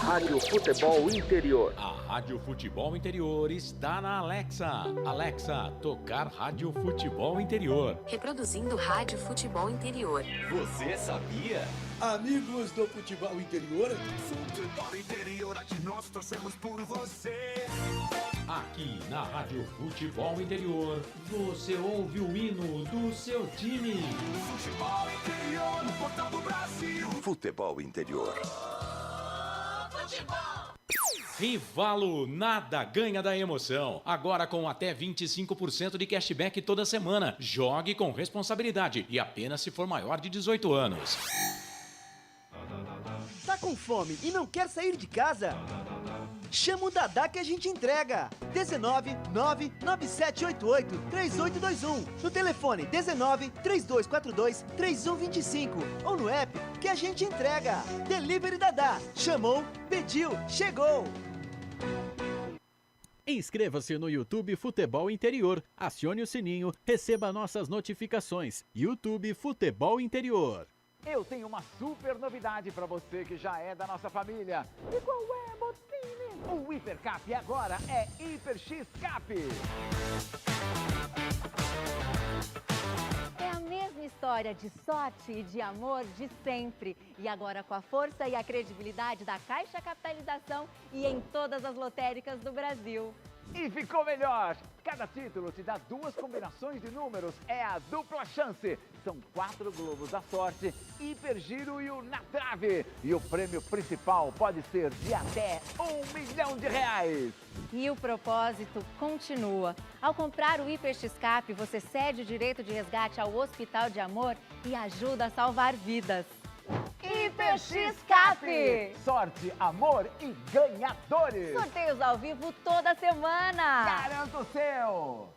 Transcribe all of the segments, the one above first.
Rádio Futebol Interior. A Rádio Futebol Interior está na Alexa. Alexa, tocar Rádio Futebol Interior. Reproduzindo Rádio Futebol Interior. Você sabia? Amigos do Futebol Interior. Futebol Interior, aqui nós torcemos por você. Aqui na Rádio Futebol Interior, você ouve o hino do seu time. Futebol Interior, no portal do Brasil. Futebol Interior. Futebol. Rivalo, nada ganha da emoção. Agora com até 25% de cashback toda semana. Jogue com responsabilidade e apenas se for maior de 18 anos. Tá com fome e não quer sair de casa? Chama o Dadá que a gente entrega. 19 99788 3821. No telefone 19 3242 3125. Ou no app que a gente entrega. Delivery Dadá. Chamou, pediu, chegou. Inscreva-se no YouTube Futebol Interior. Acione o sininho, receba nossas notificações. YouTube Futebol Interior. Eu tenho uma super novidade para você que já é da nossa família. E qual é, Botini? O Hipercap agora é Hiper X Cap. É a mesma história de sorte e de amor de sempre. E agora com a força e a credibilidade da Caixa Capitalização e em todas as lotéricas do Brasil. E ficou melhor! Cada título te dá 2 combinações de números, é a dupla chance. São 4 globos da sorte, hipergiro e o na trave. E o prêmio principal pode ser de até R$1 milhão. E o propósito continua. Ao comprar o Hiper X-Cap, você cede o direito de resgate ao Hospital de Amor e ajuda a salvar vidas. Hiper X-Cap! Sorte, amor e ganhadores! Sorteios ao vivo toda semana! Garanta o seu!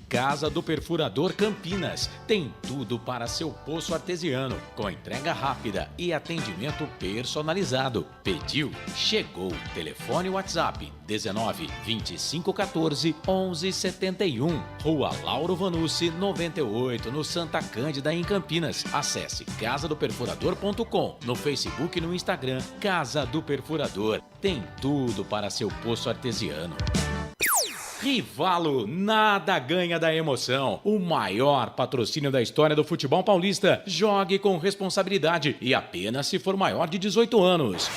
Casa do Perfurador Campinas. Tem tudo para seu poço artesiano, com entrega rápida e atendimento personalizado. Pediu? Chegou. Telefone WhatsApp 19 25 14 11 71. Rua Lauro Vanucci, 98, no Santa Cândida, em Campinas. Acesse casadoperfurador.com. No Facebook e no Instagram, Casa do Perfurador. Tem tudo para seu poço artesiano. Rivalo, nada ganha da emoção. O maior patrocínio da história do futebol paulista. Jogue com responsabilidade e apenas se for maior de 18 anos.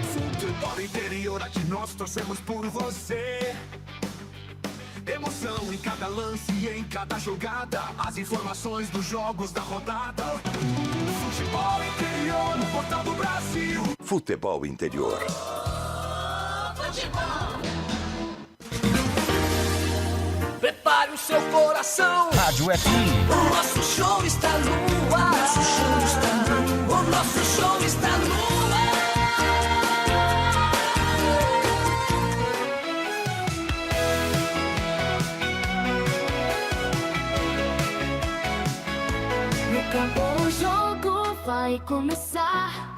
Futebol Interior, aqui nós torcemos por você. Emoção em cada lance e em cada jogada. As informações dos jogos da rodada. Futebol Interior, no portal do Brasil. Futebol Interior. Futebol. Prepare o seu coração. Rádio FM. O nosso show está no ar. O nosso show está no ar. O nosso show está no ar. O jogo vai começar,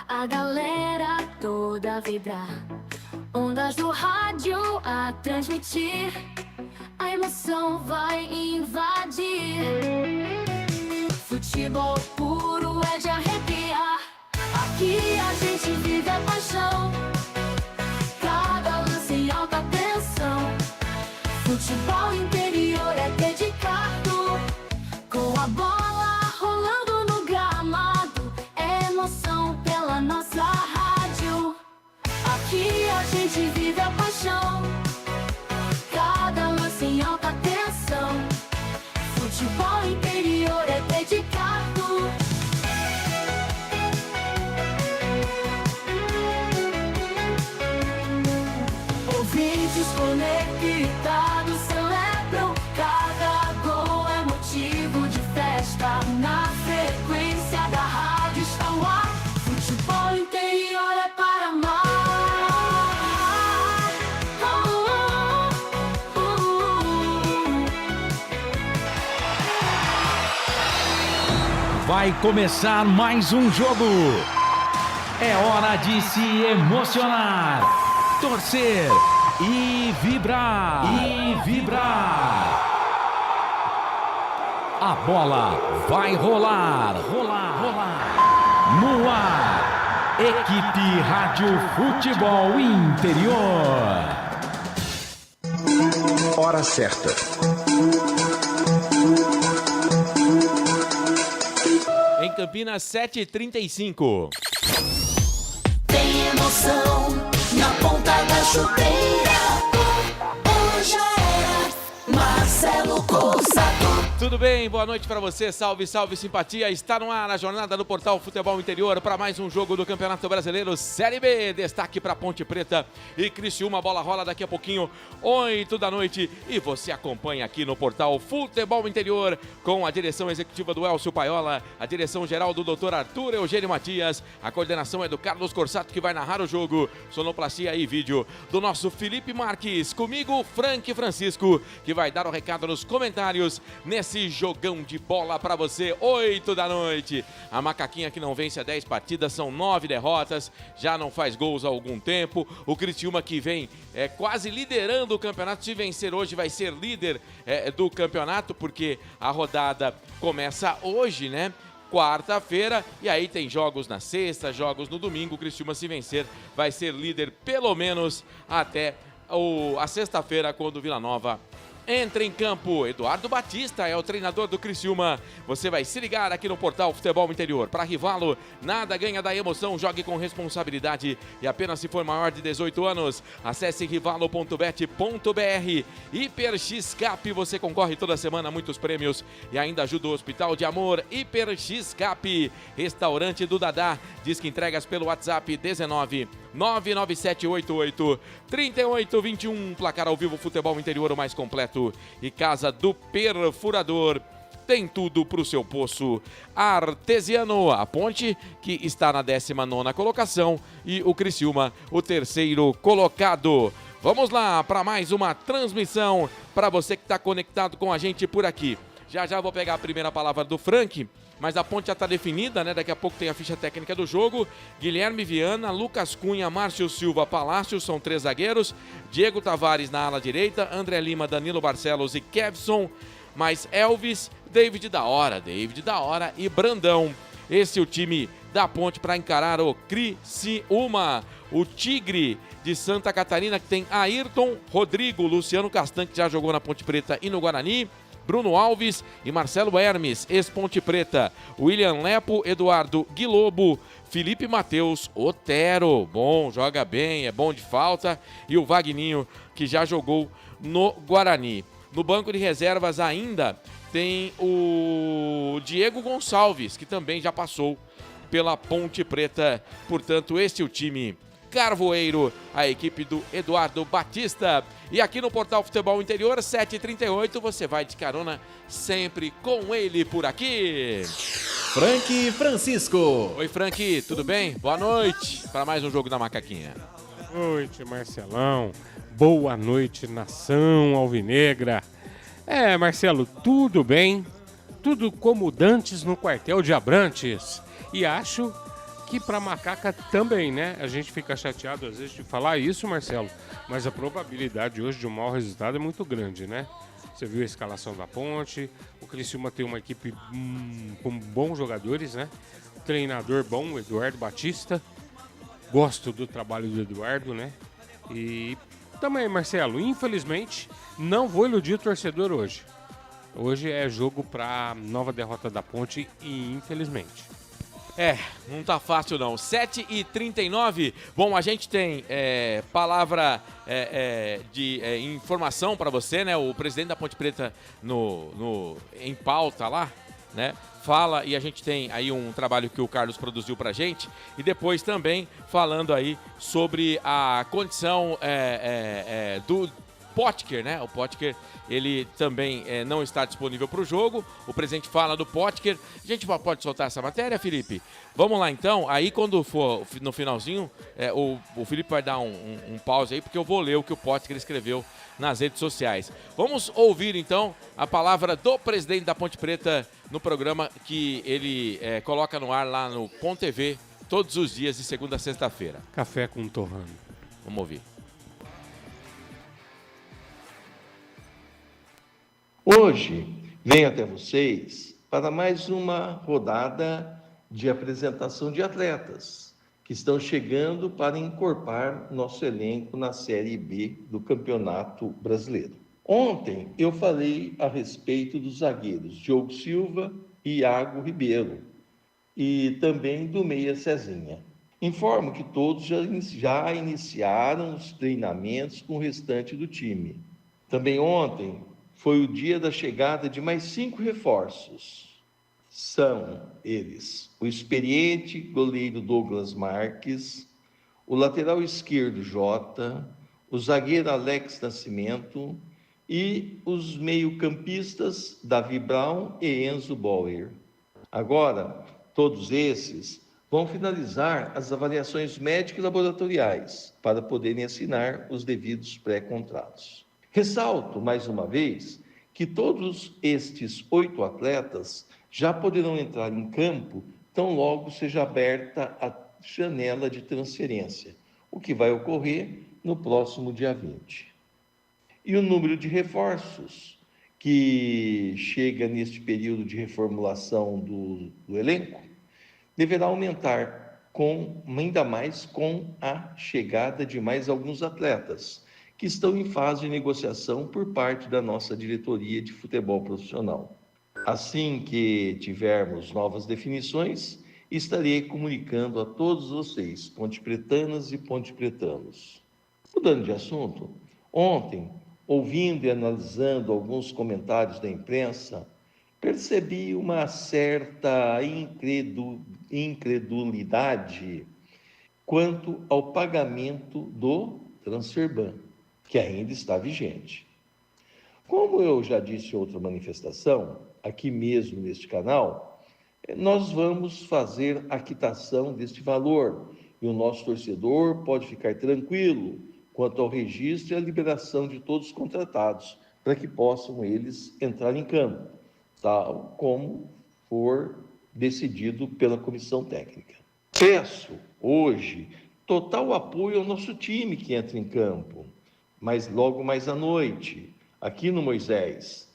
a galera toda vibrar, ondas do rádio a transmitir, a emoção vai invadir. Futebol puro é de arrepiar, aqui a gente vive a paixão, cada lance em alta tensão. Futebol Interior é dedicado, com a bola rolando no gramado, emoção pela nossa rádio. Aqui a gente vive a paixão, cada lance em alta tensão. Futebol Interior é dedicado. Ouvintes conectados celebram, cada gol é motivo de festa. Na frequência da rádio está o ar. Futebol Interior é para amar. Vai começar mais um jogo. É hora de se emocionar, torcer e vibrar. A bola vai rolar. No ar, Equipe Rádio Futebol Interior. Hora certa. Em Campinas, 7h35. Tem emoção na ponta da chuteira. Hoje é Marcelo Cossato. Tudo bem? Boa noite para você. Salve, salve, simpatia. Está no ar a jornada do Portal Futebol Interior para mais um jogo do Campeonato Brasileiro Série B. Destaque para Ponte Preta e Criciúma. A bola rola daqui a pouquinho, 8 da noite. E você acompanha aqui no Portal Futebol Interior com a direção executiva do Elcio Paiola, a direção geral do Dr. Arthur Eugênio Matias. A coordenação é do Carlos Corsato, que vai narrar o jogo. Sonoplastia e vídeo do nosso Felipe Marques. Comigo, Frank Francisco, que vai dar o recado nos comentários nesse jogão de bola para você, 8 da noite. A macaquinha que não vence há 10 partidas, são 9 derrotas, já não faz gols há algum tempo. O Criciúma que vem quase liderando o campeonato, se vencer hoje vai ser líder do campeonato, porque a rodada começa hoje, né? Quarta-feira, e aí tem jogos na sexta, jogos no domingo. O Criciúma, se vencer, vai ser líder pelo menos até a sexta-feira, quando o Vila Nova entra em campo. Eduardo Batista é o treinador do Criciúma. Você vai se ligar aqui no Portal Futebol Interior. Para Rivalo, nada ganha da emoção. Jogue com responsabilidade e apenas se for maior de 18 anos. Acesse rivalo.bet.br. Hiper X-Cap, você concorre toda semana a muitos prêmios e ainda ajuda o Hospital de Amor. Hiper X-Cap, restaurante do Dadá. Diz que entregas pelo WhatsApp 19 99788 3821. Placar ao vivo, Futebol Interior, o mais completo. E Casa do Perfurador, tem tudo para o seu poço artesiano. A Ponte, que está na 19ª colocação, e o Criciúma, o 3º colocado. Vamos lá para mais uma transmissão para você que está conectado com a gente por aqui. Já vou pegar a primeira palavra do Frank, mas a Ponte já está definida, né? Daqui a pouco tem a ficha técnica do jogo. Guilherme Viana, Lucas Cunha, Márcio Silva, Palácio, são 3 zagueiros. Diego Tavares na ala direita, André Lima, Danilo Barcelos e Kevson. Mais Elvis, David da Hora e Brandão. Esse é o time da Ponte para encarar o Criciúma. O Tigre de Santa Catarina, que tem Ayrton, Rodrigo, Luciano Castan, que já jogou na Ponte Preta e no Guarani, Bruno Alves e Marcelo Hermes, ex-Ponte Preta. William Lepo, Eduardo Guilobo, Felipe Matheus, Otero, bom, joga bem, é bom de falta. E o Vagninho, que já jogou no Guarani. No banco de reservas ainda tem o Diego Gonçalves, que também já passou pela Ponte Preta. Portanto, esse é o time carvoeiro, a equipe do Eduardo Batista. E aqui no Portal Futebol Interior, 7h38, você vai de carona sempre com ele por aqui. Frank Francisco. Oi, Frank, tudo bem? Boa noite para mais um jogo da Macaquinha. Boa noite, Marcelão. Boa noite, nação alvinegra. Marcelo, tudo bem? Tudo como dantes no quartel de Abrantes. E acho que para Macaca também, né? A gente fica chateado às vezes de falar isso, Marcelo, mas a probabilidade hoje de um mau resultado é muito grande, né? Você viu a escalação da Ponte, o Criciúma tem uma equipe com bons jogadores, né? O treinador bom, o Eduardo Batista. Gosto do trabalho do Eduardo, né? E também, Marcelo, infelizmente, não vou iludir o torcedor hoje. Hoje é jogo para nova derrota da Ponte e infelizmente. Não tá fácil não. 7h39. Bom, a gente tem palavra de informação para você, né? O presidente da Ponte Preta em pauta lá, né? Fala, e a gente tem aí um trabalho que o Carlos produziu pra gente, e depois também falando aí sobre a condição do Potker, né? O Potker, ele também não está disponível para o jogo. O presidente fala do Potker. A gente pode soltar essa matéria, Felipe? Vamos lá, então. Aí, quando for no finalzinho, o Felipe vai dar um pause aí, porque eu vou ler o que o Potker escreveu nas redes sociais. Vamos ouvir, então, a palavra do presidente da Ponte Preta no programa que ele coloca no ar lá no Ponte TV todos os dias, de segunda a sexta-feira. Café com torrano. Vamos ouvir. Hoje Venho até vocês para mais uma rodada de apresentação de atletas que estão chegando para encorpar nosso elenco na Série B do Campeonato Brasileiro. Ontem eu falei a respeito dos zagueiros Diogo Silva e Iago Ribeiro e também do meia Cezinha. Informo que todos já iniciaram os treinamentos com o restante do time. Também ontem foi o dia da chegada de mais 5 reforços. São eles o experiente goleiro Douglas Marques, o lateral esquerdo Jota, o zagueiro Alex Nascimento e os meio-campistas Davi Brown e Enzo Bauer. Agora, todos esses vão finalizar as avaliações médicas e laboratoriais para poderem assinar os devidos pré-contratos. Ressalto, mais uma vez, que todos estes 8 atletas já poderão entrar em campo tão logo seja aberta a janela de transferência, o que vai ocorrer no próximo dia 20. E o número de reforços que chega neste período de reformulação do elenco deverá aumentar ainda mais com a chegada de mais alguns atletas que estão em fase de negociação por parte da nossa diretoria de futebol profissional. Assim que tivermos novas definições, estarei comunicando a todos vocês, pontepretanas e pontepretanos. Mudando de assunto, ontem, ouvindo e analisando alguns comentários da imprensa, percebi uma certa incredulidade quanto ao pagamento do Transferban, que ainda está vigente. Como eu já disse em outra manifestação, aqui mesmo neste canal, nós vamos fazer a quitação deste valor e o nosso torcedor pode ficar tranquilo quanto ao registro e a liberação de todos os contratados, para que possam eles entrar em campo, tal como for decidido pela comissão técnica. Peço hoje total apoio ao nosso time que entra em campo, mas logo mais à noite, aqui no Moisés.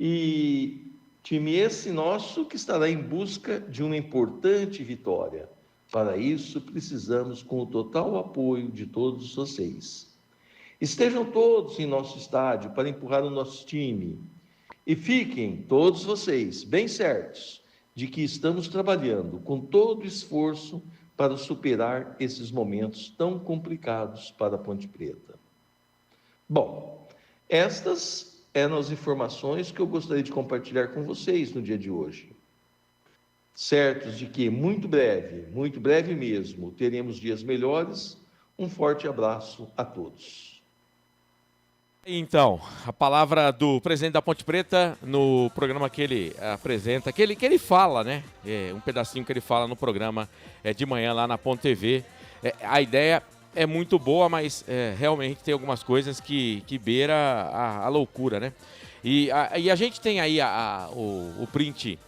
E time esse nosso que estará em busca de uma importante vitória. Para isso, precisamos com o total apoio de todos vocês. Estejam todos em nosso estádio para empurrar o nosso time. E fiquem, todos vocês, bem certos de que estamos trabalhando com todo o esforço para superar esses momentos tão complicados para a Ponte Preta. Bom, estas eram as informações que eu gostaria de compartilhar com vocês no dia de hoje. Certos de que muito breve mesmo, teremos dias melhores. Um forte abraço a todos. Então, a palavra do presidente da Ponte Preta no programa que ele apresenta, que ele fala, né? Um pedacinho que ele fala no programa de manhã lá na Ponte TV. A ideia é muito boa, mas realmente tem algumas coisas que beira a loucura, né? E a gente tem aí o print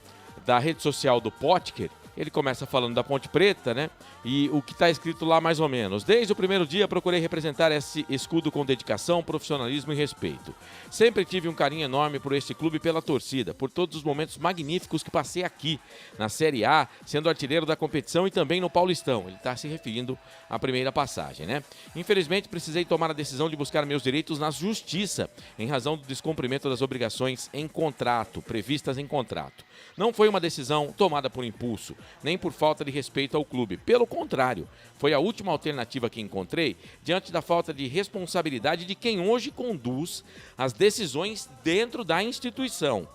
da rede social do Potker. Ele começa falando da Ponte Preta, né? E o que está escrito lá mais ou menos. Desde o primeiro dia procurei representar esse escudo com dedicação, profissionalismo e respeito. Sempre tive um carinho enorme por este clube e pela torcida, por todos os momentos magníficos que passei aqui, na Série A, sendo artilheiro da competição e também no Paulistão. Ele está se referindo à primeira passagem, né? Infelizmente, precisei tomar a decisão de buscar meus direitos na justiça, em razão do descumprimento das obrigações em contrato, previstas em contrato. Não foi uma decisão tomada por impulso, nem por falta de respeito ao clube. Pelo contrário, foi a última alternativa que encontrei diante da falta de responsabilidade de quem hoje conduz as decisões dentro da instituição.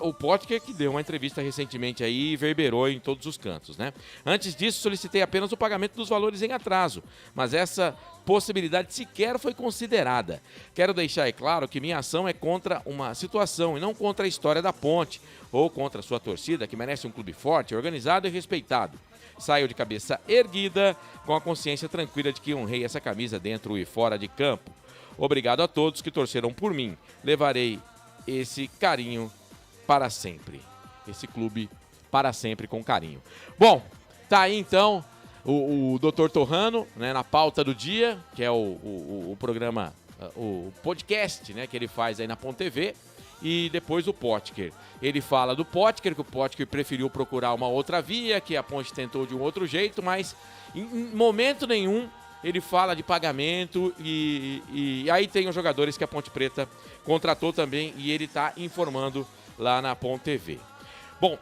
O Potker que deu uma entrevista recentemente aí e verberou em todos os cantos, né? Antes disso, solicitei apenas o pagamento dos valores em atraso, mas essa possibilidade sequer foi considerada. Quero deixar claro que minha ação é contra uma situação e não contra a história da Ponte ou contra a sua torcida, que merece um clube forte, organizado e respeitado. Saio de cabeça erguida, com a consciência tranquila de que honrei essa camisa dentro e fora de campo. Obrigado a todos que torceram por mim. Levarei esse carinho para sempre. Esse clube para sempre com carinho. Bom, tá aí então o Dr. Torrano, né, na pauta do dia, que é o programa, o podcast, né, que ele faz aí na Ponte TV. e depois o Potker. Ele fala do Potker, que o Potker preferiu procurar uma outra via, que a Ponte tentou de um outro jeito, mas em momento nenhum ele fala de pagamento e aí tem os jogadores que a Ponte Preta contratou também e ele está informando lá na Ponte TV. Bom,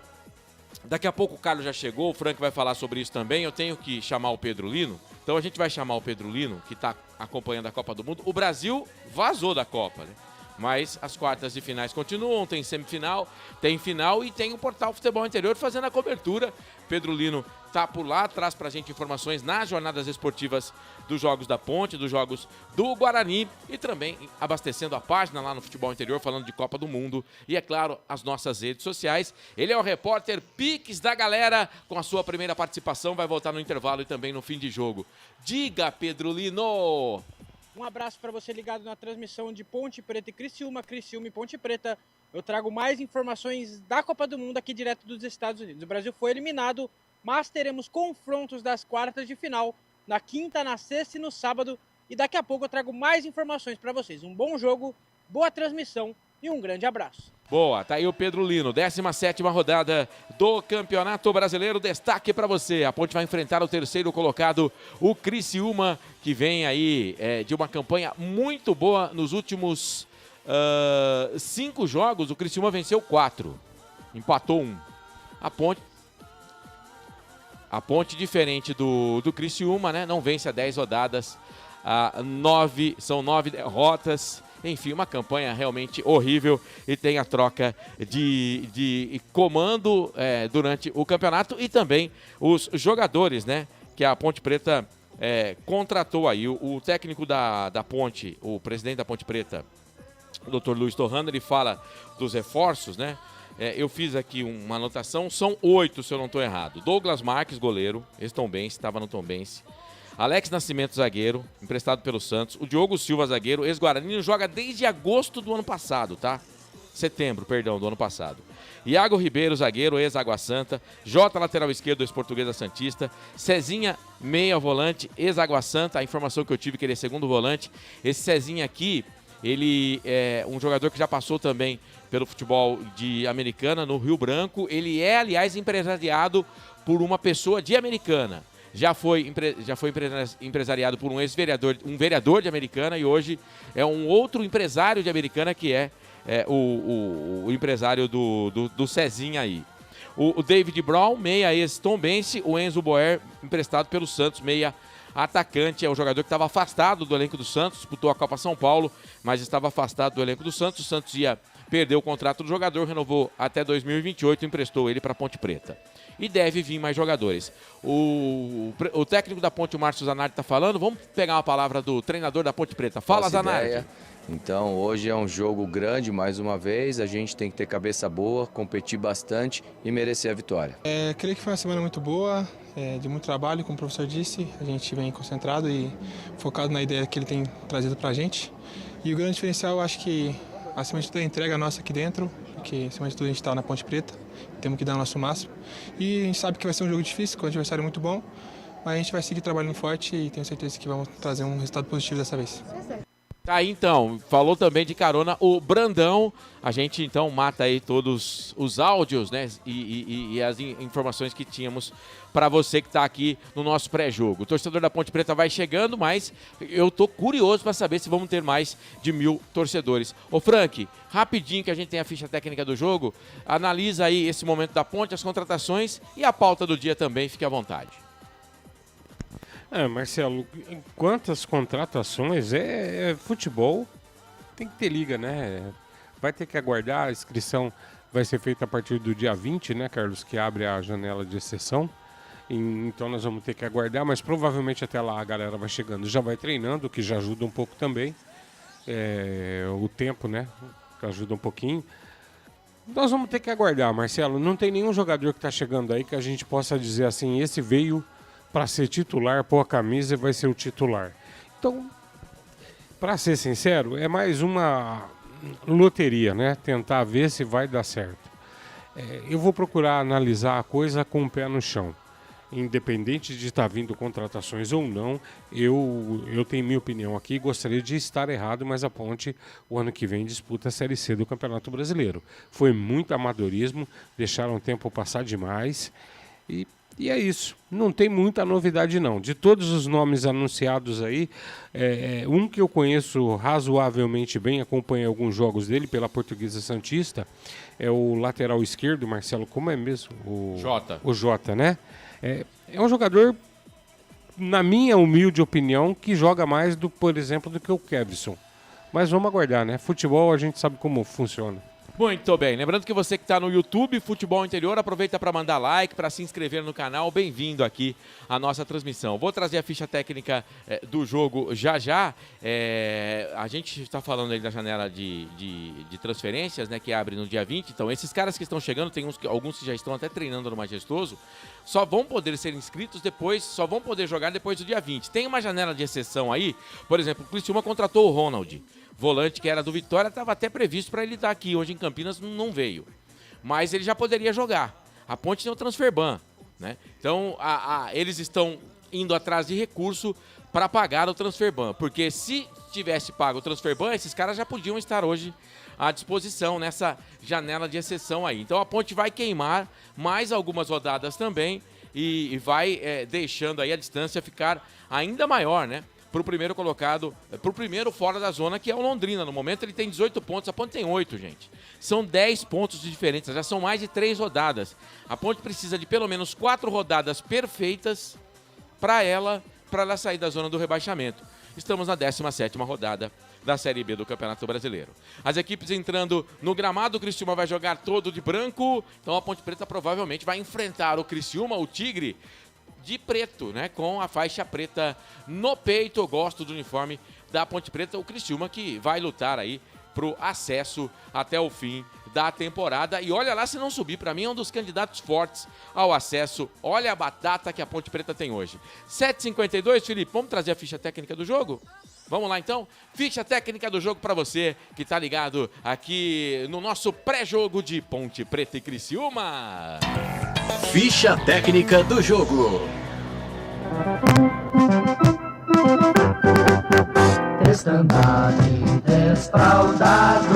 daqui a pouco o Carlos já chegou, o Frank vai falar sobre isso também, eu tenho que chamar o Pedro Lino, então a gente vai chamar o Pedro Lino, que está acompanhando a Copa do Mundo. O Brasil vazou da Copa, né? Mas as quartas de finais continuam, tem semifinal, tem final e tem o Portal Futebol Interior fazendo a cobertura. Pedro Lino tá por lá, traz pra gente informações nas jornadas esportivas dos Jogos da Ponte, dos Jogos do Guarani e também abastecendo a página lá no Futebol Interior, falando de Copa do Mundo e, é claro, as nossas redes sociais. Ele é o repórter Pix da galera, com a sua primeira participação, vai voltar no intervalo e também no fim de jogo. Diga, Pedro Lino! Um abraço para você ligado na transmissão de Ponte Preta e Criciúma e Ponte Preta. Eu trago mais informações da Copa do Mundo aqui direto dos Estados Unidos. O Brasil foi eliminado, mas teremos confrontos das quartas de final na quinta, na sexta e no sábado. E daqui a pouco eu trago mais informações para vocês. Um bom jogo, boa transmissão e um grande abraço. Boa, tá aí o Pedro Lino, 17ª rodada do Campeonato Brasileiro. Destaque para você, a Ponte vai enfrentar o terceiro colocado, o Criciúma, que vem aí de uma campanha muito boa nos últimos 5 jogos. O Criciúma venceu 4, empatou 1. A Ponte diferente do Criciúma, né? Não vence há 10 rodadas, são 9 derrotas. Enfim, uma campanha realmente horrível e tem a troca de comando durante o campeonato e também os jogadores, né, que a Ponte Preta contratou aí. O técnico da Ponte, o presidente da Ponte Preta, o Dr. Luiz Torrano, ele fala dos reforços, né? Eu fiz aqui uma anotação, são 8, se eu não estou errado. Douglas Marques, goleiro, ex-Tombense, estava no Tombense. Alex Nascimento, zagueiro, emprestado pelo Santos. O Diogo Silva, zagueiro, ex-Guarani, joga desde agosto do ano passado, tá? Setembro, perdão, do ano passado. Iago Ribeiro, zagueiro, ex-Água Santa. Jota, lateral esquerdo, ex-Portuguesa Santista. Cezinha, meia volante, ex-Água Santa. A informação que eu tive que ele é segundo volante. Esse Cezinha aqui, ele é um jogador que já passou também pelo futebol de Americana, no Rio Branco. Ele é, aliás, empresariado por uma pessoa de Americana. Já foi empresariado por um vereador de Americana e hoje é um outro empresário de Americana que é o empresário do Cezinha aí. O David Brown, meia ex-Tombense, o Enzo Boer, emprestado pelo Santos, meia atacante, é o jogador que estava afastado do elenco do Santos, disputou a Copa São Paulo, mas estava afastado do elenco do Santos. O Santos ia perder o contrato do jogador, renovou até 2028 e emprestou ele para a Ponte Preta. E deve vir mais jogadores. O técnico da Ponte, o Márcio Zanardi, está falando. Vamos pegar uma palavra do treinador da Ponte Preta. Fala, Zanardi. Então, hoje é um jogo grande, mais uma vez. A gente tem que ter cabeça boa, competir bastante e merecer a vitória. Creio que foi uma semana muito boa, de muito trabalho, como o professor disse. A gente vem concentrado e focado na ideia que ele tem trazido para a gente. E o grande diferencial, eu acho que, acima de tudo, é a entrega nossa aqui dentro, porque, acima de tudo, a gente está na Ponte Preta. Temos que dar o nosso máximo. E a gente sabe que vai ser um jogo difícil, com um adversário muito bom, mas a gente vai seguir trabalhando forte e tenho certeza que vamos trazer um resultado positivo dessa vez. Tá aí então, falou também de carona o Brandão. A gente então mata aí todos os áudios, né, e as informações que tínhamos para você que tá aqui no nosso pré-jogo. O torcedor da Ponte Preta vai chegando, mas eu tô curioso para saber se vamos ter mais de 1000 torcedores. Ô Frank, rapidinho que a gente tem a ficha técnica do jogo, analisa aí esse momento da Ponte, as contratações e a pauta do dia também, fique à vontade. Marcelo, quantas contratações, futebol, tem que ter liga, né? Vai ter que aguardar, a inscrição vai ser feita a partir do dia 20, né, Carlos, que abre a janela de exceção. Então nós vamos ter que aguardar, mas provavelmente até lá a galera vai chegando, já vai treinando, o que já ajuda um pouco também. O tempo, né, que ajuda um pouquinho. Nós vamos ter que aguardar, Marcelo. Não tem nenhum jogador que está chegando aí que a gente possa dizer assim, esse veio para ser titular, pôr a camisa e vai ser o titular. Então, para ser sincero, é mais uma loteria, né? Tentar ver se vai dar certo. Eu vou procurar analisar a coisa com o pé no chão. independente de estar vindo contratações ou não, eu tenho minha opinião aqui, gostaria de estar errado, mas a Ponte, o ano que vem, disputa a Série C do Campeonato Brasileiro. Foi muito amadorismo, deixaram o tempo passar demais e é isso. Não tem muita novidade, não. De todos os nomes anunciados aí, um que eu conheço razoavelmente bem, acompanhei alguns jogos dele pela Portuguesa Santista, é o lateral esquerdo, Marcelo, como é mesmo? Jota. O Jota, né? É um jogador, na minha humilde opinião, que joga mais, por exemplo, do que o Kevson. Mas vamos aguardar, né? Futebol a gente sabe como funciona. Muito bem, lembrando que você que está no YouTube, Futebol Interior, aproveita para mandar like, para se inscrever no canal, bem-vindo aqui à nossa transmissão. Vou trazer a ficha técnica do jogo já. A gente está falando aí da janela de transferências, né, que abre no dia 20, então esses caras que estão chegando, tem alguns que já estão até treinando no Majestoso, só vão poder ser inscritos depois, só vão poder jogar depois do dia 20. Tem uma janela de exceção aí, por exemplo, o Criciúma contratou o Ronald, volante que era do Vitória, estava até previsto para ele estar aqui. Hoje em Campinas não veio. Mas ele já poderia jogar. A Ponte tem o transfer ban, né? Então, eles estão indo atrás de recurso para pagar o transfer ban. Porque se tivesse pago o transfer ban, esses caras já podiam estar hoje à disposição nessa janela de exceção aí. Então, a Ponte vai queimar mais algumas rodadas também e vai deixando aí a distância ficar ainda maior, né? Para o primeiro colocado, para o primeiro fora da zona, que é o Londrina. No momento ele tem 18 pontos, a Ponte tem 8, gente. São 10 pontos de diferença, já são mais de 3 rodadas. A Ponte precisa de pelo menos 4 rodadas perfeitas para ela sair da zona do rebaixamento. Estamos na 17ª rodada da Série B do Campeonato Brasileiro. As equipes entrando no gramado, o Criciúma vai jogar todo de branco, então a Ponte Preta provavelmente vai enfrentar o Criciúma, o Tigre, de preto, né? Com a faixa preta no peito. Eu gosto do uniforme da Ponte Preta. O Criciúma que vai lutar aí pro acesso até o fim da temporada. E olha lá se não subir. Para mim é um dos candidatos fortes ao acesso. Olha a batata que a Ponte Preta tem hoje. 7h52, Felipe, vamos trazer a ficha técnica do jogo? Vamos lá então? Ficha técnica do jogo para você que tá ligado aqui no nosso pré-jogo de Ponte Preta e Criciúma. Ficha técnica do jogo. Estandarte desfraldado,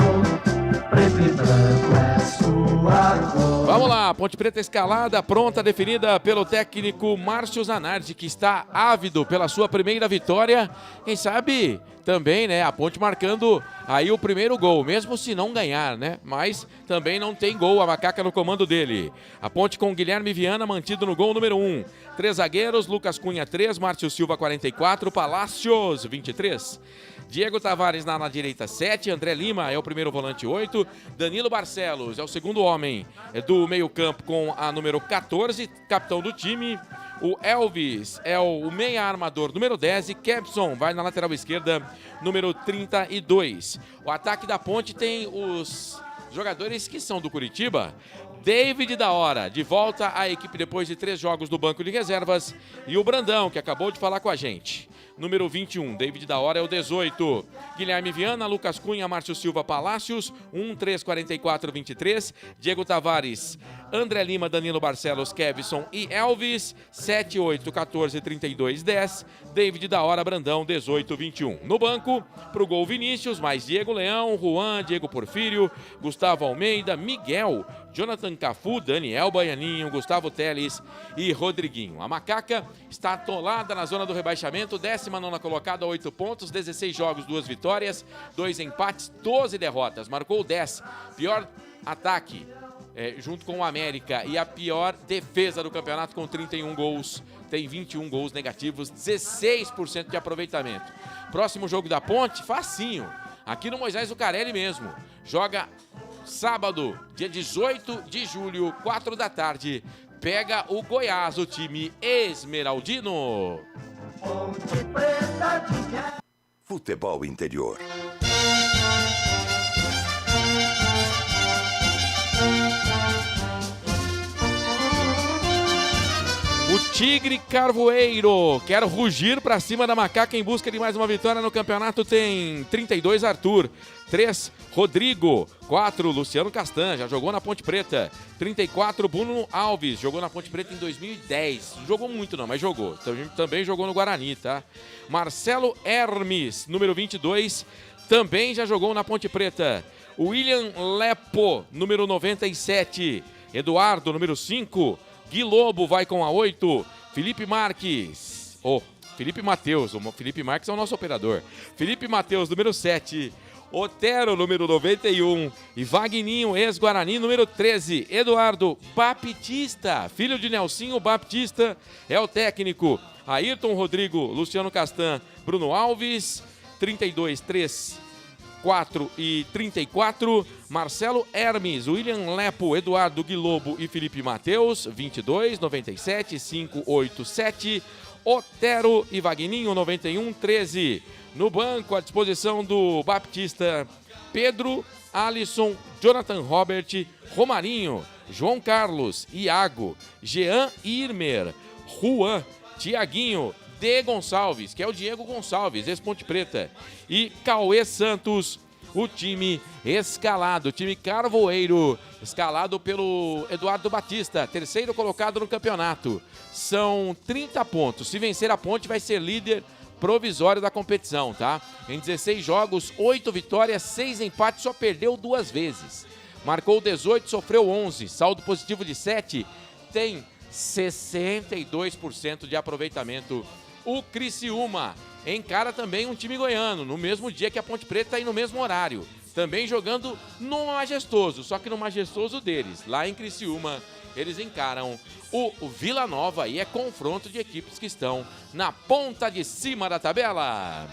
preto e branco é sua cor. Vamos lá, Ponte Preta escalada, pronta, definida pelo técnico Márcio Zanardi, que está ávido pela sua primeira vitória. Quem sabe também, né, a Ponte marcando aí o primeiro gol, mesmo se não ganhar, né? Mas também não tem gol, a Macaca no comando dele. A Ponte com Guilherme Viana mantido no gol número 1. 3 zagueiros, Lucas Cunha 3, Márcio Silva 44, Palácios 23. Diego Tavares na ala direita 7, André Lima é o primeiro volante 8, Danilo Barcelos é o segundo homem do meio campo com a número 14, capitão do time. O Elvis é o meia armador número 10 e Kevson vai na lateral esquerda número 32. O ataque da Ponte tem os jogadores que são do Curitiba. David da Hora, de volta à equipe depois de 3 jogos do banco de reservas. E o Brandão, que acabou de falar com a gente. Número 21, David da Hora é o 18. Guilherme Viana, Lucas Cunha, Márcio Silva, Palácios, 1, 3, 44, 23. Diego Tavares, André Lima, Danilo Barcelos, Kevson e Elvis, 7, 8, 14, 32, 10. David da Hora, Brandão, 18, 21. No banco, pro gol Vinícius, mais Diego Leão, Juan, Diego Porfírio, Gustavo Almeida, Miguel, Jonathan Cafu, Daniel Baianinho, Gustavo Teles e Rodriguinho. A Macaca está atolada na zona do rebaixamento, 19ª colocada, 8 pontos, 16 jogos, 2 vitórias, 2 empates, 12 derrotas. Marcou 10. Pior ataque, junto com o América, e a pior defesa do campeonato com 31 gols. Tem 21 gols negativos, 16% de aproveitamento. Próximo jogo da Ponte, facinho. Aqui no Moisés Zucarelli mesmo. Joga sábado, dia 18 de julho, 4 da tarde. Pega o Goiás, o time esmeraldino. Futebol Interior. O Tigre Carvoeiro quer rugir para cima da Macaca em busca de mais uma vitória no campeonato. Tem 32 Arthur, 3 Rodrigo, 4 Luciano Castan, já jogou na Ponte Preta. 34 Bruno Alves, jogou na Ponte Preta em 2010. Não jogou muito não, mas jogou. Também jogou no Guarani, tá? Marcelo Hermes, número 22, também já jogou na Ponte Preta. William Lepo, número 97. Eduardo, número 5. Gui Lobo vai com a 8. Felipe Marques. Felipe Matheus. O Felipe Marques é o nosso operador. Felipe Matheus, número 7. Otero, número 91. E Vagninho, ex-Guarani, número 13. Eduardo Baptista, filho de Nelsinho Baptista, é o técnico. Ayrton Rodrigo, Luciano Castan, Bruno Alves, 32, 3, 4 e 34. Marcelo Hermes, William Lepo, Eduardo Guilobo e Felipe Matheus, 22, 97, 5, 8, 7. Otero e Vagninho, 91, 13. No banco, à disposição do Baptista, Pedro, Alisson, Jonathan Robert, Romarinho, João Carlos, Iago, Jean Irmer, Juan, Tiaguinho, D. Gonçalves, que é o Diego Gonçalves, ex-Ponte Preta, e Cauê Santos. O time escalado, o time Carvoeiro, escalado pelo Eduardo Batista, terceiro colocado no campeonato. São 30 pontos. Se vencer a Ponte, vai ser líder provisório da competição, tá? Em 16 jogos, 8 vitórias, 6 empates, só perdeu 2 vezes. Marcou 18, sofreu 11, saldo positivo de 7, tem 62% de aproveitamento. O Criciúma encara também um time goiano, no mesmo dia que a Ponte Preta e no mesmo horário. Também jogando no Majestoso, só que no Majestoso deles. Lá em Criciúma, eles encaram o Vila Nova e é confronto de equipes que estão na ponta de cima da tabela.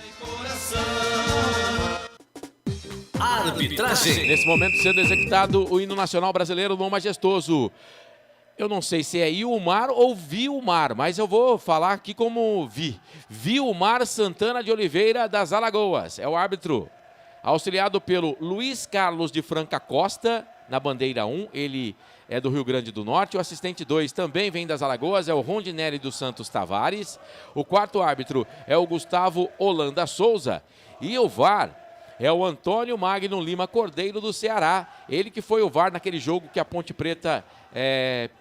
Arbitragem. Nesse momento sendo executado o hino nacional brasileiro no Majestoso. Eu não sei se é Ilmar ou Vilmar, mas eu vou falar aqui como Vilmar Santana de Oliveira das Alagoas. É o árbitro, auxiliado pelo Luiz Carlos de Franca Costa, na bandeira 1. Ele é do Rio Grande do Norte. O assistente 2 também vem das Alagoas, é o Rondinelli dos Santos Tavares. O quarto árbitro é o Gustavo Holanda Souza. E o VAR é o Antônio Magno Lima Cordeiro do Ceará. Ele que foi o VAR naquele jogo que a Ponte Preta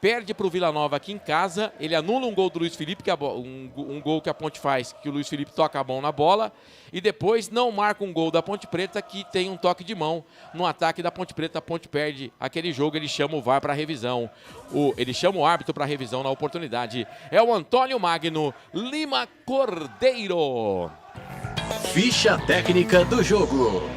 perde para o Vila Nova aqui em casa. Ele anula um gol do Luiz Felipe, que um gol que a Ponte faz, que o Luiz Felipe toca a mão na bola. E depois não marca um gol da Ponte Preta, que tem um toque de mão no ataque da Ponte Preta. A Ponte perde aquele jogo, ele chama o VAR para revisão. Ele chama o árbitro para revisão na oportunidade. É o Antônio Magno Lima Cordeiro. Ficha técnica do jogo.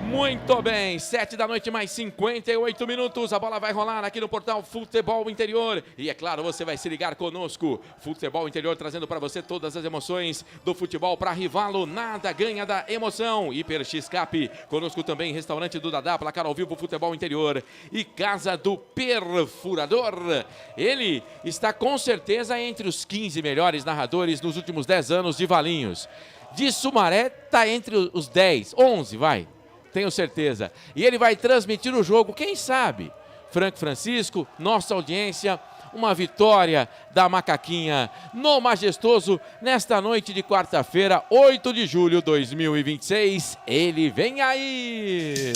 Muito bem, 7 da noite mais 58 minutos, a bola vai rolar aqui no portal Futebol Interior e é claro, você vai se ligar conosco. Futebol Interior trazendo para você todas as emoções do futebol. Para Rivalo, nada ganha da emoção. Hiper X-Cap, conosco também Restaurante do Dadá, placar ao vivo Futebol Interior e Casa do Perfurador. Ele está com certeza entre os 15 melhores narradores nos últimos 10 anos de Valinhos. De Sumaré está entre os 10, 11 vai. Tenho certeza. E ele vai transmitir o jogo, quem sabe? Frank Francisco, nossa audiência, uma vitória da Macaquinha no Majestoso nesta noite de quarta-feira, 8 de julho de 2026. Ele vem aí!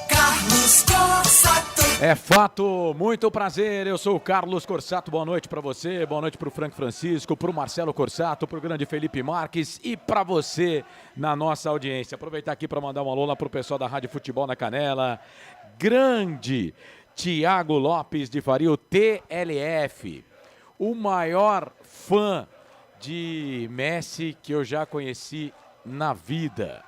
Carlos Corsato. É fato, muito prazer, eu sou o Carlos Corsato, boa noite para você, boa noite para o Frank Francisco, para o Marcelo Corsato, para o grande Felipe Marques e para você na nossa audiência. Aproveitar aqui para mandar um alô lá para o pessoal da Rádio Futebol na Canela, grande Tiago Lopes de Faria, o TLF, o maior fã de Messi que eu já conheci na vida.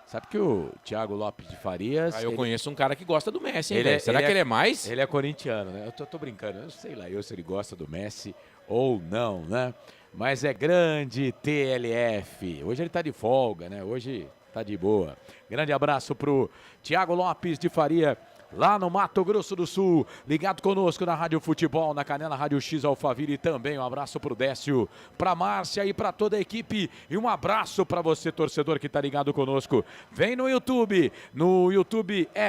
Sabe que o Thiago Lopes de Farias... Eu conheço um cara que gosta do Messi, hein, será que ele é mais? Ele é corintiano, né? Eu tô brincando, eu sei lá se ele gosta do Messi ou não, né? Mas é grande TLF. Hoje ele tá de folga, né? Hoje tá de boa. Grande abraço pro Thiago Lopes de Faria, lá no Mato Grosso do Sul, ligado conosco na Rádio Futebol, na Canela Rádio X Alphaville também. Um abraço pro Décio, pra Márcia e pra toda a equipe. E um abraço pra você, torcedor, que tá ligado conosco. Vem no YouTube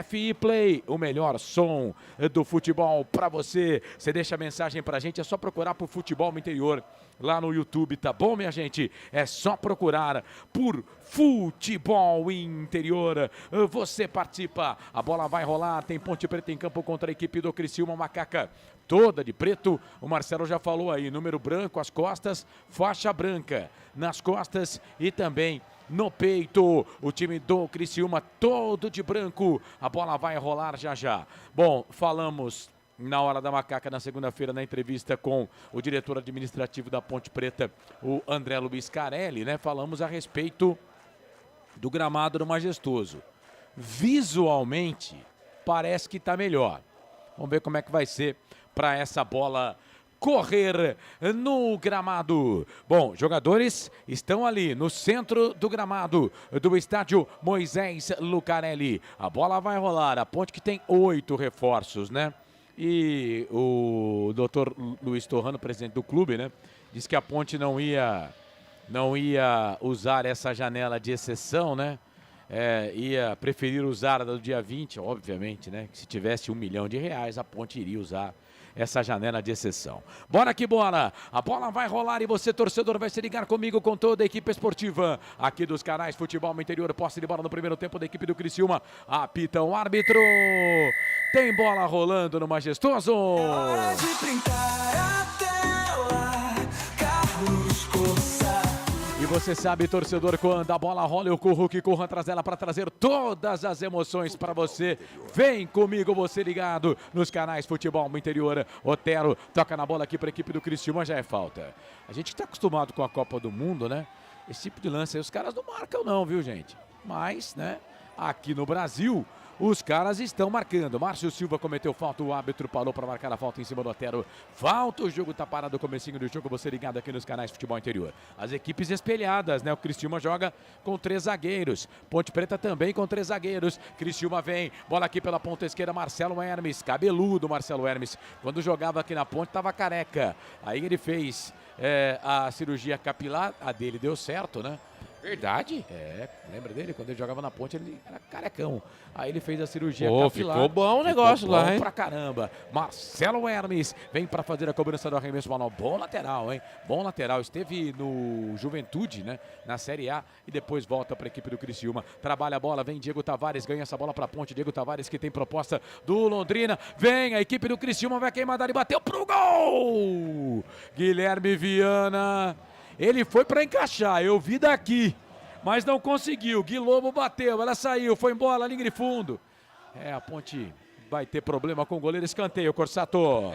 FI Play, o melhor som do futebol pra você. Você deixa a mensagem pra gente, é só procurar por Futebol Interior lá no YouTube, tá bom, minha gente? É só procurar por Futebol Interior. Você participa, a bola vai rolar, tem Ponte Preta em campo contra a equipe do Criciúma, Macaca toda de preto. O Marcelo já falou aí, número branco às costas, faixa branca nas costas e também no peito. O time do Criciúma todo de branco. A bola vai rolar já já. Bom, falamos na Hora da Macaca, na segunda-feira, na entrevista com o diretor administrativo da Ponte Preta, o André Luiz Carelli, né? Falamos a respeito do gramado do Majestoso. Visualmente, parece que está melhor. Vamos ver como é que vai ser para essa bola correr no gramado. Bom, jogadores estão ali no centro do gramado do estádio Moisés Lucarelli. A bola vai rolar, a Ponte que tem 8 reforços, né? E o doutor Luiz Torrano, presidente do clube, né, disse que a Ponte não ia usar essa janela de exceção, né? Ia preferir usar a do dia 20, obviamente, né? Que se tivesse R$1 milhão, a Ponte iria usar essa janela de exceção. Bora que bora! A bola vai rolar e você, torcedor, vai se ligar comigo, com toda a equipe esportiva aqui dos canais Futebol Interior. Posse de bola no primeiro tempo da equipe do Criciúma. Apita o árbitro. Tem bola rolando no Majestoso. É hora de printar a tela, Carlos Coça. E você sabe, torcedor, quando a bola rola, eu corro que corro atrás dela para trazer todas as emoções para você. Vem comigo, você ligado nos canais Futebol Interior. Otero toca na bola aqui para a equipe do Criciúma, já é falta. A gente está acostumado com a Copa do Mundo, né? Esse tipo de lance aí os caras não marcam não, viu, gente? Mas, né, aqui no Brasil, os caras estão marcando. Márcio Silva cometeu falta, o árbitro parou para marcar a falta em cima do Otero. Falta, o jogo tá parado, comecinho do jogo, você ligado aqui nos canais Futebol Interior. As equipes espelhadas, né? O Criciúma joga com 3 zagueiros. Ponte Preta também com 3 zagueiros. Criciúma vem, bola aqui pela ponta esquerda, Marcelo Hermes, cabeludo Marcelo Hermes. Quando jogava aqui na Ponte, tava careca. Aí ele fez a cirurgia capilar, a dele deu certo, né? Verdade? Lembra dele? Quando ele jogava na Ponte, ele era carecão. Aí ele fez a cirurgia capilar. Ficou bom o negócio ficou lá, bom hein? Pra caramba. Marcelo Hermes vem pra fazer a cobrança do arremesso manual. Bom lateral, hein? Bom lateral. Esteve no Juventude, né? Na Série A e depois volta pra equipe do Criciúma. Trabalha a bola, vem Diego Tavares, ganha essa bola pra Ponte. Diego Tavares que tem proposta do Londrina. Vem a equipe do Criciúma, vai queimar dali, bateu pro gol! Guilherme Viana. Ele foi pra encaixar, eu vi daqui, mas não conseguiu. Gui Lobo bateu, ela saiu, foi embora, linha de fundo. A Ponte vai ter problema com o goleiro. Escanteio, Corsato.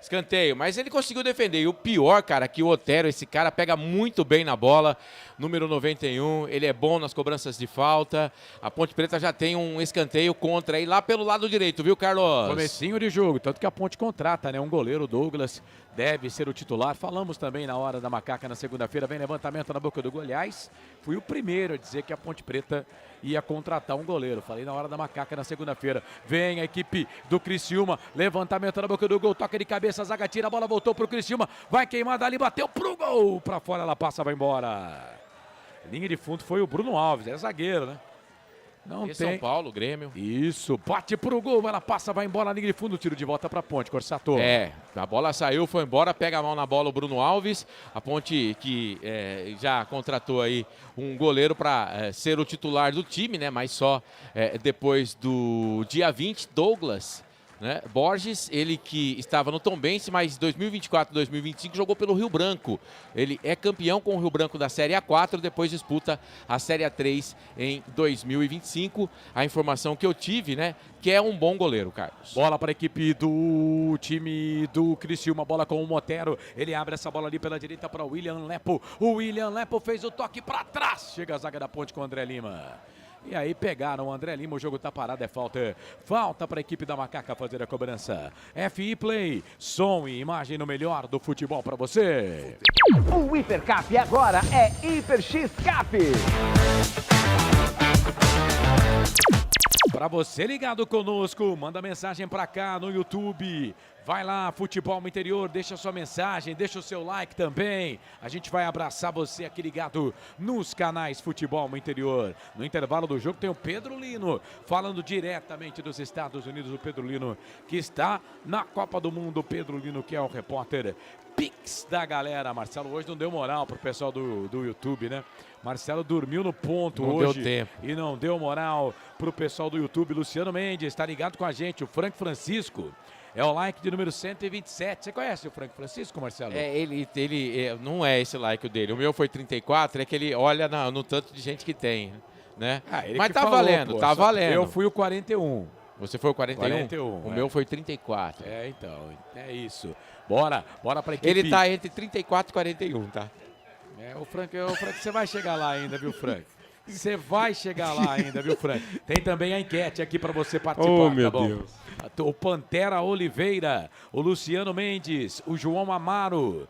Escanteio, mas ele conseguiu defender. E o pior, cara, que o Otero, esse cara pega muito bem na bola. Número 91, ele é bom nas cobranças de falta. A Ponte Preta já tem um escanteio contra aí lá pelo lado direito, viu, Carlos? Comecinho de jogo, tanto que a Ponte contrata, né? Um goleiro, Douglas, deve ser o titular. Falamos também na Hora da Macaca na segunda-feira. Vem levantamento na boca do gol. Aliás, fui o primeiro a dizer que a Ponte Preta ia contratar um goleiro. Falei na Hora da Macaca na segunda-feira. Vem a equipe do Criciúma. Levantamento na boca do gol. Toca de cabeça, zaga tira. A bola voltou pro Criciúma. Vai queimar dali, bateu pro gol. Pra fora, ela passa, vai embora. Linha de fundo foi o Bruno Alves. É zagueiro, né? Não tem. São Paulo, Grêmio. Isso, bate pro gol, ela passa, vai embora, linha de fundo, tiro de volta pra Ponte, Corsato. A bola saiu, foi embora, pega a mão na bola o Bruno Alves. A Ponte que já contratou aí um goleiro para ser o titular do time, né? Mas só depois do dia 20, Douglas, né? Borges, ele que estava no Tombense, mas 2024 2025 jogou pelo Rio Branco. Ele é campeão com o Rio Branco da Série A4, depois disputa a Série A3 em 2025. A informação que eu tive, né, que é um bom goleiro, Carlos. Bola para a equipe do time do Criciúma, bola com o Motero. Ele abre essa bola ali pela direita para o William Lepo. O William Lepo fez o toque para trás. Chega a zaga da Ponte com o André Lima. E aí pegaram o André Lima, o jogo tá parado, é falta. Falta para a equipe da Macaca fazer a cobrança. FI Play, som e imagem no melhor do futebol para você. O Hipercap agora é Hiper X Cap. Para você ligado conosco, manda mensagem para cá no YouTube. Vai lá, Futebol Interior, deixa sua mensagem, deixa o seu like também. A gente vai abraçar você aqui ligado nos canais Futebol Interior. No intervalo do jogo tem o Pedro Lino, falando diretamente dos Estados Unidos. O Pedro Lino, que está na Copa do Mundo. Pedro Lino, que é o repórter Pix da galera. Marcelo hoje não deu moral pro pessoal do YouTube, né? Marcelo dormiu no ponto não hoje. Deu tempo. E não deu moral pro pessoal do YouTube. Luciano Mendes está ligado com a gente. O Frank Francisco é o like de número 127. Você conhece o Frank Francisco, Marcelo? Ele não é esse like o dele. O meu foi 34, é que ele olha no tanto de gente que tem, né? Mas tá falou, valendo, pô, tá valendo. Eu fui o 41. Você foi o 41? 41. O meu foi 34. Então, é isso. Bora pra equipe. Ele tá entre 34 e 41, tá? O Frank, você vai chegar lá ainda, viu, Frank? Você vai chegar lá ainda, viu, Frank? Tem também a enquete aqui para você participar, Oh, meu tá bom? Deus. O Pantera Oliveira, o Luciano Mendes, o João Amaro,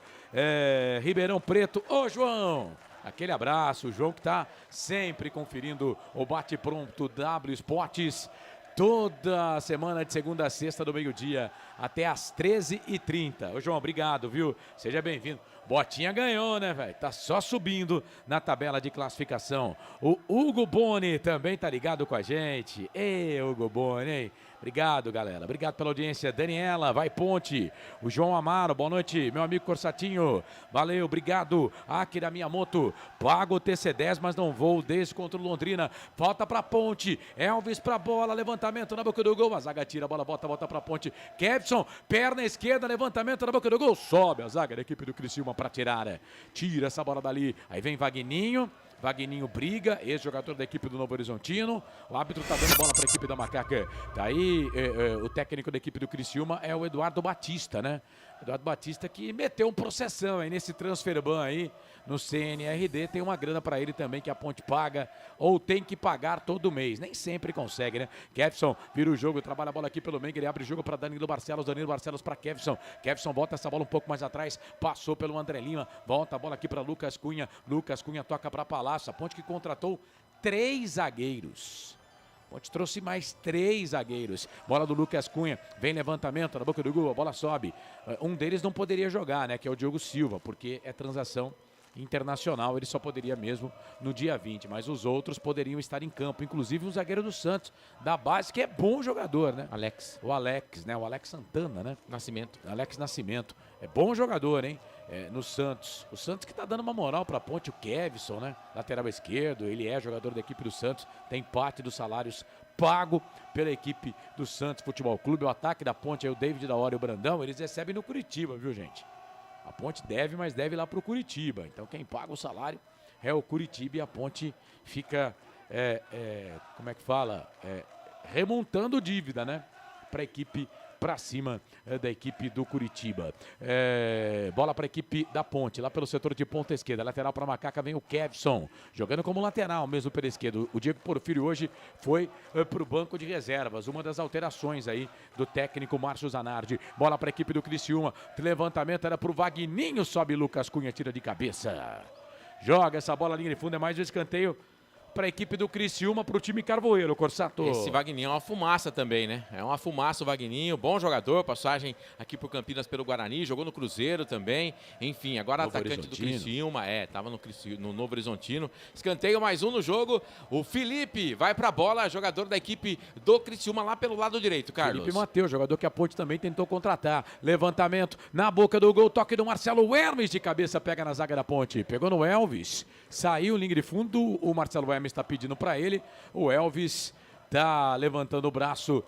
Ribeirão Preto. Ô, João! Aquele abraço, o João que tá sempre conferindo o bate-pronto W Esportes. Toda semana de segunda a sexta do meio-dia até às 13h30. Ô, João, obrigado, viu? Seja bem-vindo. Botinha ganhou, né, velho? Tá só subindo na tabela de classificação. O Hugo Boni também tá ligado com a gente. Ei, Hugo Boni, hein? Obrigado, galera. Obrigado pela audiência. Daniela, vai Ponte. O João Amaro, boa noite, meu amigo Corsatinho. Valeu, obrigado. Akira Miyamoto, pago o TC10, mas não vou desde contra o Londrina. Falta pra Ponte. Elvis pra bola, levantamento na boca do gol. A zaga tira a bola, volta pra Ponte. Kevson, perna esquerda, levantamento na boca do gol. Sobe a zaga da equipe do Criciúma pra tirar. Tira essa bola dali. Aí vem Vagninho. Vagninho briga, ex-jogador da equipe do Novo Horizontino. O árbitro tá dando bola para a equipe da Macaca. Tá aí, o técnico da equipe do Criciúma é o Eduardo Batista, né? Eduardo Batista que meteu um processão aí nesse transfer ban aí no CNRD. Tem uma grana para ele também que a Ponte paga ou tem que pagar todo mês. Nem sempre consegue, né? Kevson vira o jogo, trabalha a bola aqui pelo meio, ele abre o jogo para Danilo Barcelos para Kevson. Kevson bota essa bola um pouco mais atrás, passou pelo André Lima, volta a bola aqui para Lucas Cunha toca para Palácio. A Ponte que contratou 3 zagueiros. Ponte trouxe mais 3 zagueiros. Bola do Lucas Cunha. Vem levantamento na boca do gol. A bola sobe. Um deles não poderia jogar, né? Que é o Diogo Silva, porque é transação internacional. Ele só poderia mesmo no dia 20. Mas os outros poderiam estar em campo. Inclusive o zagueiro do Santos, da base, que é bom jogador, né? O Alex, né? O Alex Santana, né? Alex Nascimento. É bom jogador, hein? No Santos. O Santos que tá dando uma moral pra Ponte, o Kevson, né? Lateral esquerdo, ele é jogador da equipe do Santos, tem parte dos salários pago pela equipe do Santos Futebol Clube. O ataque da Ponte é o David da Hora e o Brandão, eles recebem no Curitiba, viu, gente? A Ponte deve, mas deve lá pro Curitiba. Então quem paga o salário é o Curitiba e a Ponte fica, como é que fala? Remontando dívida, né? Pra equipe para cima da equipe do Curitiba. Bola para a equipe da Ponte, lá pelo setor de ponta esquerda. Lateral para Macaca vem o Kevson, jogando como lateral mesmo pela esquerda. O Diego Porfírio hoje foi para o banco de reservas. Uma das alterações aí do técnico Márcio Zanardi. Bola para a equipe do Criciúma. Levantamento era para o Vagninho, sobe Lucas Cunha, tira de cabeça. Joga essa bola, linha de fundo, é mais um escanteio para a equipe do Criciúma, para o time Carvoeiro, Corsato. Esse Vagninho é uma fumaça também, né? É uma fumaça o Vagninho, bom jogador, passagem aqui pro Campinas pelo Guarani, jogou no Cruzeiro também, enfim, agora Novo atacante do Horizontino. Criciúma, tava no Novo Horizontino. Escanteio mais um no jogo, o Felipe vai pra bola, jogador da equipe do Criciúma lá pelo lado direito, Carlos. Felipe Mateus, jogador que a Ponte também tentou contratar. Levantamento na boca do gol, toque do Marcelo Hermes de cabeça, pega na zaga da Ponte. Pegou no Elvis, saiu linha de fundo, o Marcelo Hermes está pedindo para ele. O Elvis tá levantando o braço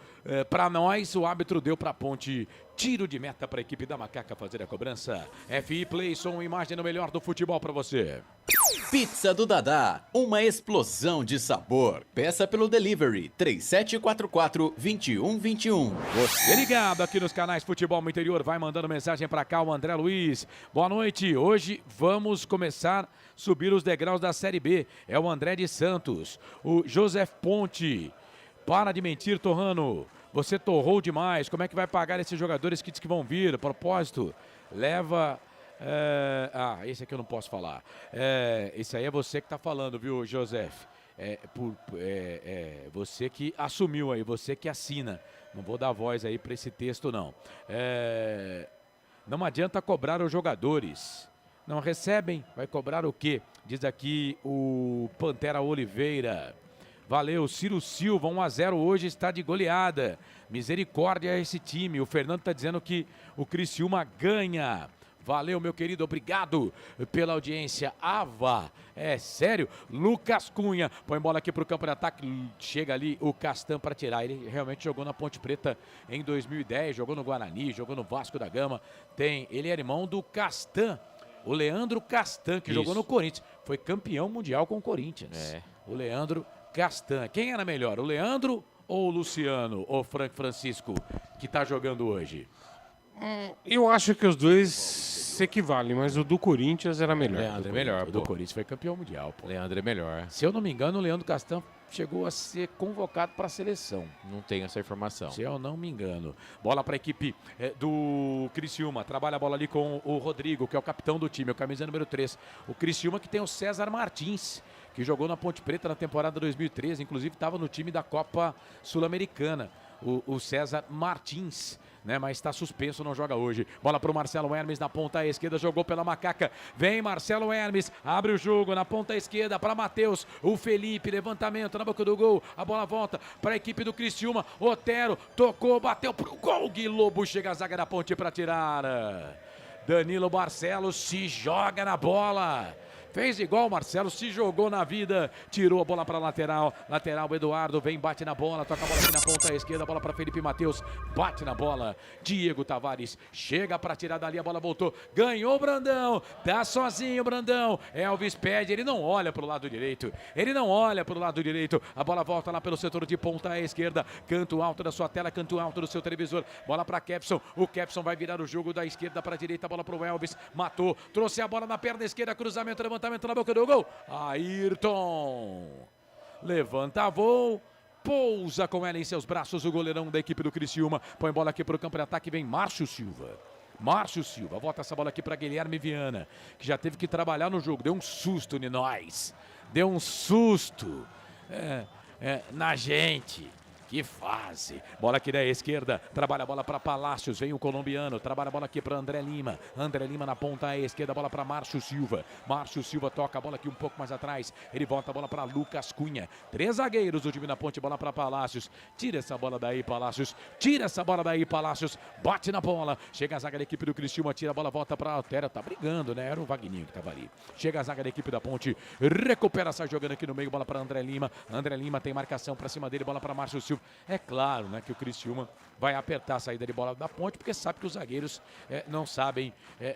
para nós. O árbitro deu para a Ponte. Tiro de meta para a equipe da Macaca fazer a cobrança. FI Play, som, imagem no melhor do futebol para você. Pizza do Dadá, uma explosão de sabor. Peça pelo delivery 3744-2121. Você ligado aqui nos canais Futebol no Interior, vai mandando mensagem para cá o André Luiz. Boa noite, hoje vamos começar a subir os degraus da Série B. É o André de Santos, o José Ponte. Para de mentir, Torrano. Você torrou demais. Como é que vai pagar esses jogadores que diz que vão vir? A propósito, leva... esse aqui eu não posso falar. Esse aí é você que está falando, viu, José? você que assumiu aí, você que assina. Não vou dar voz aí para esse texto, não. Não adianta cobrar os jogadores. Não recebem, vai cobrar o quê? Diz aqui o Pantera Oliveira. Valeu, Ciro Silva, 1-0 hoje, está de goleada. Misericórdia a esse time. O Fernando está dizendo que o Criciúma ganha. Valeu, meu querido, obrigado pela audiência. Ava, é sério? Lucas Cunha, põe bola aqui pro campo de ataque, chega ali o Castan para tirar. Ele realmente jogou na Ponte Preta em 2010, jogou no Guarani, jogou no Vasco da Gama. Ele é irmão do Castan, o Leandro Castan, que jogou no Corinthians. Foi campeão mundial com o Corinthians. O Leandro Castan. Quem era melhor, o Leandro ou o Luciano, ou Frank Francisco, que tá jogando hoje? Eu acho que os dois se equivalem, mas o do Corinthians era melhor. Leandro é melhor. O do Corinthians foi campeão mundial, pô. Leandro é melhor. Se eu não me engano, o Leandro Castan chegou a ser convocado para a seleção. Não tenho essa informação. Se eu não me engano. Bola para a equipe do Criciúma. Trabalha a bola ali com o Rodrigo, que é o capitão do time, o camisa número 3. O Criciúma que tem o César Martins, que jogou na Ponte Preta na temporada 2013. Inclusive estava no time da Copa Sul-Americana. O César Martins, né? Mas está suspenso, não joga hoje. Bola para o Marcelo Hermes na ponta esquerda, jogou pela Macaca. Vem Marcelo Hermes, abre o jogo na ponta esquerda para Matheus. O Felipe, levantamento na boca do gol. A bola volta para a equipe do Criciúma. Otero tocou, bateu pro gol. Gui Lobo chega a zaga da Ponte para tirar. Danilo Barcelos se joga na bola. Fez igual o Marcelo, se jogou na vida, tirou a bola para lateral. Lateral, Eduardo vem, bate na bola, toca a bola aqui na ponta esquerda, bola para Felipe Matheus, bate na bola. Diego Tavares chega para tirar dali, a bola voltou, ganhou o Brandão, tá sozinho o Brandão. Elvis pede, ele não olha para o lado direito, a bola volta lá pelo setor de ponta esquerda, canto alto da sua tela, canto alto do seu televisor, bola para Kepson, o Kepson vai virar o jogo da esquerda para a direita, bola para o Elvis, matou, trouxe a bola na perna esquerda, cruzamento, levantamento na boca do gol. Ayrton levanta voo, pousa com ela em seus braços o goleirão da equipe do Criciúma. Põe bola aqui para o campo de ataque, vem Márcio Silva. Volta essa bola aqui para Guilherme Viana, que já teve que trabalhar no jogo. Deu um susto em nós. Deu um susto na gente. Que fase. Bola aqui da esquerda. Trabalha a bola para Palácios. Vem o colombiano. Trabalha a bola aqui para André Lima. André Lima na ponta esquerda. Bola para Márcio Silva. Márcio Silva toca a bola aqui um pouco mais atrás. Ele volta a bola para Lucas Cunha. 3 zagueiros do time da Ponte. Bola para Palácios. Tira essa bola daí, Palácios. Bate na bola. Chega a zaga da equipe do Criciúma. Tira a bola, volta para Altera. Tá brigando, né? Era o Vagninho que tava ali. Chega a zaga da equipe da Ponte. Recupera, sai jogando aqui no meio. Bola para André Lima. André Lima tem marcação para cima dele. Bola para Márcio Silva. É claro, né, que o Criciúma vai apertar a saída de bola da Ponte, porque sabe que os zagueiros não sabem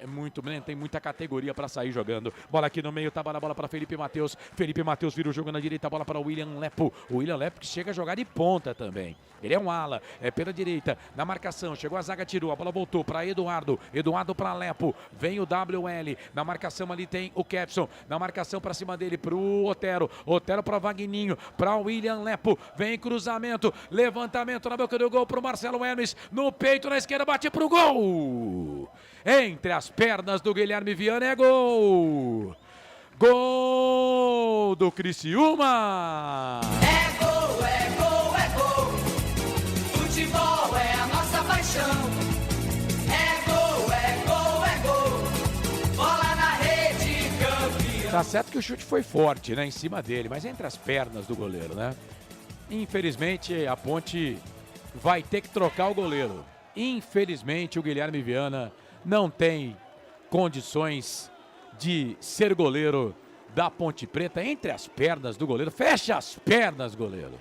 muito, né, tem muita categoria para sair jogando. Bola aqui no meio, tá a bola para Felipe Matheus. Felipe Matheus vira o jogo na direita, bola para o William Lepo. O William Lepo que chega a jogar de ponta também. Ele é um ala, pela direita, na marcação, chegou a zaga, tirou, a bola voltou para Eduardo. Eduardo para Lepo, vem o WL, na marcação ali tem o Kepson, na marcação para cima dele pro Otero. Otero para Vagninho, para William Lepo, vem cruzamento, levantamento na boca do gol pro Marcelo Hermes, no peito, na esquerda, bate pro gol! Entre as pernas do Guilherme Viana, é gol! Gol do Criciúma! É gol, é gol, é gol. Futebol é a nossa paixão. É gol, é gol, é gol. Bola na rede, campeão. Tá certo que o chute foi forte, né, em cima dele, mas entre as pernas do goleiro, né? Infelizmente, a Ponte vai ter que trocar o goleiro. Infelizmente, o Guilherme Viana não tem condições de ser goleiro da Ponte Preta. Entre as pernas do goleiro. Fecha as pernas, goleiro.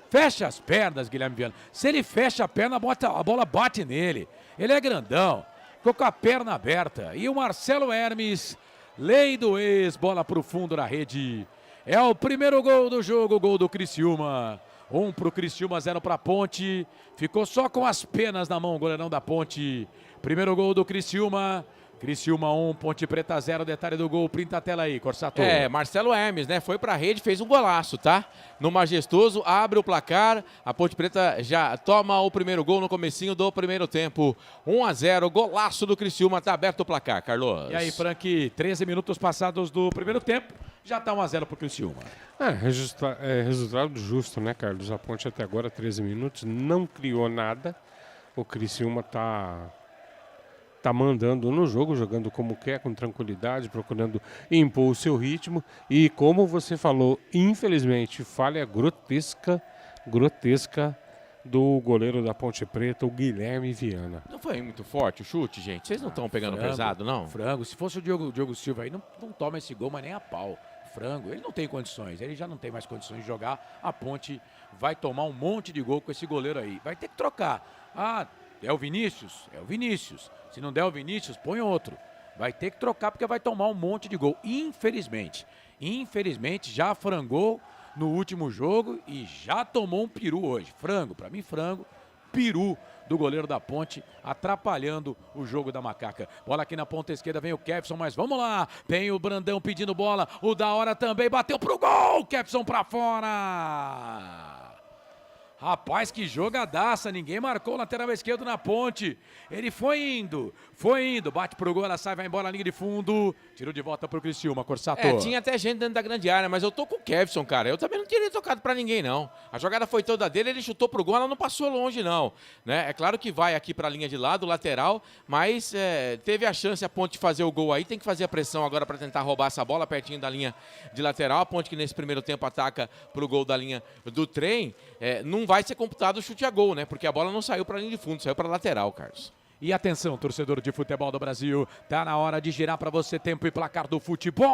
Fecha as pernas, Guilherme Viana. Se ele fecha a perna, a bola bate nele. Ele é grandão. Ficou com a perna aberta. E o Marcelo Hermes, lei do ex, bola pro fundo da rede. É o primeiro gol do jogo, gol do Criciúma. 1 pro Criciúma, 0 pra Ponte. Ficou só com as penas na mão o goleirão da Ponte. Primeiro gol do Criciúma. Criciúma 1, Ponte Preta 0, detalhe do gol, printa a tela aí, Corsato. Marcelo Hermes, né? Foi pra rede, fez um golaço, tá? No Majestoso, abre o placar, a Ponte Preta já toma o primeiro gol no comecinho do primeiro tempo. 1-0, golaço do Criciúma, tá aberto o placar, Carlos. E aí, Frank, 13 minutos passados do primeiro tempo, já tá 1-0 pro Criciúma. Resultado justo, né, Carlos? A Ponte até agora, 13 minutos, não criou nada. O Criciúma tá mandando no jogo, jogando como quer, com tranquilidade, procurando impor o seu ritmo. E como você falou, infelizmente, falha grotesca do goleiro da Ponte Preta, o Guilherme Viana. Não foi muito forte o chute, gente? Vocês não estão pegando pesado, não? Frango, se fosse o Diogo Silva aí, não toma esse gol, mas nem a pau. Frango, ele não tem condições, ele já não tem mais condições de jogar. A Ponte vai tomar um monte de gol com esse goleiro aí. Vai ter que trocar. É o Vinícius? É o Vinícius. Se não der o Vinícius, põe outro. Vai ter que trocar porque vai tomar um monte de gol. Infelizmente, já frangou no último jogo e já tomou um peru hoje. Frango, pra mim frango, peru do goleiro da Ponte, atrapalhando o jogo da Macaca. Bola aqui na ponta esquerda, vem o Kefson, mas vamos lá. Tem o Brandão pedindo bola, o da hora também, bateu pro gol, Kefson pra fora. Rapaz, que jogadaça, ninguém marcou o lateral esquerdo na Ponte. Ele foi indo, bate pro gol, ela sai, vai embora na linha de fundo. Tirou de volta pro Criciúma, Corsato. Tinha até gente dentro da grande área, mas eu tô com o Kevson, cara. Eu também não teria tocado pra ninguém, não. A jogada foi toda dele, ele chutou pro gol, ela não passou longe, não. Né? É claro que vai aqui pra linha de lado, lateral, mas teve a chance a Ponte de fazer o gol aí. Tem que fazer a pressão agora pra tentar roubar essa bola pertinho da linha de lateral. A Ponte que nesse primeiro tempo ataca pro gol da linha do trem. Não vai ser computado o chute a gol, né? Porque a bola não saiu pra linha de fundo, saiu pra lateral, Carlos. E atenção, torcedor de futebol do Brasil, tá na hora de girar para você tempo e placar do futebol.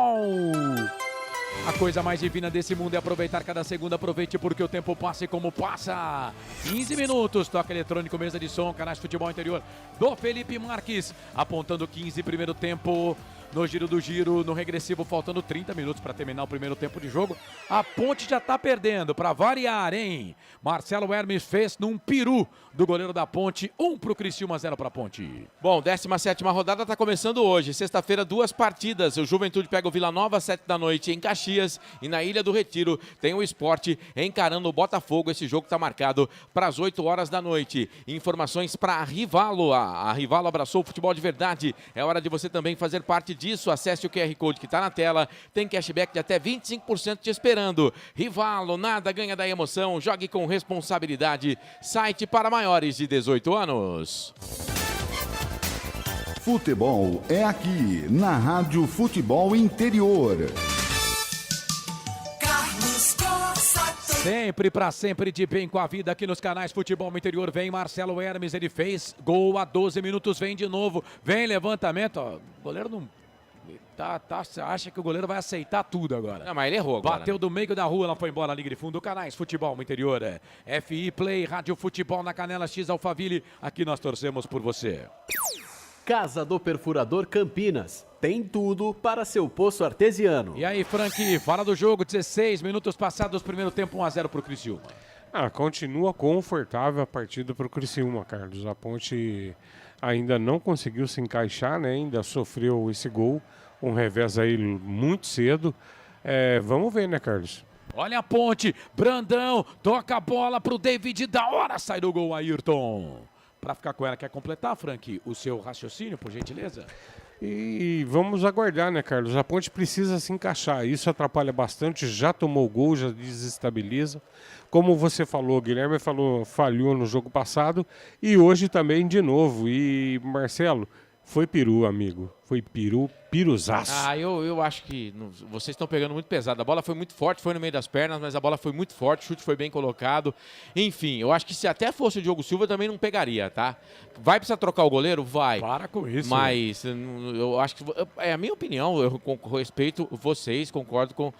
A coisa mais divina desse mundo é aproveitar cada segundo. Aproveite porque o tempo passa e como passa. 15 minutos, toca eletrônico, mesa de som, canais de futebol interior do Felipe Marques. Apontando 15, primeiro tempo. No giro do giro, no regressivo, faltando 30 minutos para terminar o primeiro tempo de jogo. A Ponte já tá perdendo, para variar, hein? Marcelo Hermes fez num peru do goleiro da Ponte, 1 pro Criciúma, 0 pra Ponte. Bom, 17ª rodada tá começando hoje. Sexta-feira, 2 partidas. O Juventude pega o Vila Nova, 7 da noite, em Caxias. E na Ilha do Retiro tem o Sport encarando o Botafogo. Esse jogo tá marcado para as 8 horas da noite. Informações para a Rivalo. A Rivalo abraçou o futebol de verdade. É hora de você também fazer parte disso. Acesse o QR Code que está na tela. Tem cashback de até 25% te esperando. Rivalo, nada ganha da emoção. Jogue com responsabilidade. Site para maiores de 18 anos. Futebol é aqui, na Rádio Futebol Interior. Sempre pra sempre de bem com a vida aqui nos canais Futebol Interior. Vem Marcelo Hermes, ele fez gol há 12 minutos, vem de novo, vem levantamento, ó, o goleiro não acha que o goleiro vai aceitar tudo agora. Não, mas ele errou agora. Bateu do meio da rua, ela foi embora, liga de fundo, canais Futebol Interior, FI Play, Rádio Futebol na Canela X Alphaville, aqui nós torcemos por você. Casa do Perfurador Campinas. Tem tudo para seu poço artesiano. E aí, Frank, fala do jogo. 16 minutos passados, primeiro tempo, 1-0 para o Criciúma. Continua confortável a partida para o Criciúma, Carlos. A Ponte ainda não conseguiu se encaixar, né? Ainda sofreu esse gol. Um revés aí muito cedo. Vamos ver, né, Carlos? Olha a Ponte. Brandão toca a bola para o David. Da hora sai do gol, Ayrton. Para ficar com ela, quer completar, Frank, o seu raciocínio, por gentileza? E vamos aguardar, né, Carlos? A Ponte precisa se encaixar. Isso atrapalha bastante. Já tomou gol, já desestabiliza. Como você falou, Guilherme falhou no jogo passado e hoje também de novo. E, Marcelo, foi peru, amigo. Foi piruzaço. Eu acho que vocês estão pegando muito pesado. A bola foi muito forte, foi no meio das pernas, mas a bola foi muito forte, o chute foi bem colocado. Enfim, eu acho que se até fosse o Diogo Silva, também não pegaria, tá? Vai precisar trocar o goleiro? Vai. Para com isso. Mas eu acho que... É a minha opinião, eu respeito vocês, concordo com...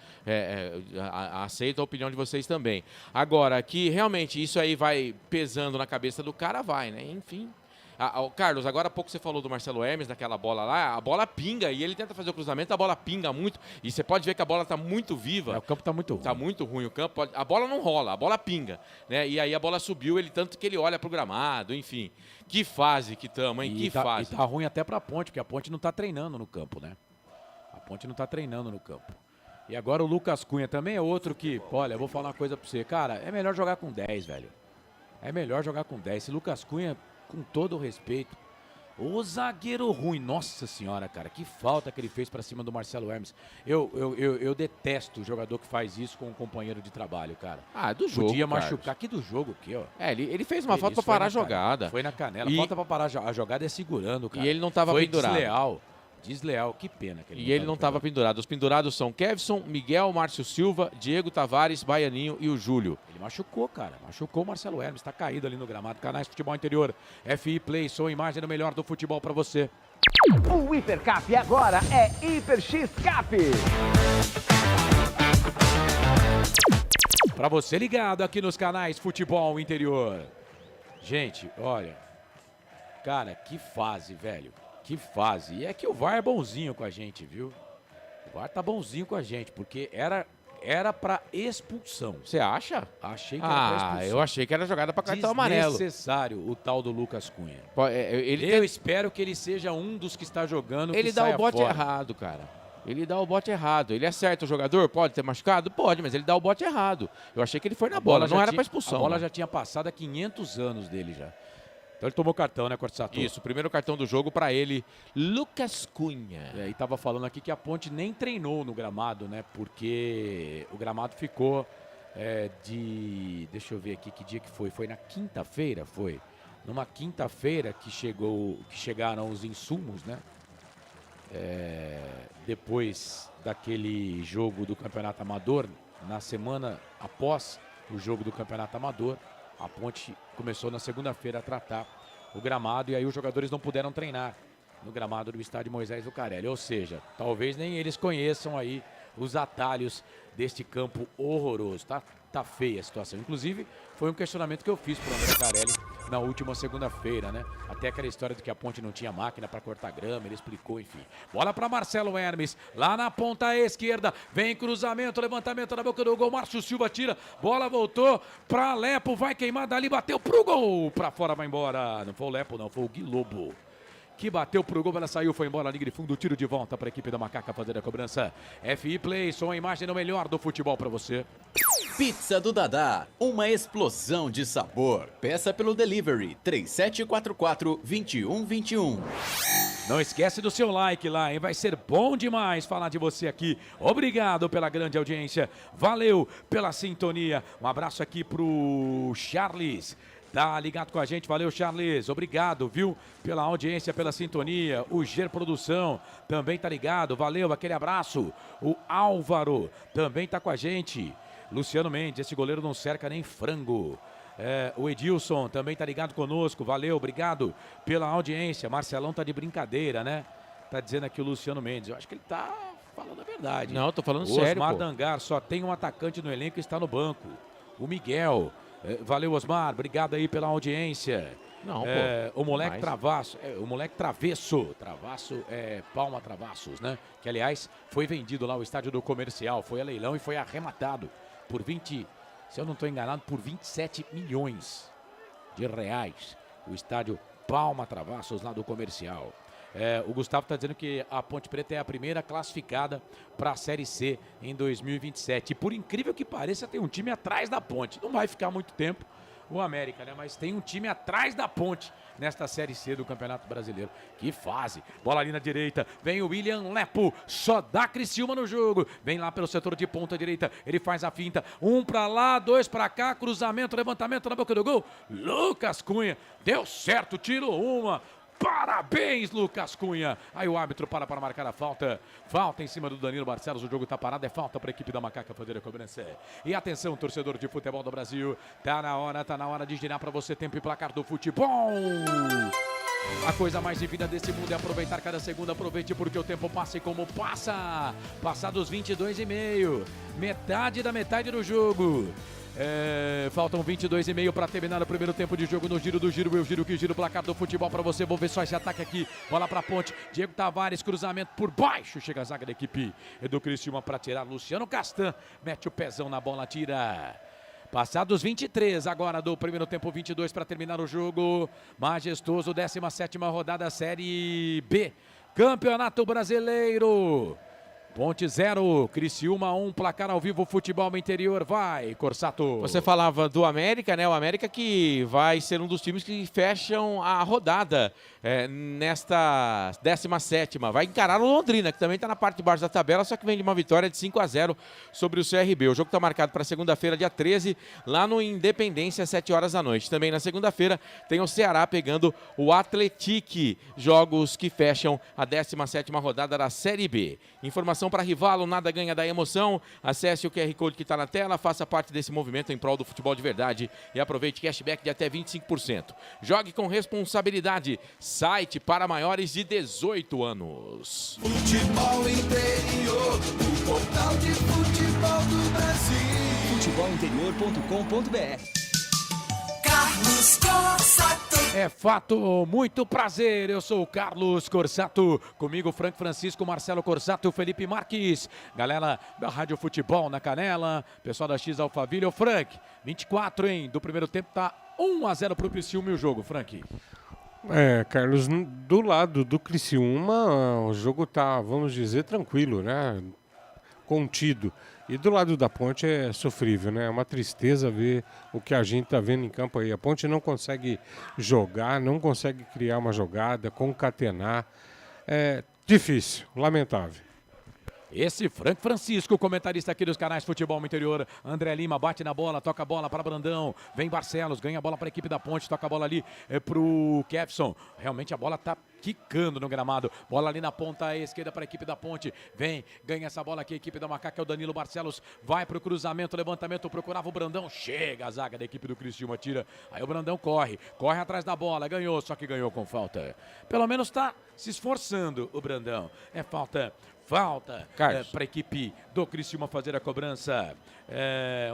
aceito a opinião de vocês também. Agora, que realmente isso aí vai pesando na cabeça do cara, vai, né? Enfim... Carlos, agora há pouco você falou do Marcelo Hermes, daquela bola lá, a bola pinga e ele tenta fazer o cruzamento, a bola pinga muito e você pode ver que a bola tá muito viva. O campo tá muito ruim. Tá muito ruim o campo, a bola não rola, a bola pinga, né? E aí a bola subiu, tanto que ele olha pro gramado, enfim. Que fase que tamo, hein? Que fase. E tá ruim até pra Ponte, porque a Ponte não tá treinando no campo, né? A Ponte não tá treinando no campo. E agora o Lucas Cunha também é outro que, olha, eu vou falar uma coisa pra você, cara, é melhor jogar com 10, velho. É melhor jogar com 10. Esse Lucas Cunha, com todo o respeito, o zagueiro ruim, nossa senhora, cara, que falta que ele fez pra cima do Marcelo Hermes. Eu detesto o jogador que faz isso com um companheiro de trabalho, cara. Do jogo, Podia Carlos. machucar aqui do jogo aqui, ó. Ele fez uma falta pra parar a jogada. Foi na canela. Falta pra parar a jogada é segurando, cara. E ele não tava pendurado. Desleal, que pena que ele não estava pendurado. Os pendurados são Kevson, Miguel, Márcio Silva, Diego Tavares, Baianinho e o Júlio. Ele machucou, cara. Machucou o Marcelo Hermes. Tá caído ali no gramado. Canais Futebol Interior. FI Play, som, imagem do melhor do futebol pra você. O Hipercap agora é Hiper X Cap. Pra você ligado aqui nos canais Futebol Interior. Gente, olha. Cara, que fase, velho. Que fase. E é que o VAR é bonzinho com a gente, viu? O VAR tá bonzinho com a gente, porque era pra expulsão. Você acha? Achei que era pra expulsão. Eu achei que era jogada pra cartão amarelo. Desnecessário o tal do Lucas Cunha. Eu espero que ele seja um dos que está jogando. Ele dá o bote errado, cara. Ele dá o bote errado. Ele acerta o jogador? Pode ter machucado? Pode, mas ele dá o bote errado. Eu achei que ele foi na bola, não era pra expulsão. A bola já tinha passado há 500 anos dele já. Então ele tomou cartão, né, Cortsato? Isso, o primeiro cartão do jogo pra ele, Lucas Cunha. E tava falando aqui que a Ponte nem treinou no gramado, né? Porque o gramado ficou deixa eu ver aqui que dia que foi. Foi na quinta-feira, foi. Numa quinta-feira que chegaram os insumos, né? Depois daquele jogo do Campeonato Amador, na semana após o jogo do Campeonato Amador, a Ponte começou na segunda-feira a tratar o gramado e aí os jogadores não puderam treinar no gramado do estádio Moisés Lucarelli. Ou seja, talvez nem eles conheçam aí os atalhos deste campo horroroso. Tá feia a situação. Inclusive, foi um questionamento que eu fiz pro André Carelli na última segunda-feira, né? Até aquela história de que a Ponte não tinha máquina para cortar grama, ele explicou, enfim. Bola para Marcelo Hermes, lá na ponta esquerda, vem cruzamento, levantamento na boca do gol, Márcio Silva tira, bola voltou para Lepo, vai queimar dali, bateu pro gol, para fora, vai embora. Não foi o Lepo não, foi o Gui Lobo que bateu pro gol, ela saiu, foi embora, linha de fundo, tiro de volta para a equipe da Macaca fazer a cobrança. FI Play, som, imagem no melhor do futebol para você. Pizza do Dadá, uma explosão de sabor. Peça pelo delivery 3744-2121. Não esquece do seu like lá, hein? Vai ser bom demais falar de você aqui. Obrigado pela grande audiência. Valeu pela sintonia. Um abraço aqui pro Charles. Tá ligado com a gente, valeu Charles, obrigado, viu, pela audiência, pela sintonia. O Ger Produção também tá ligado, valeu, aquele abraço. O Álvaro também tá com a gente. Luciano Mendes, esse goleiro não cerca nem frango. O Edilson também tá ligado conosco, valeu, obrigado pela audiência. Marcelão tá de brincadeira, né? Tá dizendo aqui o Luciano Mendes, eu acho que ele tá falando a verdade. Não, tô falando sério, Osmar Dangar, só tem um atacante no elenco e está no banco. O Miguel. Valeu, Osmar, obrigado aí pela audiência. Não, o moleque Travasso, o moleque Travesso, Travasso é Palma Travassos, né? Que, aliás, foi vendido lá ao estádio do Comercial, foi a leilão e foi arrematado por se eu não estou enganado, por 27 milhões de reais. O estádio Palma Travassos lá do Comercial. O Gustavo está dizendo que a Ponte Preta é a primeira classificada para a Série C em 2027. E por incrível que pareça, tem um time atrás da Ponte. Não vai ficar muito tempo o América, né? Mas tem um time atrás da Ponte nesta Série C do Campeonato Brasileiro. Que fase! Bola ali na direita, vem o William Lepo, só dá Criciúma no jogo. Vem lá pelo setor de ponta direita, ele faz a finta. 1 para lá, 2 para cá, cruzamento, levantamento na boca do gol. Lucas Cunha, deu certo, tirou uma. Parabéns, Lucas Cunha. Aí o árbitro para marcar a falta. Falta em cima do Danilo Barcelos. O jogo está parado. É falta para a equipe da Macaca fazer a cobrança. E atenção, torcedor de futebol do Brasil. Tá na hora de girar para você tempo e placar do futebol. A coisa mais divina desse mundo é aproveitar cada segundo. Aproveite porque o tempo passa e como passa. Passados 22,5. Metade da metade do jogo. Faltam 22,5 para terminar o primeiro tempo de jogo no Giro do Giro. Eu giro que giro o placar do futebol para você. Vou ver só esse ataque aqui. Bola para ponte. Diego Tavares, cruzamento por baixo. Chega a zaga da equipe do Criciúma para tirar. Luciano Castan mete o pezão na bola, tira. Passados 23 agora do primeiro tempo, 22 para terminar o jogo. Majestoso, 17ª rodada, Série B. Campeonato Brasileiro. Ponte 0, Criciúma 1, placar ao vivo, futebol interior, vai, Corsato. Você falava do América, né? O América que vai ser um dos times que fecham a rodada nesta 17ª. Vai encarar o Londrina, que também está na parte de baixo da tabela, só que vem de uma vitória de 5-0 sobre o CRB. O jogo está marcado para segunda-feira, dia 13, lá no Independência, às 7 horas da noite. Também na segunda-feira tem o Ceará pegando o Atlético, jogos que fecham a 17ª rodada da Série B. Informação para Rivalo, nada ganha da emoção. Acesse o QR Code que está na tela, faça parte desse movimento em prol do futebol de verdade e aproveite cashback de até 25%. Jogue com responsabilidade. Site para maiores de 18 anos. Futebol interior, o portal de futebol do Brasil. Futebolinterior.com.br. Carlos Corsato. É fato, muito prazer, eu sou o Carlos Corsato, comigo Frank Francisco, Marcelo Corsato, Felipe Marques, galera da Rádio Futebol na Canela, pessoal da X Alphaville. Ô Frank, 24, hein, do primeiro tempo tá 1-0 pro Criciúma e o jogo, Frank. Carlos, do lado do Criciúma, o jogo tá, vamos dizer, tranquilo, né? Contido. E do lado da Ponte é sofrível, né? É uma tristeza ver o que a gente tá vendo em campo aí. A Ponte não consegue jogar, não consegue criar uma jogada, concatenar. É difícil, lamentável. Esse Frank Francisco, comentarista aqui dos canais Futebol Interior. André Lima bate na bola, toca a bola para Brandão. Vem Barcelos, ganha a bola para a equipe da Ponte, toca a bola ali pro Kevson. Realmente a bola tá quicando no gramado. Bola ali na ponta esquerda para a equipe da Ponte. Vem, ganha essa bola aqui, a equipe da Macaca, é o Danilo Barcelos. Vai pro cruzamento, levantamento, procurava o Brandão. Chega a zaga da equipe do Criciúma, tira. Aí o Brandão corre atrás da bola, ganhou, só que ganhou com falta. Pelo menos tá se esforçando o Brandão. É falta para a equipe do Criciúma fazer a cobrança.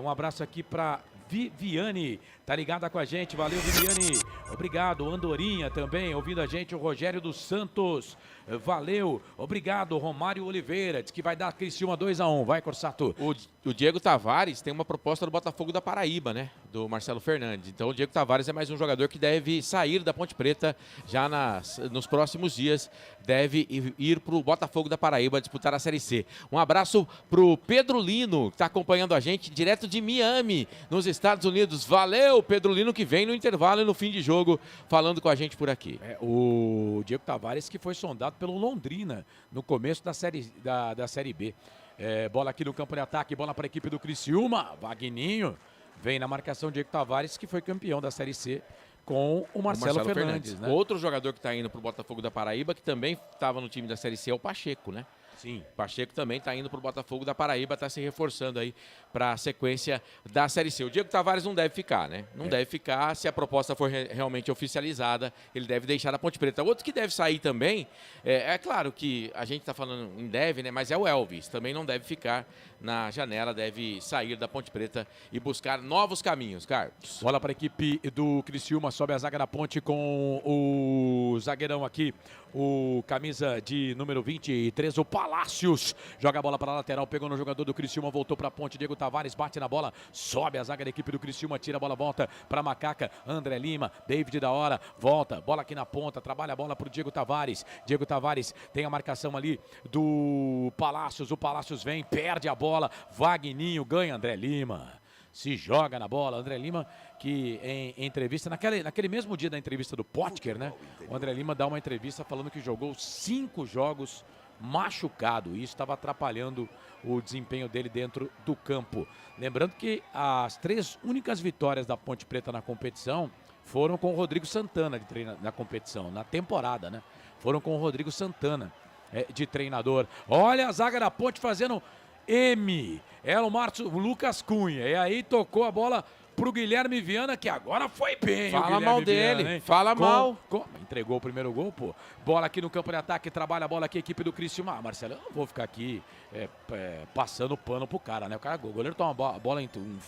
Um abraço aqui para Viviane, tá ligada com a gente, valeu Viviane, obrigado. Andorinha também ouvindo a gente, o Rogério dos Santos, valeu, obrigado. Romário Oliveira, diz que vai dar Criciúma 2-1, vai Corsato. O Diego Tavares tem uma proposta do Botafogo da Paraíba, né, do Marcelo Fernandes. Então o Diego Tavares é mais um jogador que deve sair da Ponte Preta já nos próximos dias, deve ir para o Botafogo da Paraíba disputar a Série C. Um abraço pro Pedro Lino, que está acompanhando a gente direto de Miami, nos Estados Unidos. Valeu, Pedro Lino, que vem no intervalo e no fim de jogo falando com a gente por aqui. O Diego Tavares que foi sondado pelo Londrina no começo da Série B. Bola aqui no campo de ataque, bola para a equipe do Criciúma. Vagninho vem na marcação, Diego Tavares, que foi campeão da Série C com o Marcelo Fernandes. Né? Outro jogador que está indo para o Botafogo da Paraíba, que também estava no time da Série C, é o Pacheco, né? Sim. Pacheco também está indo para o Botafogo da Paraíba, está se reforçando aí para a sequência da Série C. O Diego Tavares não deve ficar, né? Não deve ficar. Se a proposta for realmente oficializada, ele deve deixar a Ponte Preta. Outro que deve sair também, é claro que a gente está falando em deve, né? Mas é o Elvis. Também não deve ficar na janela, deve sair da Ponte Preta e buscar novos caminhos, Carlos. Bola para a equipe do Criciúma, sobe a zaga da Ponte com o zagueirão aqui, o camisa de número 23, o Palácios. Joga a bola para a lateral, pegou no jogador do Criciúma, voltou para a Ponte, Diego Tavares bate na bola, sobe a zaga da equipe do Criciúma, tira a bola, volta para a Macaca, André Lima, David da hora, volta, bola aqui na ponta, trabalha a bola para o Diego Tavares. Diego Tavares tem a marcação ali do Palácios, o Palácios vem, perde a bola, Vagninho ganha, André Lima se joga na bola. André Lima, que em entrevista, naquele mesmo dia da entrevista do Potker, né? O André Lima dá uma entrevista falando que jogou 5 jogos machucado. E isso estava atrapalhando o desempenho dele dentro do campo. Lembrando que as 3 únicas vitórias da Ponte Preta na competição foram com o Rodrigo Santana na competição, na temporada, né? Foram com o Rodrigo Santana de treinador. Olha a zaga da Ponte fazendo M. Era o Lucas Cunha. E aí tocou a bola pro Guilherme Viana, que agora foi bem. Fala mal dele, fala mal. Entregou o primeiro gol, pô. Bola aqui no campo de ataque, trabalha a bola aqui, equipe do Criciúma. Marcelo, eu não vou ficar aqui passando pano pro cara, né? O goleiro toma a bola, um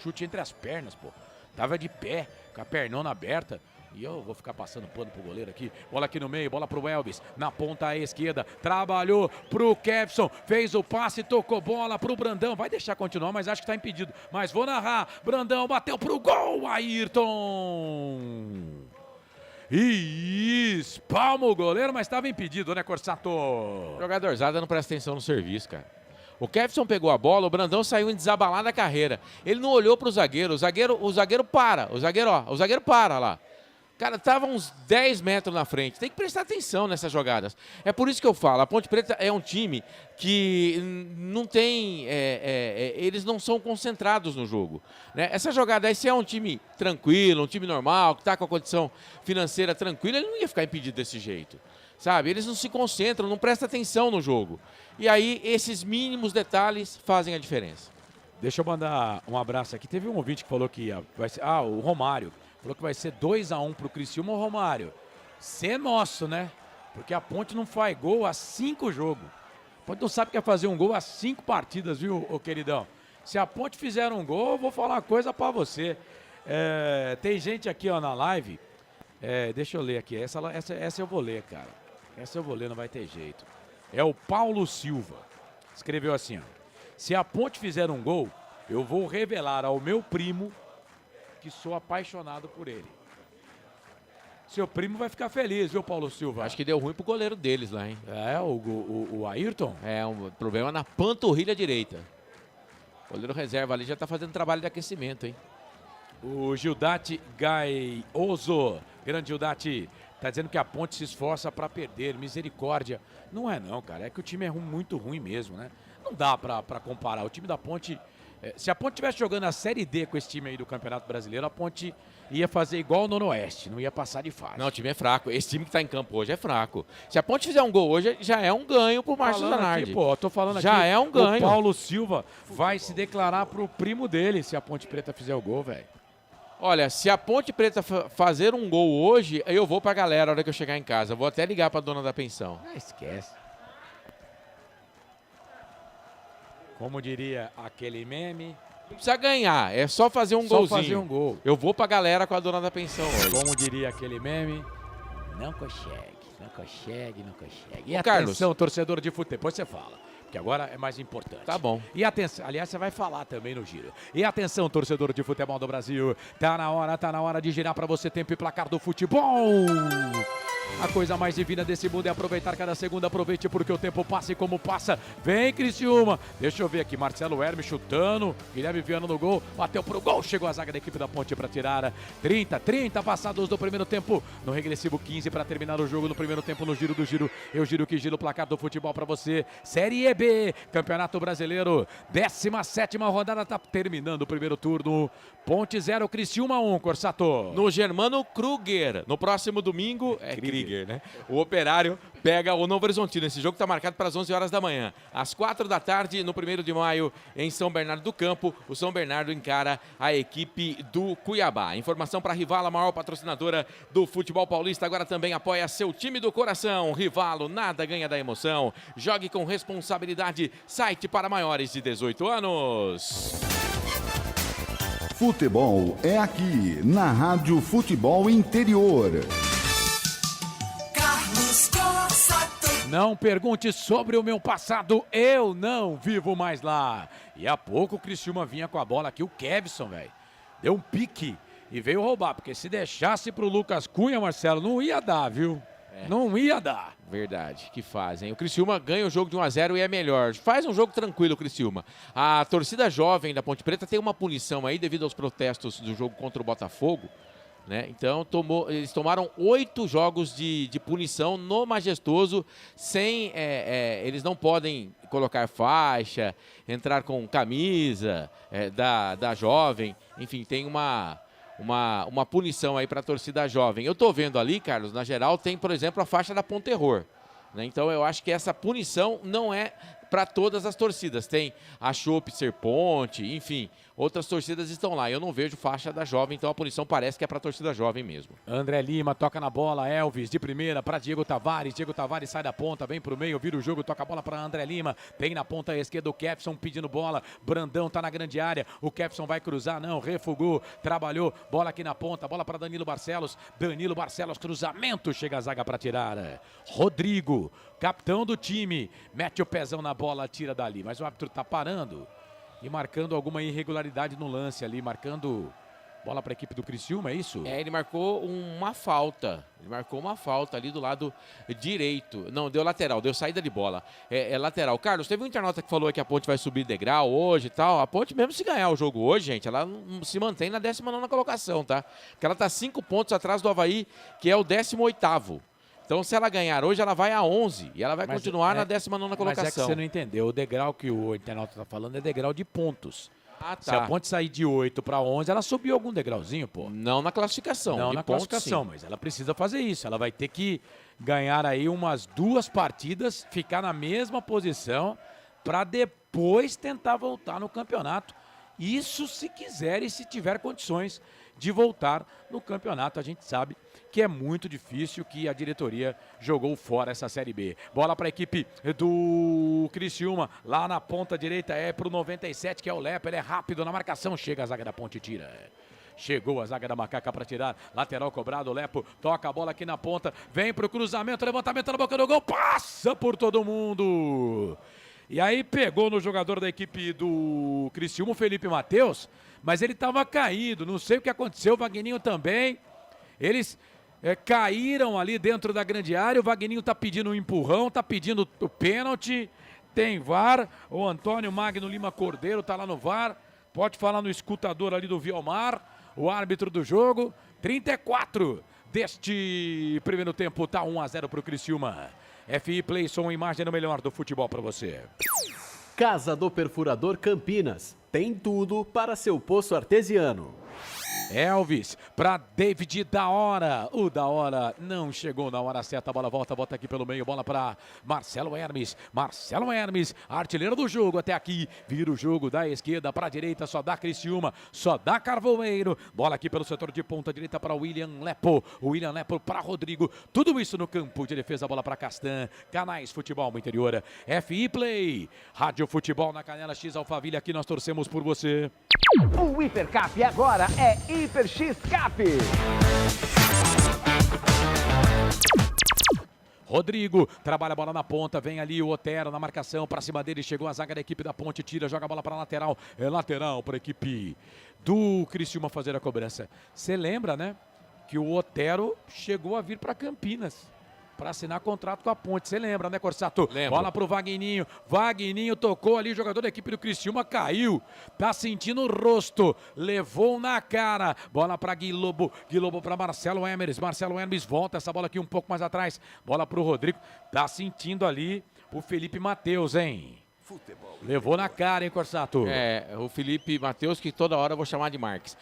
chute entre as pernas, pô. Tava de pé, com a pernona aberta. E eu vou ficar passando pano pro goleiro aqui. Bola aqui no meio, bola pro Elvis. Na ponta esquerda, trabalhou pro Kevson. Fez o passe, tocou bola pro Brandão. Vai deixar continuar, mas acho que tá impedido. Mas vou narrar. Brandão bateu pro gol, Ayrton. E espalma o goleiro, mas estava impedido, né, Corsato? Jogadorzada não presta atenção no serviço, cara. O Kevson pegou a bola, o Brandão saiu em desabalada carreira. Ele não olhou pro zagueiro. O zagueiro para. O zagueiro para lá. Cara, tava uns 10 metros na frente. Tem que prestar atenção nessas jogadas. É por isso que eu falo, a Ponte Preta é um time que não tem... eles não são concentrados no jogo, né? Essa jogada aí, se é um time tranquilo, um time normal, que tá com a condição financeira tranquila, ele não ia ficar impedido desse jeito, sabe? Eles não se concentram, não prestam atenção no jogo. E aí, esses mínimos detalhes fazem a diferença. Deixa eu mandar um abraço aqui. Teve um ouvinte que falou que vai ser... o Romário. Falou que vai ser 2-1 pro Criciúma, o Romário. Ser nosso, né? Porque a Ponte não faz gol há 5 jogos. A Ponte não sabe que é fazer um gol há 5 partidas, viu, ô queridão? Se a Ponte fizer um gol, eu vou falar uma coisa pra você. Tem gente aqui, ó, na live. Deixa eu ler aqui. Essa eu vou ler, cara. Essa eu vou ler, não vai ter jeito. É o Paulo Silva. Escreveu assim, ó. Se a Ponte fizer um gol, eu vou revelar ao meu primo que sou apaixonado por ele. Seu primo vai ficar feliz, viu, Paulo Silva? Acho que deu ruim pro goleiro deles lá, hein? O Ayrton? Um problema na panturrilha direita. O goleiro reserva ali já tá fazendo trabalho de aquecimento, hein? O Gildati Gaioso, grande Gildati, tá dizendo que a Ponte se esforça pra perder, misericórdia. Não é não, cara, é que o time é muito ruim mesmo, né? Não dá pra comparar, o time da Ponte... se a Ponte estivesse jogando a Série D com esse time aí do Campeonato Brasileiro, a Ponte ia fazer igual o Noroeste, não ia passar de fase. Não, o time é fraco. Esse time que tá em campo hoje é fraco. Se a Ponte fizer um gol hoje, já é um ganho pro Márcio Zanardi. Tô falando já aqui. É um ganho. O Paulo Silva vai se declarar pro primo dele se a Ponte Preta fizer o gol, velho. Olha, se a Ponte Preta fazer um gol hoje, eu vou pra galera a hora que eu chegar em casa. Vou até ligar pra dona da pensão. Esquece. Como diria aquele meme... Não precisa ganhar, é só fazer um golzinho. Só fazer um gol. Eu vou pra galera com a dona da pensão hoje. Como diria aquele meme, não consegue. E Ô, atenção, torcedor de futebol, depois você fala, porque agora é mais importante. Tá bom. E atenção, aliás, você vai falar também no giro. E atenção, torcedor de futebol do Brasil, tá na hora de girar pra você tempo e placar do futebol. A coisa mais divina desse mundo é aproveitar cada segundo. Aproveite porque o tempo passa e como passa. Vem, Criciúma. Deixa eu ver aqui. Marcelo Hermes chutando. Guilherme Viana no gol. Bateu pro gol. Chegou a zaga da equipe da Ponte para tirar. 30 passados do primeiro tempo. No regressivo 15 para terminar o jogo no primeiro tempo. No giro do giro. Eu giro que giro o placar do futebol para você. Série EB. Campeonato Brasileiro. 17ª rodada. Tá terminando o primeiro turno. Ponte 0, Criciúma 1, Corsato. No Germano Kruger. No próximo domingo, Krieger, né? O Operário pega o Novo Horizontino. Esse jogo está marcado para as 11 horas da manhã. Às 4 da tarde, no 1º de maio, em São Bernardo do Campo, o São Bernardo encara a equipe do Cuiabá. Informação para a Rivala, a maior patrocinadora do futebol paulista. Agora também apoia seu time do coração. Rivalo, nada ganha da emoção. Jogue com responsabilidade. Site para maiores de 18 anos. Futebol é aqui, na Rádio Futebol Interior. Não pergunte sobre o meu passado, eu não vivo mais lá. E há pouco o Criciúma vinha com a bola aqui, o Kevson, velho. Deu um pique e veio roubar, porque se deixasse pro Lucas Cunha, Marcelo, não ia dar, viu? Não ia dar. Verdade, que fazem. O Criciúma ganha o jogo de 1-0 e é melhor. Faz um jogo tranquilo o Criciúma. A torcida jovem da Ponte Preta tem uma punição aí devido aos protestos do jogo contra o Botafogo, né? Então eles tomaram 8 jogos de punição no Majestoso sem... eles não podem colocar faixa, entrar com camisa da jovem. Enfim, tem uma punição aí para a torcida jovem. Eu tô vendo ali, Carlos, na geral tem, por exemplo, a faixa da Ponterror, né? Então eu acho que essa punição não é para todas as torcidas. Tem a Chopp Serponte, enfim, outras torcidas estão lá. Eu não vejo faixa da Jovem, então a punição parece que é para a torcida jovem mesmo. André Lima toca na bola, Elvis de primeira para Diego Tavares sai da ponta, vem pro meio, vira o jogo, toca a bola para André Lima, tem na ponta esquerda o Kefson pedindo bola, Brandão tá na grande área, o Kefson vai cruzar, não, refugou, trabalhou, bola aqui na ponta, bola para Danilo Barcelos, cruzamento, chega a zaga para tirar, Rodrigo, capitão do time, mete o pezão na bola, tira dali, mas o árbitro tá parando e marcando alguma irregularidade no lance ali, marcando bola para a equipe do Criciúma, é isso? Ele marcou uma falta. Ele marcou uma falta ali do lado direito. Não, deu lateral, deu saída de bola. É lateral. Carlos, teve um internauta que falou que a Ponte vai subir degrau hoje e tal. A Ponte, mesmo se ganhar o jogo hoje, gente, ela se mantém na 19ª colocação, tá? Porque ela tá 5 pontos atrás do Avaí, que é o 18º. Então, se ela ganhar hoje, ela vai a 11 e ela vai continuar na 19ª colocação. Mas é que você não entendeu. O degrau que o internauta está falando é degrau de pontos. Ah, tá. Se a Ponte sair de 8 para 11, ela subiu algum degrauzinho, pô. Não na classificação. Não na classificação, mas ela precisa fazer isso. Ela vai ter que ganhar aí umas 2 partidas, ficar na mesma posição, para depois tentar voltar no campeonato. Isso se quiser e se tiver condições de voltar no campeonato. A gente sabe que é muito difícil, que a diretoria jogou fora essa Série B. Bola para a equipe do Criciúma, lá na ponta direita, é pro 97, que é o Lepo, ele é rápido na marcação, chega a zaga da Ponte e tira. Chegou a zaga da Macaca para tirar, lateral cobrado, o Lepo toca a bola aqui na ponta, vem pro cruzamento, levantamento na boca do gol, passa por todo mundo. E aí pegou no jogador da equipe do Criciúma, o Felipe Matheus, mas ele estava caído, não sei o que aconteceu, o Vagninho também. Eles caíram ali dentro da grande área, o Vagninho tá pedindo um empurrão, tá pedindo o pênalti, tem VAR, o Antônio Magno Lima Cordeiro tá lá no VAR, pode falar no escutador ali do Viomar, o árbitro do jogo, 34 deste primeiro tempo, tá 1-0 pro Criciúma. FI Play, som, imagem no melhor do futebol para você. Casa do Perfurador Campinas. Tem tudo para seu poço artesiano. Elvis para David da Hora. O da Hora não chegou na hora certa. A bola volta aqui pelo meio. Bola para Marcelo Hermes. Marcelo Hermes, artilheiro do jogo até aqui. Vira o jogo da esquerda para a direita. Só dá Criciúma, só dá Carvoeiro. Bola aqui pelo setor de ponta direita para William Lepo. O William Lepo para Rodrigo. Tudo isso no campo de defesa. Bola para Castan. Canais Futebol no Interior. FI Play. Rádio Futebol na Canela X Alphaville. Aqui nós torcemos por você. O Hipercap agora é Hiper X Cap. Rodrigo trabalha a bola na ponta, vem ali o Otero na marcação, para cima dele, chegou a zaga da equipe da Ponte, tira, joga a bola para a lateral, é lateral para a equipe do Criciúma fazer a cobrança. Você lembra, né, que o Otero chegou a vir para Campinas para assinar contrato com a Ponte. Você lembra, né, Corsato? Lembro. Bola pro Vagninho. Vagninho tocou ali, o jogador da equipe do Criciúma caiu. Tá sentindo o rosto. Levou na cara. Bola para Guilobo. Guilobo para Marcelo Hermes. Marcelo Hermes volta essa bola aqui um pouco mais atrás. Bola pro Rodrigo. Tá sentindo ali o Felipe Matheus, hein? Levou na cara, hein, Corsato? É, o Felipe Matheus, que toda hora eu vou chamar de Marques.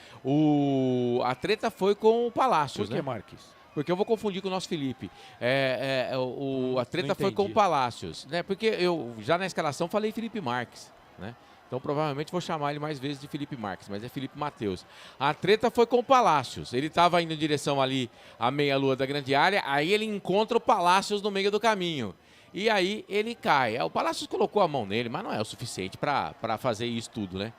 A treta foi com o Palácios, Por que, né? Marques? Porque eu vou confundir com o nosso Felipe. A treta foi com o Palácios, né? Porque eu já na escalação falei Felipe Marques, né? Então provavelmente vou chamar ele mais vezes de Felipe Marques, mas é Felipe Matheus. A treta foi com o Palácios. Ele estava indo em direção ali à meia-lua da grande área, aí ele encontra o Palácios no meio do caminho. E aí ele cai. O Palácios colocou a mão nele, mas não é o suficiente para fazer isso tudo, né?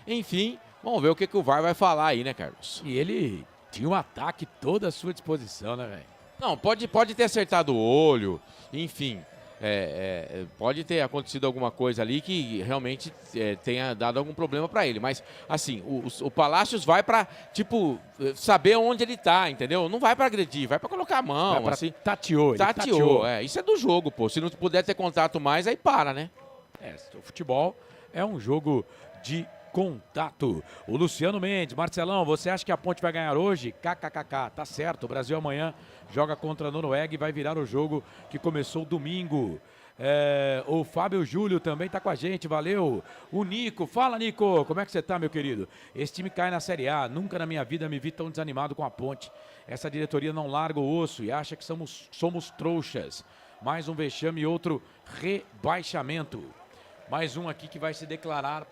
Enfim, vamos ver o que o VAR vai falar aí, né, Carlos? E ele tinha um ataque todo à sua disposição, né, velho? Não, pode ter acertado o olho, enfim. Pode ter acontecido alguma coisa ali que realmente tenha dado algum problema para ele. Mas, assim, o Palácios vai para, tipo, saber onde ele tá, entendeu? Não vai para agredir, vai para colocar a mão, assim. Tateou. Isso é do jogo, pô. Se não puder ter contato mais, aí para, né? O futebol é um jogo de contato. O Luciano Mendes, Marcelão, você acha que a Ponte vai ganhar hoje? KKKK, tá certo. O Brasil amanhã joga contra a Noruega e vai virar o jogo que começou domingo. O Fábio Júlio também tá com a gente, valeu. O Nico, fala Nico, como é que você tá, meu querido? Esse time cai na Série A, nunca na minha vida me vi tão desanimado com a Ponte. Essa diretoria não larga o osso e acha que somos trouxas. Mais um vexame e outro rebaixamento. mais um aqui que vai se declarar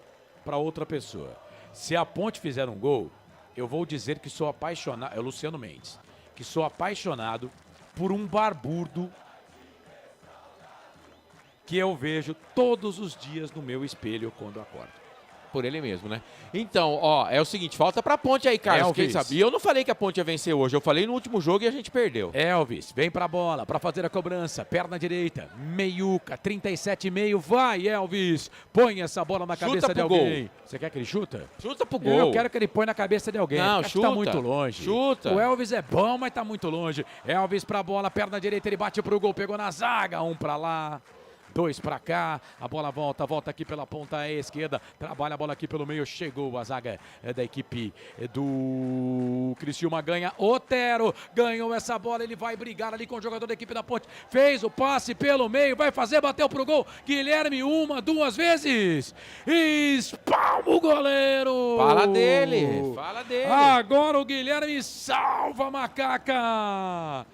para outra pessoa. Se a Ponte fizer um gol, eu vou dizer que sou apaixonado, é o Luciano Mendes, que sou apaixonado por um barbudo que eu vejo todos os dias no meu espelho quando acordo. Por ele mesmo, né? Então, ó, é o seguinte, falta pra Ponte aí, Carlos, quem sabe? E eu não falei que a Ponte ia vencer hoje, eu falei no último jogo e a gente perdeu. Elvis, vem pra bola, pra fazer a cobrança, perna direita, meiuca, 37,5, vai Elvis, põe essa bola na cabeça de alguém. Gol. Você quer que ele chuta? Chuta pro gol. Eu quero que ele põe na cabeça de alguém, não, acho chuta, que tá muito longe. Chuta. O Elvis é bom, mas tá muito longe. Elvis pra bola, perna direita, ele bate pro gol, pegou na zaga, um pra lá. 2 para cá, a bola volta aqui pela ponta esquerda, trabalha a bola aqui pelo meio, chegou a zaga da equipe do Criciúma, ganha Otero, ganhou essa bola, ele vai brigar ali com o jogador da equipe da Ponte, fez o passe pelo meio, vai fazer, bateu pro gol, Guilherme 1, 2 vezes, espalma o goleiro! Fala dele! Agora o Guilherme salva a macaca!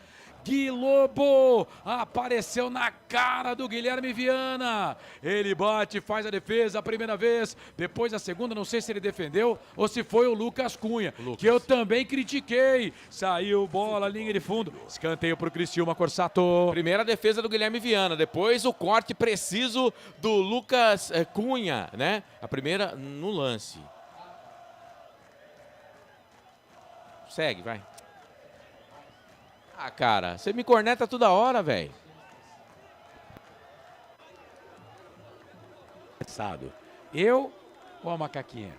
Gui Lobo apareceu na cara do Guilherme Viana. Ele bate, faz a defesa a primeira vez, depois a segunda, não sei se ele defendeu ou se foi o Lucas Cunha, que eu também critiquei. Saiu bola, linha de fundo, escanteio pro Criciúma, Corsato. Primeira defesa do Guilherme Viana, depois o corte preciso do Lucas Cunha, né? A primeira no lance. Segue, vai. Ah, cara, você me corneta toda hora, velho. Eu ou a macaquinha?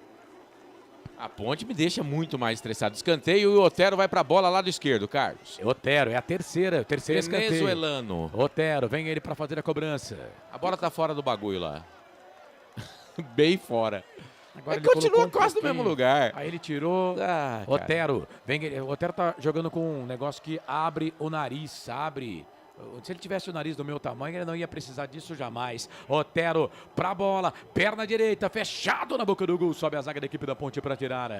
A Ponte me deixa muito mais estressado. Escanteio e o Otero vai pra bola lá do esquerdo, Carlos. Otero, é a terceira escanteio. Venezuelano. Otero, vem ele pra fazer a cobrança. A bola tá fora do bagulho lá. Bem fora. Agora ele continua quase no mesmo lugar. Aí ele tirou. Otero. O Otero tá jogando com um negócio que abre o nariz, abre. Se ele tivesse o nariz do meu tamanho, ele não ia precisar disso jamais. Otero pra bola, perna direita, fechado na boca do gol. Sobe a zaga da equipe da Ponte pra tirar.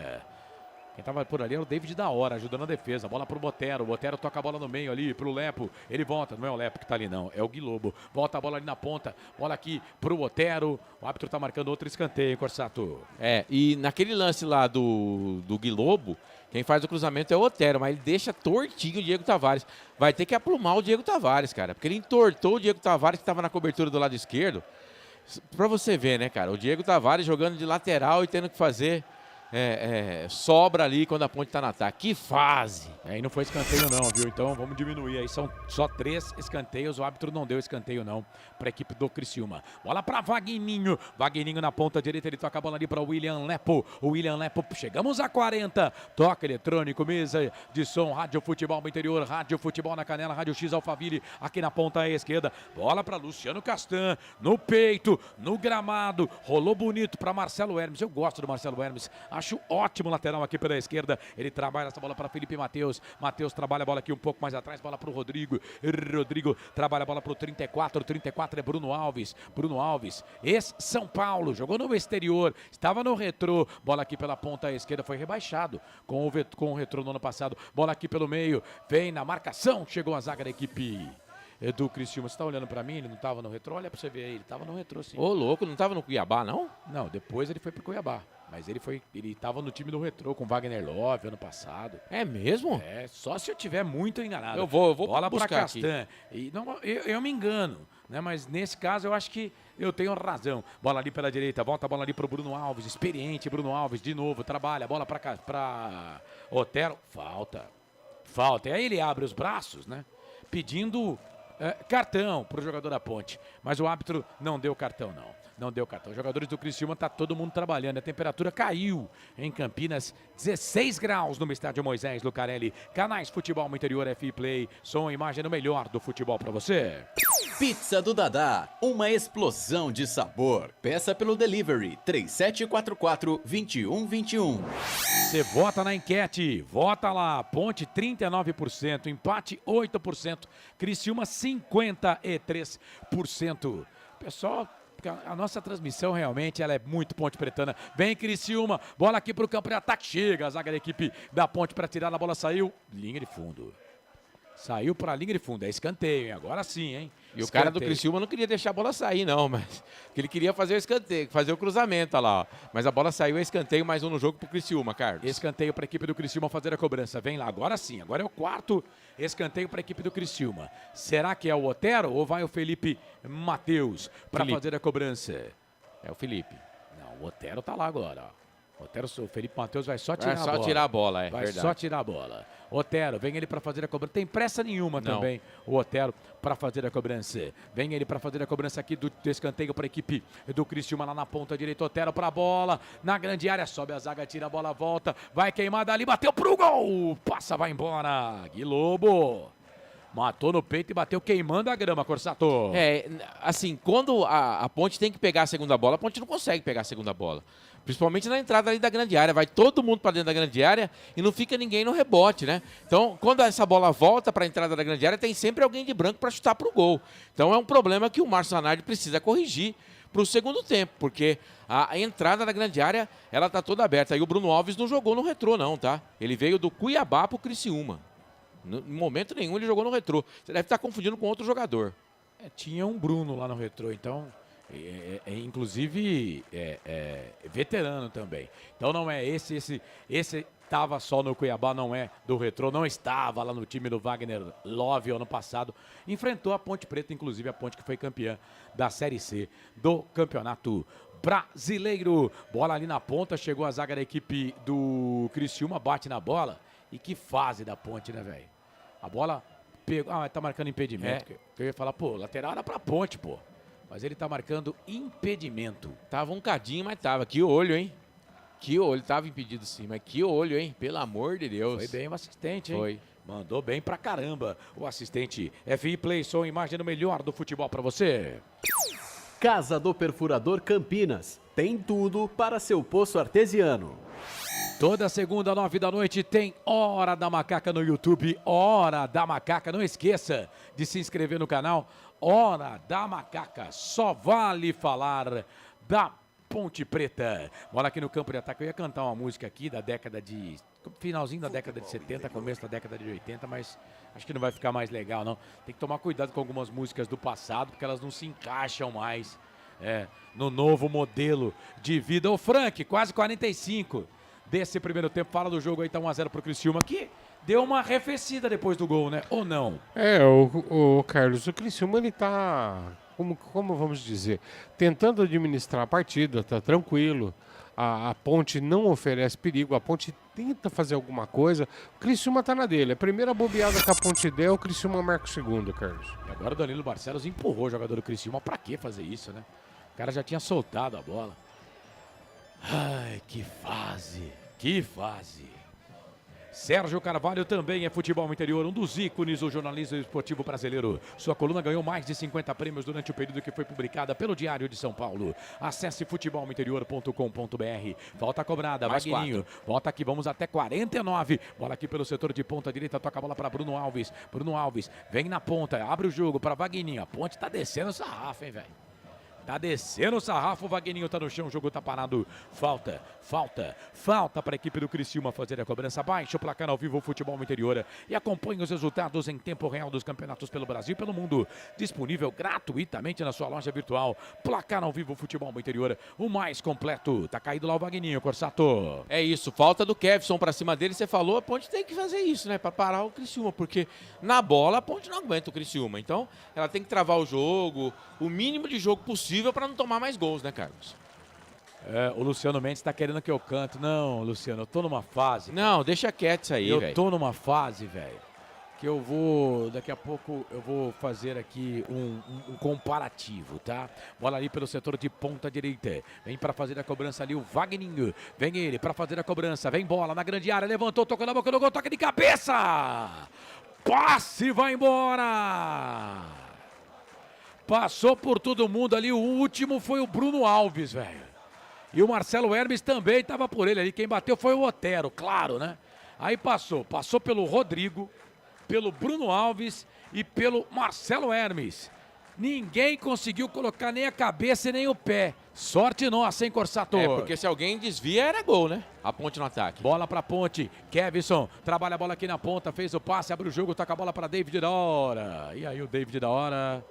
Quem tava por ali era o David da hora, ajudando a defesa. Bola pro Botero. O Botero toca a bola no meio ali, pro Lepo. Ele volta, não é o Lepo que tá ali não, é o Gui Lobo. Volta a bola ali na ponta. Bola aqui pro Botero. O árbitro tá marcando outro escanteio, Corsato. E naquele lance lá do Gui Lobo, quem faz o cruzamento é o Otero, mas ele deixa tortinho o Diego Tavares. Vai ter que aplumar o Diego Tavares, cara, porque ele entortou o Diego Tavares que tava na cobertura do lado esquerdo. Pra você ver, né, cara, o Diego Tavares jogando de lateral e tendo que fazer... sobra ali quando a Ponte tá no ataque. Que fase! E não foi escanteio não, viu? Então vamos diminuir aí. São só 3 escanteios. O árbitro não deu escanteio não para a equipe do Criciúma. Bola para Vagninho. Vagninho na ponta direita. Ele toca a bola ali para o William Lepo. O William Lepo. Chegamos a 40. Toca eletrônico, mesa de som. Rádio Futebol no interior. Rádio Futebol na canela. Rádio X Alphaville aqui na ponta esquerda. Bola para Luciano Castan. No peito, no gramado. Rolou bonito para Marcelo Hermes. Eu gosto do Marcelo Hermes. Acho ótimo lateral aqui pela esquerda. Ele trabalha essa bola para Felipe Matheus. Matheus trabalha a bola aqui um pouco mais atrás. Bola para o Rodrigo. Rodrigo trabalha a bola para o 34. O 34 é Bruno Alves. Bruno Alves, ex-São Paulo. Jogou no exterior. Estava no Retrô. Bola aqui pela ponta esquerda. Foi rebaixado com o Retrô no ano passado. Bola aqui pelo meio. Vem na marcação. Chegou a zaga da equipe do Criciúma. Você tá olhando pra mim? Ele não tava no Retrô? Olha pra você ver aí. Ele tava no Retrô, sim. Ô, louco, não tava no Cuiabá, não? Não, depois ele foi pro Cuiabá. Mas ele tava no time do Retrô com Wagner Love ano passado. É mesmo? Só se eu tiver muito enganado. Eu vou bola buscar pra Castan. aqui. E não, eu me engano, né? Mas nesse caso eu acho que eu tenho razão. Bola ali pela direita, volta a bola ali pro Bruno Alves, experiente Bruno Alves, de novo, trabalha, bola pra Otero, falta. E aí ele abre os braços, né? Pedindo cartão pro jogador da Ponte. Mas o árbitro não deu cartão, não. Não deu cartão. Os jogadores do Criciúma, tá todo mundo trabalhando. A temperatura caiu em Campinas, 16 graus no estádio Moisés Lucarelli. Canais Futebol no Interior, FI Play. Som e imagem no melhor do futebol pra você. Pizza do Dadá, uma explosão de sabor. Peça pelo delivery 3744-2121. Você vota na enquete, vota lá. Ponte 39%, empate 8%, Criciúma 53%. Pessoal, a nossa transmissão realmente ela é muito Ponte Pretana. Vem Criciúma, bola aqui pro campo de ataque, chega a zaga da equipe da Ponte para tirar, a bola saiu, linha de fundo. Saiu para a linha de fundo, é escanteio, hein? Agora sim, hein? E o cara do Criciúma não queria deixar a bola sair, não, mas ele queria fazer o escanteio, fazer o cruzamento lá, ó. Mas a bola saiu, é escanteio, mais um no jogo pro Criciúma, Carlos. Escanteio para a equipe do Criciúma fazer a cobrança. Vem lá, agora sim, agora é o quarto escanteio para a equipe do Criciúma. Será que é o Otero ou vai o Felipe Matheus para fazer a cobrança? É o Felipe. Não, o Otero tá lá agora, ó. O Felipe Matheus vai só tirar a bola. Vai só tirar a bola, é vai verdade. só tirar a bola. Otero, vem ele para fazer a cobrança. Tem pressa nenhuma também, o Otero, para fazer a cobrança. Vem ele para fazer a cobrança aqui do escanteio para a equipe do Criciúma lá na ponta direita. Otero para a bola, na grande área, sobe a zaga, tira a bola, volta. Vai queimar dali, bateu pro gol. Passa, vai embora. Guilobo. Matou no peito e bateu queimando a grama, Corsato. É, assim, quando a Ponte tem que pegar a segunda bola, a Ponte não consegue pegar a segunda bola. Principalmente na entrada ali da grande área. Vai todo mundo para dentro da grande área e não fica ninguém no rebote, né? Então, quando essa bola volta para a entrada da grande área, tem sempre alguém de branco para chutar pro gol. Então, é um problema que o Márcio Zanardi precisa corrigir para o segundo tempo, porque a entrada da grande área, ela tá toda aberta. E o Bruno Alves não jogou no Retrô, não, tá? Ele veio do Cuiabá pro Criciúma. Em momento nenhum ele jogou no Retrô. Você deve estar confundindo com outro jogador. Tinha um Bruno lá no Retrô, então... inclusive veterano também. Então não é esse estava só no Cuiabá, não é do Retrô, não estava lá no time do Wagner Love ano passado. Enfrentou a Ponte Preta, inclusive a Ponte que foi campeã da Série C do Campeonato Brasileiro. Bola ali na ponta, chegou a zaga da equipe do Criciúma, bate na bola. E que fase da Ponte, né, velho? A bola pegou, tá marcando impedimento. Eu ia falar, pô, lateral era pra Ponte, pô. Mas ele tá marcando impedimento. Tava um cadinho, mas tava. Que olho, hein? Que olho. Tava impedido sim, mas que olho, hein? Pelo amor de Deus. Foi bem o assistente, hein? Foi. Mandou bem pra caramba. O assistente FI Play, som, imagem do melhor do futebol pra você. Casa do Perfurador Campinas. Tem tudo para seu poço artesiano. Toda segunda, 9 da noite, tem Hora da Macaca no YouTube. Hora da Macaca. Não esqueça de se inscrever no canal. Hora da Macaca. Só vale falar da Ponte Preta. Bola aqui no campo de ataque. Eu ia cantar uma música aqui da década de... finalzinho da década de 70, começo da década de 80, mas acho que não vai ficar mais legal, não. Tem que tomar cuidado com algumas músicas do passado, porque elas não se encaixam mais no novo modelo de vida. Ô Frank, quase 45 desse primeiro tempo. Fala do jogo aí, tá 1-0 pro Criciúma, que deu uma arrefecida depois do gol, né? Ou não? O Carlos, o Criciúma, ele tá, como vamos dizer, tentando administrar a partida, tá tranquilo. A Ponte não oferece perigo, a Ponte tenta fazer alguma coisa. O Criciúma tá na dele. A primeira bobeada que a Ponte deu, o Criciúma marca o segundo, Carlos. E agora o Danilo Barcelos empurrou o jogador do Criciúma. Pra que fazer isso, né? O cara já tinha soltado a bola. Ai, que fase. Que fase. Sérgio Carvalho também é futebol interior, um dos ícones do jornalismo esportivo brasileiro. Sua coluna ganhou mais de 50 prêmios durante o período que foi publicada pelo Diário de São Paulo. Acesse futebolinterior.com.br. Volta cobrada, Wagninho. Volta aqui, vamos até 49. Bola aqui pelo setor de ponta direita, toca a bola para Bruno Alves. Bruno Alves vem na ponta, abre o jogo para Wagninho. A Ponte tá descendo o sarrafo, hein, velho? Tá descendo o sarrafo, o Wagninho tá no chão, o jogo tá parado. Falta para a equipe do Criciúma fazer a cobrança. Baixe o placar ao vivo Futebol Interior e acompanhe os resultados em tempo real dos campeonatos pelo Brasil e pelo mundo. Disponível gratuitamente na sua loja virtual. Placar ao vivo Futebol Interior, o mais completo. Tá caído lá o Wagninho, Corsato. É isso, falta do Kevson pra cima dele. Você falou, a Ponte tem que fazer isso, né? Pra parar o Criciúma, porque na bola a Ponte não aguenta o Criciúma. Então, ela tem que travar o jogo, o mínimo de jogo possível para não tomar mais gols, né, Carlos? O Luciano Mendes tá querendo que eu canto. Não, Luciano, eu tô numa fase. Não, deixa quieto isso aí, velho. Eu tô numa fase, velho, que eu vou, daqui a pouco, eu vou fazer aqui um comparativo, tá? Bola ali pelo setor de ponta direita. Vem para fazer a cobrança ali o Wagninho. Vem ele para fazer a cobrança. Vem bola na grande área, levantou, tocou na boca do gol, toque de cabeça! Passe, vai embora! Passou por todo mundo ali, o último foi o Bruno Alves, velho. E o Marcelo Hermes também estava por ele ali, quem bateu foi o Otero, claro, né? Aí passou pelo Rodrigo, pelo Bruno Alves e pelo Marcelo Hermes. Ninguém conseguiu colocar nem a cabeça e nem o pé. Sorte nossa, hein, Corsato? Porque se alguém desvia, era gol, né? A Ponte no ataque. Bola pra Ponte. Kevson trabalha a bola aqui na ponta, fez o passe, abre o jogo, toca a bola pra David da Hora. E aí o David da Hora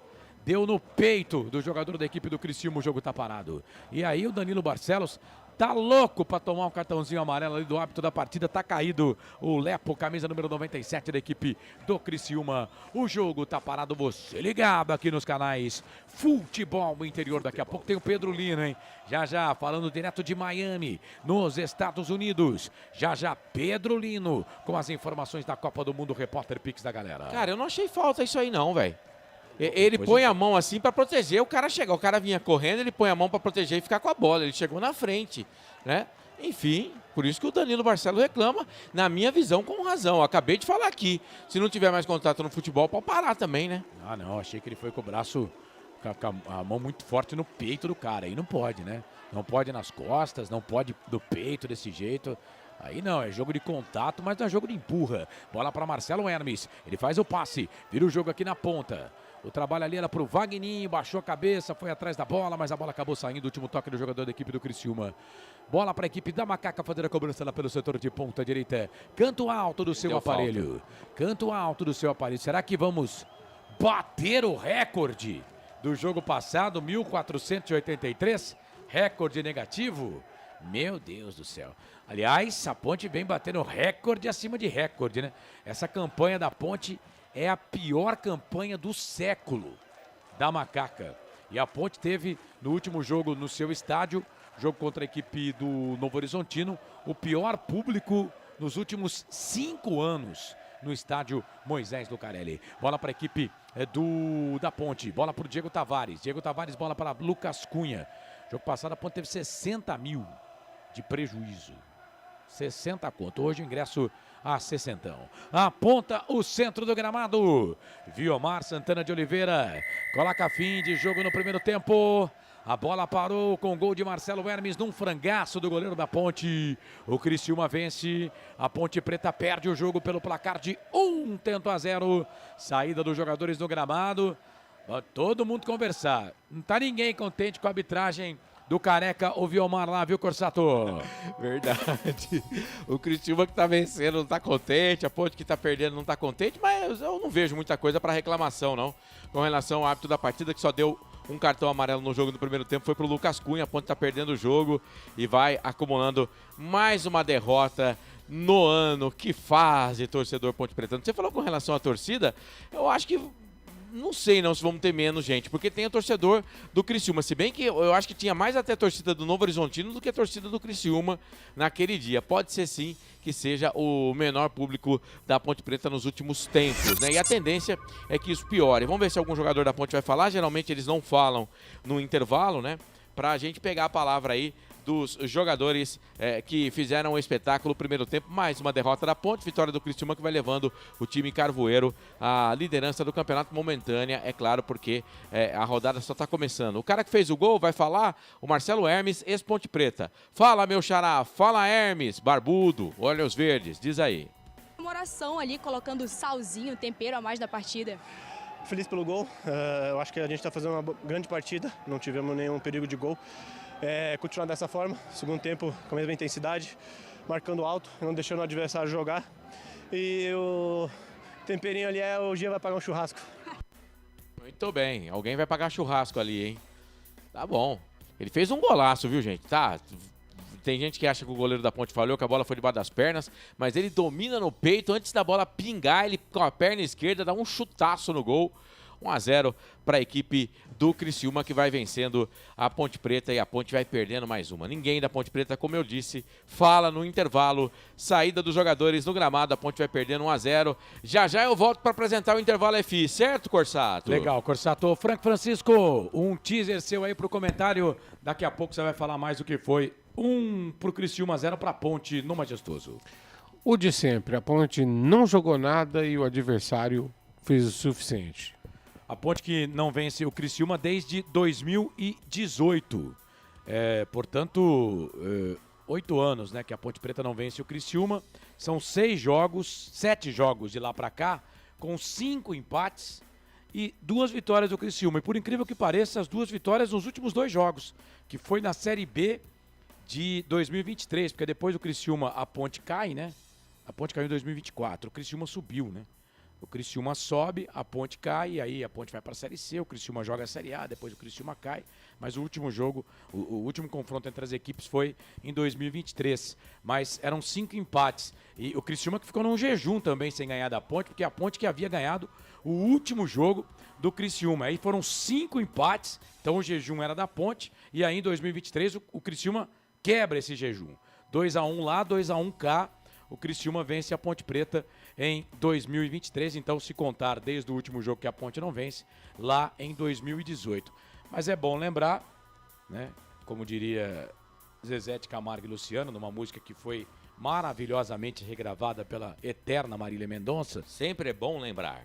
deu no peito do jogador da equipe do Criciúma, o jogo tá parado. E aí o Danilo Barcelos tá louco pra tomar um cartãozinho amarelo ali do árbitro da partida. Tá caído o Lepo, camisa número 97 da equipe do Criciúma. O jogo tá parado, você ligado aqui nos canais Futebol Interior. Daqui a pouco tem o Pedro Lino, hein? Já, falando direto de Miami, nos Estados Unidos. Já, Pedro Lino, com as informações da Copa do Mundo, repórter Pix da galera. Cara, eu não achei falta isso aí não, velho. Ele põe a mão assim pra proteger, o cara chega. O cara vinha correndo, ele põe a mão pra proteger e ficar com a bola. Ele chegou na frente, né? Enfim, por isso que o Danilo Barcelos reclama, na minha visão, com razão. Eu acabei de falar aqui. Se não tiver mais contato no futebol, pode parar também, né? Ah, não. Achei que ele foi com o braço, com a mão muito forte no peito do cara. Aí não pode, né? Não pode nas costas, não pode do peito desse jeito. Aí não, é jogo de contato, mas não é jogo de empurra. Bola para Marcelo Hermes. Ele faz o passe, vira o jogo aqui na ponta. O trabalho ali era pro Vagninho, baixou a cabeça, foi atrás da bola, mas a bola acabou saindo. Último toque do jogador da equipe do Criciúma. Bola para a equipe da Macaca fazer a cobrança lá pelo setor de ponta direita. Canto alto do seu aparelho. Canto alto do seu aparelho. Será que vamos bater o recorde do jogo passado, 1483? Recorde negativo? Meu Deus do céu. Aliás, a Ponte vem batendo recorde acima de recorde, né? Essa campanha da Ponte é a pior campanha do século da Macaca. E a Ponte teve, no último jogo no seu estádio, jogo contra a equipe do Novo Horizontino, o pior público nos últimos 5 anos no estádio Moisés Lucarelli. Bola para a equipe da Ponte, bola para o Diego Tavares. Diego Tavares, bola para Lucas Cunha. Jogo passado a Ponte teve 60 mil de prejuízo. 60 conto. Hoje o ingresso a 60. Aponta o centro do gramado. Viomar Santana de Oliveira coloca fim de jogo no primeiro tempo. A bola parou com o gol de Marcelo Hermes num frangaço do goleiro da Ponte. O Criciúma vence. A Ponte Preta perde o jogo pelo placar de 1-0. Saída dos jogadores do gramado. Todo mundo conversar. Não tá ninguém contente com a arbitragem do Careca, o Viomar lá, viu, Corsato? Verdade. O Criciúma que tá vencendo não tá contente, a Ponte que tá perdendo não tá contente, mas eu não vejo muita coisa para reclamação, não. Com relação ao árbitro da partida, que só deu um cartão amarelo no jogo do primeiro tempo, foi pro Lucas Cunha. A Ponte tá perdendo o jogo e vai acumulando mais uma derrota no ano. Que fase, torcedor Ponte Pretano. Você falou com relação à torcida, eu acho que não sei não se vamos ter menos gente, porque tem o torcedor do Criciúma, se bem que eu acho que tinha mais até a torcida do Novo Horizontino do que a torcida do Criciúma naquele dia. Pode ser sim que seja o menor público da Ponte Preta nos últimos tempos, né? E a tendência é que isso piore. Vamos ver se algum jogador da Ponte vai falar. Geralmente eles não falam no intervalo, né? Pra gente pegar a palavra aí dos jogadores que fizeram o espetáculo. Primeiro tempo, mais uma derrota da Ponte, vitória do Criciúma que vai levando o time carvoeiro à liderança do campeonato momentânea, é claro, porque a rodada só está começando. O cara que fez o gol vai falar, o Marcelo Hermes, ex-Ponte Preta. Fala, meu xará, fala, Hermes, barbudo, olhos verdes, diz aí. Comemoração ali, colocando salzinho, tempero a mais da partida. Feliz pelo gol, eu acho que a gente está fazendo uma grande partida, não tivemos nenhum perigo de gol. Continuar dessa forma, segundo tempo com a mesma intensidade, marcando alto, não deixando o adversário jogar. E o temperinho ali o Gia vai pagar um churrasco. Muito bem, alguém vai pagar churrasco ali, hein? Tá bom. Ele fez um golaço, viu, gente? Tá. Tem gente que acha que o goleiro da Ponte falhou, que a bola foi debaixo das pernas, mas ele domina no peito, antes da bola pingar, ele com a perna esquerda dá um chutaço no gol. 1-0 para a equipe do Criciúma, que vai vencendo a Ponte Preta, e a Ponte vai perdendo mais uma. Ninguém da Ponte Preta, como eu disse, fala no intervalo. Saída dos jogadores no gramado, a Ponte vai perdendo 1-0. Já eu volto para apresentar o intervalo FI, certo, Corsato? Legal, Corsato. Franco Francisco, um teaser seu aí pro comentário. Daqui a pouco você vai falar mais do que foi 1 pro Criciúma, 0 pra Ponte no Majestoso. O de sempre, a Ponte não jogou nada e o adversário fez o suficiente. A Ponte que não vence o Criciúma desde 2018. Portanto, 8 anos, né, que a Ponte Preta não vence o Criciúma. São 7 jogos de lá pra cá, com 5 empates e 2 vitórias do Criciúma. E por incrível que pareça, as 2 vitórias nos últimos 2 jogos, que foi na Série B de 2023, porque depois do Criciúma a Ponte cai, né? A Ponte caiu em 2024, o Criciúma subiu, né? O Criciúma sobe, a Ponte cai, e aí a Ponte vai para a Série C, o Criciúma joga a Série A, depois o Criciúma cai. Mas o último jogo, o último confronto entre as equipes foi em 2023. Mas eram 5 empates. E o Criciúma que ficou num jejum também sem ganhar da Ponte, porque a Ponte que havia ganhado o último jogo do Criciúma. Aí foram 5 empates, então o jejum era da Ponte. E aí em 2023 o Criciúma quebra esse jejum. 2-1 lá, 2-1 cá. O Criciúma vence a Ponte Preta em 2023, então se contar desde o último jogo que a Ponte não vence, lá em 2018. Mas é bom lembrar, né, como diria Zezé de Camargo e Luciano, numa música que foi maravilhosamente regravada pela eterna Marília Mendonça. Sempre é bom lembrar.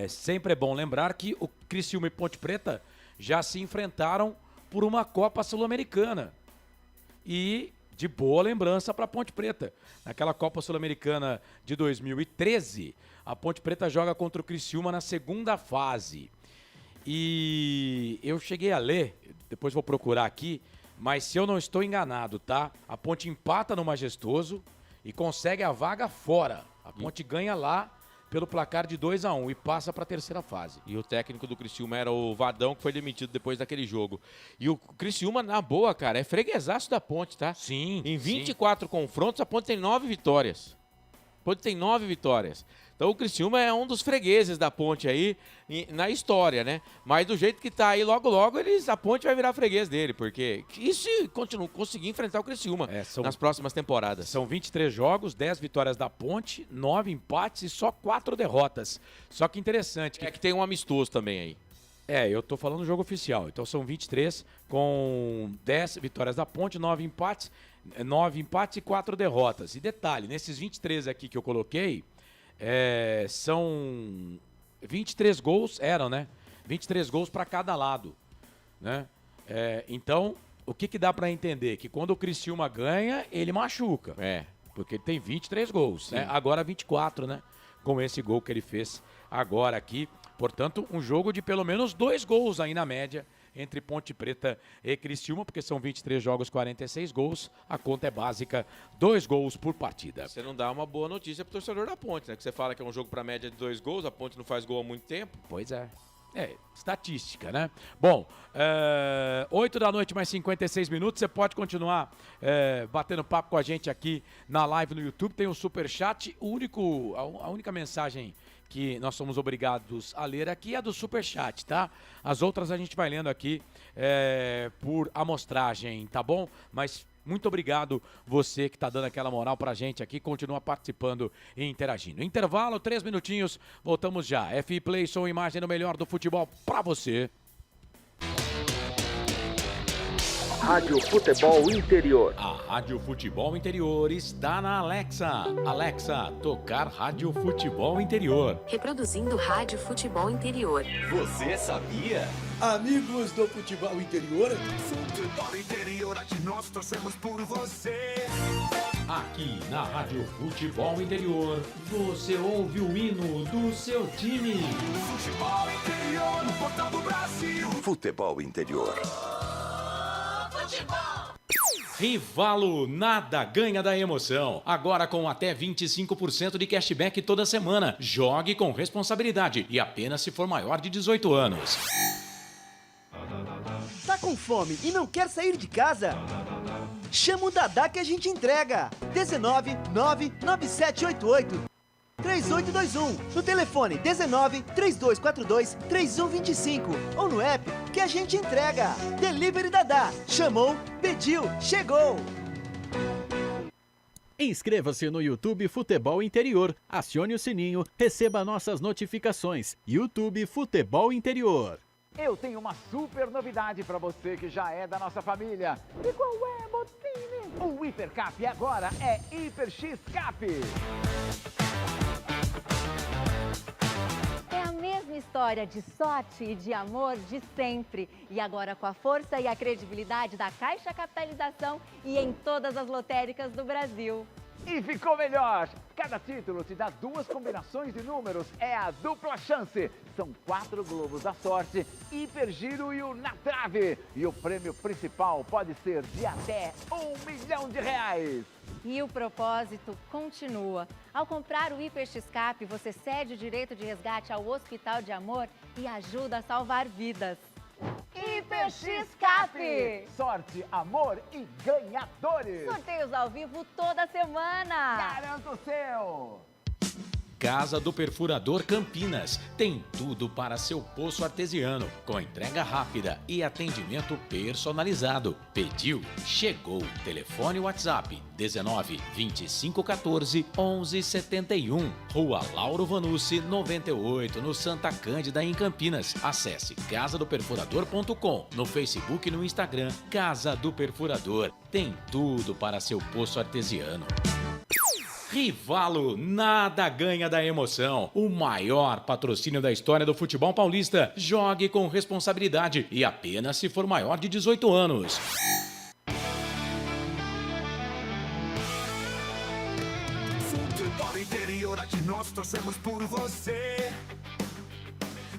Sempre é bom lembrar que o Criciúma e Ponte Preta já se enfrentaram por uma Copa Sul-Americana. E de boa lembrança para a Ponte Preta. Naquela Copa Sul-Americana de 2013, a Ponte Preta joga contra o Criciúma na segunda fase. E eu cheguei a ler, depois vou procurar aqui, mas se eu não estou enganado, tá? A Ponte empata no Majestoso e consegue a vaga fora. A Ponte ganha lá pelo placar de 2-1 e passa para a terceira fase. E o técnico do Criciúma era o Vadão, que foi demitido depois daquele jogo. E o Criciúma, na boa, cara, é freguesaço da Ponte, tá? Sim. Em 24 confrontos, a Ponte tem 9 vitórias. A Ponte tem 9 vitórias. Então o Criciúma é um dos fregueses da Ponte aí na história, né? Mas do jeito que tá aí, logo, a Ponte vai virar freguês dele, porque isso conseguir enfrentar o Criciúma nas próximas temporadas. São 23 jogos, 10 vitórias da Ponte, 9 empates e só 4 derrotas. Só que interessante. É que tem um amistoso também aí. Eu tô falando do jogo oficial. Então são 23 com 10 vitórias da Ponte, 9 empates e 4 derrotas. E detalhe, nesses 23 aqui que eu coloquei, são 23 gols, 23 gols para cada lado, né? Então, o que dá para entender? Que quando o Criciúma ganha, ele machuca. Porque ele tem 23 gols, né? Agora 24, né? Com esse gol que ele fez agora aqui. Portanto, um jogo de pelo menos 2 gols aí na média entre Ponte Preta e Criciúma, porque são 23 jogos, 46 gols. A conta é básica, 2 gols por partida. Você não dá uma boa notícia pro torcedor da Ponte, né? Que você fala que é um jogo para média de 2 gols, a Ponte não faz gol há muito tempo. Pois é. Estatística, né? Bom, 8 da noite, mais 56 minutos. Você pode continuar batendo papo com a gente aqui na live no YouTube. Tem um superchat. A única mensagem que nós somos obrigados a ler aqui é a do superchat, tá? As outras a gente vai lendo aqui por amostragem, tá bom? Mas muito obrigado você que tá dando aquela moral pra gente aqui, continua participando e interagindo. Intervalo, 3 minutinhos, voltamos já. FI Play, som e imagem no melhor do futebol pra você. Rádio Futebol Interior. A Rádio Futebol Interior está na Alexa. Alexa, tocar Rádio Futebol Interior. Reproduzindo Rádio Futebol Interior. Você sabia? Amigos do Futebol Interior. Futebol Interior, aqui nós torcemos por você. Aqui na Rádio Futebol Interior, você ouve o hino do seu time. Futebol Interior, no portal do Brasil. Futebol Interior. Rivalo, nada ganha da emoção. Agora com até 25% de cashback toda semana. Jogue com responsabilidade e apenas se for maior de 18 anos. Tá com fome e não quer sair de casa? Chama o Dadá que a gente entrega. 19 99788 3821. No telefone 19 3242 3125 ou no app que a gente entrega. Delivery Dadá. Chamou, pediu, chegou. Inscreva-se no YouTube Futebol Interior. Acione o sininho, receba nossas notificações. YouTube Futebol Interior. Eu tenho uma super novidade para você que já é da nossa família. E qual é, Botini? O Hipercap agora é Hiper X Cap. É a mesma história de sorte e de amor de sempre. E agora com a força e a credibilidade da Caixa Capitalização e em todas as lotéricas do Brasil. E ficou melhor! Cada título te dá 2 combinações de números, é a dupla chance. São 4 globos da sorte, hipergiro e o na trave. E o prêmio principal pode ser de até R$1 milhão. E o propósito continua. Ao comprar o Hiper-X-Cap, você cede o direito de resgate ao Hospital de Amor e ajuda a salvar vidas. Hiper-X-Cap! Sorte, amor e ganhadores! Sorteios ao vivo toda semana! Garanta o seu! Casa do Perfurador Campinas. Tem tudo para seu poço artesiano, com entrega rápida e atendimento personalizado. Pediu, chegou. Telefone WhatsApp 19 25 14 11 71. Rua Lauro Vanucci, 98, no Santa Cândida, em Campinas. Acesse casadoperfurador.com, no Facebook e no Instagram. Casa do Perfurador. Tem tudo para seu poço artesiano. Rivalo, nada ganha da emoção. O maior patrocínio da história do futebol paulista. Jogue com responsabilidade e apenas se for maior de 18 anos. Futebol interior, aqui nós torcemos por você.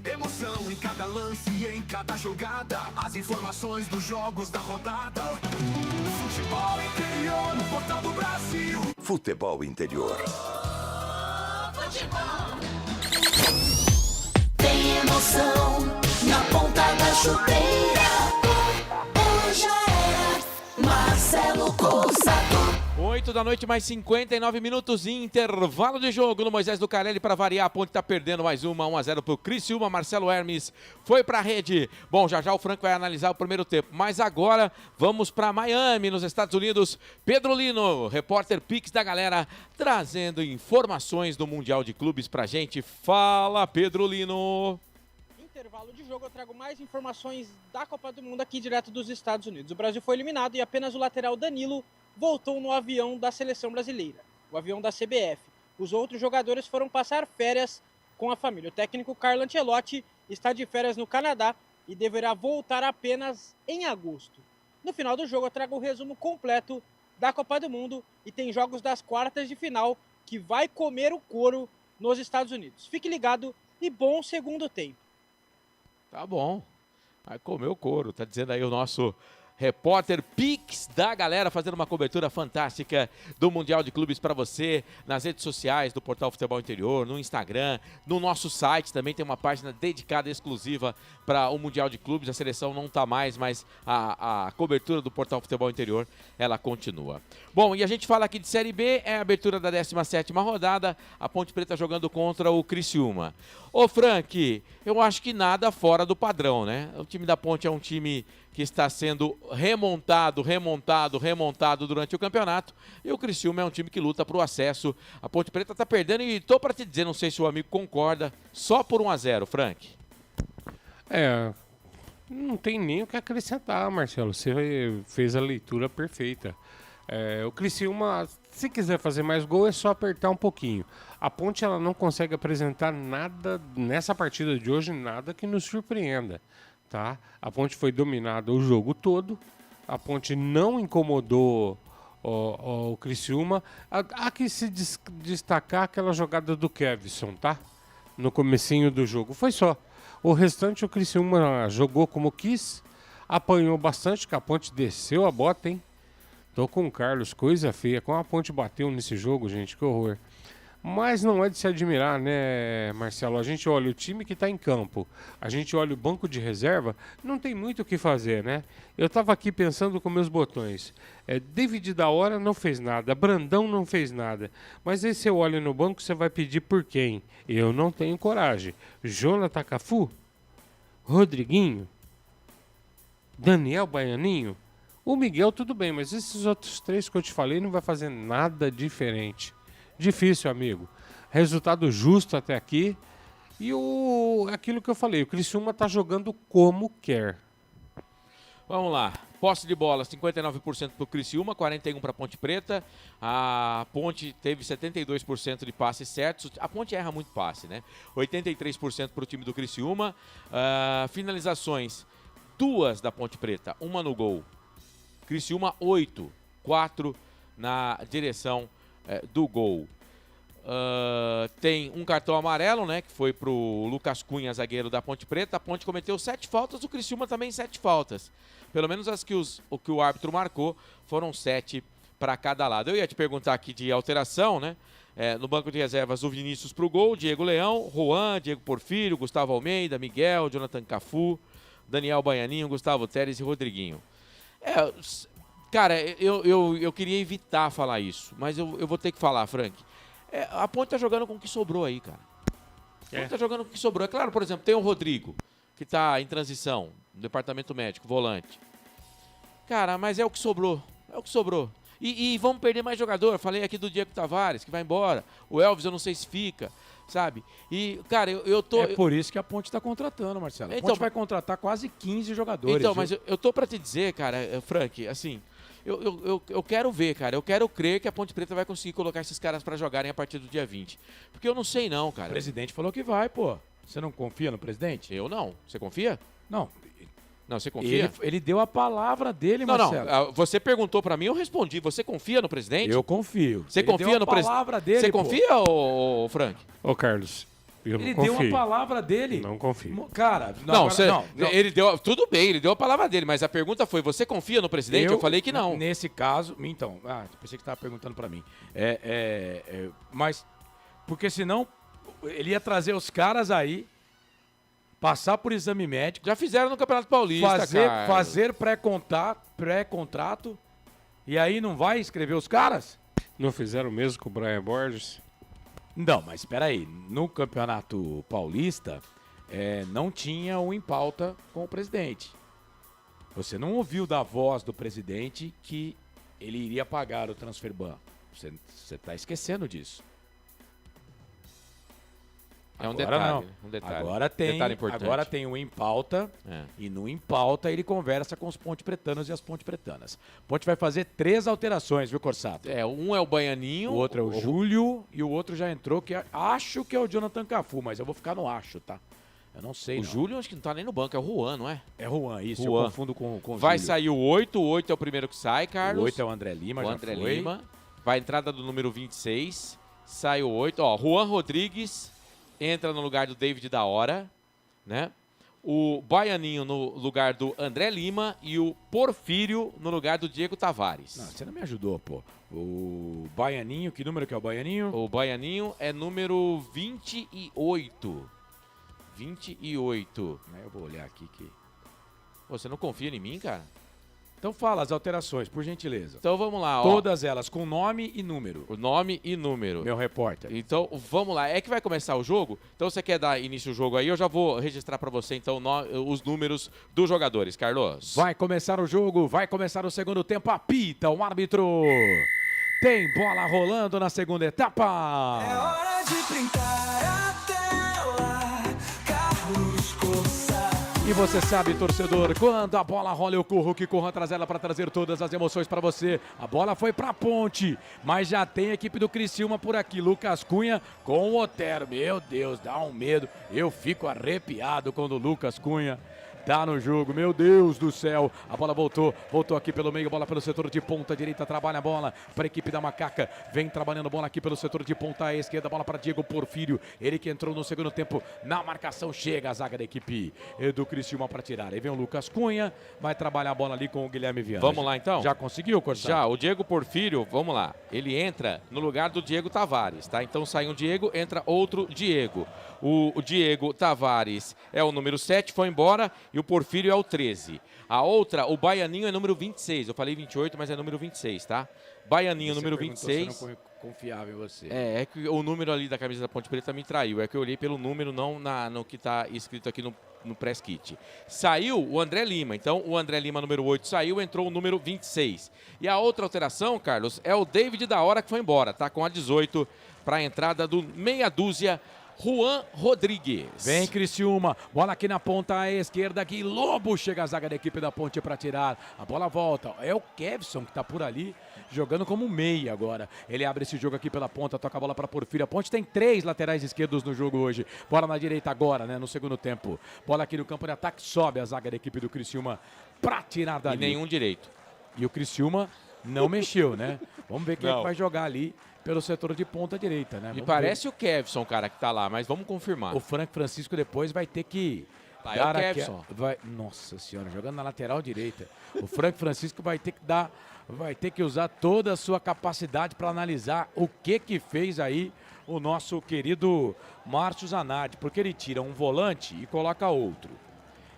Emoção em cada lance e em cada jogada. As informações dos jogos da rodada. Futebol interior, no Portal do Brasil. Futebol interior. Tem emoção na ponta da chuteira. Hoje era Marcelo Coçador. 8 da noite, mais 59 minutos em intervalo de jogo no Moisés Lucarelli. Para variar, a Ponte tá perdendo mais uma, 1-0 pro Criciúma. Marcelo Hermes foi pra rede. Bom, já o Franco vai analisar o primeiro tempo, mas agora vamos para Miami, nos Estados Unidos. Pedro Lino, repórter Pix da galera, trazendo informações do Mundial de Clubes pra gente. Fala, Pedro Lino. Intervalo de jogo, eu trago mais informações da Copa do Mundo aqui direto dos Estados Unidos. O Brasil foi eliminado e apenas o lateral Danilo voltou no avião da seleção brasileira, o avião da CBF. Os outros jogadores foram passar férias com a família. O técnico Carlo Ancelotti está de férias no Canadá e deverá voltar apenas em agosto. No final do jogo eu trago o resumo completo da Copa do Mundo e tem jogos das quartas de final que vai comer o couro nos Estados Unidos. Fique ligado e bom segundo tempo. Tá bom, vai comer o couro, tá dizendo aí o nosso repórter Pix da galera, fazendo uma cobertura fantástica do Mundial de Clubes para você nas redes sociais do Portal Futebol Interior, no Instagram, no nosso site também tem uma página dedicada exclusiva para o Mundial de Clubes. A seleção não está mais, mas a cobertura do Portal Futebol Interior, ela continua. Bom, e a gente fala aqui de Série B, é a abertura da 17ª rodada, a Ponte Preta jogando contra o Criciúma. Ô Frank, eu acho que nada fora do padrão, né? O time da Ponte é um time que está sendo remontado durante o campeonato. E o Criciúma é um time que luta para o acesso. A Ponte Preta está perdendo e tô para te dizer, não sei se o amigo concorda, só por 1-0, Frank. Não tem nem o que acrescentar, Marcelo. Você fez a leitura perfeita. O Criciúma, se quiser fazer mais gol, é só apertar um pouquinho. A Ponte ela não consegue apresentar nada nessa partida de hoje, nada que nos surpreenda. Tá? A Ponte foi dominada o jogo todo, a Ponte não incomodou o Criciúma. Há que se destacar aquela jogada do Kevson, tá? No comecinho do jogo, foi só. O restante o Criciúma jogou como quis, apanhou bastante, que a Ponte desceu a bota, hein? Tô com o Carlos, coisa feia, como a Ponte bateu nesse jogo, gente, que horror. Mas não é de se admirar, né, Marcelo? A gente olha o time que está em campo, a gente olha o banco de reserva, não tem muito o que fazer, né? Eu estava aqui pensando com meus botões. David da Hora não fez nada, Brandão não fez nada. Mas aí você olha no banco, você vai pedir por quem? Eu não tenho coragem. Jonathan Cafu? Rodriguinho? Daniel Baianinho? O Miguel tudo bem, mas esses outros três que eu te falei não vai fazer nada diferente. Difícil, amigo. Resultado justo até aqui. E aquilo que eu falei, o Criciúma está jogando como quer. Vamos lá. Posse de bola, 59% para o Criciúma, 41% para a Ponte Preta. A Ponte teve 72% de passes certos. A Ponte erra muito passe, né? 83% para o time do Criciúma. Finalizações, 2 da Ponte Preta, 1 no gol. Criciúma, 8, 4 na direção do gol. Tem um cartão amarelo, né, que foi pro Lucas Cunha, zagueiro da Ponte Preta. A Ponte cometeu 7 faltas, o Criciúma também 7 faltas. Pelo menos as que o árbitro marcou foram 7 para cada lado. Eu ia te perguntar aqui de alteração, né? No banco de reservas, o Vinícius pro gol, Diego Leão, Juan, Diego Porfírio, Gustavo Almeida, Miguel, Jonathan Cafu, Daniel Baianinho, Gustavo Teres e Rodriguinho. Cara, eu queria evitar falar isso, mas eu vou ter que falar, Frank. A Ponte tá jogando com o que sobrou aí, cara. A Ponte tá jogando com o que sobrou. É claro, por exemplo, tem o Rodrigo, que tá em transição, no departamento médico, volante. Cara, mas é o que sobrou. É o que sobrou. E vamos perder mais jogador. Falei aqui do Diego Tavares, que vai embora. O Elvis, eu não sei se fica, sabe? E, cara, eu tô... É por isso que a Ponte está contratando, Marcelo. A Ponte vai contratar quase 15 jogadores. Então, mas eu tô para te dizer, cara, Frank, assim, eu quero ver, cara. Eu quero crer que a Ponte Preta vai conseguir colocar esses caras para jogarem a partir do dia 20. Porque eu não sei não, cara. O presidente falou que vai, pô. Você não confia no presidente? Eu não. Você confia? Não. Não, você confia? Ele deu a palavra dele, não, Marcelo. Não, você perguntou pra mim, eu respondi. Você confia no presidente? Eu confio. Você confia no presidente? Palavra dele, você confia, ô Frank? Ô, Carlos, eu não confio. Ele deu a palavra dele. Não confio. Cara, não, ele deu... Tudo bem, ele deu a palavra dele, mas a pergunta foi, você confia no presidente? Eu falei que não. Nesse caso, então, pensei que você estava perguntando pra mim. Mas, porque senão, ele ia trazer os caras aí, passar por exame médico. Já fizeram no Campeonato Paulista, cara. Fazer pré-contrato. E aí não vai escrever os caras? Não fizeram o mesmo com o Brian Borges? Não, mas espera aí. No Campeonato Paulista, não tinha o em pauta com o presidente. Você não ouviu da voz do presidente que ele iria pagar o transfer ban. Você está esquecendo disso. É um Agora detalhe, não. Um detalhe. Agora tem o em pauta e no em pauta ele conversa com os ponte-pretanos e as ponte-pretanas. Ponte vai fazer 3 alterações, viu, Corsato? Um é o Baianinho. O outro é o Júlio e o outro já entrou, que acho que é o Jonathan Cafu, mas eu vou ficar no acho, tá? Eu não sei, O Júlio acho que não tá nem no banco, é o Juan, não é? É Juan, isso, Juan. eu confundo com o Vai Júlio. sair o 8 é o primeiro que sai, Carlos. O 8 é o André Lima, já André foi. Lima. Vai a entrada do número 26, sai o 8, Juan Rodrigues entra no lugar do David da Hora, né? O Baianinho no lugar do André Lima e o Porfírio no lugar do Diego Tavares. Não, você não me ajudou, pô. O Baianinho, que número que é o Baianinho? O Baianinho é número 28. 28. Eu vou olhar aqui que... Você não confia em mim, cara? Então fala as alterações, por gentileza. Então vamos lá, Todas elas com nome e número. O nome e número. Meu repórter. Então vamos lá. É que vai começar o jogo. Então você quer dar início ao jogo aí? Eu já vou registrar pra você então os números dos jogadores, Carlos. Vai começar o jogo, vai começar o segundo tempo. Apita o árbitro. Tem bola rolando na segunda etapa. É hora de brincar a tela, Carlos Corsa. E você sabe, torcedor, quando a bola rola, eu corro que corro atrás dela para trazer todas as emoções para você. A bola foi para a Ponte, mas já tem a equipe do Criciúma por aqui. Lucas Cunha com o Otero. Meu Deus, dá um medo. Eu fico arrepiado quando o Lucas Cunha tá no jogo, meu Deus do céu. A bola voltou aqui pelo meio, bola pelo setor de ponta direita, trabalha a bola para a equipe da Macaca, vem trabalhando a bola aqui pelo setor de ponta à esquerda, bola para Diego Porfírio, ele que entrou no segundo tempo na marcação, chega a zaga da equipe do Criciúma para tirar. Aí vem o Lucas Cunha, vai trabalhar a bola ali com o Guilherme Viana. Vamos lá então? Já conseguiu, Corsato? Já, o Diego Porfírio, vamos lá, ele entra no lugar do Diego Tavares, tá? Então sai um Diego, entra outro Diego. O Diego Tavares é o número 7, foi embora, e o Porfírio é o 13. A outra, o Baianinho é número 26. Eu falei 28, mas é número 26, tá? Baianinho, número 26. Você não confiava em você. É que o número ali da camisa da Ponte Preta me traiu. É que eu olhei pelo número, não no que está escrito aqui no press kit. Saiu o André Lima. Então, o André Lima, número 8, saiu, entrou o número 26. E a outra alteração, Carlos, é o David da Hora que foi embora, tá? Com a 18 para a entrada do meia dúzia, Juan Rodrigues. Vem Criciúma, bola aqui na ponta à esquerda, aqui Lobo chega a zaga da equipe da Ponte para tirar, a bola volta, é o Kevson que tá por ali, jogando como meia agora, ele abre esse jogo aqui pela ponta, toca a bola para Porfírio, a Ponte tem 3 laterais esquerdos no jogo hoje, bola na direita agora, né, no segundo tempo, bola aqui no campo de ataque, sobe a zaga da equipe do Criciúma para tirar dali. E nenhum direito. E o Criciúma não mexeu, né, vamos ver quem é que vai jogar ali pelo setor de ponta direita, né? Me parece o Kevson, cara, que tá lá, mas vamos confirmar. O Francisco depois vai ter que Lá é o Kevson. Nossa senhora, jogando na lateral direita. O Frank Francisco vai ter que usar toda a sua capacidade para analisar o que fez aí o nosso querido Márcio Zanardi, porque ele tira um volante e coloca outro.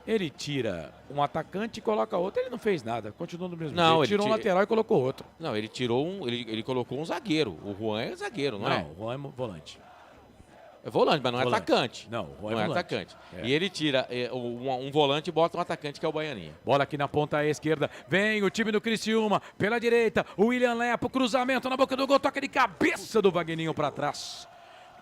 Ele tira um atacante e coloca outro. Ele não fez nada, continua no mesmo jeito. Ele tirou um lateral e colocou outro. Não, ele tirou ele colocou um zagueiro. O Juan é zagueiro, não é? Não, o Juan é volante. É volante, mas não é atacante. Não, o Juan não é atacante. E ele tira um volante e bota um atacante, que é o Baianinha. Bola aqui na ponta esquerda. Vem o time do Criciúma. Pela direita, o William Lepo. Cruzamento na boca do gol. Toca de cabeça do Vagninho para trás.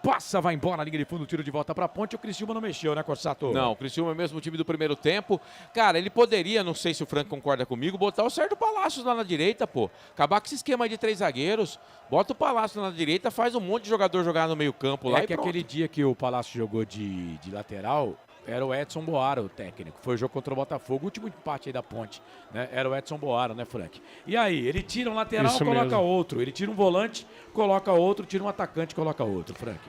Passa, vai embora, linha de fundo, tiro de volta pra ponte. O Criciúma não mexeu, né, Corsato? Não, o Criciúma é o mesmo time do primeiro tempo. Cara, ele poderia, não sei se o Frank concorda comigo, botar o Sérgio Palácios lá na direita, pô. Acabar com esse esquema aí de 3 zagueiros. Bota o Palácio na direita, faz um monte de jogador jogar no meio campo lá É e que pronto. aquele dia que o Palácio jogou de lateral, era o Edson Boaro o técnico. Foi o jogo contra o Botafogo, o último empate aí da ponte, né? Era o Edson Boaro, né, Frank? E aí, ele tira um lateral, Isso coloca mesmo. outro. Ele tira um volante, coloca outro. Tira um atacante, coloca outro, Frank.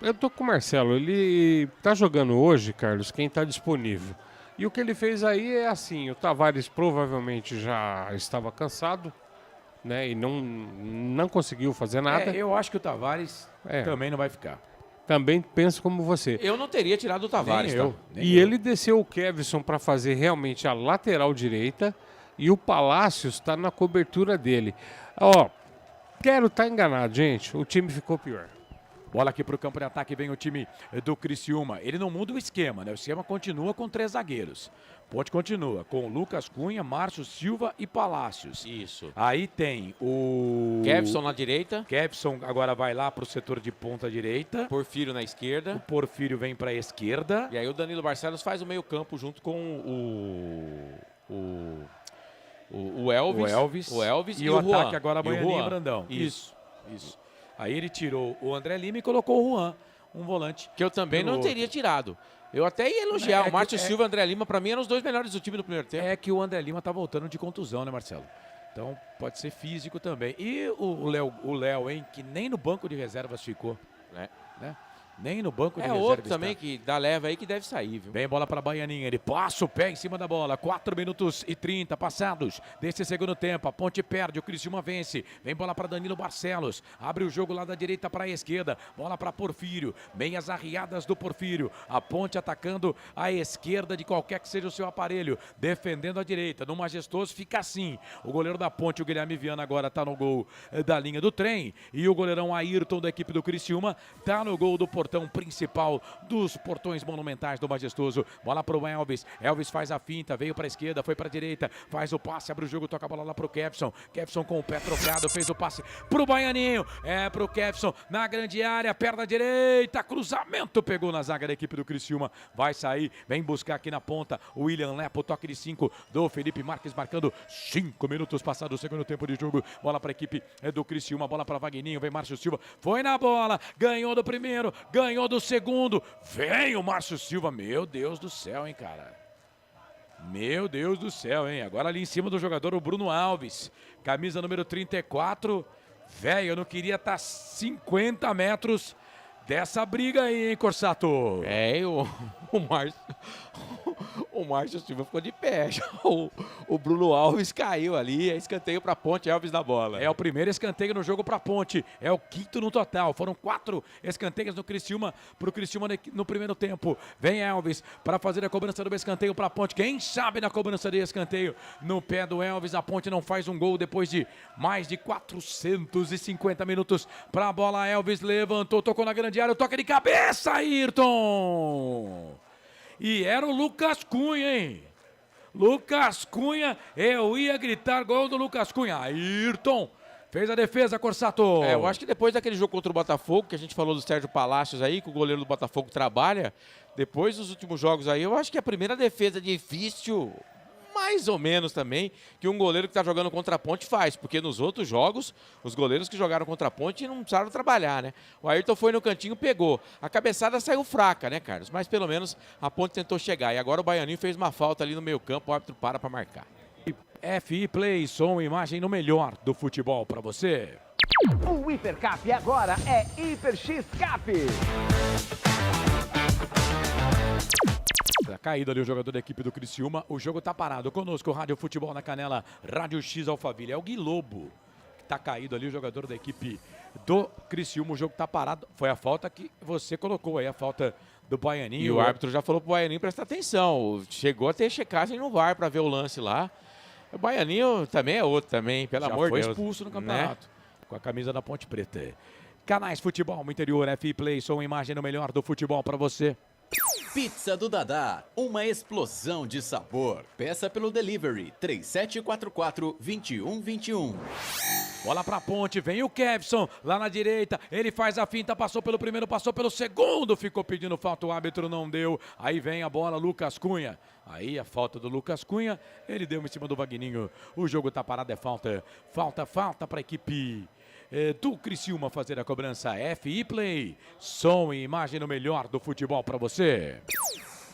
Eu tô com o Marcelo. Ele tá jogando hoje, Carlos, quem tá disponível. E o que ele fez aí é assim, o Tavares provavelmente já estava cansado, né? E não conseguiu fazer nada. Eu acho que o Tavares também não vai ficar. Também penso como você. Eu não teria tirado o Tavares, Nem eu. tá? E ele desceu o Kevson para fazer realmente a lateral direita e o Palácios está na cobertura dele. Ó, quero estar enganado, gente. O time ficou pior. Bola aqui para o campo de ataque, vem o time do Criciúma. Ele não muda o esquema, né? O esquema continua com 3 zagueiros. Ponte continua com Lucas Cunha, Márcio Silva e Palácios. Isso. Aí tem o... Kevson na direita. Kevson agora vai lá para o setor de ponta direita. Porfírio na esquerda. O Porfírio vem para a esquerda. E aí o Danilo Barcelos faz o meio campo junto com o Elvis. O Elvis e o o Juan. ataque agora Baianinho e Brandão. Isso. Aí ele tirou o André Lima e colocou o Juan, um volante. Que eu também não teria tirado. Eu até ia elogiar. O Márcio Silva e o André Lima, pra mim, eram os 2 melhores do time do primeiro tempo. É que o André Lima tá voltando de contusão, né, Marcelo? Então pode ser físico também. E o Léo, hein, que nem no banco de reservas ficou. Né? Nem no banco de reservas. É outro também que dá leva aí que deve sair, viu? Vem bola para Baianinha, ele passa o pé em cima da bola. 4 minutos e 30 passados desse segundo tempo. A Ponte perde, o Criciúma vence. Vem bola para Danilo Barcelos. Abre o jogo lá da direita para a esquerda. Bola para Porfírio. Meias arriadas do Porfírio. A Ponte atacando a esquerda de qualquer que seja o seu aparelho. Defendendo a direita. No Majestoso fica assim. O goleiro da Ponte, o Guilherme Viana, agora tá no gol da linha do trem. E o goleirão Ayrton da equipe do Criciúma tá no gol do portão principal dos portões monumentais do Majestoso. Bola pro Elvis. Elvis faz a finta, veio pra esquerda, foi pra direita, faz o passe, abre o jogo, toca a bola lá pro Kevson. Kevson com o pé trocado, fez o passe pro Baianinho. É pro Kevson na grande área, perna direita, cruzamento, pegou na zaga da equipe do Criciúma. Vai sair, vem buscar aqui na ponta o William Lepo, toque de 5 do Felipe Marques, marcando 5 minutos passados o segundo tempo de jogo. Bola pra equipe do Criciúma, bola pra Vagninho, vem Márcio Silva, foi na bola, ganhou do primeiro, ganhou do segundo, vem o Márcio Silva, meu Deus do céu, hein, cara. Meu Deus do céu, hein. Agora ali em cima do jogador o Bruno Alves, camisa número 34. Velho, eu não queria estar 50 metros dessa briga aí, hein, Corsato. O Márcio Silva ficou de pé. O Bruno Alves caiu ali. É escanteio pra Ponte, Elvis na bola. É o primeiro escanteio no jogo pra Ponte. É o 5º no total. Foram 4 escanteios no Criciúma, pro Criciúma no primeiro tempo. Vem Elvis para fazer a cobrança do escanteio pra Ponte. Quem sabe na cobrança de escanteio no pé do Elvis. A Ponte não faz um gol depois de mais de 450 minutos pra bola. Elvis levantou, tocou na grande área. O toque de cabeça, Ayrton. E era o Lucas Cunha, hein? Lucas Cunha, eu ia gritar gol do Lucas Cunha. Ayrton fez a defesa, Corsato. Eu acho que depois daquele jogo contra o Botafogo, que a gente falou do Sérgio Palácios aí, que o goleiro do Botafogo trabalha, depois dos últimos jogos aí, eu acho que a primeira defesa difícil, mais ou menos também, que um goleiro que está jogando contra a Ponte faz, porque nos outros jogos, os goleiros que jogaram contra a Ponte não precisaram trabalhar, né? O Ayrton foi no cantinho, pegou. A cabeçada saiu fraca, né, Carlos? Mas pelo menos a Ponte tentou chegar. E agora o Baianinho fez uma falta ali no meio campo, o árbitro para marcar. FI Play, som e imagem no melhor do futebol para você. O Hipercap agora é Hiper X Cap. Tá caído ali o jogador da equipe do Criciúma. O jogo tá parado. Conosco, Rádio Futebol na Canela, Rádio X Alphaville. É o Gui Lobo que tá caído ali, o jogador da equipe do Criciúma. O jogo tá parado. Foi a falta que você colocou aí, a falta do Baianinho. E o árbitro já falou pro Baianinho prestar atenção. Chegou a ter checagem no VAR para ver o lance lá. O Baianinho também é outro também, pelo amor de Deus. Já foi expulso no campeonato, com a camisa da Ponte Preta. Canais Futebol no Interior, FI Play, som e imagem no melhor do futebol para você. Pizza do Dadá, uma explosão de sabor. Peça pelo delivery 3744-2121. Bola pra Ponte, vem o Kevson lá na direita, ele faz a finta, passou pelo primeiro, passou pelo segundo, ficou pedindo falta, o árbitro não deu. Aí vem a bola, Lucas Cunha. Aí a falta do Lucas Cunha, ele deu em cima do Vagninho. O jogo tá parado, é falta. Falta pra equipe do Criciúma fazer a cobrança. FI Play, som e imagem no melhor do futebol para você.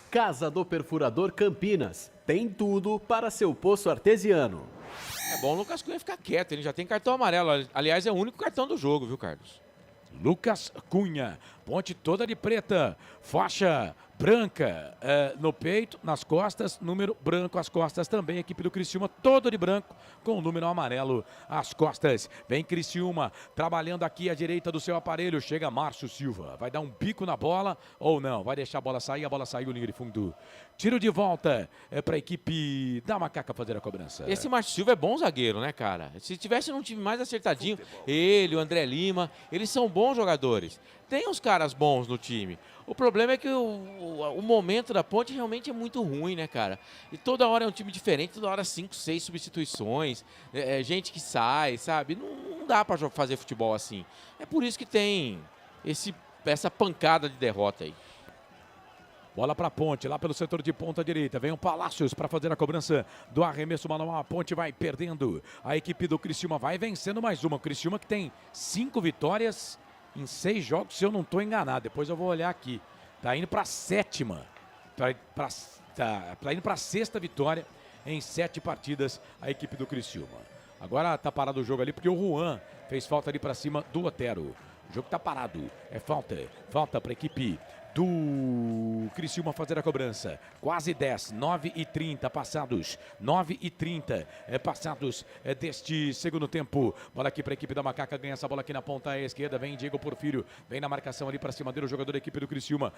Casa do Perfurador Campinas, tem tudo para seu poço artesiano. É bom o Lucas Cunha ficar quieto, ele já tem cartão amarelo. Aliás, é o único cartão do jogo, viu, Carlos? Lucas Cunha, Ponte toda de preta, faixa branca no peito, nas costas, número branco às costas também, equipe do Criciúma todo de branco com o número amarelo às costas. Vem Criciúma trabalhando aqui à direita do seu aparelho, chega Márcio Silva, vai dar um bico na bola ou não, vai deixar a bola saiu, linha de fundo. Tiro de volta para a equipe da Macaca fazer a cobrança. Esse Márcio Silva é bom zagueiro, né, cara? Se tivesse num time mais acertadinho, ele, o André Lima, eles são bons jogadores. Tem uns caras bons no time. O problema é que o momento da Ponte realmente é muito ruim, né, cara? E toda hora é um time diferente, toda hora 5, 6 substituições, gente que sai, sabe? Não dá pra fazer futebol assim. É por isso que tem essa pancada de derrota aí. Bola para Ponte, lá pelo setor de ponta direita. Vem o Palácios para fazer a cobrança do arremesso manual. A Ponte vai perdendo. A equipe do Criciúma vai vencendo mais uma. O Criciúma que tem 5 vitórias em 6 jogos, se eu não estou enganado. Depois eu vou olhar aqui. Tá indo para a 7ª. Tá indo para a 6ª vitória em 7 partidas a equipe do Criciúma. Agora tá parado o jogo ali porque o Juan fez falta ali para cima do Otero. O jogo tá parado. É falta. Falta para a equipe do Criciúma fazer a cobrança. Quase 10, 9h30 passados. 9h30 passados deste segundo tempo. Bola aqui para a equipe da Macaca, ganha essa bola aqui na ponta esquerda. Vem Diego Porfírio, vem na marcação ali para cima dele o jogador da equipe do Criciúma.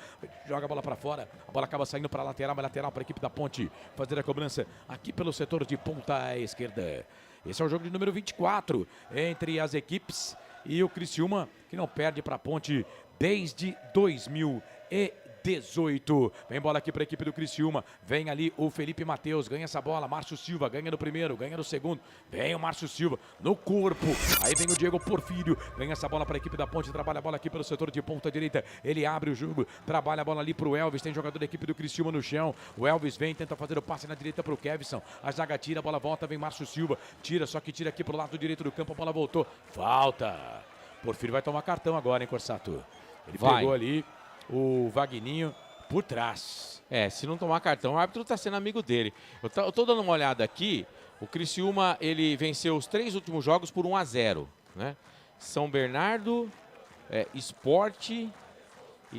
Joga a bola para fora, a bola acaba saindo para a lateral, mas lateral para a equipe da Ponte fazer a cobrança aqui pelo setor de ponta esquerda. Esse é o jogo de número 24 entre as equipes e o Criciúma, que não perde para a Ponte desde 2018. Vem bola aqui para a equipe do Criciúma. Vem ali o Felipe Matheus. Ganha essa bola. Márcio Silva ganha no primeiro, ganha no segundo. Vem o Márcio Silva no corpo. Aí vem o Diego Porfírio. Ganha essa bola para a equipe da Ponte. Trabalha a bola aqui pelo setor de ponta direita. Ele abre o jogo. Trabalha a bola ali para o Elvis. Tem jogador da equipe do Criciúma no chão. O Elvis vem, tenta fazer o passe na direita para o Kevson. A zaga tira, a bola volta. Vem Márcio Silva. Tira, só que tira aqui para o lado direito do campo. A bola voltou. Falta. Porfírio vai tomar cartão agora, hein, Corsato? Ele pegou ali o Vagninho por trás. Se não tomar cartão, o árbitro está sendo amigo dele. Eu tô dando uma olhada aqui. O Criciúma, ele venceu os 3 últimos jogos por 1-0, né? São Bernardo, Sport e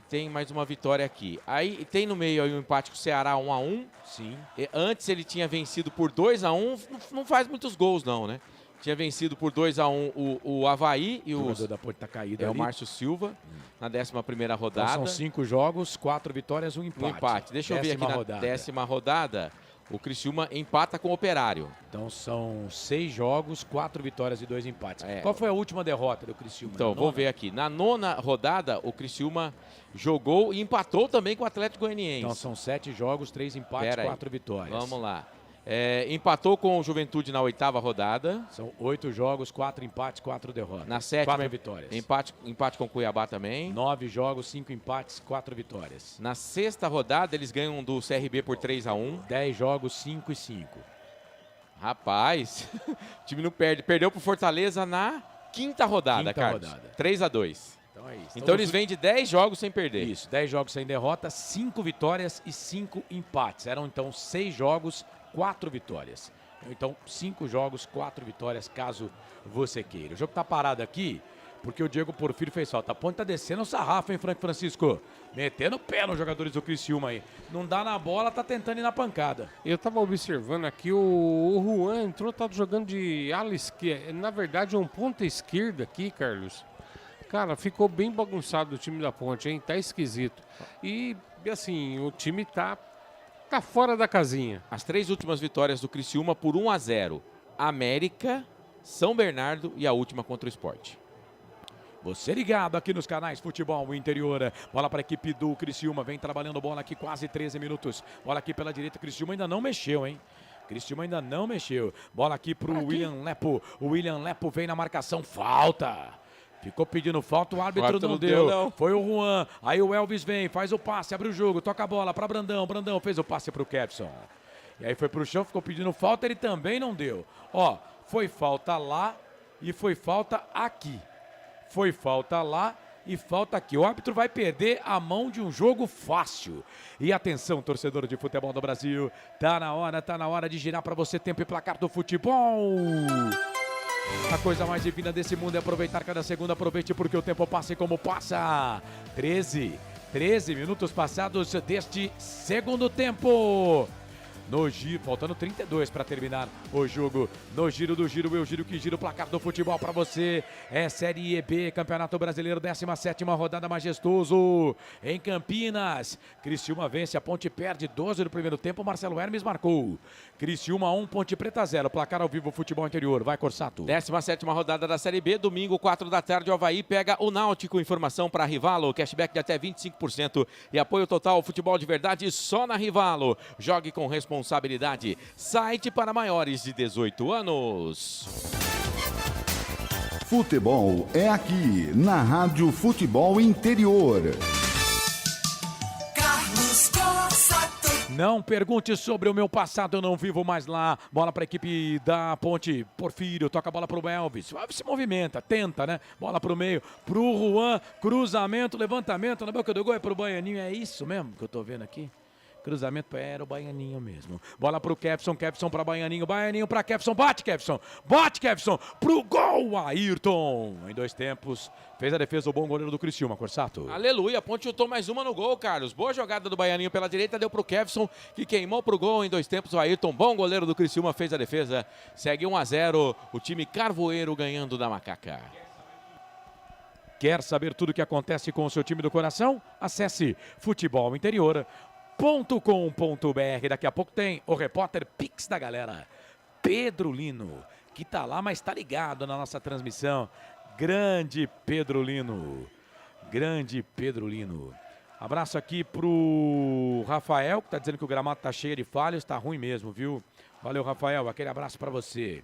tem mais uma vitória aqui. Aí tem no meio aí um empate com o Ceará 1-1. Sim. Antes ele tinha vencido por 2-1. Não faz muitos gols não, né? Tinha vencido por 2-1 o Avaí e o jogador da Ponte tá caído o ali. Márcio Silva na 11ª rodada. Então são 5 jogos, 4 vitórias, 1 empate. Um empate. Deixa eu ver aqui na 10ª rodada. O Criciúma empata com o Operário. Então são 6 jogos, 4 vitórias e 2 empates. Qual foi a última derrota do Criciúma? Então, vou ver aqui. Na 9ª rodada, o Criciúma jogou e empatou também com o Atlético Goianiense. Então são 7 jogos, 3 empates, 4 vitórias. Vamos lá. Empatou com o Juventude na 8ª rodada. São 8 jogos, 4 empates, 4 derrotas. Na 7ª, 4 vitórias. Empate com o Cuiabá também. 9 jogos, 5 empates, 4 vitórias. Na 6ª rodada, eles ganham do CRB por 3-1. 10 jogos, 5 e 5. Rapaz, o time não perde. Perdeu pro Fortaleza na 5ª rodada, Carlos. 3-2. Então é isso. Então eles vêm de 10 jogos sem perder. Isso, 10 jogos sem derrota, 5 vitórias e 5 empates. Eram então 6 jogos, 4 vitórias. Então 5 jogos, 4 vitórias, caso você queira. O jogo tá parado aqui porque o Diego Porfírio fez falta. A Ponte tá descendo o sarrafo, hein, Francisco? Metendo o pé nos jogadores do Criciúma aí. Não dá na bola, tá tentando ir na pancada. Eu tava observando aqui, o Juan entrou, tá jogando de ala esquerda. Na verdade, é um ponta esquerda aqui, Carlos. Cara, ficou bem bagunçado o time da Ponte, hein? Tá esquisito. E, assim, o time tá fora da casinha. As 3 últimas vitórias do Criciúma por 1-0. América, São Bernardo e a última contra o Sport. Você ligado aqui nos canais Futebol Interior. Bola para a equipe do Criciúma. Vem trabalhando bola aqui quase 13 minutos. Bola aqui pela direita. Criciúma ainda não mexeu, hein? Criciúma ainda não mexeu. Bola aqui pro William Lepo. O William Lepo vem na marcação. Falta. Ficou pedindo falta, o árbitro não deu. Não. Foi o Juan. Aí o Elvis vem, faz o passe, abre o jogo, toca a bola para Brandão. Brandão fez o passe pro Kevson. E aí foi pro chão, ficou pedindo falta, ele também não deu. Ó, foi falta lá e foi falta aqui. Foi falta lá e falta aqui. O árbitro vai perder a mão de um jogo fácil. E atenção, torcedor de futebol do Brasil. Tá na hora de girar para você tempo e placar do futebol. A coisa mais divina desse mundo é aproveitar cada segundo. Aproveite porque o tempo passa e como passa. 13 minutos passados deste segundo tempo. No giro, faltando 32 para terminar o jogo. No giro do giro, eu giro que giro o placar do futebol para você. É Série EB, Campeonato Brasileiro, 17ª rodada, majestoso. Em Campinas, Criciúma vence, a Ponte perde 12 no primeiro tempo, Marcelo Hermes marcou. Criciúma 1, Ponte Preta 0, placar ao vivo, Futebol Interior. Vai, Corsato. 17ª rodada da Série B, domingo, 4 da tarde, o Avaí pega o Náutico. Informação para Rivalo, cashback de até 25% e apoio total, futebol de verdade só na Rivalo. Jogue com responsabilidade. Site para maiores de 18 anos. Futebol é aqui, na Rádio Futebol Interior. Carlos Corsato. Não pergunte sobre o meu passado, eu não vivo mais lá. Bola para a equipe da Ponte. Porfírio, toca a bola para o Elvis. O Elvis se movimenta, tenta, né? Bola para o meio, para o Juan. Cruzamento, levantamento na boca do gol. É para o Baianinho, é isso mesmo que eu tô vendo aqui? Cruzamento era o Baianinho mesmo. Bola pro Kevson, Kevson pra Baianinho, Baianinho pra Kevson, bate Kevson, pro gol, Ayrton. Em 2 tempos, fez a defesa o bom goleiro do Criciúma, Corsato. Aleluia, a Ponte chutou mais uma no gol, Carlos. Boa jogada do Baianinho pela direita, deu pro Kevson, que queimou pro gol. Em 2 tempos, o Ayrton, bom goleiro do Criciúma, fez a defesa. Segue 1-0, o time carvoeiro ganhando da Macaca. Quer saber tudo o que acontece com o seu time do coração? Acesse Futebol Interior. .com.br. Daqui a pouco tem o repórter Pix da galera, Pedro Lino, que tá lá, mas tá ligado na nossa transmissão. Grande Pedro Lino. Abraço aqui pro Rafael, que tá dizendo que o gramado tá cheio de falhas, tá ruim mesmo, viu? Valeu, Rafael, aquele abraço para você.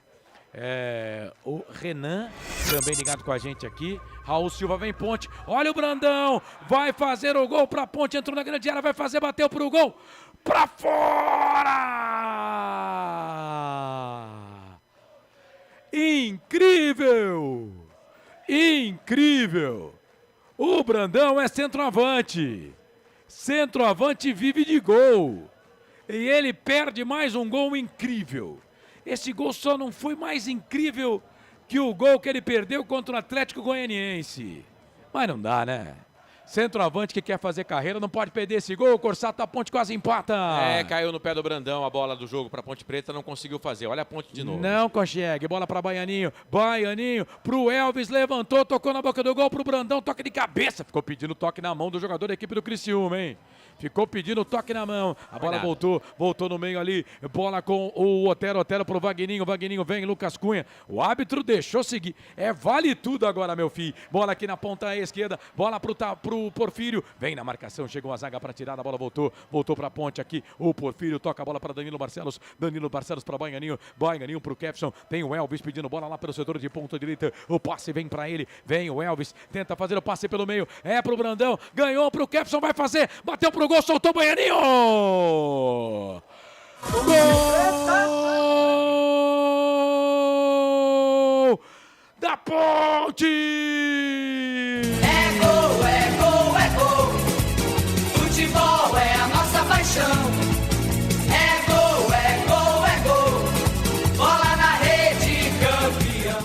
O Renan também ligado com a gente aqui. Raul Silva vem Ponte, olha o Brandão, vai fazer o gol pra Ponte, entrou na grande área, vai fazer, bateu pro gol, pra fora! Incrível! O Brandão é centroavante vive de gol, e ele perde mais um gol incrível. Esse gol só não foi mais incrível que o gol que ele perdeu contra o Atlético Goianiense. Mas não dá, né? Centroavante que quer fazer carreira não pode perder esse gol. O Corsato, a Ponte quase empata. Caiu no pé do Brandão a bola do jogo para Ponte Preta, não conseguiu fazer. Olha a Ponte de novo. Não consegue. Bola para Baianinho. Baianinho pro Elvis, levantou, tocou na boca do gol pro Brandão, toque de cabeça. Ficou pedindo toque na mão do jogador da equipe do Criciúma, hein? Ficou pedindo toque na mão. A bola voltou no meio ali. Bola com o Otero pro Vagninho. Vagninho vem, Lucas Cunha. O árbitro deixou seguir. Vale tudo agora, meu filho. Bola aqui na ponta esquerda. Bola pro Porfírio. Vem na marcação, chegou a zaga para tirar. A bola voltou pra Ponte aqui. O Porfírio toca a bola para Danilo Barcelos. Danilo Barcelos para Baianinho. Baianinho pro Kevson. Tem o Elvis pedindo bola lá pelo setor de ponta direita. O passe vem para ele. Vem o Elvis. Tenta fazer o passe pelo meio. É pro Brandão. Ganhou pro Kevson. Vai fazer. Bateu pro gol, soltou o Baianinho! Gol da Ponte! É gol, é gol, é gol. Futebol é a nossa paixão. É gol, é gol, é gol. Bola na rede, campeão.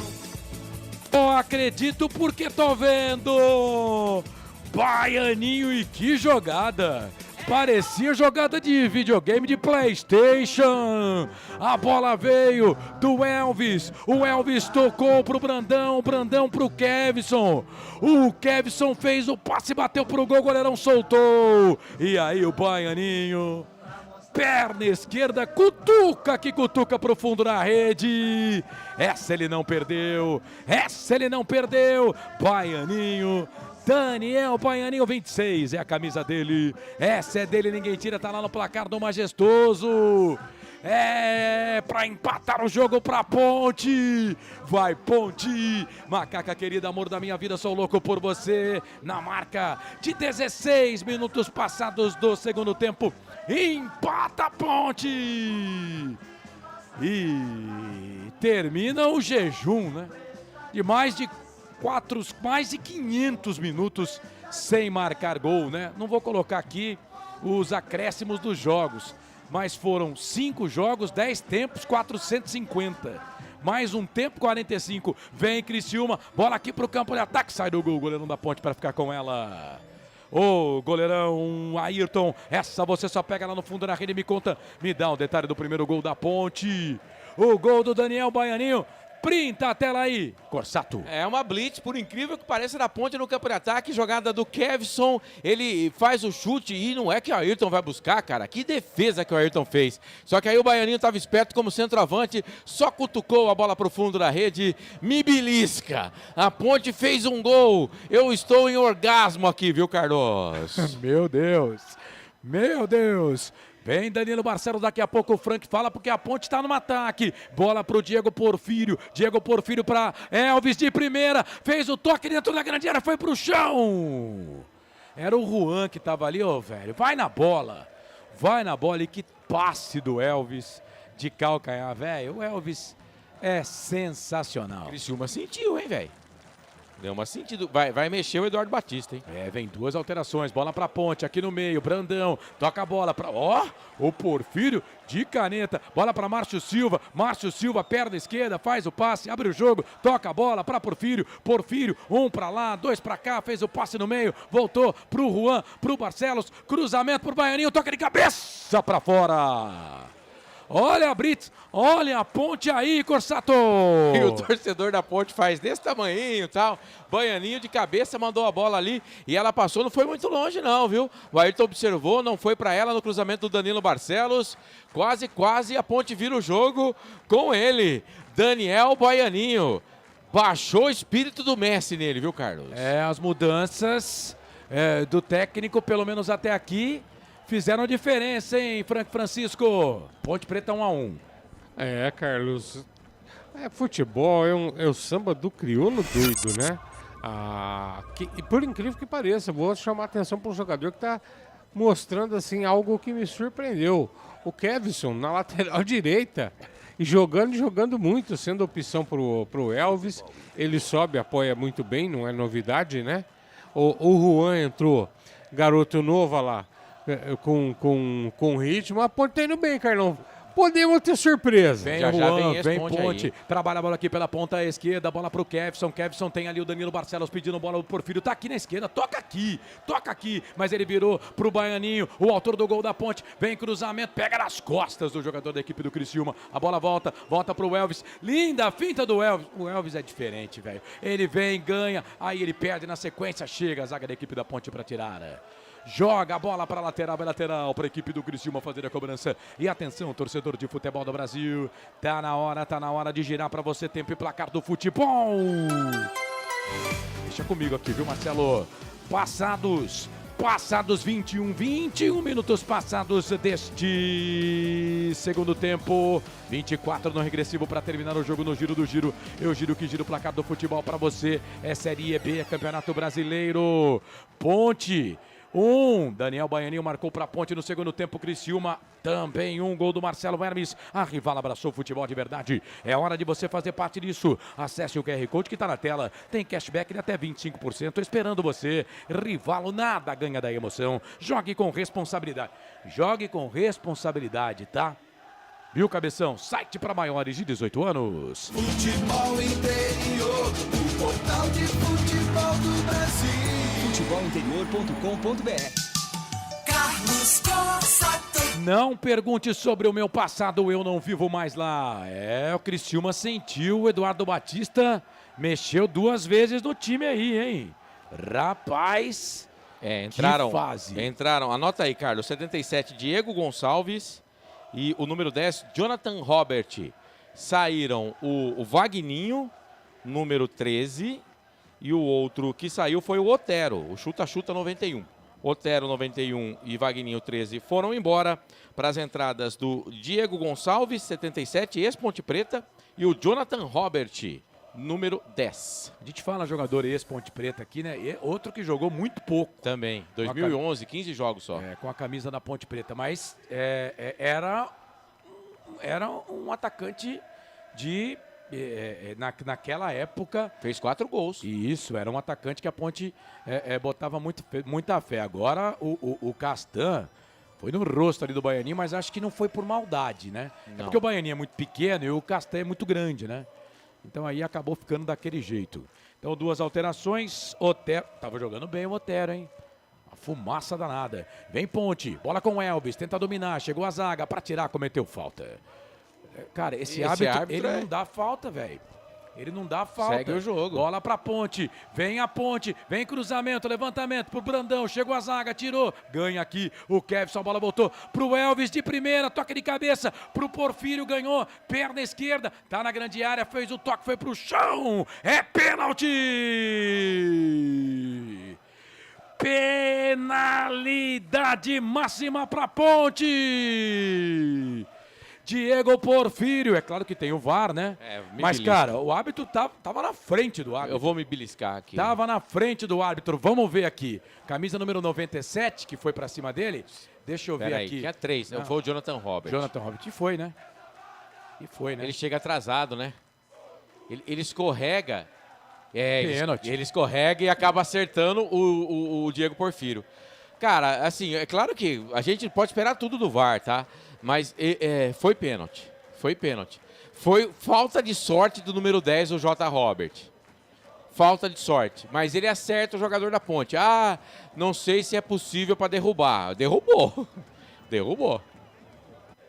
acredito porque tô vendo. Baianinho, e que jogada. Parecia jogada de videogame de PlayStation. A bola veio do Elvis. O Elvis tocou pro Brandão. O Brandão pro Kevson. O Kevson fez o passe, bateu pro gol. O goleirão soltou. E aí o Baianinho, perna esquerda, cutuca, que cutuca pro fundo da rede. Essa ele não perdeu. Essa ele não perdeu. Baianinho. Daniel Baianinho, 26, é a camisa dele. Essa é dele, ninguém tira, tá lá no placar do Majestoso. É pra empatar o jogo pra Ponte. Vai, Ponte. Macaca querida, amor da minha vida, sou louco por você. Na marca de 16 minutos passados do segundo tempo. Empata a Ponte. E termina o jejum, né? De mais de 500 minutos sem marcar gol, né? Não vou colocar aqui os acréscimos dos jogos, mas foram 5 jogos, 10 tempos, 450. Mais um tempo, 45. Vem Criciúma, bola aqui pro campo de ataque, sai do gol, goleirão da Ponte para ficar com ela. Ô, goleirão Ayrton, essa você só pega lá no fundo da rede, me conta, me dá um detalhe do primeiro gol da Ponte. O gol do Daniel Baianinho. Printa a tela aí, Corsato. É uma blitz, por incrível que pareça, da Ponte no campo de ataque. Jogada do Kevson, ele faz o chute e não é que o Ayrton vai buscar, cara. Que defesa que o Ayrton fez. Só que aí o Baianinho estava esperto como centroavante, só cutucou a bola pro fundo da rede. Me belisca. A Ponte fez um gol. Eu estou em orgasmo aqui, viu, Carlos? Meu Deus. Meu Deus. Vem Danilo Barcelos, daqui a pouco o Frank fala porque a Ponte está no ataque. Bola pro Diego Porfírio. Diego Porfírio para Elvis de primeira. Fez o toque dentro da grande área, foi pro chão. Era o Juan que estava ali, ô velho. Vai na bola. Vai na bola e que passe do Elvis de calcanhar, velho. O Elvis é sensacional. Criciúma sentiu, hein, velho? Deu uma sentido. Vai mexer o Eduardo Batista, hein? É, vem 2 alterações. Bola pra Ponte, aqui no meio. Brandão, toca a bola pra... Ó, o Porfírio de caneta. Bola pra Márcio Silva. Márcio Silva, perna esquerda, faz o passe, abre o jogo, toca a bola pra Porfírio. Porfírio, 1 pra lá, 2 pra cá, fez o passe no meio. Voltou pro Juan, pro Barcelos. Cruzamento pro Baianinho, toca de cabeça pra fora. Olha a Brits, olha a Ponte aí, Corsato! E o torcedor da Ponte faz desse tamanhinho e tal. Baianinho de cabeça, mandou a bola ali e ela passou, não foi muito longe não, viu? O Ayrton observou, não foi pra ela no cruzamento do Danilo Barcelos. Quase a Ponte vira o jogo com ele, Daniel Baianinho. Baixou o espírito do Messi nele, viu, Carlos? É, as mudanças do técnico, pelo menos até aqui, fizeram diferença, hein, Francisco? Ponte Preta 1-1. É, Carlos. Futebol é o samba do crioulo doido, né? E por incrível que pareça, vou chamar a atenção para um jogador que está mostrando assim algo que me surpreendeu. O Kevson na lateral direita e jogando muito, sendo opção pro Elvis. Ele sobe, apoia muito bem, não é novidade, né? O Juan entrou, garoto novo lá. Com ritmo, a Ponte tá indo bem, Carlão. Podemos ter surpresa. Vem o Juan, vem Ponte. Trabalha a bola aqui pela ponta esquerda, bola pro Kevson. Kevson tem ali o Danilo Barcelos pedindo bola pro Porfírio. Tá aqui na esquerda, toca aqui. Mas ele virou pro Baianinho, o autor do gol da Ponte. Vem cruzamento, pega nas costas do jogador da equipe do Criciúma. A bola volta pro Elvis. Linda a finta do Elvis. O Elvis é diferente, velho. Ele vem, ganha, aí ele perde na sequência. Chega a zaga da equipe da Ponte pra tirar. Joga a bola para lateral para a equipe do Criciúma fazer a cobrança. E atenção, torcedor de futebol do Brasil. Tá na hora de girar para você tempo e placar do futebol. Deixa comigo aqui, viu, Marcelo? Passados 21 minutos passados deste segundo tempo. 24 no regressivo para terminar o jogo no giro do giro. Eu giro que giro o placar do futebol para você. É Série B, é Campeonato Brasileiro. Ponte. Daniel Baianinho marcou para a Ponte no segundo tempo. Criciúma também gol do Marcelo Hermes. A rival abraçou o futebol de verdade. É hora de você fazer parte disso. Acesse o QR Code que está na tela. Tem cashback de até 25% esperando você. Rivalo, nada ganha da emoção. Jogue com responsabilidade. Tá? Viu, Cabeção? Site para maiores de 18 anos. Futebol interior. Portal de Futebol do Brasil. Futebolinterior.com.br. Carlos Cossa. Não pergunte sobre o meu passado, eu não vivo mais lá. O Criciúma sentiu, o Eduardo Batista mexeu 2 vezes no time aí, hein? Rapaz, entraram, que fase. Entraram, anota aí, Carlos, 77, Diego Gonçalves e o número 10, Jonathan Robert. Saíram o Vagninho, número 13, e o outro que saiu foi o Otero, o Chuta-Chuta 91. Otero 91 e Vagninho 13 foram embora para as entradas do Diego Gonçalves, 77, ex-Ponte Preta, e o Jonathan Robert, número 10. A gente fala jogador ex-Ponte Preta aqui, né? E outro que jogou muito pouco. Também, 2011, 15 jogos só. Com a camisa da Ponte Preta, mas era um atacante de... naquela época... Fez 4 gols. Isso, era um atacante que a Ponte botava muita fé. Agora o Castan foi no rosto ali do Baianinho, mas acho que não foi por maldade, né? Não. É porque o Baianinho é muito pequeno e o Castan é muito grande, né? Então aí acabou ficando daquele jeito. Então 2 alterações, Otero... Tava jogando bem o Otero, hein? A fumaça danada. Vem Ponte, bola com o Elvis, tenta dominar, chegou a zaga para tirar, cometeu falta. Cara, esse árbitro ele não dá falta, velho. Ele não dá falta. Segue o jogo. Bola pra Ponte. Vem a Ponte. Vem cruzamento, levantamento pro Brandão. Chegou a zaga, tirou. Ganha aqui o Kevson. A bola voltou pro Elvis de primeira. Toque de cabeça pro Porfírio. Ganhou. Perna esquerda. Tá na grande área. Fez o toque. Foi pro chão. É pênalti. Penalidade máxima pra Ponte. Diego Porfírio, é claro que tem o VAR, né? Mas, cara, o árbitro tava na frente do árbitro. Eu vou me beliscar aqui. Tava na frente do árbitro. Vamos ver aqui. Camisa número 97, que foi pra cima dele. Deixa eu ver aqui. Tinha 3, foi o Jonathan Robert. Jonathan Robert, e foi, né? Ele chega atrasado, né? Ele escorrega. Pênalti. Ele escorrega e acaba acertando o Diego Porfírio. Cara, assim, é claro que a gente pode esperar tudo do VAR, tá? Mas foi pênalti. Foi pênalti. Foi falta de sorte do número 10, o J. Robert. Falta de sorte. Mas ele acerta o jogador da Ponte. Ah, não sei se é possível para derrubar. Derrubou. Derrubou.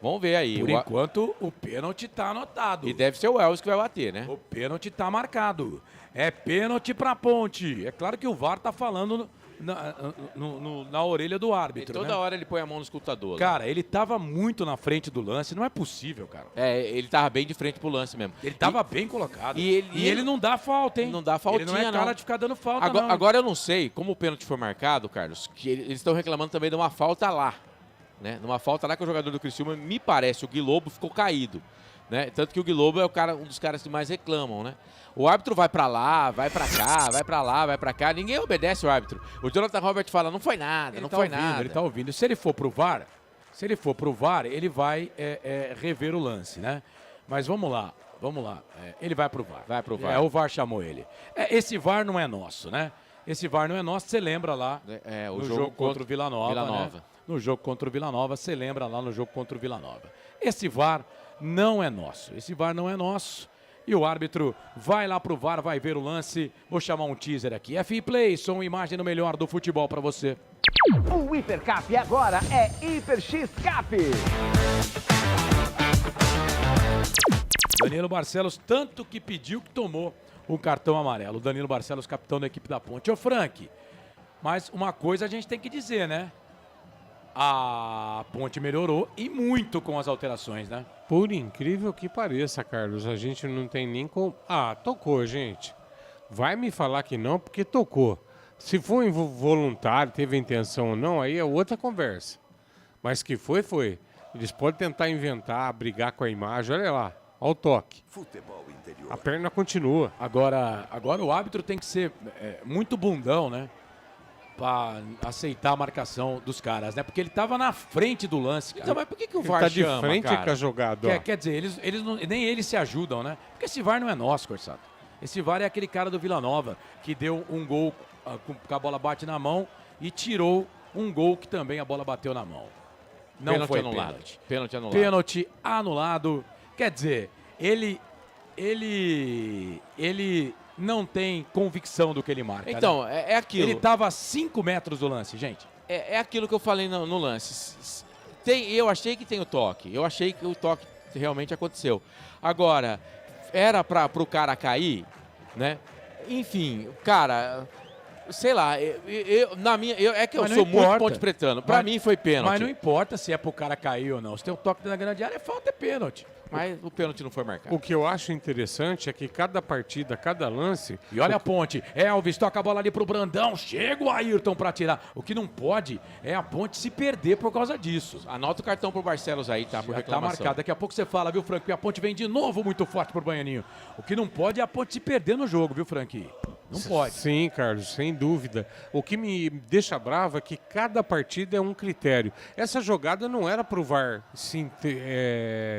Vamos ver aí. Por enquanto, o pênalti tá anotado. E deve ser o Elvis que vai bater, né? O pênalti tá marcado. É pênalti pra Ponte. É claro que o VAR tá falando na orelha do árbitro, E toda hora ele põe a mão no escutador. Cara, ele tava muito na frente do lance. Não é possível, cara. Ele tava bem de frente pro lance mesmo. Ele tava bem colocado. E ele não dá falta, hein? Não dá faltinha, Ele não é cara de ficar dando falta, Agora eu não sei, como o pênalti foi marcado, Carlos, que eles estão reclamando também de uma falta lá. Né? Numa falta lá que o jogador do Criciúma, me parece, o Guilobo ficou caído. Né? Tanto que o Guilobo é um dos caras que mais reclamam, né? O árbitro vai pra lá, vai pra cá, vai pra lá, vai pra cá. Ninguém obedece o árbitro. O Jonathan Robert fala, não foi nada, não foi nada. Ele tá ouvindo. Se ele for pro VAR, ele vai rever o lance, né? Mas vamos lá. Ele vai pro VAR. Vai pro VAR. O VAR chamou ele. esse VAR não é nosso, né? Esse VAR não é nosso, você lembra lá o no jogo contra o Vila Nova. Né? No jogo contra o Vila Nova, você lembra lá no jogo contra o Vila Nova. Esse VAR não é nosso. Esse VAR não é nosso. E o árbitro vai lá pro VAR, vai ver o lance. Vou chamar um teaser aqui. FI Play, som e imagem no melhor do futebol pra você. O Hipercap agora é Hiper X Cap. Danilo Barcelos, tanto que pediu que tomou o cartão amarelo. Danilo Barcelos, capitão da equipe da Ponte. Ô Frank, mas uma coisa a gente tem que dizer, né? A Ponte melhorou e muito com as alterações, né? Por incrível que pareça, Carlos, a gente não tem nem como... Ah, tocou, gente. Vai me falar que não, porque tocou. Se for involuntário, teve intenção ou não, aí é outra conversa. Mas que foi. Eles podem tentar inventar, brigar com a imagem, olha lá, olha o toque. Futebol interior. A perna continua. Agora o árbitro tem que ser muito bundão, né? Pra aceitar a marcação dos caras, né? Porque ele tava na frente do lance, cara. Então, mas por que o VAR tá de chama, frente cara? com a jogada, Quer dizer, eles não, nem eles se ajudam, né? Porque esse VAR não é nosso, Corsato. Esse VAR é aquele cara do Vila Nova que deu um gol com a bola bate na mão e tirou um gol que também a bola bateu na mão. Não Pênalti foi anulado. pênalti. Pênalti anulado. Pênalti anulado. Quer dizer, ele não tem convicção do que ele marca. Então, né? é aquilo. Ele estava a 5 metros do lance, gente. É aquilo que eu falei no lance. Eu achei que tem o toque. Eu achei que o toque realmente aconteceu. Agora, era pro cara cair, né? Enfim, cara, sei lá, eu sou muito ponte-pretano. Pra mim foi pênalti. Mas não importa se é pro cara cair ou não. Se tem o toque na grande área, é falta, é pênalti. Mas o pênalti não foi marcado. O que eu acho interessante é que cada partida, cada lance... E olha a ponte. Elvis toca a bola ali pro Brandão. Chega o Ayrton pra tirar. O que não pode é a ponte se perder por causa disso. Anota o cartão pro Barcelos aí, tá? Por reclamação. Tá marcado. Daqui a pouco você fala, viu, Frank? E a ponte vem de novo muito forte pro Baianinho. O que não pode é a ponte se perder no jogo, viu, Frank? Não pode. Sim, Carlos, sem dúvida. O que me deixa bravo é que cada partida é um critério. Essa jogada não era pro VAR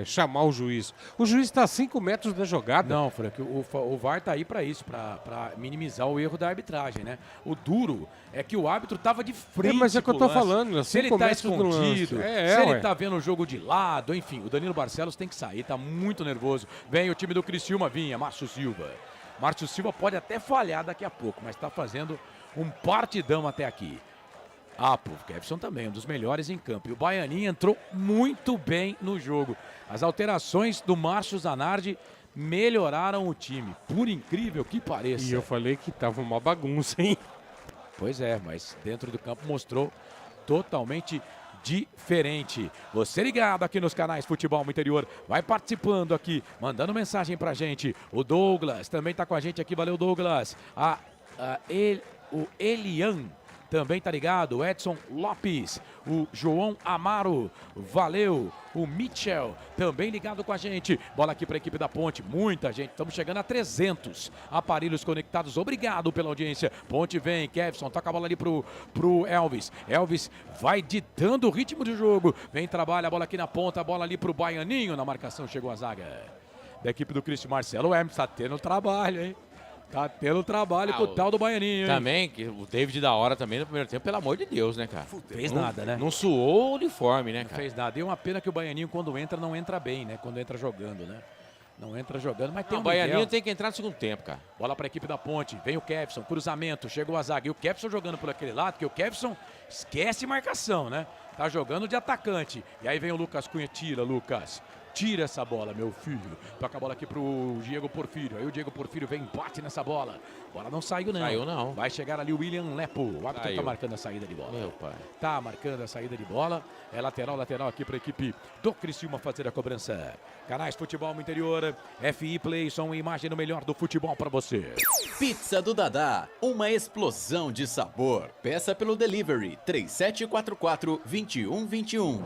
chamar o juiz. O juiz está a 5 metros da jogada. Não, Frank, o VAR tá aí para isso, para minimizar o erro da arbitragem, né? O duro é que o árbitro tava de frente. Mas é que eu tô falando, se ele tá escondido, se ele tá vendo o jogo de lado, enfim, o Danilo Barcelos tem que sair, tá muito nervoso. Vem o time do Criciúma, Márcio Silva. Márcio Silva pode até falhar daqui a pouco, mas está fazendo um partidão até aqui. O Kevson também, um dos melhores em campo. E o Baianinho entrou muito bem no jogo. As alterações do Márcio Zanardi melhoraram o time, por incrível que pareça. E eu falei que tava uma bagunça, hein? Pois é, mas dentro do campo mostrou totalmente diferente. Você ligado aqui nos canais Futebol no Interior, vai participando aqui, mandando mensagem pra gente. O Douglas também tá com a gente aqui, valeu Douglas. O Elian também tá ligado, o Edson Lopes, o João Amaro, valeu, o Mitchell também ligado com a gente. Bola aqui para a equipe da Ponte, muita gente, estamos chegando a 300 aparelhos conectados, obrigado pela audiência. Ponte vem, Kevson, toca a bola ali pro Elvis. Elvis vai ditando o ritmo de jogo, vem, trabalha a bola aqui na ponta, a bola ali pro Baianinho, na marcação chegou a zaga da equipe do Cristian Marcelo. O Hermes tá tendo trabalho, hein? Tá tendo trabalho com o tal do Baianinho, hein? Também, que o David da hora também no primeiro tempo, pelo amor de Deus, né, cara? Fez nada, né? Não suou o uniforme, né, cara? Não fez nada. E uma pena que o Baianinho, quando entra, não entra bem, né? Quando entra jogando, né? Não entra jogando, mas tem o Baianinho tem que entrar no segundo tempo, cara. Bola para a equipe da Ponte, vem o Kevson, cruzamento, chegou a zaga. E o Kevson jogando por aquele lado, que o Kevson esquece marcação, né? Tá jogando de atacante. E aí vem o Lucas Cunha, tira, Lucas. Tira essa bola, meu filho. Toca a bola aqui pro Diego Porfírio. Aí o Diego Porfírio vem, bate nessa bola. Bola não saiu, não. Saiu, não. Vai chegar ali o William Lepo. O árbitro tá marcando a saída de bola. Meu pai. Tá marcando a saída de bola. É lateral aqui pra equipe do Criciúma fazer a cobrança. Canais Futebol no Interior. FI Play, som e imagem no melhor do futebol pra você. Pizza do Dadá, uma explosão de sabor. Peça pelo delivery 3744-2121.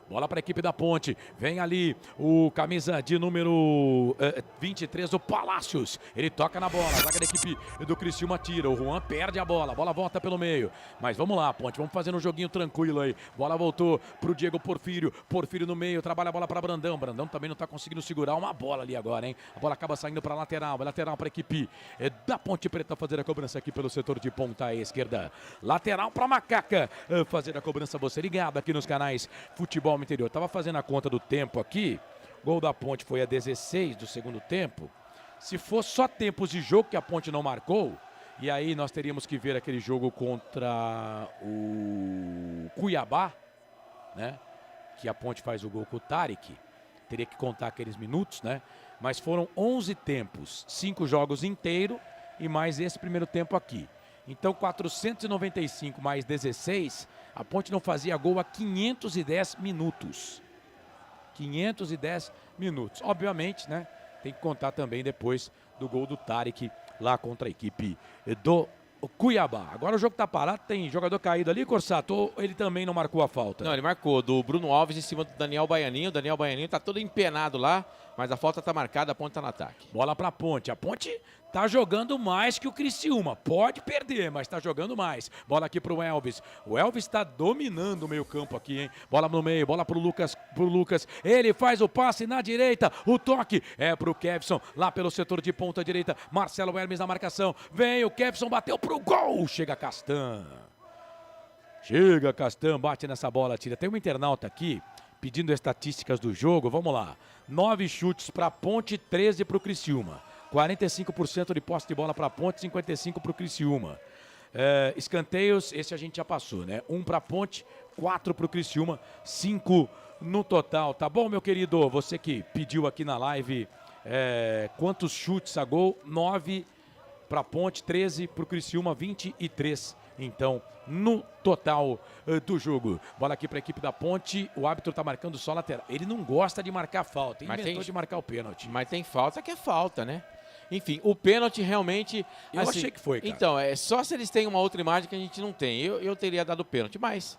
Bola para a equipe da Ponte. Vem ali o camisa de número 23, o Palácios. Ele toca na bola. A zaga da equipe do Criciúma tira. O Juan perde a bola. A bola volta pelo meio. Mas vamos lá, Ponte. Vamos fazendo um joguinho tranquilo aí. Bola voltou para o Diego Porfírio. Porfírio no meio. Trabalha a bola para Brandão. Brandão também não está conseguindo segurar uma bola ali agora, hein? A bola acaba saindo para lateral. Lateral para a equipe da Ponte Preta fazer a cobrança aqui pelo setor de ponta à esquerda. Lateral para Macaca fazer a cobrança. Você ligado aqui nos canais Futebol Interior. Tava fazendo a conta do tempo aqui. Gol da Ponte foi a 16 do segundo tempo. Se for só tempos de jogo que a Ponte não marcou, e aí nós teríamos que ver aquele jogo contra o Cuiabá, né? Que a Ponte faz o gol com o Tarek. Teria que contar aqueles minutos, né? Mas foram 11 tempos, 5 jogos inteiros e mais esse primeiro tempo aqui. Então 495 mais 16, a Ponte não fazia gol há 510 minutos. 510 minutos. Obviamente, né? Tem que contar também depois do gol do Tarek lá contra a equipe do Cuiabá. Agora o jogo tá parado, tem jogador caído ali, Corsato, ou ele também não marcou a falta? Não, ele marcou, do Bruno Alves em cima do Daniel Baianinho. O Daniel Baianinho tá todo empenado lá, mas a falta tá marcada, a Ponte tá no ataque. Bola pra Ponte. A Ponte tá jogando mais que o Criciúma. Pode perder, mas tá jogando mais. Bola aqui pro Elvis. O Elvis tá dominando o meio campo aqui, hein? Bola no meio, bola pro Lucas. Ele faz o passe na direita. O toque é pro Kevson, lá pelo setor de ponta direita. Marcelo Hermes na marcação. Vem o Kevson, bateu pro gol. Chega Castan. Bate nessa bola, tira. Tem um internauta aqui pedindo estatísticas do jogo. Vamos lá. 9 chutes pra Ponte, 13 pro Criciúma. 45% de posse de bola para a Ponte, 55% para o Criciúma. Escanteios, esse a gente já passou, né? 1 para a Ponte, 4 para o Criciúma, 5 no total. Tá bom, meu querido? Você que pediu aqui na live quantos chutes a gol? 9 para a Ponte, 13 para o Criciúma, 23. Então, no total do jogo. Bola aqui para a equipe da Ponte. O árbitro está marcando só lateral. Ele não gosta de marcar falta. Inventou de marcar o pênalti. Mas tem falta que é falta, né? Enfim, o pênalti realmente... Eu achei que foi, cara. Então, só se eles têm uma outra imagem que a gente não tem. Eu teria dado pênalti, mas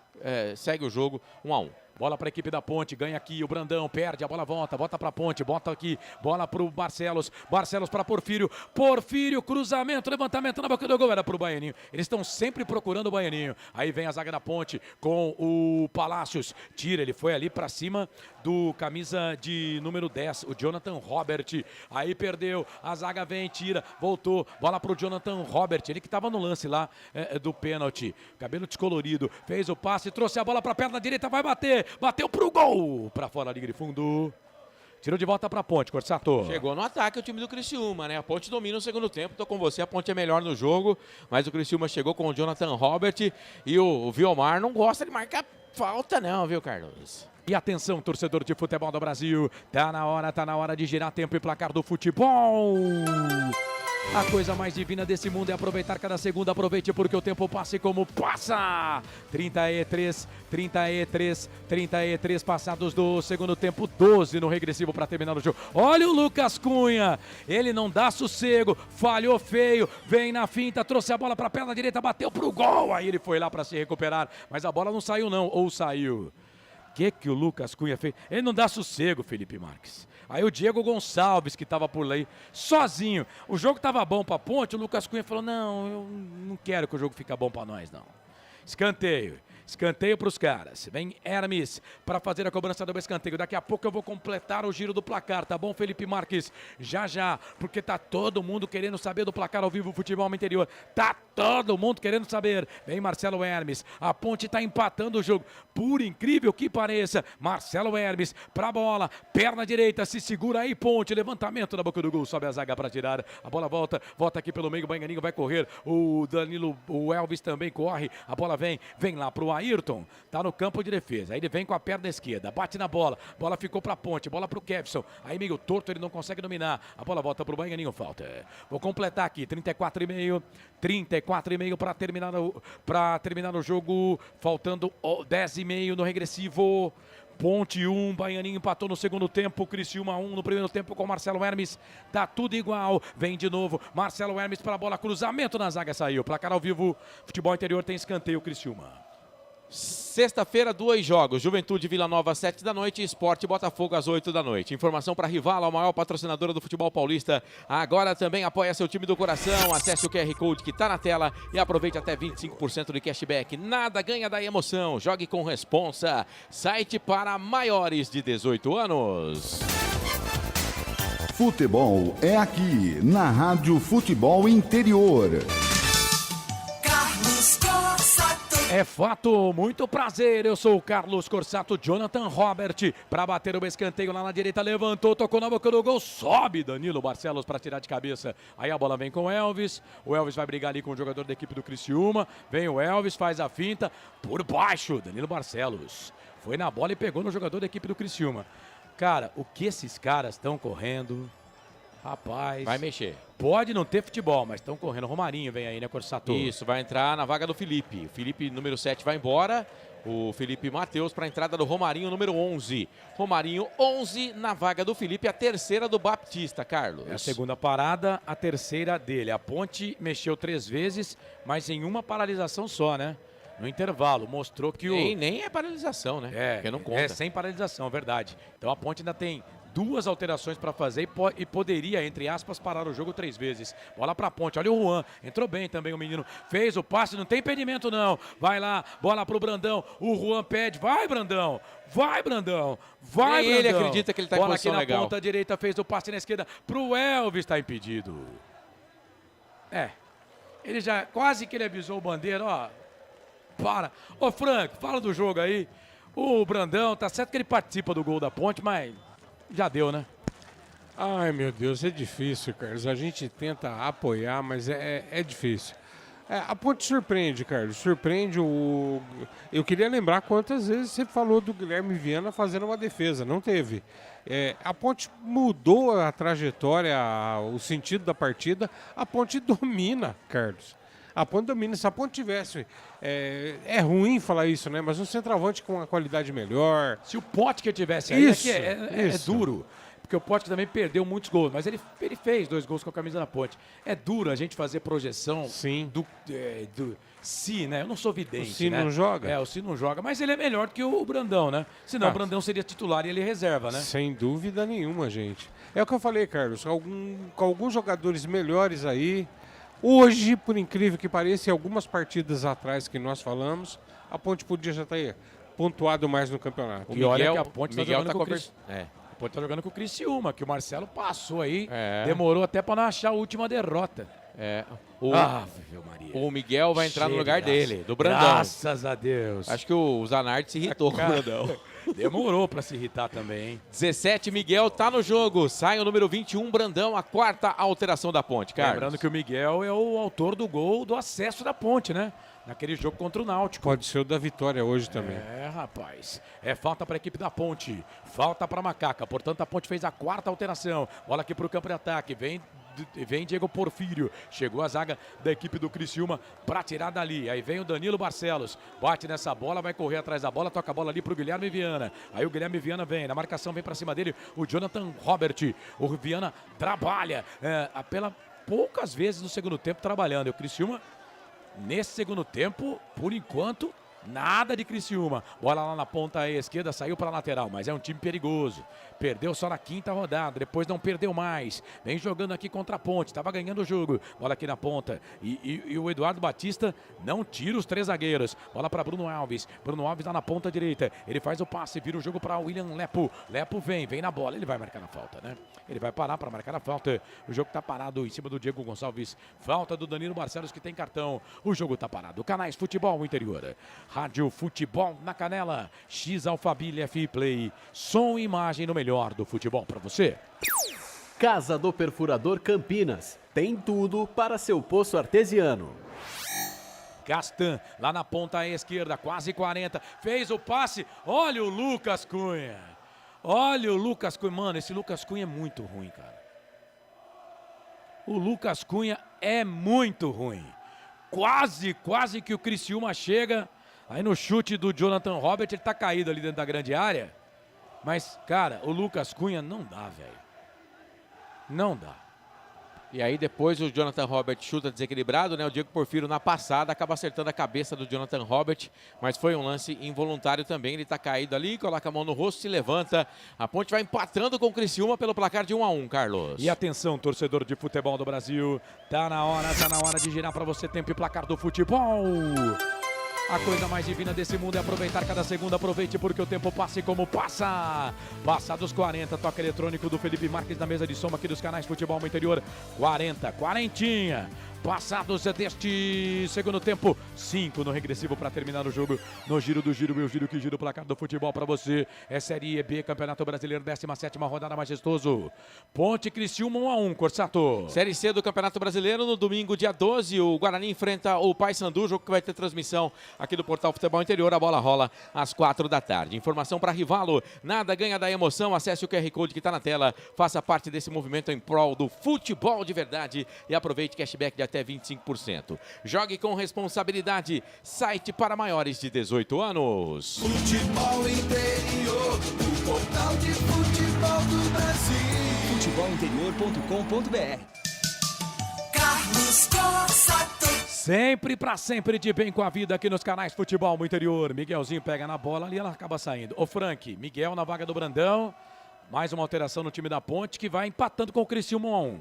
segue o jogo 1-1. Bola para a equipe da Ponte, ganha aqui o Brandão, perde, a bola volta, bota para a Ponte, bota aqui, bola para o Barcelos, Barcelos para Porfírio, Porfírio, cruzamento, levantamento na boca do gol, era para o Baianinho, eles estão sempre procurando o Baianinho, aí vem a zaga da Ponte com o Palácios, tira, ele foi ali para cima do camisa de número 10, o Jonathan Robert, aí perdeu, a zaga vem, tira, voltou, bola para o Jonathan Robert, ele que estava no lance lá do pênalti, cabelo descolorido, fez o passe, trouxe a bola para a perna direita, vai bater, bateu pro gol, pra fora de fundo. Tirou de volta pra Ponte, Corsato. Chegou no ataque o time do Criciúma, né? A Ponte domina o segundo tempo, tô com você, a Ponte é melhor no jogo, mas o Criciúma chegou com o Jonathan Robert e o Vilmar não gosta de marcar falta não, viu, Carlos? E atenção, torcedor de futebol do Brasil, tá na hora de girar tempo e placar do futebol. A coisa mais divina desse mundo é aproveitar cada segundo. Aproveite porque o tempo passa e como passa. 33 passados do segundo tempo, 12 no regressivo para terminar o jogo. Olha o Lucas Cunha, ele não dá sossego, falhou feio, vem na finta, trouxe a bola para a perna direita, bateu pro gol. Aí ele foi lá para se recuperar, mas a bola não saiu não, ou saiu. Que o Lucas Cunha fez? Ele não dá sossego, Felipe Marques. Aí o Diego Gonçalves, que estava por lá, sozinho. O jogo estava bom para a Ponte, o Lucas Cunha falou, não, eu não quero que o jogo fique bom para nós, não. Escanteio para os caras. Vem Hermes para fazer a cobrança do escanteio. Daqui a pouco eu vou completar o giro do placar, tá bom, Felipe Marques? Já, porque tá todo mundo querendo saber do placar ao vivo Futebol Interior. Tá todo mundo querendo saber. Vem Marcelo Hermes. A Ponte tá empatando o jogo. Por incrível que pareça, Marcelo Hermes pra bola, perna direita, se segura aí, Ponte. Levantamento na boca do gol, sobe a zaga para tirar. A bola volta aqui pelo meio, o Banganinho vai correr. O Danilo, o Elvis também corre. A bola vem lá pro Ayrton, tá no campo de defesa, aí ele vem com a perna esquerda, bate na bola, bola ficou pra Ponte, bola pro Kevson, aí meio torto, ele não consegue dominar, a bola volta pro Banganinho, falta. Vou completar aqui, 34,5 para terminar o jogo, faltando 10,5 no regressivo. Ponte 1, Baianinho empatou no segundo tempo, Criciúma 1 no primeiro tempo com Marcelo Hermes, tá tudo igual, vem de novo, Marcelo Hermes para a bola, cruzamento na zaga, saiu, placar ao vivo, Futebol Interior tem escanteio, Criciúma. Sexta-feira, 2 jogos, Juventude Vila Nova, 7 da noite, Sport Botafogo, às 8 da noite. Informação para Rivala, a maior patrocinadora do futebol paulista. Agora também apoia seu time do coração. Acesse o QR Code que está na tela e aproveite até 25% de cashback. Nada ganha da emoção. Jogue com responsa. Site para maiores de 18 anos. Futebol é aqui, na Rádio Futebol Interior. É fato, muito prazer, eu sou o Carlos Corsato, Jonathan Robert, para bater o escanteio lá na direita, levantou, tocou na boca do gol, sobe Danilo Barcelos para tirar de cabeça, aí a bola vem com o Elvis vai brigar ali com o jogador da equipe do Criciúma, vem o Elvis, faz a finta, por baixo, Danilo Barcelos, foi na bola e pegou no jogador da equipe do Criciúma. Cara, o que esses caras estão correndo... Rapaz, vai mexer. Pode não ter futebol, mas estão correndo. Romarinho vem aí, né, Corsato? Isso, vai entrar na vaga do Felipe. O Felipe, número 7, vai embora. O Felipe Matheus para a entrada do Romarinho, número 11. Romarinho, 11 na vaga do Felipe, a terceira do Baptista, Carlos. É a segunda parada, a terceira dele. A Ponte mexeu 3 vezes, mas em uma paralisação só, né? No intervalo, mostrou que Nem é paralisação, né? Porque não conta. É sem paralisação, verdade. Então a Ponte ainda tem 2 alterações para fazer e poderia, entre aspas, parar o jogo 3 vezes. Bola para a Ponte, olha o Juan, entrou bem também o menino, fez o passe, não tem impedimento não, vai lá, bola pro Brandão, o Juan pede, vai Brandão, vai Brandão. Ele acredita que ele tá em posição legal. Bola aqui na ponta direita, fez o passe na esquerda pro Elvis, tá impedido. Ele já, quase que ele avisou o Bandeira, ó, para. Ô Franco, fala do jogo aí, o Brandão, tá certo que ele participa do gol da Ponte, mas... Já deu, né? Ai, meu Deus, é difícil, Carlos. A gente tenta apoiar, mas é difícil. A Ponte surpreende, Carlos. Surpreende o... Eu queria lembrar quantas vezes você falou do Guilherme Viana fazendo uma defesa. Não teve. A Ponte mudou a trajetória, o sentido da partida. A Ponte domina, Carlos. A Ponte domina. Se a Ponte tivesse... É ruim falar isso, né? Mas um centroavante com uma qualidade melhor... Se o Potker tivesse aí, isso, é duro. Porque o Potker também perdeu muitos gols, mas ele fez 2 gols com a camisa da Ponte. É duro a gente fazer projeção do Si, né? Eu não sou vidente, o Si né? não joga? O Si não joga, mas ele é melhor do que o Brandão, né? Senão o Brandão seria titular e ele reserva, né? Sem dúvida nenhuma, gente. É o que eu falei, Carlos, com alguns jogadores melhores aí. Hoje, por incrível que pareça, em algumas partidas atrás que nós falamos, a Ponte podia já estar pontuado mais no campeonato. E olha que a Ponte está jogando com o A Ponte tá jogando com o Criciúma, que o Marcelo passou aí. Demorou até para não achar a última derrota. Maria. O Miguel vai entrar no lugar dele, do Brandão. Graças a Deus. Acho que o Zanardi se irritou com o Brandão. Demorou para se irritar também, hein? 17, Miguel tá no jogo. Sai o número 21, Brandão, a 4ª alteração da Ponte, Carlos. Lembrando que o Miguel é o autor do gol do acesso da Ponte, né? Naquele jogo contra o Náutico. Pode ser o da vitória hoje também. Rapaz. Falta para a equipe da Ponte. Falta para a Macaca. Portanto, a Ponte fez a 4ª alteração. Bola aqui para o campo de ataque. Vem Diego Porfírio. Chegou a zaga da equipe do Criciúma para tirar dali. Aí vem o Danilo Barcelos. Bate nessa bola, vai correr atrás da bola. Toca a bola ali para o Guilherme Viana. Aí o Guilherme Viana vem. Na marcação vem para cima dele o Jonathan Robert. O Viana trabalha. Pela poucas vezes no segundo tempo trabalhando. E o Criciúma... Nesse segundo tempo, por enquanto, nada de Criciúma. Bola lá na ponta esquerda, saiu para a lateral, mas é um time perigoso. Perdeu só na 5ª rodada, depois não perdeu mais. Vem jogando aqui contra a Ponte, estava ganhando o jogo. Bola aqui na ponta. E o Eduardo Batista não tira os 3 zagueiros. Bola para Bruno Alves. Bruno Alves lá na ponta direita. Ele faz o passe, vira o jogo para William Lepo. Lepo vem na bola. Ele vai marcar na falta, né? Ele vai parar para marcar a falta. O jogo está parado em cima do Diego Gonçalves. Falta do Danilo Barcelos, que tem cartão. O jogo está parado. Canais Futebol Interior. Rádio Futebol na Canela. X Alphabile FI Play. Som e imagem no melhor do futebol para você. Casa do Perfurador Campinas. Tem tudo para seu poço artesiano. Castan, lá na ponta esquerda, quase 40. Fez o passe. Olha o Lucas Cunha. Olha o Lucas Cunha. Mano, esse Lucas Cunha é muito ruim, cara. O Lucas Cunha é muito ruim. Quase que o Criciúma chega. Aí no chute do Jonathan Robert, ele tá caído ali dentro da grande área. Mas, cara, o Lucas Cunha não dá, velho. Não dá. E aí depois o Jonathan Robert chuta desequilibrado, né? O Diego Porfírio na passada acaba acertando a cabeça do Jonathan Robert, mas foi um lance involuntário também. Ele tá caído ali, coloca a mão no rosto, se levanta. A Ponte vai empatando com o Criciúma pelo placar de 1-1, Carlos. E atenção, torcedor de futebol do Brasil. Tá na hora de girar para você tempo e placar do futebol. A coisa mais divina desse mundo é aproveitar cada segundo. Aproveite porque o tempo passa e como passa. Passados 40, toque eletrônico do Felipe Marques na mesa de som aqui dos canais Futebol no Interior. 40. Passados deste segundo tempo, 5 no regressivo para terminar o jogo. No giro do giro, meu giro que gira o placar do futebol para você. É Série B, Campeonato Brasileiro, 17ª rodada, majestoso. Ponte Criciúma 1-1, Corsato. Série C do Campeonato Brasileiro, no domingo, dia 12, o Guarani enfrenta o Paysandu, jogo que vai ter transmissão aqui do Portal Futebol Interior. A bola rola às 4 da tarde. Informação para Rivalo, nada ganha da emoção. Acesse o QR Code que está na tela, faça parte desse movimento em prol do futebol de verdade e aproveite cashback de até 25%. Jogue com responsabilidade. Site para maiores de 18 anos. Futebol Interior, o portal de futebol do Brasil. Futebolinterior.com.br. Carlos Corsato. Sempre pra sempre de bem com a vida aqui nos canais Futebol no Interior. Miguelzinho pega na bola ali, ela acaba saindo. Ô Frank, Miguel na vaga do Brandão. Mais uma alteração no time da Ponte que vai empatando com o Criciúma 1-1.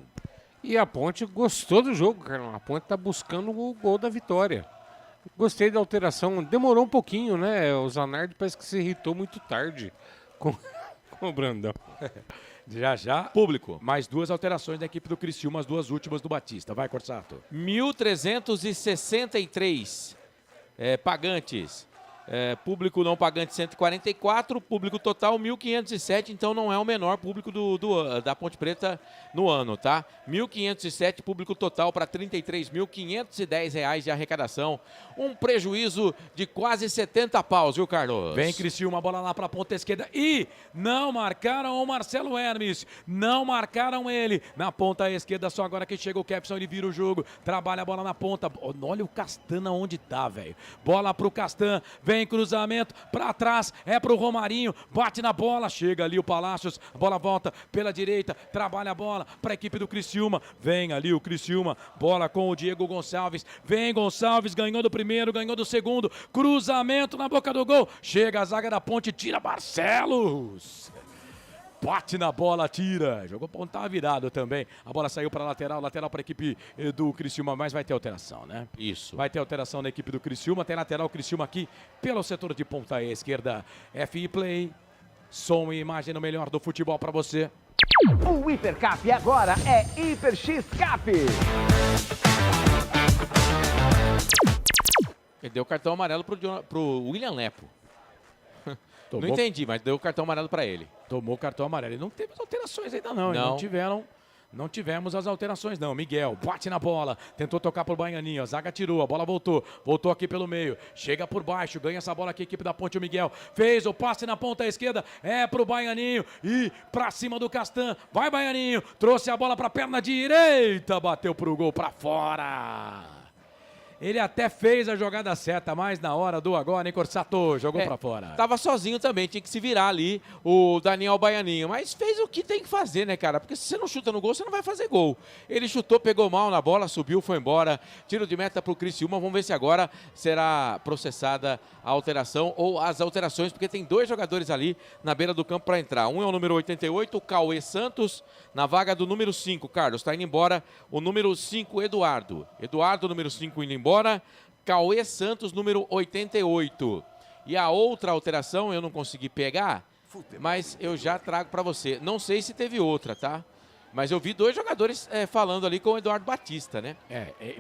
E a Ponte gostou do jogo, cara. A Ponte tá buscando o gol da vitória. Gostei da alteração. Demorou um pouquinho, né? O Zanardi parece que se irritou muito tarde com o Brandão. Já. Público. Mais 2 alterações da equipe do Criciúma, as 2 últimas do Batista. Vai, Corsato. 1.363 pagantes. Público não pagante 144, público total 1.507, então não é o menor público da Ponte Preta no ano, tá? 1.507 público total para R$ 33.510 de arrecadação. Um prejuízo de quase 70 paus, viu, Carlos? Vem Criciúma, bola lá para a ponta esquerda e não marcaram o Marcelo Hermes, não marcaram ele. Na ponta esquerda, só agora que chega o Kepson, ele vira o jogo, trabalha a bola na ponta. Olha o Castan onde tá, velho. Bola pro Castan, vem cruzamento para trás, é pro Romarinho, bate na bola, chega ali o Palácios, a bola volta pela direita, trabalha a bola para a equipe do Criciúma, vem ali o Criciúma, bola com o Diego Gonçalves, vem Gonçalves, ganhou do primeiro, ganhou do segundo, cruzamento na boca do gol, chega a zaga da Ponte, tira Barcelos. Bate na bola, tira. Jogou ponta virado também. A bola saiu para lateral para a equipe do Criciúma, mas vai ter alteração, né? Isso. Vai ter alteração na equipe do Criciúma. Tem lateral Criciúma aqui pelo setor de ponta esquerda. FI Play. Som e imagem no melhor do futebol para você. O Hipercap agora é Hiper X Cap. Ele deu cartão amarelo pro William Lepo. Tomou. Não entendi, mas deu o cartão amarelo para ele. Tomou o cartão amarelo. E não teve as alterações ainda não. Não tivemos as alterações não. Miguel bate na bola, tentou tocar pro Baianinho, a zaga tirou, a bola voltou aqui pelo meio, chega por baixo, ganha essa bola aqui, equipe da Ponte, o Miguel fez o passe na ponta esquerda, é pro Baianinho e pra cima do Castan, vai Baianinho, trouxe a bola pra perna direita, bateu pro gol pra fora. Ele até fez a jogada certa, mas na hora do agora, hein, Corsato? Jogou pra fora. Tava sozinho também, tinha que se virar ali o Daniel Baianinho. Mas fez o que tem que fazer, né, cara? Porque se você não chuta no gol, você não vai fazer gol. Ele chutou, pegou mal na bola, subiu, foi embora. Tiro de meta pro Criciúma. Vamos ver se agora será processada a alteração ou as alterações, porque tem dois jogadores ali na beira do campo para entrar. Um é o número 88, o Cauê Santos, na vaga do número 5. Carlos, tá indo embora o número 5, Eduardo. Eduardo, número 5, indo embora. Cauê Santos, número 88. E a outra alteração eu não consegui pegar, mas eu já trago para você. Não sei se teve outra, tá? Mas eu vi dois jogadores falando ali com o Eduardo Batista, né?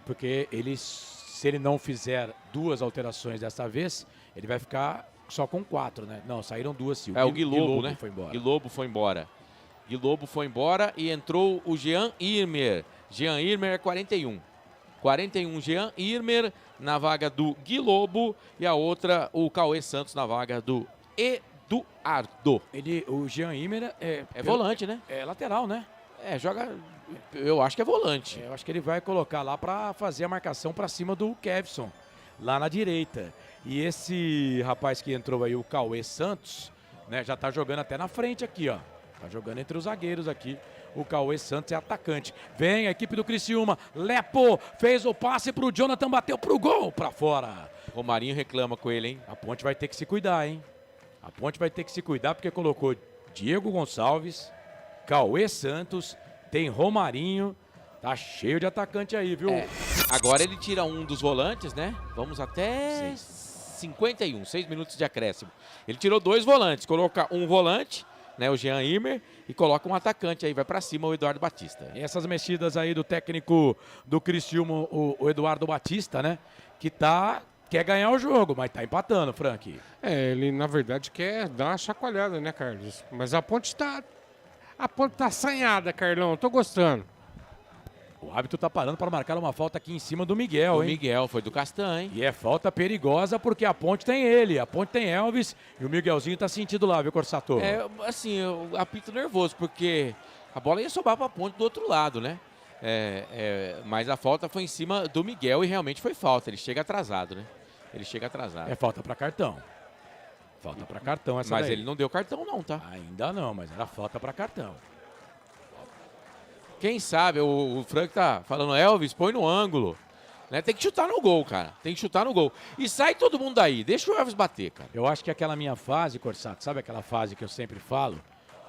Porque se ele não fizer duas alterações dessa vez, ele vai ficar só com 4, né? Não, saíram duas sim. O Guilobo, né? Foi embora. Guilobo foi embora. Guilobo foi embora e entrou o Jean Irmer. Jean Irmer, 41. 41, Jean Irmer na vaga do Guilobo e a outra, o Cauê Santos na vaga do Eduardo. O Jean Irmer é volante, né? É lateral, né? Joga, eu acho que é volante. Eu acho que ele vai colocar lá para fazer a marcação para cima do Kevson, lá na direita. E esse rapaz que entrou aí, o Cauê Santos, né, já tá jogando até na frente aqui, ó. Tá jogando entre os zagueiros aqui. O Cauê Santos é atacante. Vem a equipe do Criciúma. Lepo fez o passe pro Jonathan, bateu pro gol, pra fora. Romarinho reclama com ele, hein? A Ponte vai ter que se cuidar, hein? A Ponte vai ter que se cuidar porque colocou Diego Gonçalves, Cauê Santos, tem Romarinho. Tá cheio de atacante aí, viu? Agora ele tira um dos volantes, né? Vamos até 51, 6 minutos de acréscimo. Ele tirou 2 volantes, coloca um volante, né, o Jean Irmer, e coloca um atacante aí, vai pra cima o Eduardo Batista. E essas mexidas aí do técnico do Criciúma, o Eduardo Batista, né, que quer ganhar o jogo, mas tá empatando, Frank. Ele na verdade quer dar uma chacoalhada, né, Carlos? Mas a Ponte tá assanhada, Carlão, tô gostando. O árbitro tá parando para marcar uma falta aqui em cima do Miguel, hein? O Miguel, foi do Castan, hein? E é falta perigosa porque a Ponte tem ele, a Ponte tem Elvis e o Miguelzinho tá sentido lá, viu, Corsato? Assim, eu apito nervoso porque a bola ia sobrar pra Ponte do outro lado, né? Mas a falta foi em cima do Miguel e realmente foi falta, ele chega atrasado, né? Ele chega atrasado. É falta para cartão. Falta para cartão essa Mas daí. ele não deu cartão não, tá? Ainda não, mas era falta para cartão. Quem sabe, o Frank tá falando, Elvis, põe no ângulo. Né? Tem que chutar no gol, cara. Tem que chutar no gol. E sai todo mundo daí. Deixa o Elvis bater, cara. Eu acho que aquela minha fase, Corsato, sabe aquela fase que eu sempre falo?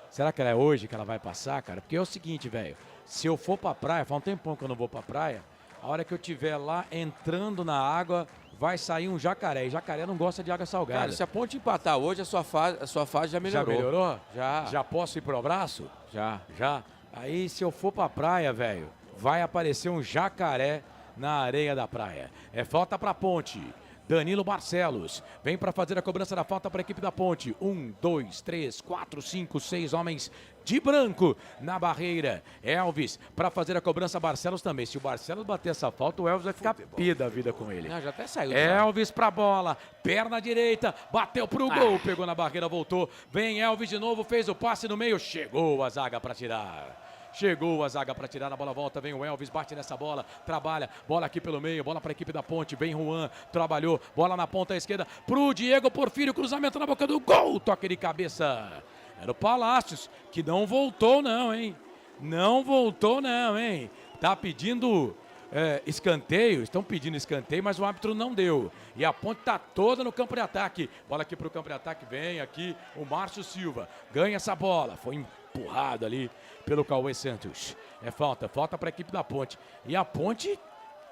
Será que ela é hoje que ela vai passar, cara? Porque é o seguinte, velho. Se eu for pra praia, faz um tempão que eu não vou pra praia, a hora que eu estiver lá entrando na água, vai sair um jacaré. E jacaré não gosta de água salgada. Cara, se a Ponte empatar hoje, a sua fase já melhorou. Já melhorou? Já. Já posso ir pro abraço? Já. Já. Aí, se eu for pra praia, velho, vai aparecer um jacaré na areia da praia. É falta pra Ponte. Danilo Barcelos vem para fazer a cobrança da falta para a equipe da Ponte. 1, 2, 3, 4, 5, 6 homens de branco na barreira. Elvis para fazer a cobrança, Barcelos também. Se o Barcelos bater essa falta, o Elvis vai ficar pé da vida com ele. Não, já até saiu. Elvis pra bola, perna direita, bateu pro gol, pegou na barreira, voltou. Vem Elvis de novo, fez o passe no meio, chegou a zaga para tirar. Chegou a zaga para tirar, a bola volta, vem o Elvis, bate nessa bola, trabalha, bola aqui pelo meio, bola para a equipe da Ponte, vem Juan, trabalhou, bola na ponta esquerda pro Diego Porfírio, cruzamento na boca do gol, toque de cabeça. Era o Palácios, que não voltou não, hein? Não voltou não, hein? Tá pedindo escanteio, estão pedindo escanteio, mas o árbitro não deu. E a Ponte tá toda no campo de ataque. Bola aqui pro campo de ataque, vem aqui o Márcio Silva, ganha essa bola, foi empurrado ali pelo Cauê Santos. É falta para a equipe da Ponte. E a Ponte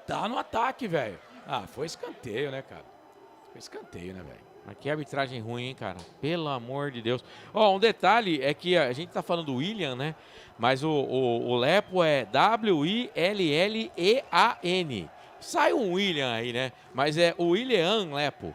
tá no ataque, velho. Ah, foi escanteio, né, cara? Foi escanteio, né, velho? Mas que arbitragem ruim, hein, cara? Pelo amor de Deus. Ó, um detalhe é que a gente tá falando do Willian, né? Mas o Lepo é W-I-L-L-E-A-N. Sai um Willian aí, né? Mas é o Willian Lepo.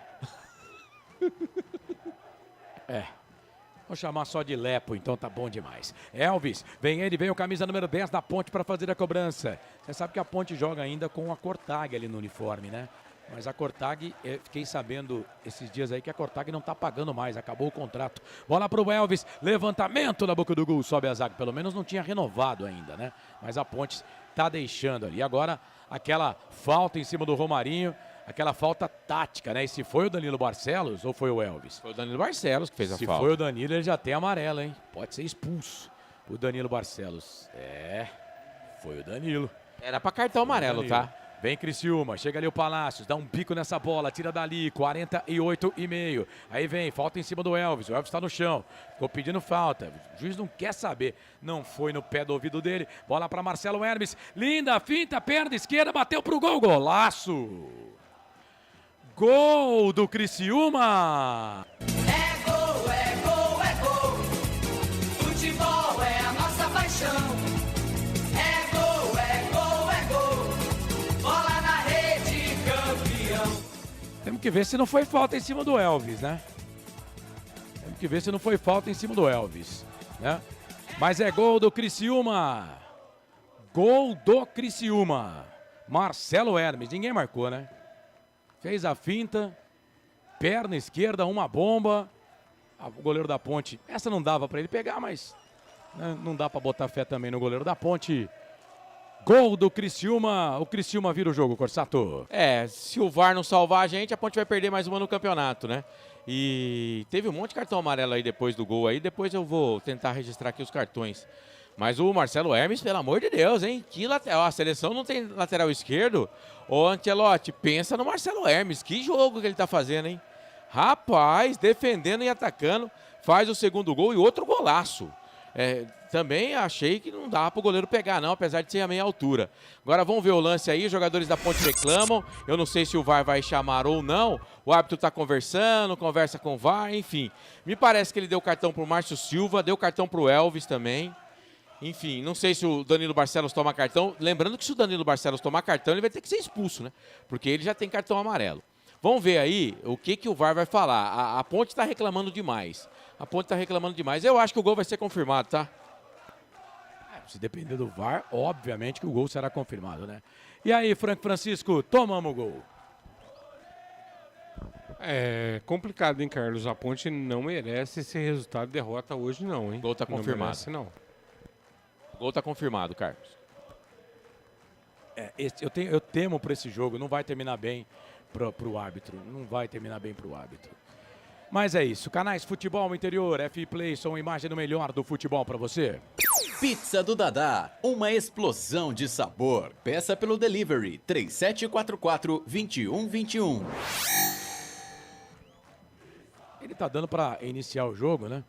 Vou chamar só de Lepo, então tá bom demais. Elvis, vem ele, vem o camisa número 10 da Ponte para fazer a cobrança. Você sabe que a Ponte joga ainda com a Cortag ali no uniforme, né? Mas a Cortag, fiquei sabendo esses dias aí que a Cortag não tá pagando mais, acabou o contrato. Bola pro Elvis, levantamento na boca do gol, sobe a zaga. Pelo menos não tinha renovado ainda, né? Mas a Ponte tá deixando ali. Agora, aquela falta em cima do Romarinho. Aquela falta tática, né? E se foi o Danilo Barcelos ou foi o Elvis? Foi o Danilo Barcelos que fez a falta. Se foi o Danilo, ele já tem amarelo, hein? Pode ser expulso o Danilo Barcelos. Foi o Danilo. Era pra cartão amarelo, tá? Vem Criciúma, chega ali o Palácios, dá um bico nessa bola, tira dali, 48,5. Aí vem, falta em cima do Elvis, o Elvis tá no chão, ficou pedindo falta, o juiz não quer saber, não foi no pé do ouvido dele, bola para Marcelo Hermes, linda finta, perna esquerda, bateu pro gol, golaço! Gol do Criciúma! É gol, é gol, é gol. Futebol é a nossa paixão. É gol, é gol, é gol. Bola na rede, campeão. Temos que ver se não foi falta em cima do Elvis, né? Temos que ver se não foi falta em cima do Elvis, né? Mas é gol do Criciúma. Gol do Criciúma. Marcelo Hermes, ninguém marcou, né? Fez a finta, perna esquerda, uma bomba. O goleiro da Ponte, essa não dava para ele pegar, mas né, não dá para botar fé também no goleiro da Ponte. Gol do Criciúma, o Criciúma vira o jogo, Corsato. Se o VAR não salvar a gente, a Ponte vai perder mais uma no campeonato, né? E teve um monte de cartão amarelo aí depois do gol aí, depois eu vou tentar registrar aqui os cartões. Mas o Marcelo Hermes, pelo amor de Deus, hein? Que lateral, a seleção não tem lateral esquerdo. Ô, Ancelotti, pensa no Marcelo Hermes, que jogo que ele tá fazendo, hein? Rapaz, defendendo e atacando, faz o segundo gol e outro golaço. Também achei que não dava pro goleiro pegar, não, apesar de ser a meia altura. Agora vamos ver o lance aí, os jogadores da Ponte reclamam. Eu não sei se o VAR vai chamar ou não. O árbitro tá conversando, conversa com o VAR, enfim. Me parece que ele deu cartão pro Márcio Silva, deu cartão pro Elvis também. Enfim, não sei se o Danilo Barcelos toma cartão. Lembrando que se o Danilo Barcelos tomar cartão, ele vai ter que ser expulso, né? Porque ele já tem cartão amarelo. Vamos ver aí o que o VAR vai falar. A Ponte está reclamando demais. A Ponte está reclamando demais. Eu acho que o gol vai ser confirmado, tá? Se depender do VAR, obviamente que o gol será confirmado, né? E aí, Francisco, tomamos o gol. É complicado, hein, Carlos? A Ponte não merece esse resultado de derrota hoje, não, hein? O gol tá confirmado. Não merece, não. O gol tá confirmado, Carlos. Eu temo para esse jogo, não vai terminar bem pro árbitro. Não vai terminar bem pro árbitro. Mas é isso. Canais Futebol Interior, F-Play, são a imagem do melhor do futebol para você. Pizza do Dadá, uma explosão de sabor. Peça pelo delivery 3744-2121. Ele tá dando para iniciar o jogo, né?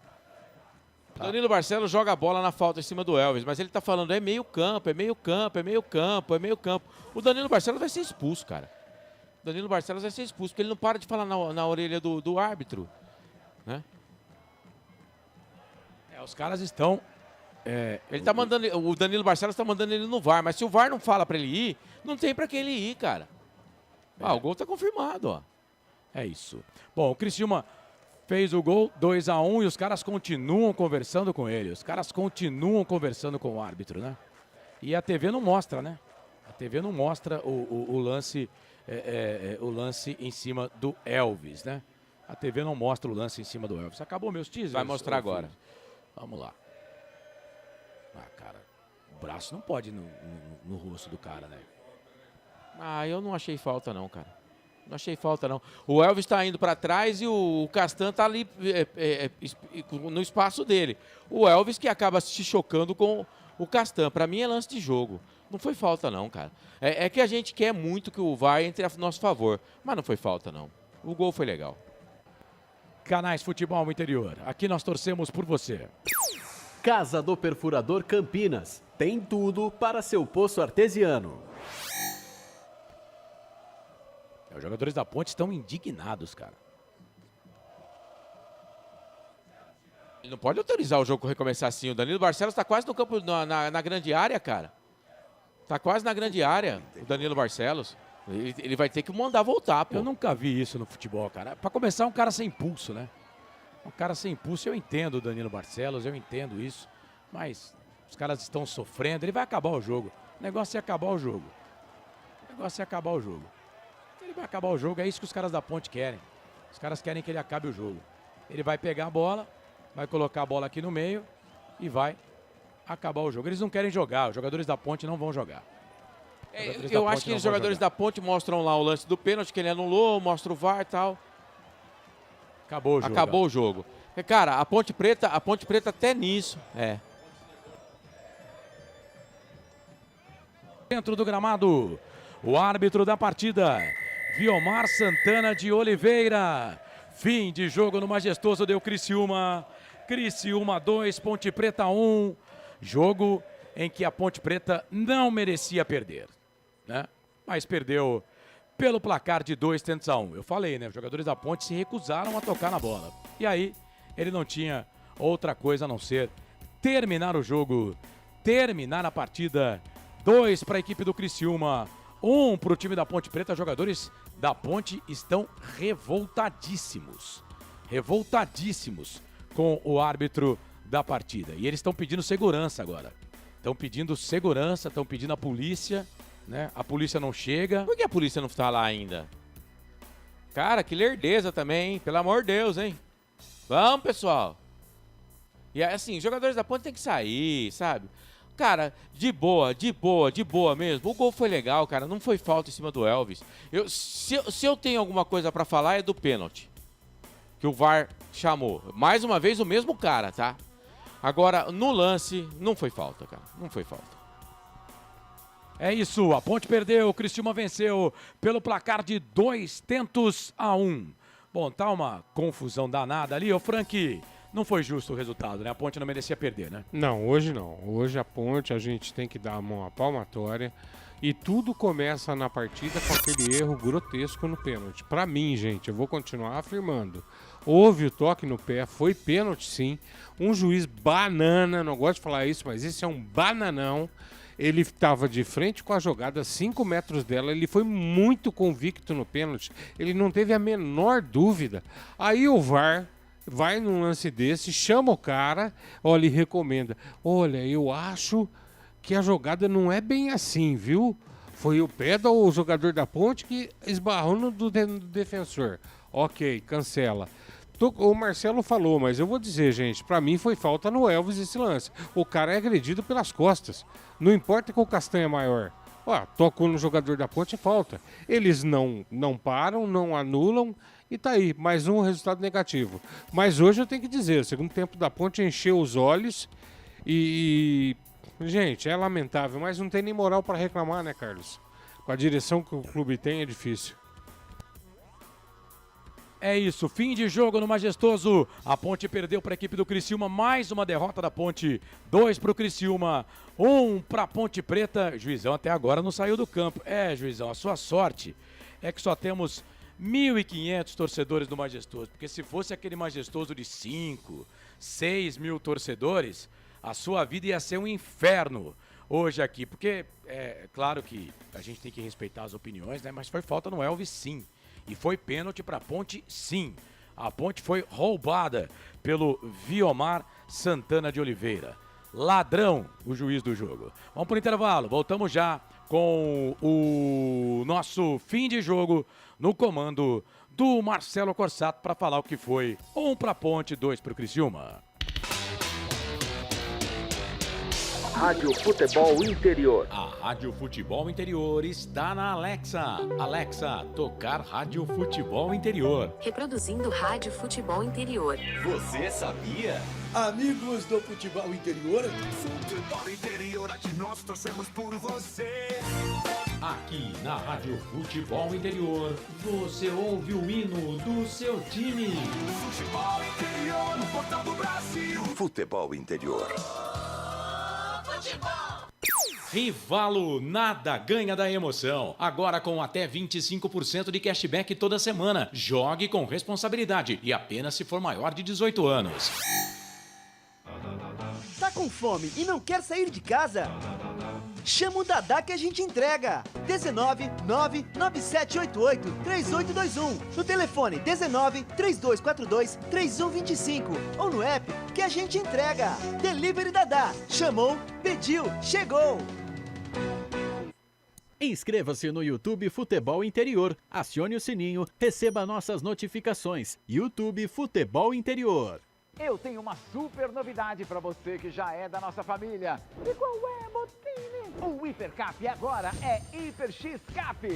O Danilo Barcelos joga a bola na falta em cima do Elvis, mas ele tá falando é meio campo, é meio campo, é meio campo, é meio campo. O Danilo Barcelos vai ser expulso, cara. O Danilo Barcelos vai ser expulso, porque ele não para de falar na orelha do árbitro, né? Os caras estão... ele tá mandando, o Danilo Barcelos tá mandando ele no VAR, mas se o VAR não fala pra ele ir, não tem pra que ele ir, cara. O gol tá confirmado, ó. É isso. Bom, o Criciúma fez o gol 2-1 e os caras continuam conversando com ele. Os caras continuam conversando com o árbitro, né? E a TV não mostra, né? A TV não mostra o lance em cima do Elvis, né? A TV não mostra o lance em cima do Elvis. Acabou meus teasers? Vai mostrar agora. Vamos lá. Ah, cara, o braço não pode ir no rosto do cara, né? Ah, eu não achei falta não, cara. Não achei falta não. O Elvis tá indo pra trás e o Castan tá ali no espaço dele. O Elvis que acaba se chocando com o Castan. Pra mim é lance de jogo. Não foi falta não, cara. É que a gente quer muito que o VAR entre a nosso favor. Mas não foi falta não. O gol foi legal. Canais Futebol Interior. Aqui nós torcemos por você. Casa do Perfurador Campinas. Tem tudo para seu poço artesiano. Os jogadores da Ponte estão indignados, cara. Ele não pode autorizar o jogo recomeçar assim. O Danilo Barcelos tá quase no campo, na grande área, cara. Tá quase na grande área, o Danilo Barcelos. Ele vai ter que mandar voltar, pô. Eu nunca vi isso no futebol, cara. Pra começar, um cara sem impulso, né? Um cara sem impulso, eu entendo o Danilo Barcelos, eu entendo isso. Mas os caras estão sofrendo, ele vai acabar o jogo. O negócio é acabar o jogo. O negócio é acabar o jogo. Ele vai acabar o jogo, é isso que os caras da Ponte querem. Os caras querem que ele acabe o jogo. Ele vai pegar a bola, vai colocar a bola aqui no meio e vai acabar o jogo. Eles não querem jogar, os jogadores da Ponte não vão jogar. Eu acho que os jogadores da Ponte mostram lá o lance do pênalti, que ele anulou, mostra o VAR e tal. Acabou o jogo. Acabou o jogo. Cara, a Ponte Preta até nisso, Dentro do gramado, o árbitro da partida, Viomar Santana de Oliveira. Fim de jogo no Majestoso, deu Criciúma. Criciúma 2, Ponte Preta 1. Jogo em que a Ponte Preta não merecia perder, né? Mas perdeu pelo placar de 2-1. Eu falei, né? Os jogadores da Ponte se recusaram a tocar na bola. E aí, ele não tinha outra coisa a não ser terminar o jogo, terminar a partida. 2 para a equipe do Criciúma, 1 para o time da Ponte Preta. Jogadores da Ponte estão revoltadíssimos. Revoltadíssimos com o árbitro da partida. E eles estão pedindo segurança agora. Estão pedindo segurança, estão pedindo a polícia, né? A polícia não chega. Por que a polícia não está lá ainda? Cara, que lerdeza também, hein? Pelo amor de Deus, hein? Vamos, pessoal. E assim, os jogadores da Ponte tem que sair, sabe? Cara, de boa mesmo. O gol foi legal, cara. Não foi falta em cima do Elvis. Se eu tenho alguma coisa pra falar é do pênalti. Que o VAR chamou. Mais uma vez o mesmo cara, tá? Agora, no lance, não foi falta, cara. Não foi falta. É isso, a Ponte perdeu, o Criciúma venceu pelo placar de 2-1. Bom, tá uma confusão danada ali. Ô, Frank, não foi justo o resultado, né? A Ponte não merecia perder, né? Não, hoje não. Hoje a Ponte, a gente tem que dar a mão à palmatória. E tudo começa na partida com aquele erro grotesco no pênalti. Pra mim, gente, eu vou continuar afirmando. Houve o toque no pé, foi pênalti sim. Um juiz banana, não gosto de falar isso, mas esse é um bananão. Ele estava de frente com a jogada, 5 metros dela, ele foi muito convicto no pênalti. Ele não teve a menor dúvida. Aí o VAR vai num lance desse, chama o cara, olha, e recomenda. Olha, eu acho que a jogada não é bem assim, viu? Foi o pé do jogador da Ponte que esbarrou no do defensor. Ok, cancela. O Marcelo falou, mas eu vou dizer, gente, pra mim foi falta no Elvis esse lance. O cara é agredido pelas costas. Não importa que o Castanha é maior. Ó, tocou no jogador da Ponte, é falta. Eles não param, não anulam e tá aí, mais um resultado negativo. Mas hoje eu tenho que dizer, o segundo tempo da Ponte encheu os olhos e gente, é lamentável, mas não tem nem moral para reclamar, né, Carlos? Com a direção que o clube tem é difícil. É isso, fim de jogo no Majestoso. A Ponte perdeu para a equipe do Criciúma. Mais uma derrota da Ponte. 2 para o Criciúma, 1 para a Ponte Preta. Juizão até agora não saiu do campo. É, Juizão, a sua sorte é que só temos 1.500 torcedores no Majestoso. Porque se fosse aquele Majestoso de 5, 6 mil torcedores, a sua vida ia ser um inferno hoje aqui. Porque é claro que a gente tem que respeitar as opiniões, né? Mas foi falta no Elvis, sim. E foi pênalti para a Ponte, sim. A Ponte foi roubada pelo Viomar Santana de Oliveira. Ladrão, o juiz do jogo. Vamos para o intervalo, voltamos já com o nosso fim de jogo no comando do Marcelo Corsato para falar o que foi 1 para a Ponte, 2 para o Criciúma. Rádio Futebol Interior. A Rádio Futebol Interior está na Alexa. Alexa, tocar Rádio Futebol Interior. Reproduzindo Rádio Futebol Interior. Você sabia? Amigos do futebol interior. Futebol Interior, aqui nós torcemos por você. Aqui na Rádio Futebol Interior, você ouve o hino do seu time. Futebol Interior, no portal do Brasil. Futebol Interior. Rivalo, nada ganha da emoção. Agora com até 25% de cashback toda semana. Jogue com responsabilidade e apenas se for maior de 18 anos. Tá com fome e não quer sair de casa? Chama o Dadá que a gente entrega. 19 99788 3821. No telefone 19 3242 3125. Ou no app que a gente entrega. Delivery Dadá. Chamou, pediu, chegou. Inscreva-se no YouTube Futebol Interior. Acione o sininho, receba nossas notificações. YouTube Futebol Interior. Eu tenho uma super novidade para você que já é da nossa família. E qual é, Botini? O Hipercap agora é Hiper X Cap.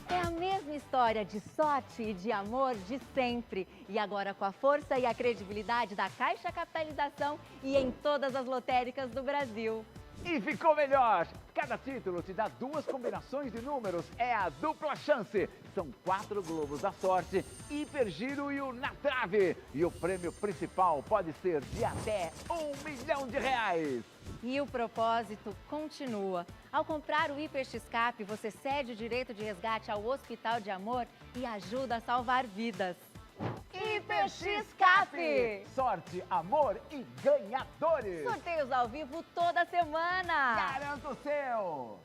É a mesma história de sorte e de amor de sempre. E agora com a força e a credibilidade da Caixa Capitalização e em todas as lotéricas do Brasil. E ficou melhor! Cada título te dá 2 combinações de números, é a dupla chance. São 4 globos da sorte, hipergiro e o na trave. E o prêmio principal pode ser de até R$1 milhão. E o propósito continua. Ao comprar o Hiper X-Cap, você cede o direito de resgate ao Hospital de Amor e ajuda a salvar vidas. Hiper X-Cap! Sorte, amor e ganhadores! Sorteios ao vivo toda semana! Garanta o seu!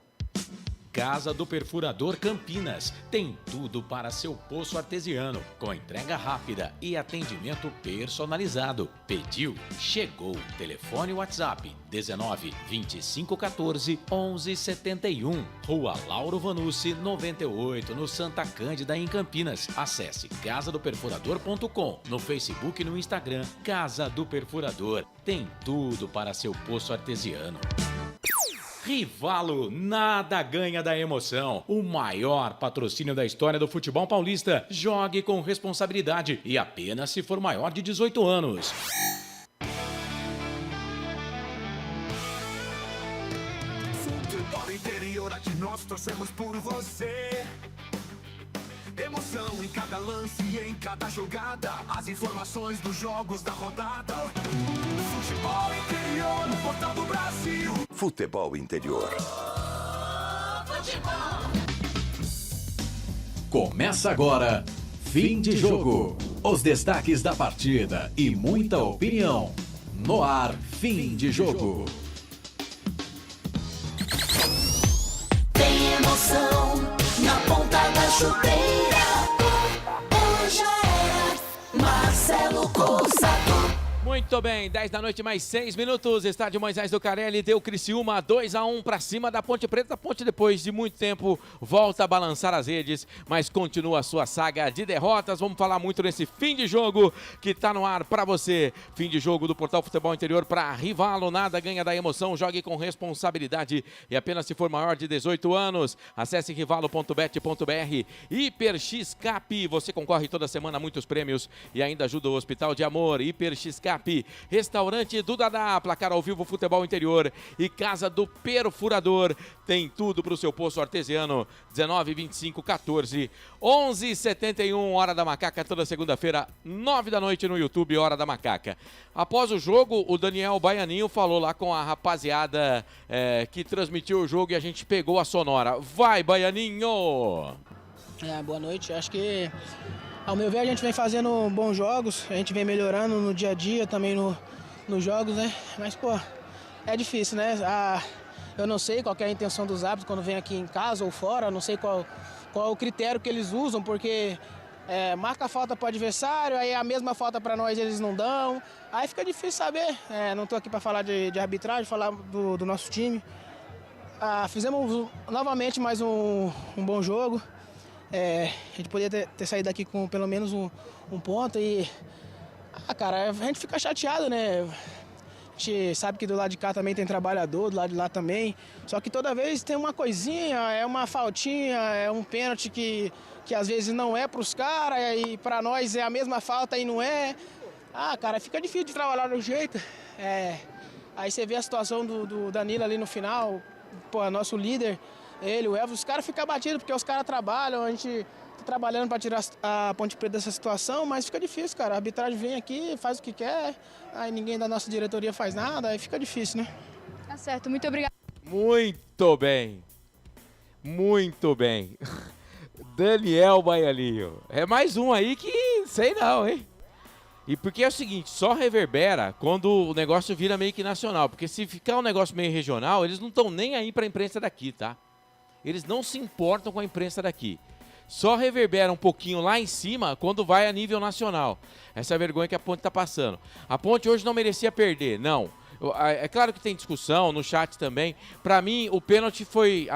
Casa do Perfurador Campinas. Tem tudo para seu poço artesiano, com entrega rápida e atendimento personalizado. Pediu, chegou. Telefone WhatsApp 19 25 14 11 71. Rua Lauro Vanucci 98, no Santa Cândida, em Campinas. Acesse casadoperfurador.com. No Facebook e no Instagram, Casa do Perfurador. Tem tudo para seu poço artesiano. Rivalo, nada ganha da emoção. O maior patrocínio da história do futebol paulista. Jogue com responsabilidade e apenas se for maior de 18 anos. Futebol Interior, aqui nós torcemos por você. Emoção em cada lance e em cada jogada. As informações dos jogos da rodada. Futebol Interior, no portal do Brasil. Futebol Interior. Começa agora, fim de jogo. Os destaques da partida e muita opinião. No ar, fim de jogo. Tem emoção na ponta da chuteira. Hoje é Marcelo Corsato. Muito bem, 10 da noite mais 6 minutos, estádio Moisés do Carelli deu Criciúma 2-1 para cima da Ponte Preta. A Ponte, depois de muito tempo, volta a balançar as redes, mas continua a sua saga de derrotas. Vamos falar muito nesse fim de jogo que está no ar para você. Fim de jogo do Portal Futebol Interior para Rivalo, nada ganha da emoção, jogue com responsabilidade e apenas se for maior de 18 anos. Acesse rivalo.bet.br. Hiper X Cap, você concorre toda semana a muitos prêmios e ainda ajuda o Hospital de Amor. Hiper X Cap. Restaurante do Dadá, placar ao vivo Futebol Interior e Casa do Perfurador. Tem tudo para o seu poço artesiano. 19 25 14 11 71, Hora da Macaca, toda segunda-feira, 9 da noite no YouTube, Hora da Macaca. Após o jogo, o Daniel Baianinho falou lá com a rapaziada que transmitiu o jogo e a gente pegou a sonora. Vai, Baianinho! Boa noite, acho que ao meu ver, a gente vem fazendo bons jogos, a gente vem melhorando no dia a dia, também nos jogos, né? Mas, pô, é difícil, né? Eu não sei qual que é a intenção dos árbitros quando vem aqui em casa ou fora, não sei qual é o critério que eles usam, porque marca a falta para o adversário, aí a mesma falta para nós eles não dão. Aí fica difícil saber. Não estou aqui para falar de arbitragem, falar do nosso time. Fizemos novamente mais um bom jogo. A gente poderia ter saído daqui com pelo menos um ponto e... cara, a gente fica chateado, né? A gente sabe que do lado de cá também tem trabalhador, do lado de lá também. Só que toda vez tem uma coisinha, é uma faltinha, é um pênalti que às vezes não é pros caras e pra nós é a mesma falta e não é. Cara, fica difícil de trabalhar do jeito. Aí você vê a situação do Danilo ali no final, nosso líder, ele, o Elvis, os caras ficam batidos porque os caras trabalham, a gente tá trabalhando para tirar a Ponte Preta dessa situação, mas fica difícil, cara. A arbitragem vem aqui, faz o que quer, aí ninguém da nossa diretoria faz nada, aí fica difícil, né? Tá certo, muito obrigado. Muito bem. Muito bem. Daniel Baianinho. É mais um aí que sei não, hein? E porque é o seguinte, só reverbera quando o negócio vira meio que nacional. Porque se ficar um negócio meio regional, eles não estão nem aí pra imprensa daqui, tá? Eles não se importam com a imprensa daqui. Só reverbera um pouquinho lá em cima quando vai a nível nacional. Essa é a vergonha que a Ponte está passando. A Ponte hoje não merecia perder, não. É claro que tem discussão no chat também. Para mim, o pênalti foi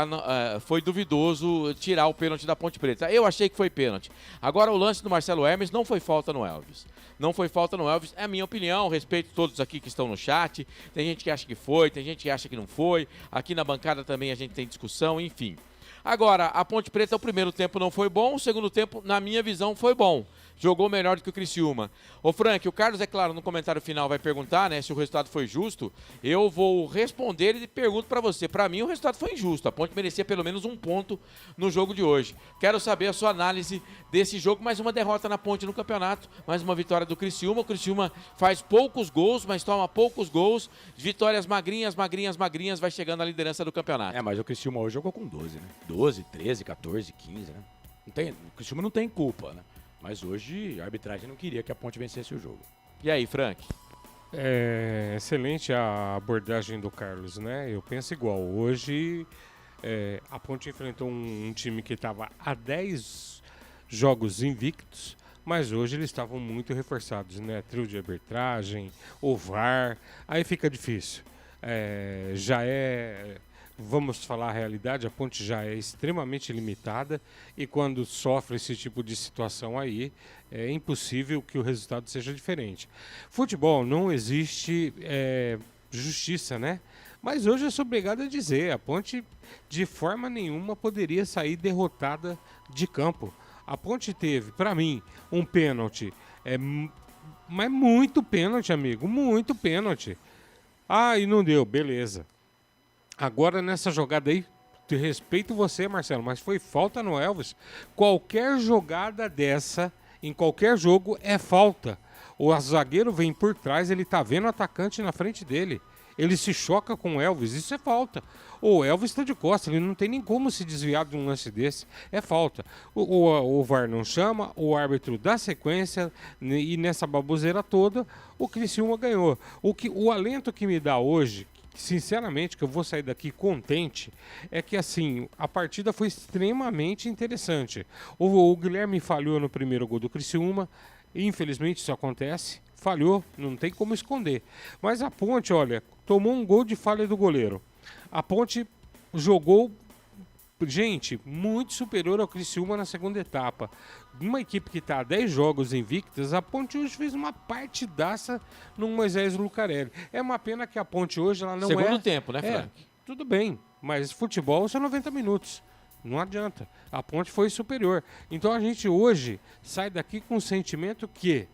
duvidoso tirar o pênalti da Ponte Preta. Eu achei que foi pênalti. Agora, o lance do Marcelo Hermes não foi falta no Elvis. Não foi falta no Elvis, é a minha opinião, respeito todos aqui que estão no chat. Tem gente que acha que foi, tem gente que acha que não foi. Aqui na bancada também a gente tem discussão, enfim. Agora, a Ponte Preta, o primeiro tempo não foi bom, o segundo tempo, na minha visão, foi bom. Jogou melhor do que o Criciúma. Ô Frank, o Carlos, é claro, no comentário final vai perguntar, né, se o resultado foi justo. Eu vou responder e pergunto pra você. Pra mim, o resultado foi injusto. A Ponte merecia pelo menos um ponto no jogo de hoje. Quero saber a sua análise desse jogo. Mais uma derrota na Ponte no campeonato. Mais uma vitória do Criciúma. O Criciúma faz poucos gols, mas toma poucos gols. Vitórias magrinhas, vai chegando à liderança do campeonato. Mas o Criciúma hoje jogou com 12, né? 12, 13, 14, 15, né? O Criciúma não tem culpa, né? Mas hoje a arbitragem não queria que a Ponte vencesse o jogo. E aí, Frank? Excelente a abordagem do Carlos, né? Eu penso igual. Hoje a Ponte enfrentou um time que estava há 10 jogos invictos, mas hoje eles estavam muito reforçados, né? Trio de arbitragem, o VAR, aí fica difícil. Vamos falar a realidade, a Ponte já é extremamente limitada e quando sofre esse tipo de situação aí, é impossível que o resultado seja diferente. Futebol não existe justiça, né? Mas hoje eu sou obrigado a dizer, a Ponte de forma nenhuma poderia sair derrotada de campo. A Ponte teve, para mim, um pênalti, mas muito pênalti, amigo, muito pênalti. E não deu, beleza. Agora nessa jogada aí, respeito você, Marcelo, mas foi falta no Elvis. Qualquer jogada dessa, em qualquer jogo, é falta. O zagueiro vem por trás, ele tá vendo o atacante na frente dele. Ele se choca com o Elvis, isso é falta. O Elvis está de costas, ele não tem nem como se desviar de um lance desse. É falta. O VAR não chama, o árbitro dá sequência e nessa baboseira toda, o Criciúma ganhou. O alento que me dá hoje, sinceramente, que eu vou sair daqui contente, é que assim, a partida foi extremamente interessante. O Guilherme falhou no primeiro gol do Criciúma, infelizmente isso acontece, falhou, não tem como esconder. Mas a Ponte, olha, tomou um gol de falha do goleiro. A Ponte jogou, gente, muito superior ao Criciúma na segunda etapa. Uma equipe que está há 10 jogos invictas, a Ponte hoje fez uma partidaça no Moisés Lucarelli. É uma pena que a Ponte hoje ela não Segundo tempo, né, Frank? Tudo bem, mas futebol são 90 minutos. Não adianta. A Ponte foi superior. Então a gente hoje sai daqui com o sentimento que,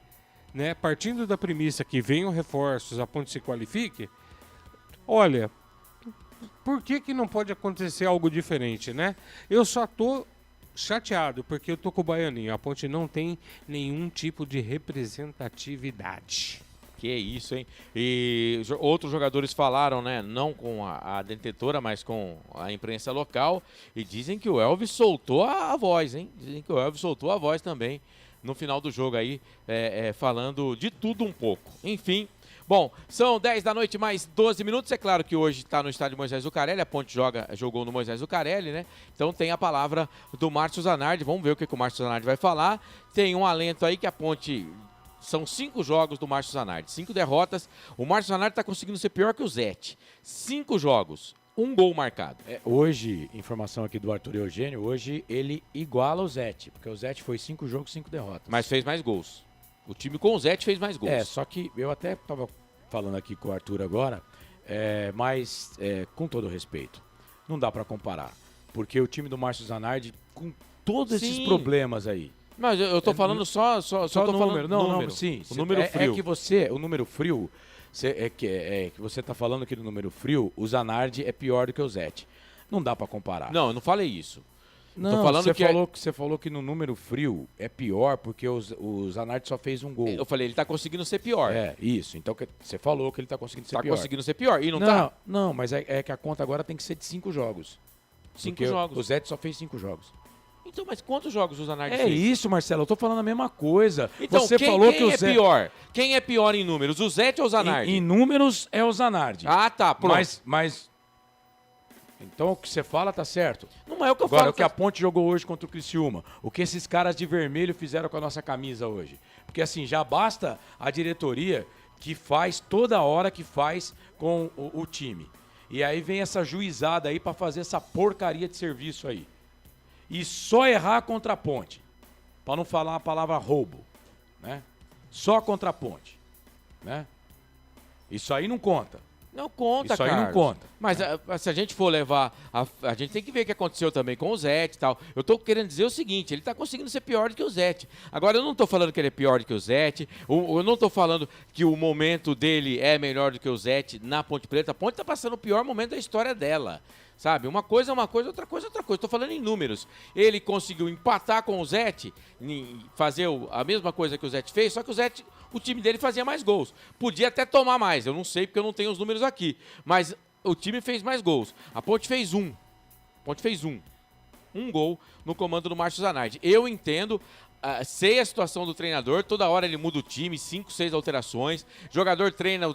né, partindo da premissa que venham reforços, a Ponte se qualifique, olha, por que não pode acontecer algo diferente, né? Eu só tô chateado porque eu tô com o Baianinho. A Ponte não tem nenhum tipo de representatividade. Que isso, hein? E outros jogadores falaram, né? Não com a detentora, mas com a imprensa local. E dizem que o Elvis soltou a voz, hein? Dizem que o Elvis soltou a voz também no final do jogo aí, falando de tudo um pouco. Enfim, Bom, são 10 da noite mais 12 minutos. É claro que hoje está no estádio Moisés Zucarelli. A Ponte jogou no Moisés Zucarelli, né? Então tem a palavra do Márcio Zanardi. Vamos ver o que o Márcio Zanardi vai falar. Tem um alento aí que a Ponte... São 5 jogos do Márcio Zanardi, 5 derrotas. O Márcio Zanardi está conseguindo ser pior que o Zete. 5 jogos, 1 gol marcado. Hoje, informação aqui do Arthur Eugênio, hoje ele iguala o Zete, porque o Zete foi 5 jogos, 5 derrotas. Mas fez mais gols. O time com o Zete fez mais gols. Só que eu até estava falando aqui com o Arthur agora, mas com todo respeito, não dá para comparar. Porque o time do Márcio Zanardi, com todos esses problemas aí... Mas eu tô falando só tô número. falando Não, sim. O número frio. É que o número frio, que você tá falando que no número frio, o Zanardi é pior do que o Zete. Não dá pra comparar. Não, eu não falei isso. Não, tô falando você falou que no número frio é pior porque o Zanardi só fez um gol. Eu falei, ele tá conseguindo ser pior. Isso. Então você falou que ele tá conseguindo ser pior. Tá conseguindo ser pior e não tá? Não, mas é que a conta agora tem que ser de 5 jogos. 5 jogos. O Zete só fez 5 jogos. Então, mas quantos jogos o Zanardi fez? É isso, Marcelo, eu tô falando a mesma coisa. Então, você falou que o Zete... pior? Quem é pior em números, o Zete ou o Zanardi? Em números é o Zanardi. Ah, tá, pronto. Mas... Então o que você fala tá certo. Não é o que eu Agora, falo. o que a Ponte jogou hoje contra o Criciúma, o que esses caras de vermelho fizeram com a nossa camisa hoje. Porque assim, já basta a diretoria que faz toda hora que faz com o time. E aí vem essa juizada aí pra fazer essa porcaria de serviço aí. E só errar contra a Ponte. Pra não falar a palavra roubo, né? Só contra a Ponte, né? Isso aí não conta. Não conta, Isso aí Carlos. não conta. Mas se a gente for levar... A gente tem que ver o que aconteceu também com o Zete e tal. Eu tô querendo dizer o seguinte, ele tá conseguindo ser pior do que o Zete. Agora, eu não tô falando que ele é pior do que o Zete. Eu não tô falando que o momento dele é melhor do que o Zete na Ponte Preta. A Ponte tá passando o pior momento da história dela. Sabe? Uma coisa é uma coisa, outra coisa é outra coisa. Estou falando em números. Ele conseguiu empatar com o Zete, fazer a mesma coisa que o Zete fez, só que o time dele fazia mais gols. Podia até tomar mais, eu não sei porque eu não tenho os números aqui. Mas o time fez mais gols. A Ponte fez um. Um gol no comando do Márcio Zanardi. Eu entendo, sei a situação do treinador, toda hora ele muda o time, 5, 6 alterações. Jogador treina,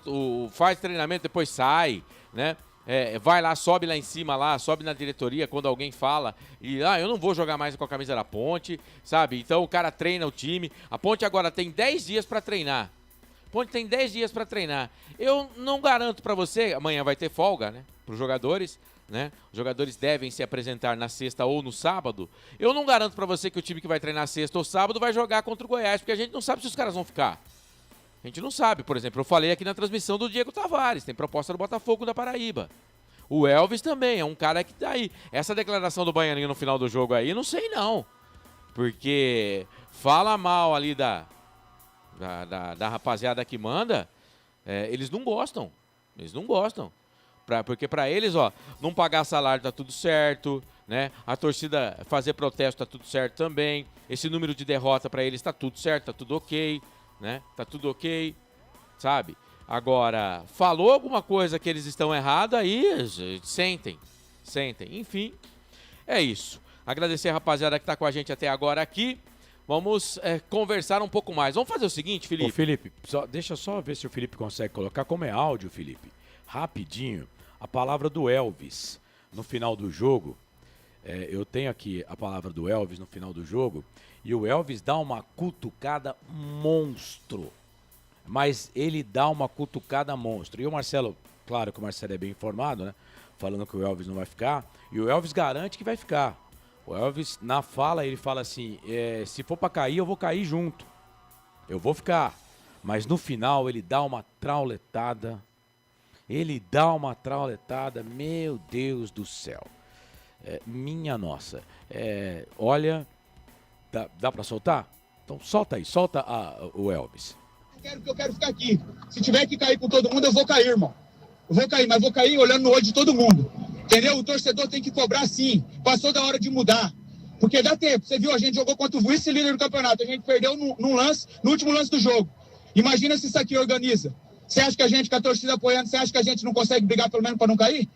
faz treinamento, depois sai, né? Vai lá, sobe lá em cima, sobe na diretoria quando alguém fala e eu não vou jogar mais com a camisa da Ponte, sabe? Então o cara treina o time. A Ponte agora tem 10 dias para treinar. A Ponte tem 10 dias para treinar. Eu não garanto para você, amanhã vai ter folga, né? Para os jogadores, né? Os jogadores devem se apresentar na sexta ou no sábado. Eu não garanto para você que o time que vai treinar sexta ou sábado vai jogar contra o Goiás, porque a gente não sabe se os caras vão ficar. A gente não sabe, por exemplo, eu falei aqui na transmissão do Diego Tavares, tem proposta do Botafogo da Paraíba. O Elvis também é um cara que tá aí. Essa declaração do Baianinho no final do jogo aí, não sei não. Porque fala mal ali da rapaziada que manda, eles não gostam. Eles não gostam. Porque pra eles, não pagar salário tá tudo certo, né? A torcida fazer protesto tá tudo certo também. Esse número de derrota pra eles tá tudo certo, tá tudo ok. Né? Tá tudo ok, sabe? Agora, falou alguma coisa que eles estão errados, aí sentem. Enfim, é isso. Agradecer a rapaziada que tá com a gente até agora aqui. Vamos conversar um pouco mais. Vamos fazer o seguinte, Felipe. Ô, Felipe, deixa só ver se o Felipe consegue colocar, como é áudio, Felipe, rapidinho, a palavra do Elvis no final do jogo. Eu tenho aqui a palavra do Elvis no final do jogo. E o Elvis dá uma cutucada monstro. Mas ele dá uma cutucada monstro. E o Marcelo, claro que o Marcelo é bem informado, né? Falando que o Elvis não vai ficar. E o Elvis garante que vai ficar. O Elvis, na fala, ele fala assim, se for pra cair, eu vou cair junto. Eu vou ficar. Mas no final, ele dá uma trauletada. Meu Deus do céu. Minha nossa. Olha... Dá pra soltar? Então solta aí, solta o Elvis. Eu quero ficar aqui. Se tiver que cair com todo mundo, eu vou cair, irmão. Eu vou cair, mas vou cair olhando no olho de todo mundo. Entendeu? O torcedor tem que cobrar sim. Passou da hora de mudar. Porque dá tempo. Você viu, a gente jogou contra o vice-líder do campeonato. A gente perdeu no último lance do jogo. Imagina se isso aqui organiza. Você acha que a gente, com a torcida apoiando, você acha que a gente não consegue brigar pelo menos para não cair?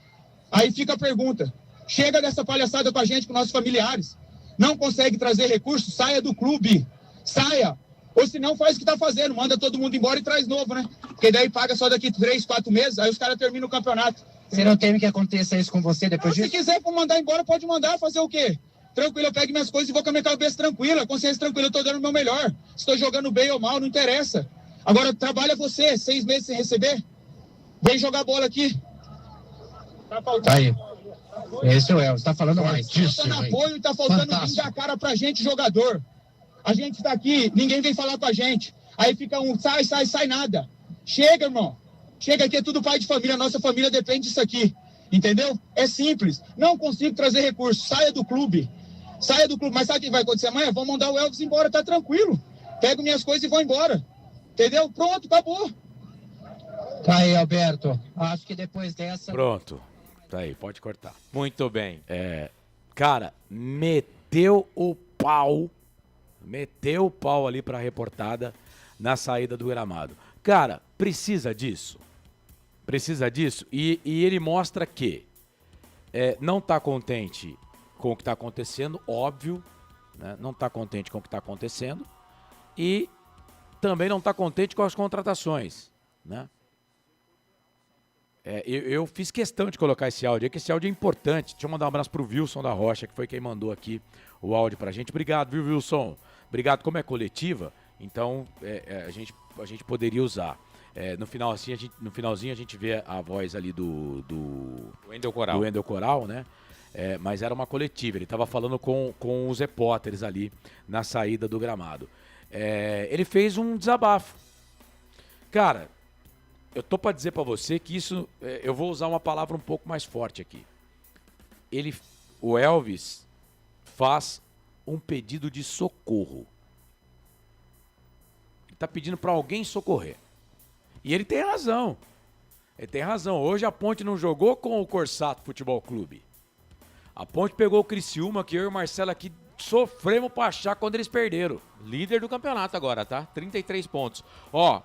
Aí fica a pergunta. Chega dessa palhaçada com a gente, com nossos familiares. Não consegue trazer recursos, saia do clube. Saia. Ou se não, faz o que tá fazendo, manda todo mundo embora e traz novo, né? Porque daí paga só daqui 3, 4 meses, aí os caras terminam o campeonato. Você não teme que aconteça isso com você depois disso? Se quiser mandar embora, pode mandar, fazer o quê? Tranquilo, eu pego minhas coisas e vou com a minha cabeça tranquila, consciência tranquila, eu tô dando o meu melhor. Se tô jogando bem ou mal, não interessa. Agora, trabalha você, 6 meses sem receber, vem jogar bola aqui. Tá faltando. Aí. Esse é o Elvis, tá falando mais. Tá faltando apoio e tá faltando vir dar cara pra gente, jogador. A gente tá aqui, ninguém vem falar com a gente. Aí fica um, sai nada. Chega, irmão. Chega aqui, é tudo pai de família, nossa família depende disso aqui. Entendeu? É simples. Não consigo trazer recursos, saia do clube. Saia do clube, mas sabe o que vai acontecer amanhã? Vão mandar o Elvis embora, tá tranquilo. Pego minhas coisas e vou embora. Entendeu? Pronto, acabou. Tá aí, Alberto. Acho que depois dessa... Pronto. Tá aí, pode cortar. Muito bem. Cara, meteu o pau ali pra reportada na saída do gramado. Cara, precisa disso. E ele mostra que não tá contente com o que tá acontecendo, óbvio, né? Não tá contente com o que tá acontecendo e também não tá contente com as contratações, né? Eu fiz questão de colocar esse áudio aí, que esse áudio é importante. Deixa eu mandar um abraço pro Wilson da Rocha, que foi quem mandou aqui o áudio pra gente. Obrigado, viu, Wilson? Obrigado. Como é coletiva, então a gente poderia usar. No finalzinho a gente vê a voz ali do Wendel Coral. Do Wendel Coral, né? Mas era uma coletiva, ele estava falando com os repórteres ali na saída do gramado. Ele fez um desabafo. Cara, eu tô para dizer para você que isso, eu vou usar uma palavra um pouco mais forte aqui. O Elvis faz um pedido de socorro. Ele tá pedindo para alguém socorrer. E ele tem razão. Hoje a Ponte não jogou com o Corsato Futebol Clube. A Ponte pegou o Criciúma, que eu e o Marcelo aqui sofremos pra achar quando eles perderam. Líder do campeonato agora, tá? 33 pontos. Ó,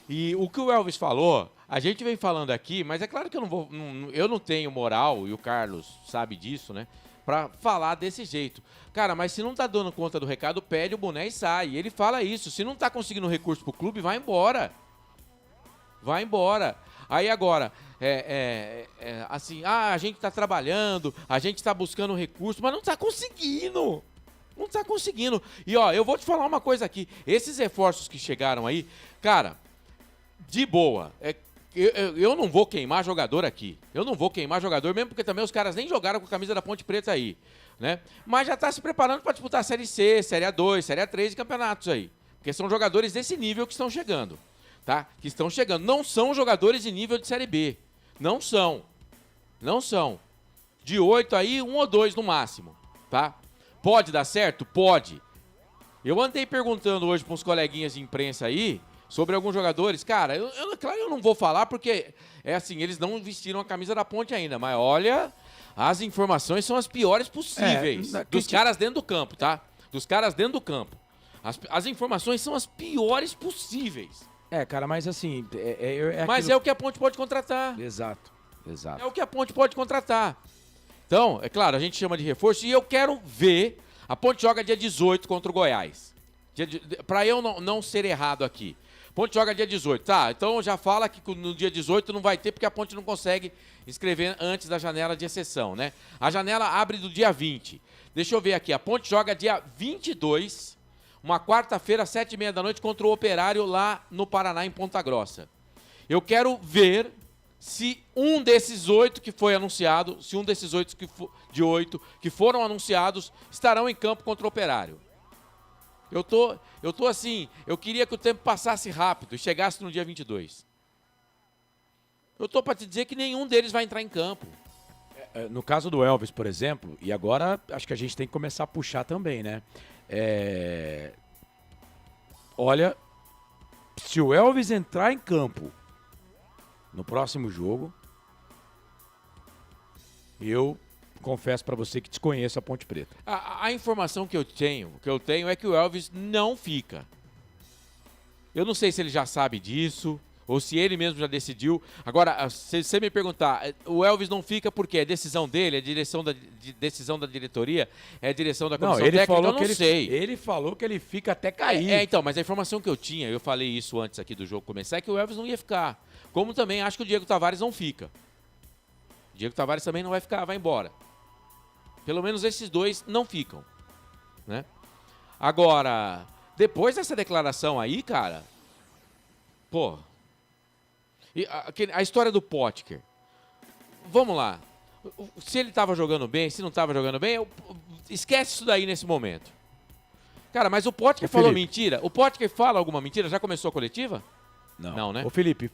e o que o Elvis falou, a gente vem falando aqui, mas é claro que eu não tenho moral, e o Carlos sabe disso, né? Pra falar desse jeito. Cara, mas se não tá dando conta do recado, pede o boné e sai. E ele fala isso. Se não tá conseguindo recurso pro clube, vai embora. Vai embora. Aí agora, assim, a gente tá trabalhando, a gente tá buscando recurso, mas não tá conseguindo. Não tá conseguindo. E ó, eu vou te falar uma coisa aqui. Esses reforços que chegaram aí, cara, de boa. Eu não vou queimar jogador aqui. Eu não vou queimar jogador, mesmo porque também os caras nem jogaram com a camisa da Ponte Preta aí, né? Mas já tá se preparando para disputar a Série C, Série A2, Série A3 e campeonatos aí. Porque são jogadores desse nível que estão chegando. Tá? Que estão chegando. Não são jogadores de nível de Série B. Não são. De 8 aí, 1 ou 2 no máximo. Tá? Pode dar certo? Pode. Eu andei perguntando hoje para uns coleguinhas de imprensa aí sobre alguns jogadores. Cara, claro, eu não vou falar porque eles não vestiram a camisa da Ponte ainda. Mas olha, as informações são as piores possíveis. Dos caras dentro do campo, tá? Dos caras dentro do campo. As informações são as piores possíveis. Cara, mas assim... Mas é o que a Ponte pode contratar. Exato. É o que a Ponte pode contratar. Então, é claro, a gente chama de reforço e eu quero ver... A Ponte joga dia 18 contra o Goiás. Pra eu não ser errado aqui. Ponte joga dia 18. Tá, então já fala que no dia 18 não vai ter porque a Ponte não consegue inscrever antes da janela de exceção, né? A janela abre do dia 20. Deixa eu ver aqui. A Ponte joga dia 22... Uma quarta-feira, 7h30 da noite, contra o Operário lá no Paraná, em Ponta Grossa. Eu quero ver se um desses 8 que foi anunciado, se um desses 8 que foram anunciados, estarão em campo contra o Operário. Eu tô assim, eu queria que o tempo passasse rápido e chegasse no dia 22. Eu tô para te dizer que nenhum deles vai entrar em campo. No caso do Elvis, por exemplo, e agora acho que a gente tem que começar a puxar também, né? Olha, se o Elvis entrar em campo no próximo jogo, eu confesso pra você que desconheço a Ponte Preta. A informação que eu tenho é que o Elvis não fica. Eu não sei se ele já sabe disso, Ou se ele mesmo já decidiu. Agora, se você me perguntar, o Elvis não fica por quê? É decisão dele? É decisão da diretoria? É direção da comissão técnica? Falou eu não sei. Ele falou que ele fica até cair. Então, mas a informação que eu tinha, eu falei isso antes aqui do jogo começar, é que o Elvis não ia ficar. Como também acho que o Diego Tavares não fica. O Diego Tavares também não vai ficar, vai embora. Pelo menos esses dois não ficam, né? Agora, depois dessa declaração aí, cara, pô, e a história do Potker, vamos lá, se ele tava jogando bem, se não tava jogando bem, esquece isso daí nesse momento. Cara, mas o Potker falou mentira? O Potker fala alguma mentira? Já começou a coletiva? Não, né? Ô, Felipe,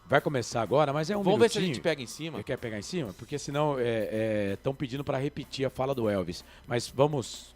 vai começar agora, mas é um Vamos ver minutinho. se a gente pega em cima. Você quer pegar em cima? Porque senão estão pedindo para repetir a fala do Elvis. Mas vamos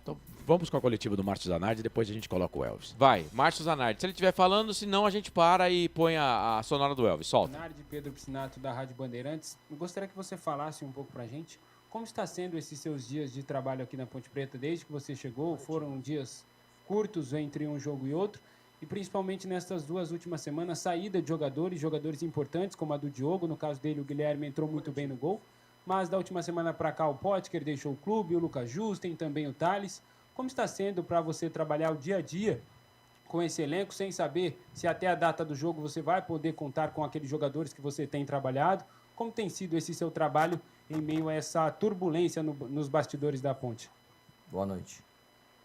com a coletiva do Márcio Zanardi e depois a gente coloca o Elvis. Vai, Márcio Zanardi. Se ele estiver falando, senão a gente para e põe a sonora do Elvis. Solta. Zanardi, Pedro Piscinato, da Rádio Bandeirantes. Eu gostaria que você falasse um pouco pra gente como está sendo esses seus dias de trabalho aqui na Ponte Preta desde que você chegou. Foram dias curtos entre um jogo e outro. E principalmente nessas 2 últimas semanas, saída de jogadores importantes, como a do Diogo, no caso dele o Guilherme entrou muito bem no gol, mas da última semana para cá o Potker deixou o clube, o Lucas Justen, também o Thales. Como está sendo para você trabalhar o dia a dia com esse elenco, sem saber se até a data do jogo você vai poder contar com aqueles jogadores que você tem trabalhado? Como tem sido esse seu trabalho em meio a essa turbulência nos bastidores da Ponte? Boa noite.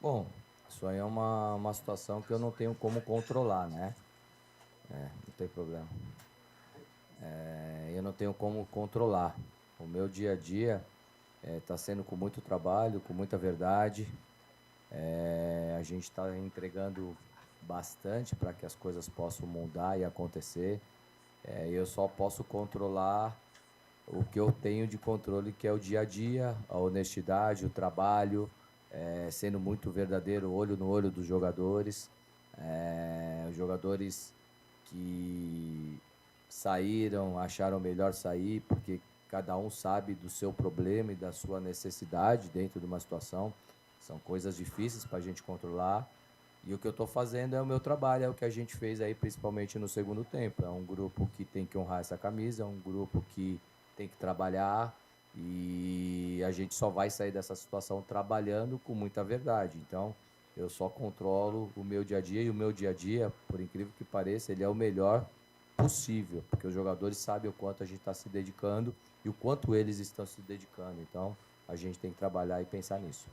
Bom, isso aí é uma situação que eu não tenho como controlar, né? Não tem problema. Eu não tenho como controlar. O meu dia a dia está sendo com muito trabalho, com muita verdade. A gente está entregando bastante para que as coisas possam mudar e acontecer. Eu só posso controlar o que eu tenho de controle, que é o dia a dia, a honestidade, o trabalho, sendo muito verdadeiro, olho no olho dos jogadores. Os jogadores que saíram, acharam melhor sair, porque cada um sabe do seu problema e da sua necessidade dentro de uma situação. São coisas difíceis para a gente controlar. E o que eu estou fazendo é o meu trabalho, é o que a gente fez aí, principalmente no segundo tempo. É um grupo que tem que honrar essa camisa, é um grupo que tem que trabalhar, e a gente só vai sair dessa situação trabalhando com muita verdade. Então, eu só controlo o meu dia a dia, e o meu dia a dia, por incrível que pareça, ele é o melhor possível, porque os jogadores sabem o quanto a gente está se dedicando e o quanto eles estão se dedicando. Então, a gente tem que trabalhar e pensar nisso.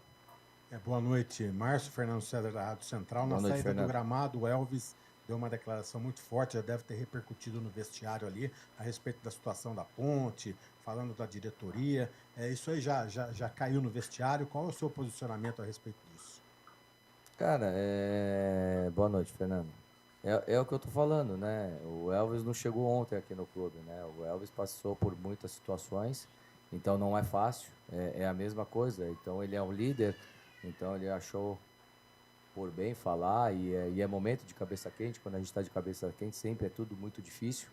Boa noite, Márcio. Fernando César da Rádio Central. Na saída do gramado, o Elvis deu uma declaração muito forte, já deve ter repercutido no vestiário ali, a respeito da situação da Ponte, falando da diretoria. Isso aí já caiu no vestiário. Qual é o seu posicionamento a respeito disso? Cara, boa noite, Fernando. É o que eu tô falando, né? O Elvis não chegou ontem aqui no clube, né? O Elvis passou por muitas situações, então não é fácil. É a mesma coisa. Então ele é um líder, então ele achou por bem falar, e é momento de cabeça quente. Quando a gente está de cabeça quente, sempre é tudo muito difícil,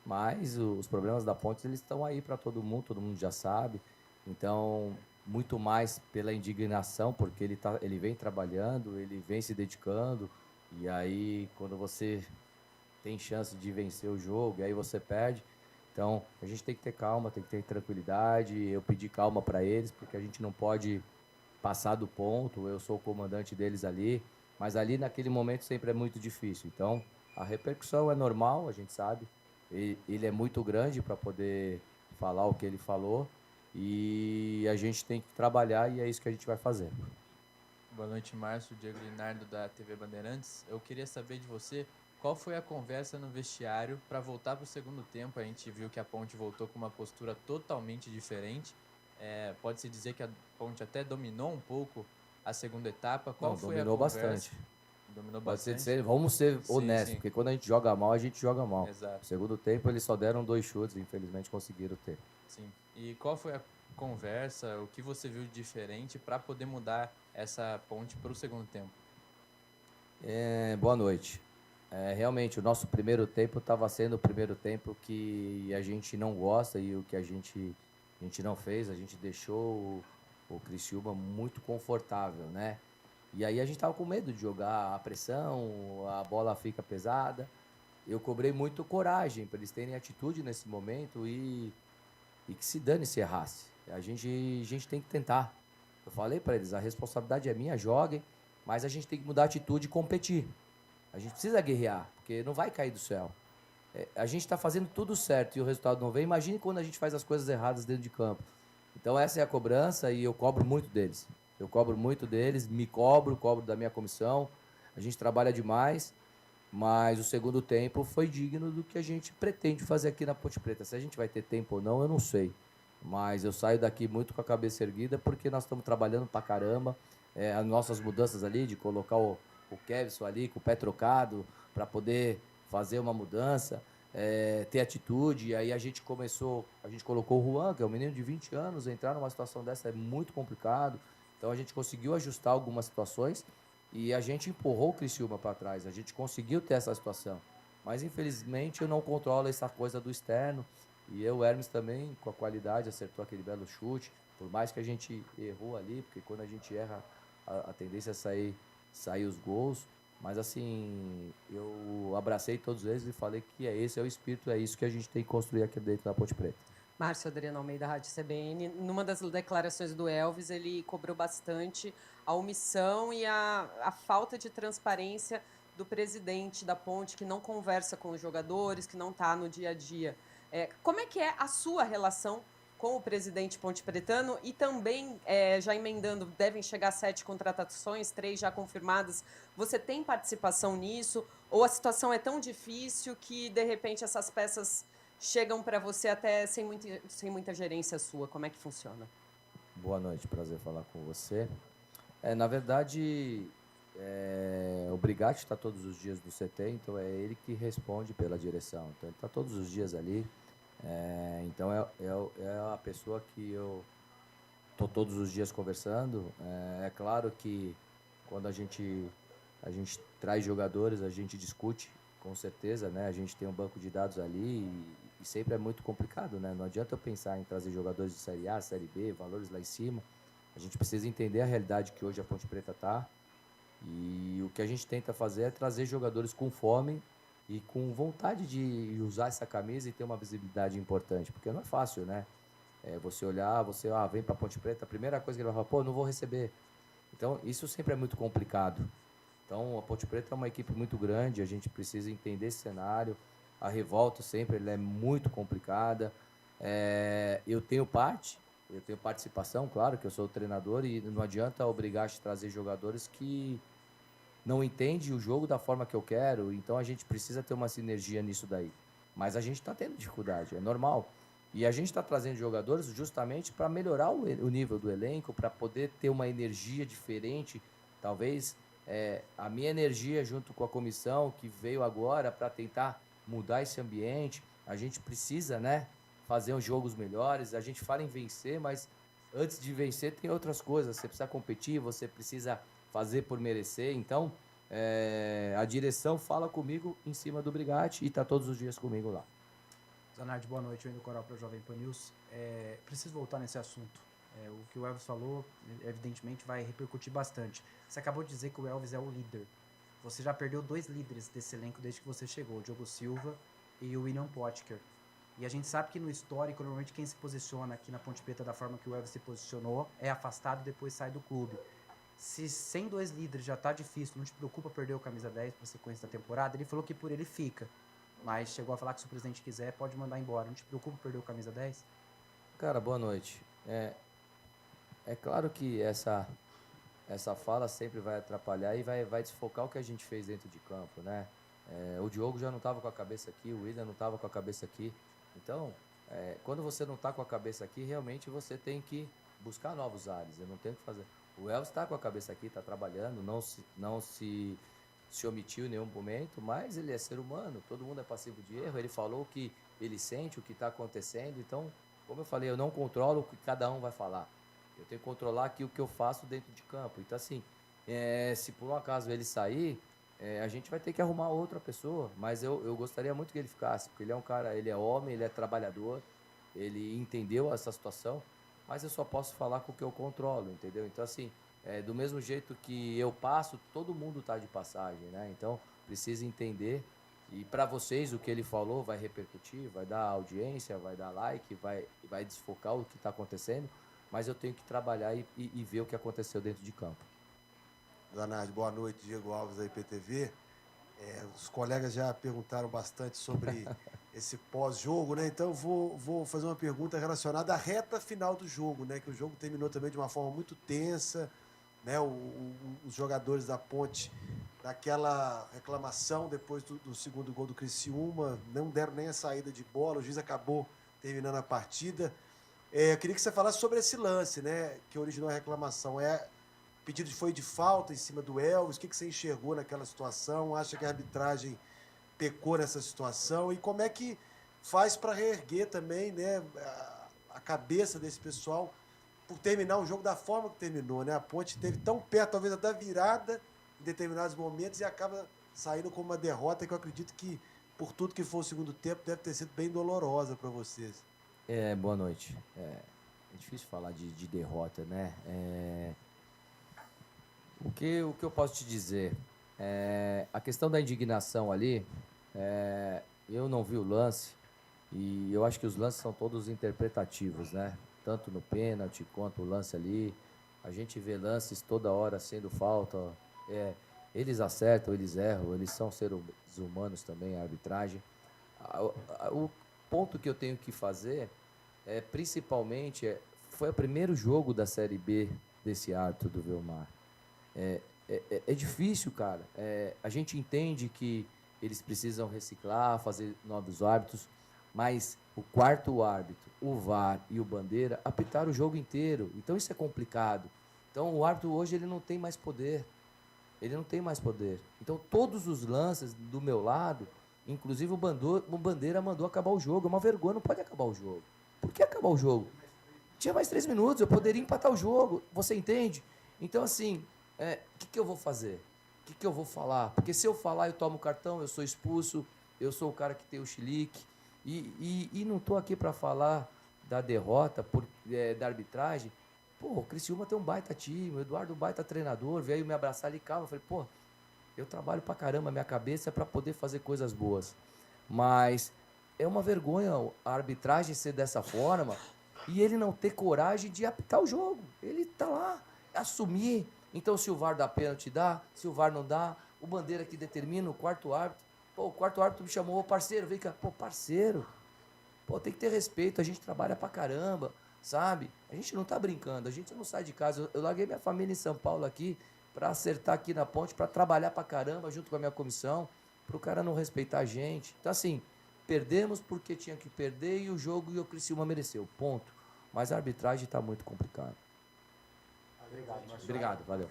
mas os problemas da Ponte, eles estão aí para todo mundo já sabe. Então, muito mais pela indignação, porque ele vem trabalhando, ele vem se dedicando, e aí quando você tem chance de vencer o jogo, e aí você perde. Então, a gente tem que ter calma, tem que ter tranquilidade. Eu pedi calma para eles, porque a gente não pode passar do ponto. Eu sou o comandante deles ali, mas ali naquele momento sempre é muito difícil. Então, a repercussão é normal, a gente sabe. Ele é muito grande para poder falar o que ele falou, e a gente tem que trabalhar, e é isso que a gente vai fazer. Boa noite, Márcio. Diego Linardo, da TV Bandeirantes. Eu queria saber de você, qual foi a conversa no vestiário para voltar para o segundo tempo? A gente viu que a Ponte voltou com uma postura totalmente diferente. Pode-se dizer que a Ponte até dominou um pouco a segunda etapa. Qual foi a conversa? Bastante. Dominou bastante. Vamos ser honestos, porque quando a gente joga mal, a gente joga mal. Exato. No segundo tempo, eles só deram 2 chutes, infelizmente conseguiram ter. Sim. E qual foi a conversa, o que você viu de diferente para poder mudar essa Ponte para o segundo tempo? Boa noite. Realmente, o nosso primeiro tempo estava sendo o primeiro tempo que a gente não gosta, e o que a gente não fez, a gente deixou o Criciúma muito confortável, né? E aí a gente tava com medo de jogar a pressão, a bola fica pesada. eu cobrei muito coragem para eles terem atitude nesse momento e que se dane se errasse. A gente tem que tentar. Eu falei para eles, a responsabilidade é minha, joguem, mas a gente tem que mudar a atitude e competir. A gente precisa guerrear, porque não vai cair do céu. A gente está fazendo tudo certo e o resultado não vem. Imagine quando a gente faz as coisas erradas dentro de campo. Então essa é a cobrança e eu cobro muito deles. Eu cobro muito deles, me cobro da minha comissão. A gente trabalha demais, mas o segundo tempo foi digno do que a gente pretende fazer aqui na Ponte Preta. Se a gente vai ter tempo ou não, eu não sei. Mas eu saio daqui muito com a cabeça erguida porque nós estamos trabalhando pra caramba. As nossas mudanças ali, de colocar o Kevson ali com o pé trocado para poder fazer uma mudança, ter atitude. E aí a gente colocou o Juan, que é um menino de 20 anos, entrar numa situação dessa é muito complicado. Então a gente conseguiu ajustar algumas situações e a gente empurrou o Criciúma para trás. A gente conseguiu ter essa situação. Mas infelizmente eu não controlo essa coisa do externo. E o Hermes também, com a qualidade, acertou aquele belo chute. Por mais que a gente errou ali, porque quando a gente erra, a tendência é sair os gols. Mas assim, eu abracei todos eles e falei que esse é o espírito, é isso que a gente tem que construir aqui dentro da Ponte Preta. Márcio Adriano Almeida, Rádio CBN. Numa das declarações do Elvis, ele cobrou bastante a omissão e a falta de transparência do presidente da Ponte, que não conversa com os jogadores, que não está no dia a dia. Como é que é a sua relação com o presidente pontepretano? E também, já emendando, devem chegar 7 contratações, 3 já confirmadas. Você tem participação nisso? Ou a situação é tão difícil que, de repente, essas peças chegam para você até sem muita gerência sua? Como é que funciona? Boa noite, prazer falar com você. Na verdade, o Brigatti está todos os dias do CT, então é ele que responde pela direção. Então ele está todos os dias ali. Então é a pessoa que eu estou todos os dias conversando. É claro que quando a gente traz jogadores, a gente discute, com certeza, né? A gente tem um banco de dados ali e sempre é muito complicado, né? Não adianta eu pensar em trazer jogadores de Série A, Série B, valores lá em cima. A gente precisa entender a realidade que hoje a Ponte Preta está. E o que a gente tenta fazer é trazer jogadores com fome e com vontade de usar essa camisa e ter uma visibilidade importante, porque não é fácil, né? Você olhar, vem para Ponte Preta, a primeira coisa que ele vai falar, não vou receber. Então, isso sempre é muito complicado. Então, a Ponte Preta é uma equipe muito grande, a gente precisa entender esse cenário. A revolta sempre ela é muito complicada. Eu tenho participação, claro, que eu sou o treinador e não adianta obrigar a trazer jogadores que não entende o jogo da forma que eu quero, então a gente precisa ter uma sinergia nisso daí. Mas a gente está tendo dificuldade, é normal. E a gente está trazendo jogadores justamente para melhorar o nível do elenco, para poder ter uma energia diferente. Talvez a minha energia junto com a comissão que veio agora para tentar mudar esse ambiente. A gente precisa, né, fazer uns jogos melhores. A gente fala em vencer, mas antes de vencer tem outras coisas. Você precisa competir, você precisa fazer por merecer. Então, a direção fala comigo em cima do Brigatti e está todos os dias comigo lá. Zanardi, boa noite. Eu indo Coral para o Jovem Pan News. Preciso voltar nesse assunto. O que o Elvis falou, evidentemente, vai repercutir bastante. Você acabou de dizer que o Elvis é o líder. Você já perdeu 2 líderes desse elenco desde que você chegou, o Diogo Silva e o William Potker. E a gente sabe que no histórico, normalmente quem se posiciona aqui na Ponte Preta da forma que o Elvis se posicionou é afastado e depois sai do clube. Se sem 2 líderes já tá difícil, não te preocupa perder o camisa 10 para a sequência da temporada? Ele falou que por ele fica, mas chegou a falar que se o presidente quiser pode mandar embora. Não te preocupa perder o camisa 10? Cara, boa noite. É claro que essa fala sempre vai atrapalhar e vai desfocar o que a gente fez dentro de campo, né? O Diogo já não estava com a cabeça aqui, o William não estava com a cabeça aqui. Então, quando você não está com a cabeça aqui, realmente você tem que buscar novos ares. Eu não tenho o que fazer. O Elvis está com a cabeça aqui, está trabalhando, não se omitiu em nenhum momento, mas ele é ser humano, todo mundo é passivo de erro. Ele falou o que ele sente, o que está acontecendo. Então, como eu falei, eu não controlo o que cada um vai falar. Eu tenho que controlar aqui o que eu faço dentro de campo. Então, assim, se por um acaso ele sair, a gente vai ter que arrumar outra pessoa. Mas eu gostaria muito que ele ficasse, porque ele é um cara, ele é homem, ele é trabalhador, ele entendeu essa situação, mas eu só posso falar com o que eu controlo, entendeu? Então, assim, do mesmo jeito que eu passo, todo mundo está de passagem, né? Então, precisa entender E para vocês, o que ele falou vai repercutir, vai dar audiência, vai dar like, vai desfocar o que está acontecendo, mas eu tenho que trabalhar e ver o que aconteceu dentro de campo. Zanardi, boa noite, Diego Alves, aí, PTV. Os colegas já perguntaram bastante sobre esse pós-jogo, né? Então vou fazer uma pergunta relacionada à reta final do jogo, né? Que o jogo terminou também de uma forma muito tensa, né? Os jogadores da Ponte, naquela reclamação depois do segundo gol do Criciúma, não deram nem a saída de bola, o juiz acabou terminando a partida. Eu queria que você falasse sobre esse lance, né? Que originou a reclamação. O pedido foi de falta em cima do Elvis. O que você enxergou naquela situação? Acha que a arbitragem pecou nessa situação? E como é que faz para reerguer também, né, a cabeça desse pessoal por terminar o jogo da forma que terminou, né? A Ponte esteve tão perto, talvez, da virada em determinados momentos e acaba saindo com uma derrota que eu acredito que, por tudo que foi o segundo tempo, deve ter sido bem dolorosa para vocês. Boa noite. É difícil falar de derrota, né? O que eu posso te dizer? A questão da indignação ali, eu não vi o lance e eu acho que os lances são todos interpretativos, né? Tanto no pênalti quanto o lance ali. A gente vê lances toda hora sendo falta. Eles acertam, eles erram, eles são seres humanos também, a arbitragem. O ponto que eu tenho que fazer principalmente, foi o primeiro jogo da Série B desse árbitro do Velmar. É difícil, cara. A gente entende que eles precisam reciclar, fazer novos árbitros, mas o quarto árbitro, o VAR e o Bandeira apitaram o jogo inteiro. Então isso é complicado. Então o árbitro hoje ele não tem mais poder. Ele não tem mais poder. Então todos os lances do meu lado, inclusive o Bandeira mandou acabar o jogo. É uma vergonha, não pode acabar o jogo. Por que acabar o jogo? Tinha mais 3 minutos, eu poderia empatar o jogo. Você entende? Então, assim, o que eu vou fazer? O que eu vou falar? Porque se eu falar, eu tomo cartão, eu sou expulso, eu sou o cara que tem o chilique. E não estou aqui para falar da derrota, da arbitragem. Pô, o Criciúma tem um baita time, o Eduardo um baita treinador, veio me abraçar ali, calma. Eu falei, pô, eu trabalho pra caramba, minha cabeça é para poder fazer coisas boas. Mas é uma vergonha a arbitragem ser dessa forma e ele não ter coragem de apitar o jogo. Ele tá lá, assumir. Então, se o VAR dá pênalti, dá. Se o VAR não dá, o Bandeira que determina, o quarto árbitro. Pô, o quarto árbitro me chamou, parceiro, vem cá. Pô, parceiro. Pô, tem que ter respeito, a gente trabalha pra caramba, sabe? A gente não tá brincando, a gente não sai de casa. Eu larguei minha família em São Paulo aqui pra acertar aqui na Ponte, pra trabalhar pra caramba junto com a minha comissão, pro cara não respeitar a gente. Então, assim, perdemos porque tinha que perder e o jogo e o Criciúma mereceu, ponto. Mas a arbitragem tá muito complicada. Obrigado, valeu.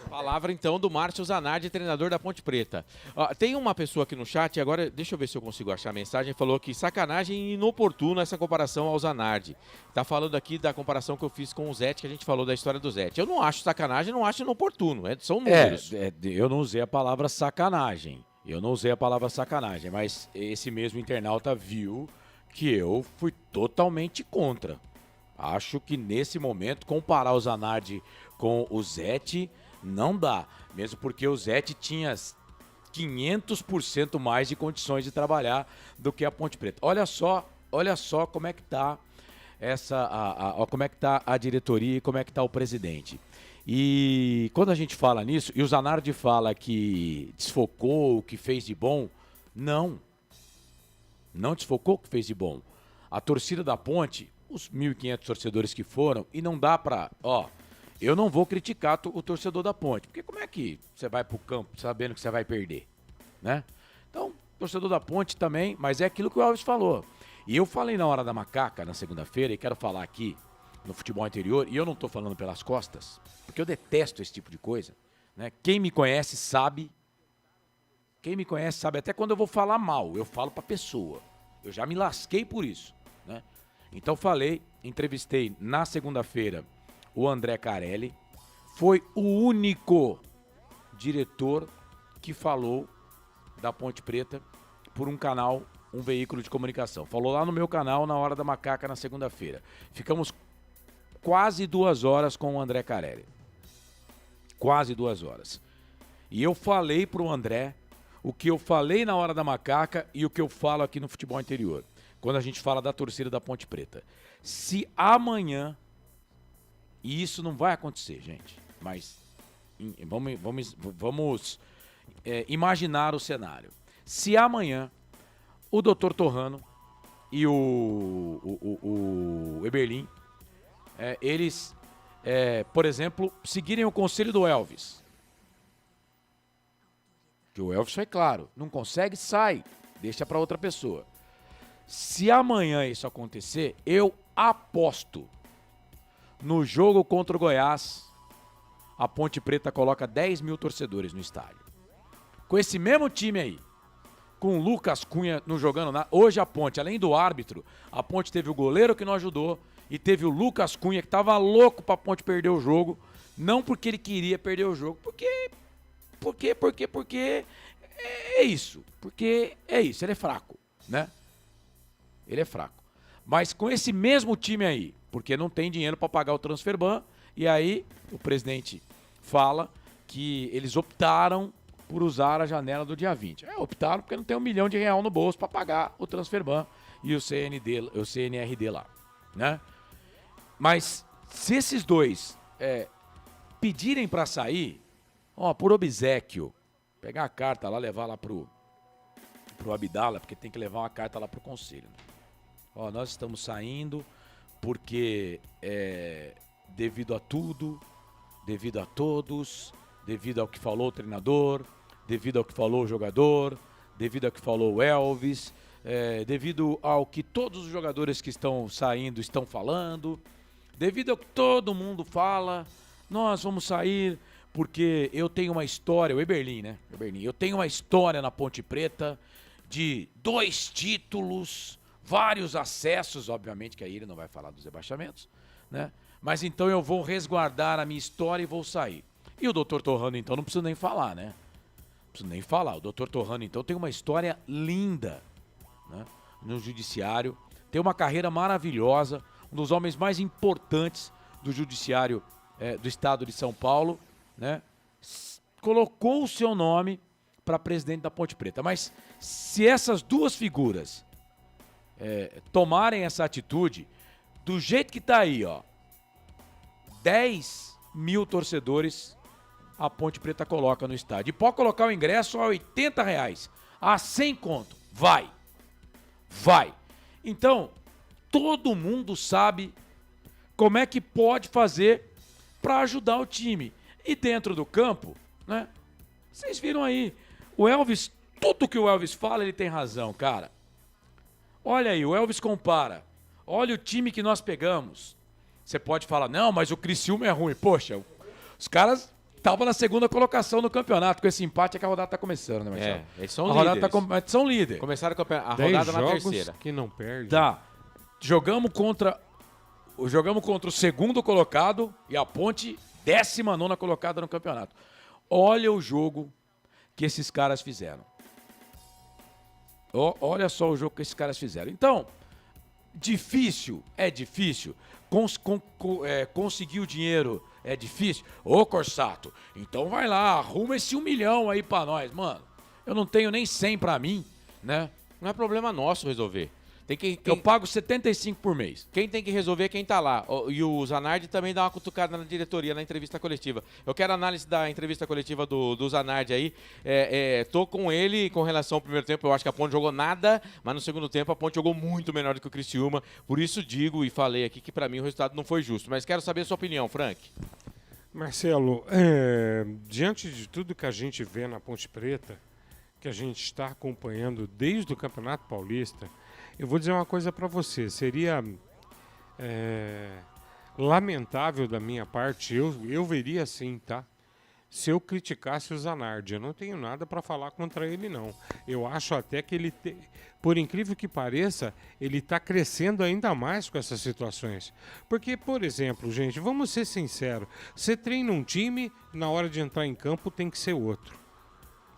Palavra então do Márcio Zanardi, treinador da Ponte Preta. Tem uma pessoa aqui no chat, agora deixa eu ver se eu consigo achar a mensagem, falou que sacanagem inoportuna essa comparação ao Zanardi. Tá falando aqui da comparação que eu fiz com o Zete, que a gente falou da história do Zete. Eu não acho sacanagem, não acho inoportuno, são números. Eu não usei a palavra sacanagem. Mas esse mesmo internauta viu que eu fui totalmente contra. Acho que nesse momento, comparar o Zanardi com o Zete não dá. Mesmo porque o Zete tinha 500% mais de condições de trabalhar do que a Ponte Preta. Olha só como é que tá como é que tá a diretoria e como é que tá o presidente. E quando a gente fala nisso, e o Zanardi fala que desfocou o que fez de bom, não desfocou o que fez de bom. A torcida da Ponte, os 1.500 torcedores que foram, e não dá pra... eu não vou criticar o torcedor da Ponte, porque como é que você vai pro campo sabendo que você vai perder, né? Então, torcedor da Ponte também, mas é aquilo que o Alves falou. E eu falei na Hora da Macaca, na segunda-feira, e quero falar aqui no futebol interior, e eu não tô falando pelas costas, porque eu detesto esse tipo de coisa, né? Quem me conhece sabe até quando eu vou falar mal, eu falo pra pessoa. Eu já me lasquei por isso, né? Então entrevistei na segunda-feira o André Carelli, foi o único diretor que falou da Ponte Preta por um canal, um veículo de comunicação. Falou lá no meu canal, na Hora da Macaca, na segunda-feira. Ficamos quase 2 horas com o André Carelli. Quase 2 horas. E eu falei pro André o que eu falei na hora da macaca e o que eu falo aqui no futebol interior, quando a gente fala da torcida da Ponte Preta. Se amanhã, e isso não vai acontecer, gente, mas vamos imaginar o cenário. Se amanhã o Dr. Torrano e o Eberlin, eles, por exemplo, seguirem o conselho do Elvis, que o Elvis foi claro, não consegue, sai, deixa para outra pessoa. Se amanhã isso acontecer, eu aposto no jogo contra o Goiás, a Ponte Preta coloca 10 mil torcedores no estádio. Com esse mesmo time aí, com o Lucas Cunha não jogando nada. Hoje a Ponte, além do árbitro, a Ponte teve o goleiro que não ajudou e teve o Lucas Cunha que tava louco pra Ponte perder o jogo. Não porque ele queria perder o jogo, porque é isso. Porque é isso, ele é fraco, né? Ele é fraco. Mas com esse mesmo time aí, porque não tem dinheiro para pagar o transferban, e aí o presidente fala que eles optaram por usar a janela do dia 20. Optaram porque não tem R$1 milhão no bolso para pagar o transferban e o CNRD lá, né? Mas se esses dois pedirem para sair, por obséquio, pegar a carta lá, levar lá pro Abdala, porque tem que levar uma carta lá pro conselho. Nós estamos saindo porque devido a tudo, devido a todos, devido ao que falou o treinador, devido ao que falou o jogador, devido ao que falou o Elvis, devido ao que todos os jogadores que estão saindo estão falando, devido ao que todo mundo fala, nós vamos sair porque eu tenho uma história, o Eberlin, né? Eu tenho uma história na Ponte Preta de 2 títulos, vários acessos, obviamente que aí ele não vai falar dos rebaixamentos, né? Mas então eu vou resguardar a minha história e vou sair. E o Dr. Torrano, então, não preciso nem falar, né? Não preciso nem falar. O Dr. Torrano, então, tem uma história linda, né, no judiciário. Tem uma carreira maravilhosa, um dos homens mais importantes do judiciário do estado de São Paulo, né? Colocou o seu nome para presidente da Ponte Preta. Mas se essas duas figuras tomarem essa atitude, do jeito que tá aí, 10 mil torcedores a Ponte Preta coloca no estádio. E pode colocar o ingresso a R$80, a 100 conto. Vai. Então, todo mundo sabe como é que pode fazer para ajudar o time. E dentro do campo, né? Vocês viram aí, o Elvis, tudo que o Elvis fala, ele tem razão, cara. Olha aí, o Elvis compara. Olha o time que nós pegamos. Você pode falar, não, mas o Criciúma é ruim. Poxa, os caras estavam na segunda colocação no campeonato. Com esse empate é que a rodada tá começando, né, Marcelo? Eles são líderes. São líderes. Começaram a rodada na terceira. Que não perde. Tá. Jogamos contra o segundo colocado e a Ponte 19ª colocada no campeonato. Olha o jogo que esses caras fizeram. Olha só o jogo que esses caras fizeram. Então, difícil, é difícil. Conseguir o dinheiro é difícil. Ô, Corsato, então vai lá, arruma esse R$1 milhão aí pra nós. Mano, eu não tenho nem 100 pra mim, né? Não é problema nosso resolver. Eu pago 75 por mês. Quem tem que resolver é quem tá lá. E o Zanardi também dá uma cutucada na diretoria, na entrevista coletiva. Eu quero análise da entrevista coletiva do Zanardi aí. Tô com ele com relação ao primeiro tempo. Eu acho que a Ponte jogou nada, mas no segundo tempo a Ponte jogou muito melhor do que o Criciúma. Por isso digo e falei aqui que pra mim o resultado não foi justo. Mas quero saber a sua opinião, Frank. Marcelo, diante de tudo que a gente vê na Ponte Preta, que a gente está acompanhando desde o Campeonato Paulista, eu vou dizer uma coisa para você, seria lamentável da minha parte, eu veria assim, tá? Se eu criticasse o Zanardi, eu não tenho nada para falar contra ele, não. Eu acho até que ele, por incrível que pareça, ele está crescendo ainda mais com essas situações. Porque, por exemplo, gente, vamos ser sinceros, você treina um time, na hora de entrar em campo tem que ser outro.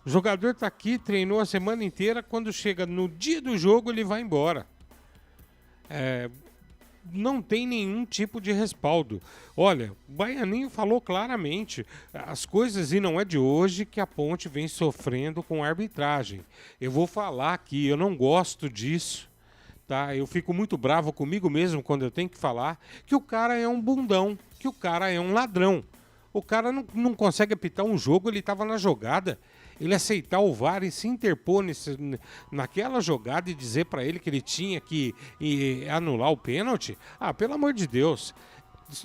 O jogador está aqui, treinou a semana inteira, quando chega no dia do jogo ele vai embora. não tem nenhum tipo de respaldo. Olha, o Baianinho falou claramente as coisas, e não é de hoje que a Ponte vem sofrendo com a arbitragem. Eu vou falar aqui, eu não gosto disso, tá? Eu fico muito bravo comigo mesmo quando eu tenho que falar que o cara é um bundão, que o cara é um ladrão. O cara não consegue apitar um jogo, ele estava na jogada. Ele aceitar o VAR e se interpor naquela jogada e dizer para ele que ele tinha que anular o pênalti, pelo amor de Deus.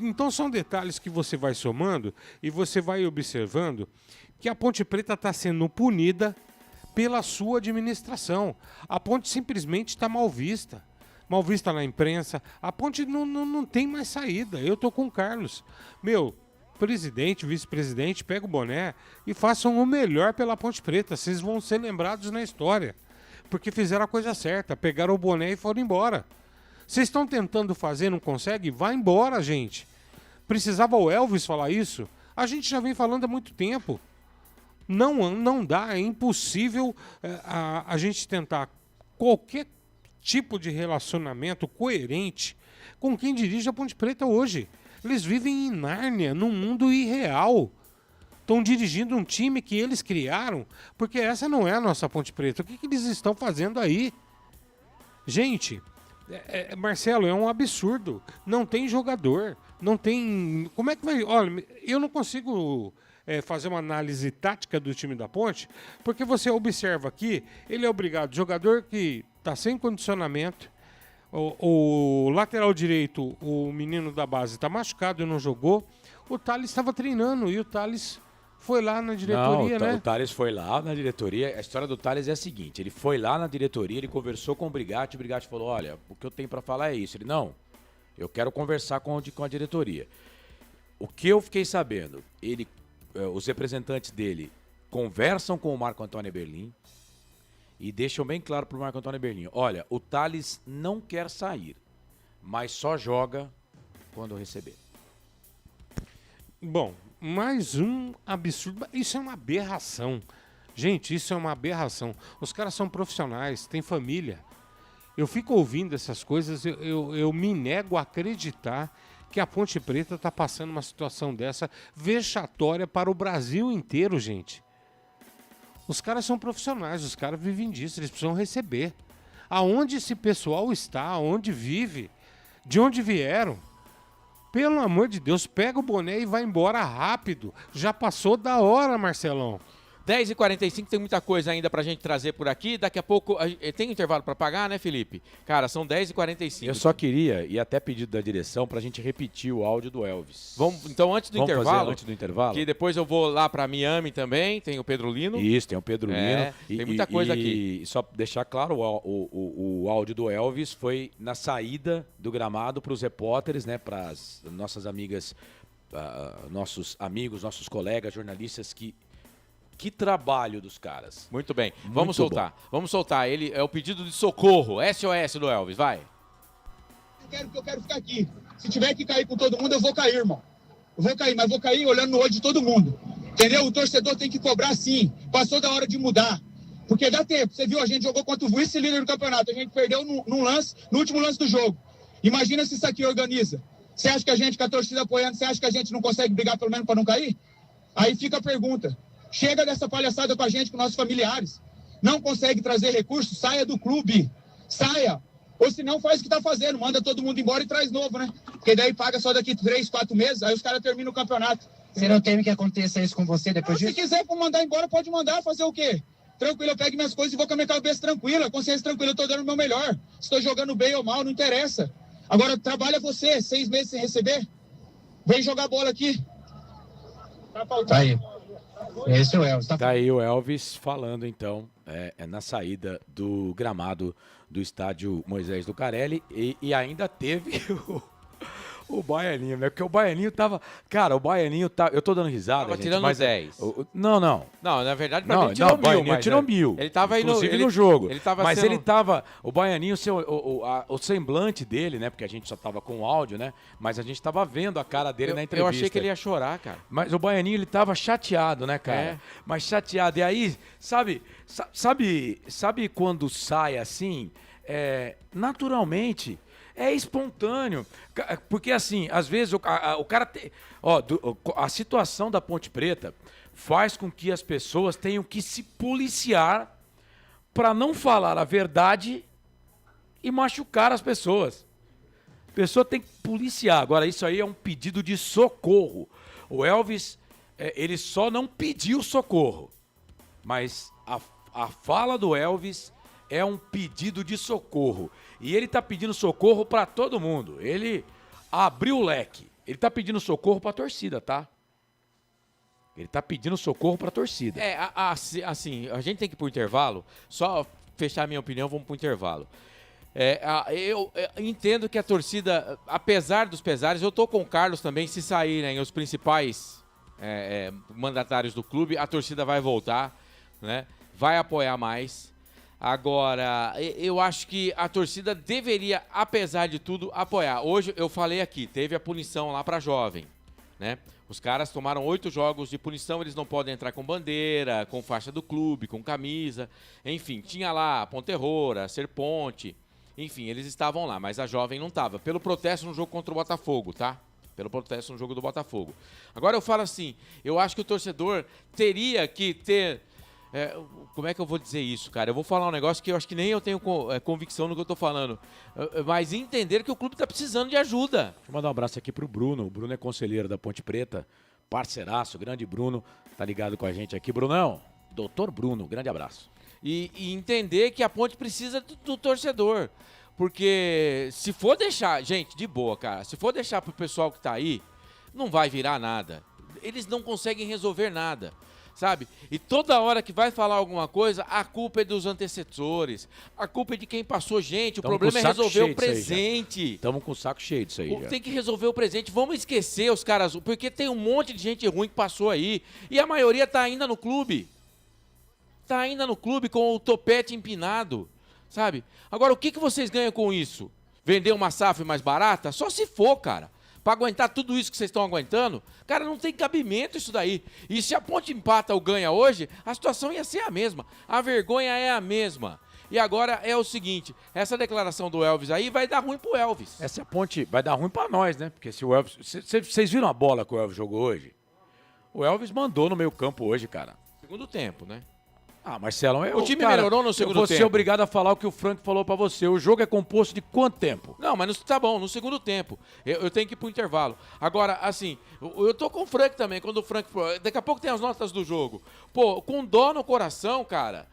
Então são detalhes que você vai somando e você vai observando que a Ponte Preta está sendo punida pela sua administração. A Ponte simplesmente está mal vista na imprensa. A Ponte não tem mais saída. Eu tô com o Carlos. Presidente, vice-presidente, pega o boné e façam o melhor pela Ponte Preta. Vocês vão ser lembrados na história. Porque fizeram a coisa certa, pegaram o boné e foram embora. Vocês estão tentando fazer, não consegue? Vai embora, gente. Precisava o Elvis falar isso? A gente já vem falando há muito tempo. Não dá, é impossível a gente tentar qualquer tipo de relacionamento coerente com quem dirige a Ponte Preta hoje. Eles vivem em Nárnia, num mundo irreal. Estão dirigindo um time que eles criaram, porque essa não é a nossa Ponte Preta. O que eles estão fazendo aí? Gente, Marcelo, é um absurdo. Não tem jogador, não tem... Como é que vai... Olha, eu não consigo fazer uma análise tática do time da Ponte, porque você observa aqui, ele é obrigado, jogador que está sem condicionamento, o lateral direito, o menino da base, está machucado e não jogou. O Thales estava treinando e o Thales foi lá na diretoria, né? O Thales foi lá na diretoria. A história do Thales é a seguinte: ele foi lá na diretoria, ele conversou com o Brigatti falou: olha, o que eu tenho para falar é isso. Ele: não, eu quero conversar com a diretoria. O que eu fiquei sabendo, os representantes dele conversam com o Marco Antônio Eberlin e deixam bem claro para o Marco Antônio Eberlin: olha, o Thales não quer sair, mas só joga quando receber. Bom, mais um absurdo. Isso é uma aberração. Gente, isso é uma aberração. Os caras são profissionais, têm família. Eu fico ouvindo essas coisas, eu me nego a acreditar que a Ponte Preta está passando uma situação dessa vexatória para o Brasil inteiro, gente. Os caras são profissionais, os caras vivem disso, eles precisam receber. Aonde esse pessoal está, aonde vive, de onde vieram? Pelo amor de Deus, pega o boné e vai embora rápido. Já passou da hora, Marcelão. 10h45, tem muita coisa ainda pra gente trazer por aqui. Daqui a pouco, tem intervalo pra pagar, né, Felipe? Cara, são 10h45. Eu só queria, e até pedido da direção, pra gente repetir o áudio do Elvis. Então, antes do intervalo, antes do intervalo, que depois eu vou lá pra Miami também, tem o Pedro Lino. Isso, tem o Pedro Lino. Tem muita coisa aqui. E só deixar claro, o áudio do Elvis foi na saída do gramado pros repórteres, né, pras nossas amigas, nossos amigos, nossos colegas, jornalistas Que trabalho dos caras. Muito bem. Vamos soltar. Vamos soltar. Ele é o pedido de socorro. SOS do Elvis. Vai. Eu quero ficar aqui. Se tiver que cair com todo mundo, eu vou cair, irmão. Eu vou cair, mas vou cair olhando no olho de todo mundo. Entendeu? O torcedor tem que cobrar sim. Passou da hora de mudar. Porque dá tempo. Você viu, a gente jogou contra o vice-líder do campeonato. A gente perdeu no último lance do jogo. Imagina se isso aqui organiza. Você acha que a gente, com a torcida apoiando, você acha que a gente não consegue brigar pelo menos para não cair? Aí fica a pergunta. Chega dessa palhaçada com a gente, com nossos familiares. Não consegue trazer recursos, saia do clube. Saia. Ou se não, faz o que tá fazendo. Manda todo mundo embora e traz novo, né? Porque daí paga só daqui 3, 4 meses, aí os caras terminam o campeonato. Você não teme que aconteça isso com você depois disso? Se quiser mandar embora, pode mandar. Fazer o quê? Tranquilo, eu pego minhas coisas e vou com a minha cabeça tranquila. Consciência tranquila, eu tô dando o meu melhor. Se tô jogando bem ou mal, não interessa. Agora, trabalha você, 6 meses sem receber. Vem jogar bola aqui. Tá aí. Esse é o Elvis. Tá aí o Elvis falando, então, na saída do gramado do estádio Moisés Lucarelli. E ainda teve o Baianinho, né? Porque o Baianinho tava... Cara, o Baianinho tá... Eu tô dando risada, Tava gente, tirando mas 10. Não. Não, na verdade, pra mim, ele tirou não, 1000. Baianinho tirou 1000. Ele tava aí no jogo. Ele tava mas sendo... ele tava... O Baianinho, o semblante dele, né? Porque a gente só tava com o áudio, né? Mas a gente tava vendo a cara dele na entrevista. Eu achei que ele ia chorar, cara. Mas o Baianinho, ele tava chateado, né, cara? Mas chateado. E aí, sabe quando sai assim? Naturalmente... É espontâneo. Porque, assim, às vezes o cara tem... Ó, a situação da Ponte Preta faz com que as pessoas tenham que se policiar para não falar a verdade e machucar as pessoas. A pessoa tem que policiar. Agora, isso aí é um pedido de socorro. O Elvis, ele só não pediu socorro. Mas a fala do Elvis é um pedido de socorro. E ele está pedindo socorro para todo mundo. Ele abriu o leque. Ele está pedindo socorro para a torcida, tá? Ele está pedindo socorro para a torcida. Assim, a gente tem que ir pro intervalo. Só fechar a minha opinião, vamos pro intervalo. Eu entendo que a torcida, apesar dos pesares, eu tô com o Carlos também, se saírem os principais mandatários do clube, a torcida vai voltar, né? Vai apoiar mais. Agora, eu acho que a torcida deveria, apesar de tudo, apoiar. Hoje, eu falei aqui, teve a punição lá para jovem, né? Os caras tomaram 8 jogos de punição, eles não podem entrar com bandeira, com faixa do clube, com camisa. Enfim, tinha lá Ponterrora, Serponte, enfim, eles estavam lá, mas a jovem não estava. Pelo protesto no jogo contra o Botafogo, tá? Pelo protesto no jogo do Botafogo. Agora eu falo assim, eu acho que o torcedor teria que ter... como é que eu vou dizer isso, cara? Eu vou falar um negócio que eu acho que nem eu tenho convicção no que eu tô falando. Mas entender que o clube tá precisando de ajuda. Deixa eu mandar um abraço aqui pro Bruno. O Bruno é conselheiro da Ponte Preta, parceiraço, grande Bruno. Tá ligado com a gente aqui. Brunão, doutor Bruno, grande abraço. E entender que a Ponte precisa do torcedor. Porque se for deixar... Gente, de boa, cara. Se for deixar pro pessoal que tá aí, não vai virar nada. Eles não conseguem resolver nada. Sabe? E toda hora que vai falar alguma coisa, a culpa é dos antecessores, a culpa é de quem passou. Gente, o problema é resolver o presente. Estamos com o saco cheio disso aí. Tem que resolver o presente. Vamos esquecer os caras, porque tem um monte de gente ruim que passou aí e a maioria tá ainda no clube. Tá ainda no clube com o topete empinado, sabe? Agora, o que vocês ganham com isso? Vender uma SAF mais barata? Só se for, cara. Para aguentar tudo isso que vocês estão aguentando, cara, não tem cabimento isso daí. E se a Ponte empata ou ganha hoje, a situação ia ser a mesma. A vergonha é a mesma. E agora é o seguinte, essa declaração do Elvis aí vai dar ruim pro Elvis. Essa Ponte vai dar ruim para nós, né? Porque se o Elvis... Vocês viram a bola que o Elvis jogou hoje? O Elvis mandou no meio campo hoje, cara. Segundo tempo, né? Ah, Marcelão, o time melhorou no segundo tempo. Você é obrigado a falar o que o Frank falou pra você. O jogo é composto de quanto tempo? Não, mas tá bom, no segundo tempo. Eu tenho que ir pro intervalo. Agora, assim, eu tô com o Frank também, quando o Frank... Daqui a pouco tem as notas do jogo. Pô, com dó no coração, cara...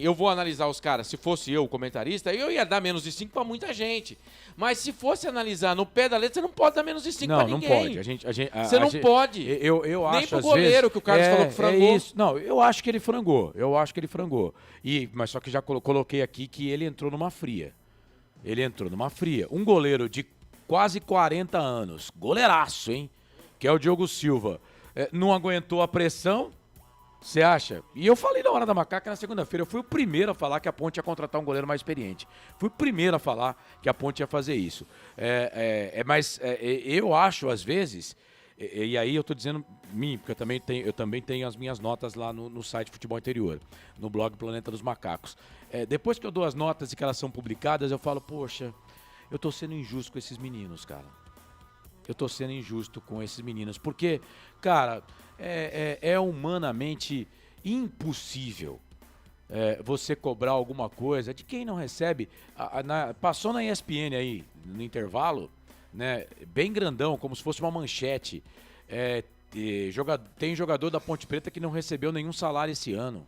eu vou analisar os caras. Se fosse eu, o comentarista, eu ia dar menos de 5 pra muita gente. Mas se fosse analisar no pé da letra, você não pode dar menos de 5 pra ninguém. Não, não pode. Você não pode. Eu acho, nem pro goleiro, que o Carlos falou que frangou. Isso. Não, eu acho que ele frangou. Mas só que já coloquei aqui que ele entrou numa fria. Um goleiro de quase 40 anos, goleiraço, hein? Que é o Diogo Silva. Não aguentou a pressão. Você acha? E eu falei na Hora da Macaca na segunda-feira, eu fui o primeiro a falar que a Ponte ia contratar um goleiro mais experiente. Fui o primeiro a falar que a Ponte ia fazer isso. Mas eu acho, às vezes, e aí eu tô dizendo mim, porque eu também tenho as minhas notas lá no site Futebol Interior, no blog Planeta dos Macacos. Depois que eu dou as notas e que elas são publicadas, eu falo, poxa, eu tô sendo injusto com esses meninos, cara. Eu tô sendo injusto com esses meninos, porque, cara... É humanamente impossível você cobrar alguma coisa de quem não recebe. Passou na ESPN aí, no intervalo, né, bem grandão, como se fosse uma manchete. Tem jogador da Ponte Preta que não recebeu nenhum salário esse ano.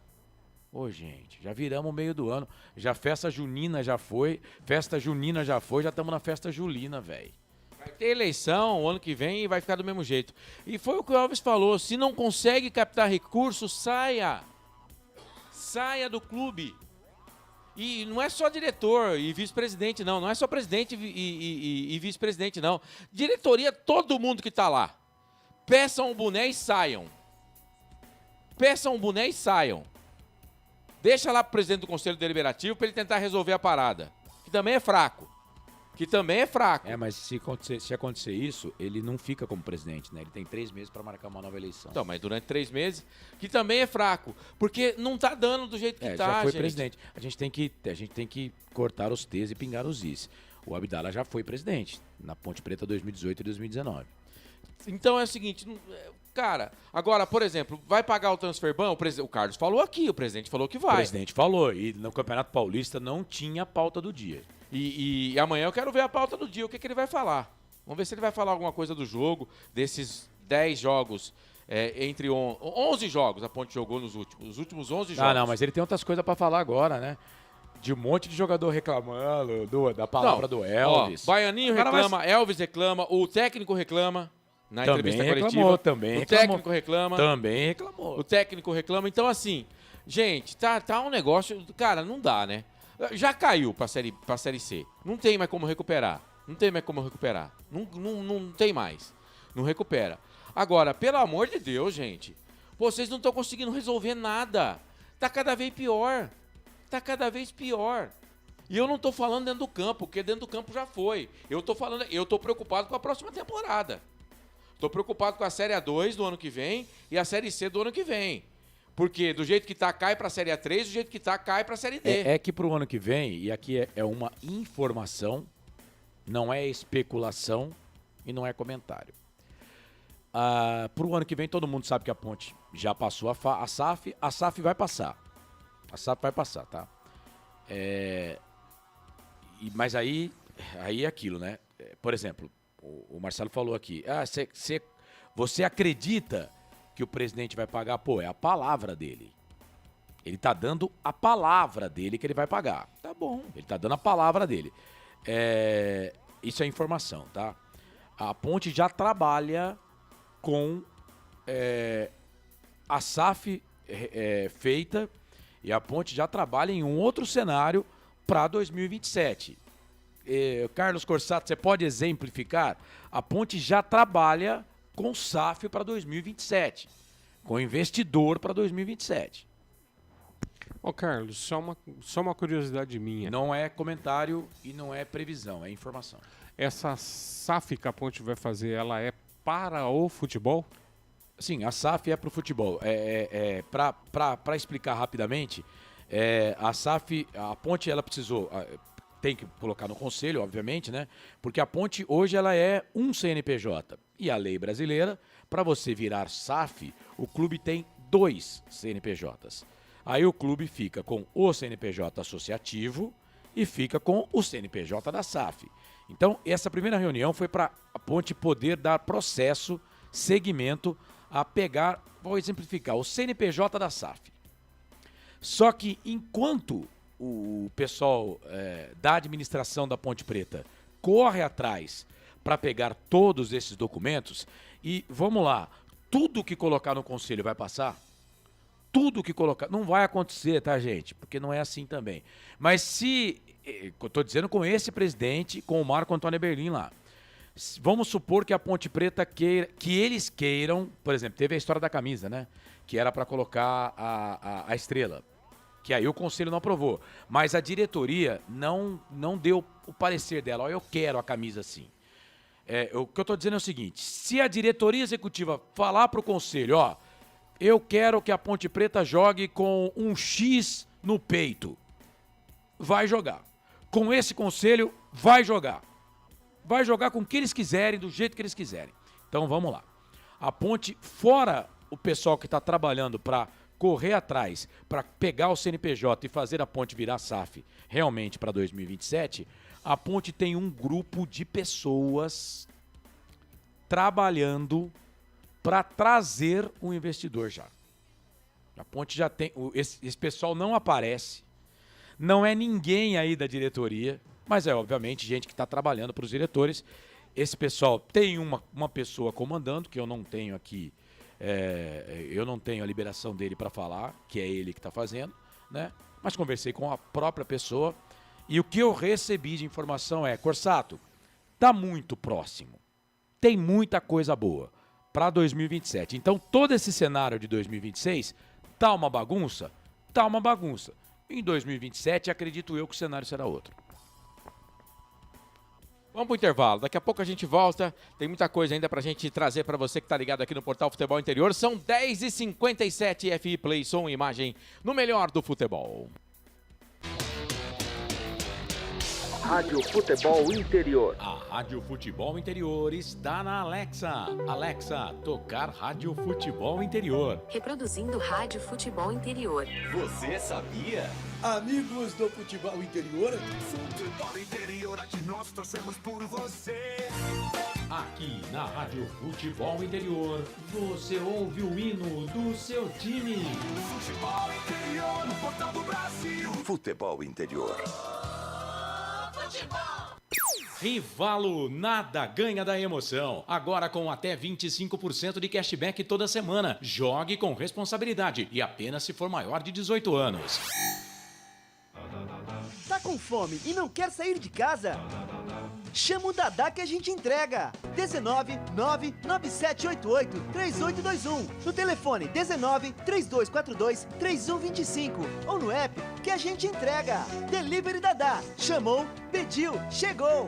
Ô, gente, já viramos o meio do ano. Festa junina já foi, já estamos na festa julina, velho. Vai ter eleição o ano que vem e vai ficar do mesmo jeito. E foi o que o Elvis falou, se não consegue captar recursos, saia. Saia do clube. E não é só diretor e vice-presidente, não. Não é só presidente e vice-presidente, não. Diretoria, todo mundo que tá lá. Peçam um boné e saiam. Deixa lá pro presidente do Conselho Deliberativo para ele tentar resolver a parada. Que também é fraco. Mas se acontecer isso, ele não fica como presidente, né? Ele tem 3 meses para marcar uma nova eleição. Então, mas durante 3 meses, que também é fraco, porque não tá dando do jeito que tá, já foi gente. presidente. A gente tem que cortar os T's e pingar os I's. O Abdala já foi presidente na Ponte Preta 2018 e 2019. Então é o seguinte, cara, agora, por exemplo, vai pagar o transfer ban? O Carlos falou aqui, o presidente falou que vai. O presidente falou, e no Campeonato Paulista não tinha pauta do dia. E amanhã eu quero ver a pauta do dia, o que ele vai falar. Vamos ver se ele vai falar alguma coisa do jogo, desses 10 jogos, entre 11 jogos a Ponte jogou nos últimos 11 jogos. Ah, não, mas ele tem outras coisas pra falar agora, né? De um monte de jogador reclamando da palavra do Elvis. Ó, Baianinho reclama, Elvis reclama, o técnico reclama na também entrevista reclamou, coletiva. também o reclamou. técnico reclama. Também reclamou. O técnico reclama. Então, assim, gente, tá um negócio... Cara, não dá, né? Já caiu pra série C. Não tem mais como recuperar. Não tem mais como recuperar. Não tem mais. Não recupera. Agora, pelo amor de Deus, gente, vocês não estão conseguindo resolver nada. Tá cada vez pior. Tá cada vez pior. E eu não tô falando dentro do campo, porque dentro do campo já foi. Eu tô preocupado com a próxima temporada. Tô preocupado com a Série A2 do ano que vem e a Série C do ano que vem. Porque do jeito que tá, cai pra Série A3, do jeito que tá, cai pra Série D. É que pro ano que vem, e aqui é uma informação, não é especulação e não é comentário. Pro ano que vem, todo mundo sabe que a Ponte já passou a SAF vai passar. A SAF vai passar, tá? Mas aí é aquilo, né? Por exemplo, o Marcelo falou aqui, você acredita que o presidente vai pagar? Pô, é a palavra dele. Ele tá dando a palavra dele que ele vai pagar. Tá bom, ele tá dando a palavra dele. Isso é informação, tá? A Ponte já trabalha com a SAF feita e a Ponte já trabalha em um outro cenário para 2027. Carlos Corsato, você pode exemplificar? A Ponte já trabalha com SAF para 2027, com investidor para 2027. Ô Carlos, só uma curiosidade minha. Não é comentário e não é previsão, é informação. Essa SAF que a Ponte vai fazer, ela é para o futebol? Sim, a SAF é para o futebol. Para explicar rapidamente, a Ponte ela precisou, tem que colocar no conselho, obviamente, né? Porque a Ponte hoje ela é um CNPJ. E a lei brasileira, para você virar SAF, o clube tem 2 CNPJs. Aí o clube fica com o CNPJ associativo e fica com o CNPJ da SAF. Então, essa primeira reunião foi para a Ponte poder dar processo, segmento, a pegar, vou exemplificar, o CNPJ da SAF. Só que enquanto o pessoal da administração da Ponte Preta corre atrás para pegar todos esses documentos, e vamos lá, tudo que colocar no conselho vai passar? Tudo que colocar, não vai acontecer, tá, gente? Porque não é assim também. Mas se, eu tô dizendo com esse presidente, com o Marco Antônio Eberlin lá, vamos supor que a Ponte Preta queira, que eles queiram, por exemplo, teve a história da camisa, né? Que era para colocar a estrela, que aí o conselho não aprovou. Mas a diretoria não deu o parecer dela, ó, eu quero a camisa assim. O que eu tô dizendo é o seguinte, se a diretoria executiva falar pro conselho, ó, eu quero que a Ponte Preta jogue com um X no peito. Vai jogar. Com esse conselho, vai jogar. Vai jogar com o que eles quiserem, do jeito que eles quiserem. Então, vamos lá. A Ponte, fora o pessoal que está trabalhando para correr atrás, para pegar o CNPJ e fazer a Ponte virar SAF realmente para 2027, a Ponte tem um grupo de pessoas trabalhando para trazer um investidor já. A Ponte já tem... Esse pessoal não aparece, não é ninguém aí da diretoria, mas é obviamente gente que está trabalhando para os diretores. Esse pessoal tem uma pessoa comandando, que eu não tenho aqui, eu não tenho a liberação dele para falar, que é ele que está fazendo, né? Mas conversei com a própria pessoa e o que eu recebi de informação é, Corsato, tá muito próximo, tem muita coisa boa para 2027. Então, todo esse cenário de 2026 tá uma bagunça? Tá uma bagunça. Em 2027, acredito eu que o cenário será outro. Vamos pro intervalo. Daqui a pouco a gente volta. Tem muita coisa ainda pra gente trazer pra você que tá ligado aqui no Portal Futebol Interior. São 10h57, FI Play, som e imagem no melhor do futebol. Rádio Futebol Interior. A Rádio Futebol Interior está na Alexa. Alexa, tocar Rádio Futebol Interior. Reproduzindo Rádio Futebol Interior. Você sabia? Amigos do Futebol Interior. Futebol Interior, aqui nós torcemos por você. Aqui na Rádio Futebol Interior, você ouve o hino do seu time. Futebol Interior, no portal do Brasil. Futebol Interior. Rivalo, nada ganha da emoção. Agora com até 25% de cashback toda semana. Jogue com responsabilidade e apenas se for maior de 18 anos. Tá com fome e não quer sair de casa? Chama o Dadá que a gente entrega. 19 99788 3821. No telefone 19 3242 3125. Ou no app que a gente entrega. Delivery Dadá. Chamou, pediu, chegou.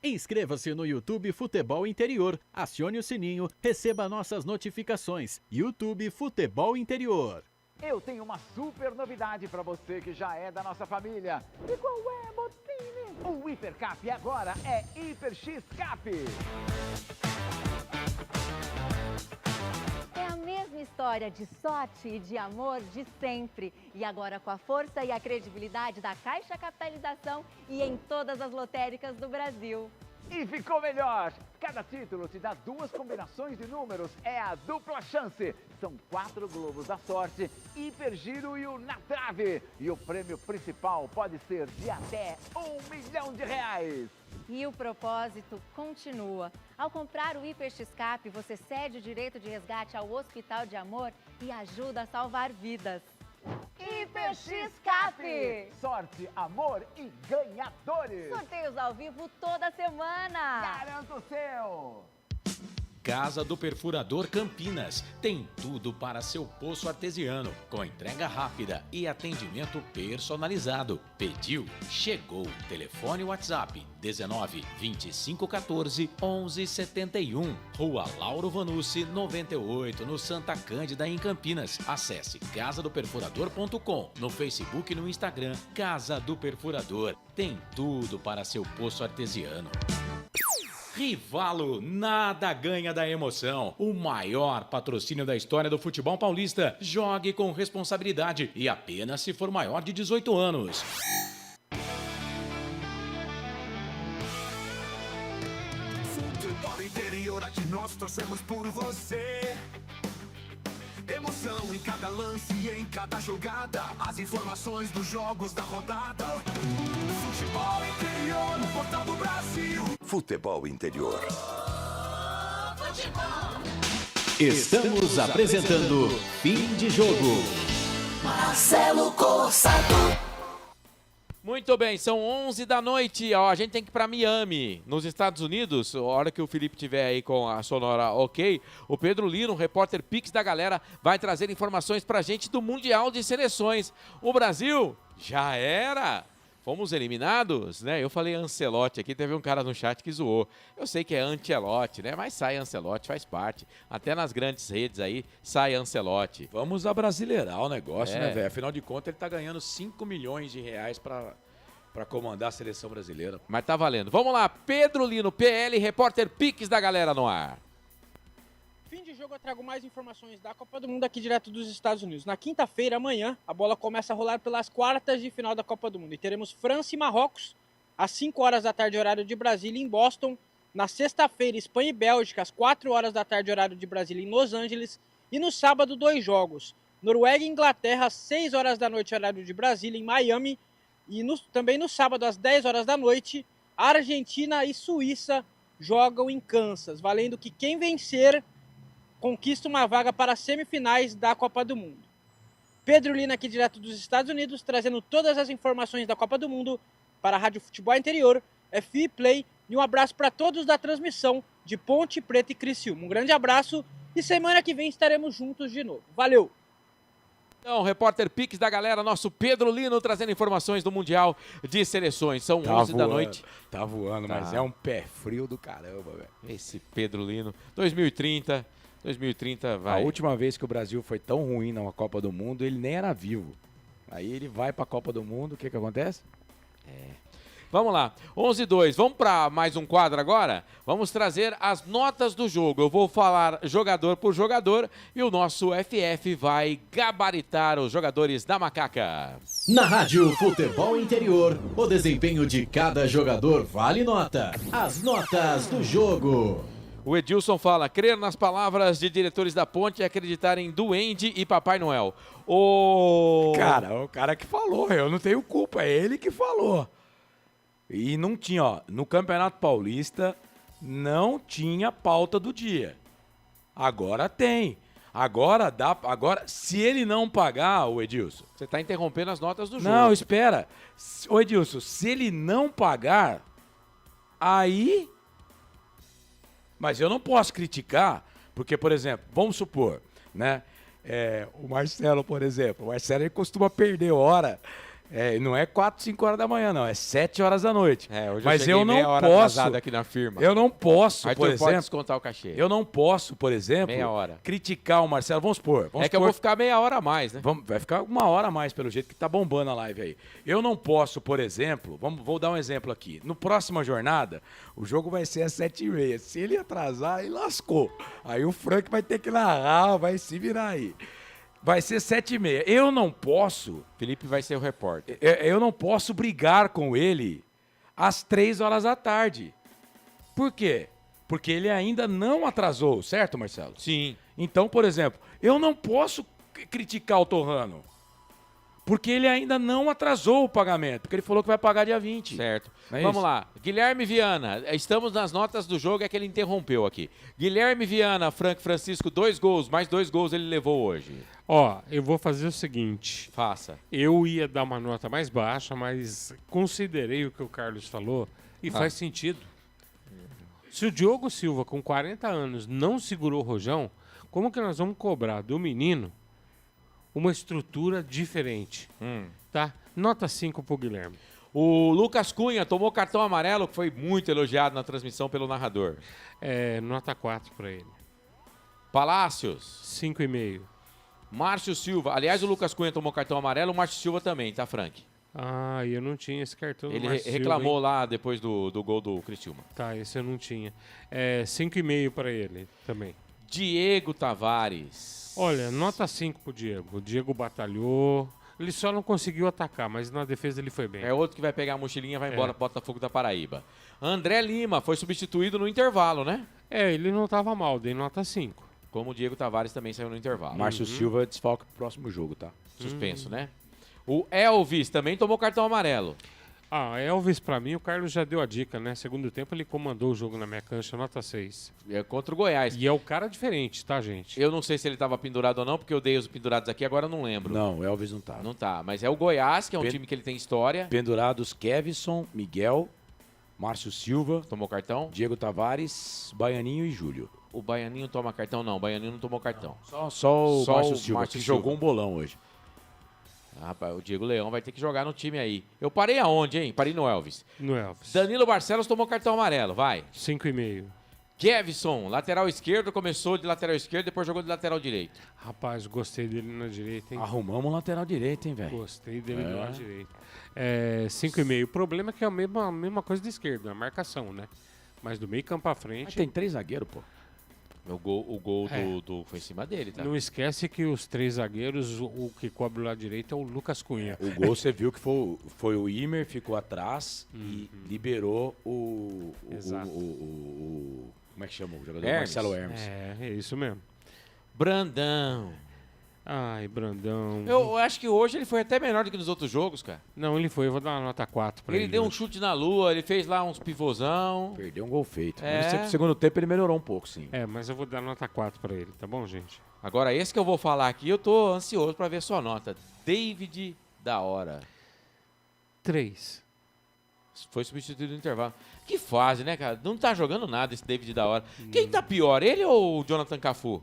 Inscreva-se no YouTube Futebol Interior. Acione o sininho, receba nossas notificações. YouTube Futebol Interior. Eu tenho uma super novidade para você que já é da nossa família. E qual é, Botini? O Hipercap agora é Hiper X Cap. É a mesma história de sorte e de amor de sempre. E agora com a força e a credibilidade da Caixa Capitalização e em todas as lotéricas do Brasil. E ficou melhor! Cada título te dá 2 combinações de números, é a dupla chance. São 4 globos da sorte, hipergiro e o na trave. E o prêmio principal pode ser de até R$1 milhão. E o propósito continua. Ao comprar o Hiper X-Cap, você cede o direito de resgate ao Hospital de Amor e ajuda a salvar vidas. Hiper X-Cap! Sorte, amor e ganhadores! Sorteios ao vivo toda semana! Garanta o seu! Casa do Perfurador Campinas. Tem tudo para seu poço artesiano, com entrega rápida e atendimento personalizado. Pediu, chegou. Telefone WhatsApp 19 25 14 11 71. Rua Lauro Vanucci 98, no Santa Cândida, em Campinas. Acesse casadoperfurador.com. No Facebook e no Instagram, Casa do Perfurador. Tem tudo para seu poço artesiano. Rivalo, nada ganha da emoção. O maior patrocínio da história do futebol paulista. Jogue com responsabilidade e apenas se for maior de 18 anos. Futebol Interior, aqui nós torcemos por você. Emoção em cada lance e em cada jogada. As informações dos jogos da rodada. Futebol Interior, no portal do Brasil. Futebol Interior. Estamos apresentando Fim de Jogo. Marcelo Cossato. Muito bem, são 11 da noite. Ó, a gente tem que ir para Miami, nos Estados Unidos. A hora que o Felipe tiver aí com a sonora ok, o Pedro Lino, repórter Pix da galera, vai trazer informações pra gente do Mundial de Seleções. O Brasil já era. Fomos eliminados, né? Eu falei Ancelotti aqui, teve um cara no chat que zoou. Eu sei que é Ancelotti, né? Mas sai Ancelotti, faz parte. Até nas grandes redes aí, sai Ancelotti. Vamos abrasileirar o negócio, né, velho? Afinal de contas, ele tá ganhando R$5 milhões pra comandar a seleção brasileira. Mas tá valendo. Vamos lá, Pedro Lino, PL, repórter Pix da galera no ar. Fim de jogo, eu trago mais informações da Copa do Mundo aqui direto dos Estados Unidos. Na quinta-feira, amanhã, a bola começa a rolar pelas quartas de final da Copa do Mundo. E teremos França e Marrocos, às 5 horas da tarde, horário de Brasília, em Boston. Na sexta-feira, Espanha e Bélgica, às 4 horas da tarde, horário de Brasília, em Los Angeles. E no sábado, 2 jogos. Noruega e Inglaterra, às 6 horas da noite, horário de Brasília, em Miami. E também no sábado, às 10 horas da noite, Argentina e Suíça jogam em Kansas. Valendo que quem vencer conquista uma vaga para as semifinais da Copa do Mundo. Pedro Lino aqui direto dos Estados Unidos, trazendo todas as informações da Copa do Mundo para a Rádio Futebol Interior, FI Play, e um abraço para todos da transmissão de Ponte Preta e Criciúma. Um grande abraço e semana que vem estaremos juntos de novo. Valeu! Então, repórter Pix da galera, nosso Pedro Lino trazendo informações do Mundial de Seleções. São 11 da noite. Tá voando, mas é um pé frio do caramba, velho. Esse Pedro Lino. 2030 vai. A última vez que o Brasil foi tão ruim na Copa do Mundo, ele nem era vivo. Aí ele vai pra Copa do Mundo, o que acontece? Vamos lá, 11-2. Vamos para mais um quadro agora? Vamos trazer as notas do jogo. Eu vou falar jogador por jogador e o nosso FF vai gabaritar os jogadores da Macaca. Na Rádio Futebol Interior, o desempenho de cada jogador vale nota. As notas do jogo. O Edilson fala, crer nas palavras de diretores da Ponte e acreditar em Duende e Papai Noel. Cara, o cara que falou, eu não tenho culpa, é ele que falou. E não tinha, ó, no Campeonato Paulista não tinha pauta do dia. Agora tem. Agora, se ele não pagar, o Edilson... Você está interrompendo as notas do jogo. Não, espera. Ô Edilson, se ele não pagar, aí... Mas eu não posso criticar, porque, por exemplo, vamos supor, né? O Marcelo, por exemplo, ele costuma perder hora... não é 4, 5 horas da manhã, não. É 7 horas da noite. Hoje mas eu eu não meia hora posso. aqui na firma. Eu não posso, Arthur, por exemplo. pode descontar o cachê. Eu não posso, por exemplo, Meia hora. criticar o Marcelo. Vamos supor. Eu vou ficar meia hora a mais, né? Vai ficar 1 hora a mais, pelo jeito que tá bombando a live aí. Eu não posso, por exemplo, vou dar um exemplo aqui. No próxima jornada, o jogo vai ser às 7h30. Se ele atrasar, aí lascou. Aí o Frank vai ter que narrar, vai se virar aí. Vai ser 7h30. Eu não posso... Felipe vai ser o repórter. Eu não posso brigar com ele às 3 horas da tarde. Por quê? Porque ele ainda não atrasou, certo, Marcelo? Sim. Então, por exemplo, eu não posso criticar o Torrano. Porque ele ainda não atrasou o pagamento. Porque ele falou que vai pagar dia 20. Certo. Não é Vamos isso? lá. Guilherme Viana. Estamos nas notas do jogo, é que ele interrompeu aqui. Guilherme Viana, Francisco, 2 gols. Mais 2 gols ele levou hoje. Ó, eu vou fazer o seguinte. Faça. Eu ia dar uma nota mais baixa, mas considerei o que o Carlos falou e faz sentido. Se o Diogo Silva, com 40 anos, não segurou o Rojão, como que nós vamos cobrar do menino uma estrutura diferente? Tá? Nota 5 pro Guilherme. O Lucas Cunha tomou cartão amarelo, que foi muito elogiado na transmissão pelo narrador. Nota 4 para ele. Palácios. 5,5. Márcio Silva. Aliás, o Lucas Cunha tomou cartão amarelo, o Márcio Silva também, tá, Frank? Ah, eu não tinha esse cartão do Ele Márcio reclamou Silva, lá depois do gol do Criciúma. Tá, esse eu não tinha. 5,5 para ele também. Diego Tavares. Olha, nota 5 pro Diego. O Diego batalhou. Ele só não conseguiu atacar, mas na defesa ele foi bem. É outro que vai pegar a mochilinha e vai embora pro Botafogo da Paraíba. André Lima foi substituído no intervalo, né? Ele não tava mal, dei nota 5. Como o Diego Tavares também saiu no intervalo. Márcio Silva desfalca pro próximo jogo, tá? Suspenso, né? O Elvis também tomou cartão amarelo. Elvis, pra mim, o Carlos já deu a dica, né? Segundo tempo, ele comandou o jogo na minha cancha, nota 6. É contra o Goiás. E é o cara diferente, tá, gente? Eu não sei se ele tava pendurado ou não, porque eu dei os pendurados aqui, agora eu não lembro. Não, o Elvis não tá. Não tá, mas é o Goiás, que é um time que ele tem história. Pendurados Kevson, Miguel, Márcio Silva. Tomou cartão. Diego Tavares, Baianinho e Júlio. O Baianinho toma cartão? Não, o Baianinho não tomou cartão. Só o Márcio Silva, que jogou um bolão hoje. Rapaz, o Diego Leão vai ter que jogar no time aí. Eu parei aonde, hein? Parei no Elvis. No Elvis. Danilo Barcelos tomou cartão amarelo, vai. 5,5. Kevson, lateral esquerdo, começou de lateral esquerdo, depois jogou de lateral direito. Rapaz, gostei dele na direita, hein? Arrumamos um lateral direito, hein, velho? Gostei dele na direita. 5,5. O problema é que é a mesma coisa da esquerda, a marcação, né? Mas do meio campo pra frente... Mas tem 3 zagueiros, pô. O gol foi em cima dele, tá? Não esquece que os 3 zagueiros, o que cobre o lado direito é o Lucas Cunha. O gol você viu que foi o Imer, ficou atrás e liberou Exato. como é que chama o jogador? Hermes. Marcelo Hermes. É isso mesmo. Brandão. Ai, Brandão. Eu acho que hoje ele foi até melhor do que nos outros jogos, cara. Não, ele foi. Eu vou dar uma nota 4 pra ele. Ele deu um hoje. chute na lua, ele fez lá uns pivôzão. Perdeu um gol feito. É. Mas no segundo tempo ele melhorou um pouco, sim. Mas eu vou dar nota 4 pra ele, tá bom, gente? Agora, esse que eu vou falar aqui, eu tô ansioso pra ver sua nota. David da hora. 3. Foi substituído no intervalo. Que fase, né, cara? Não tá jogando nada esse David da hora. Quem tá pior, ele ou o Jonathan Cafu?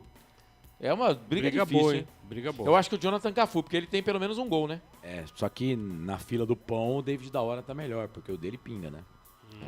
É uma briga difícil, boa, hein? Briga boa. Eu acho que o Jonathan Cafu, porque ele tem pelo menos um gol, né? Só que na fila do pão o David da hora tá melhor, porque o dele pinga, né?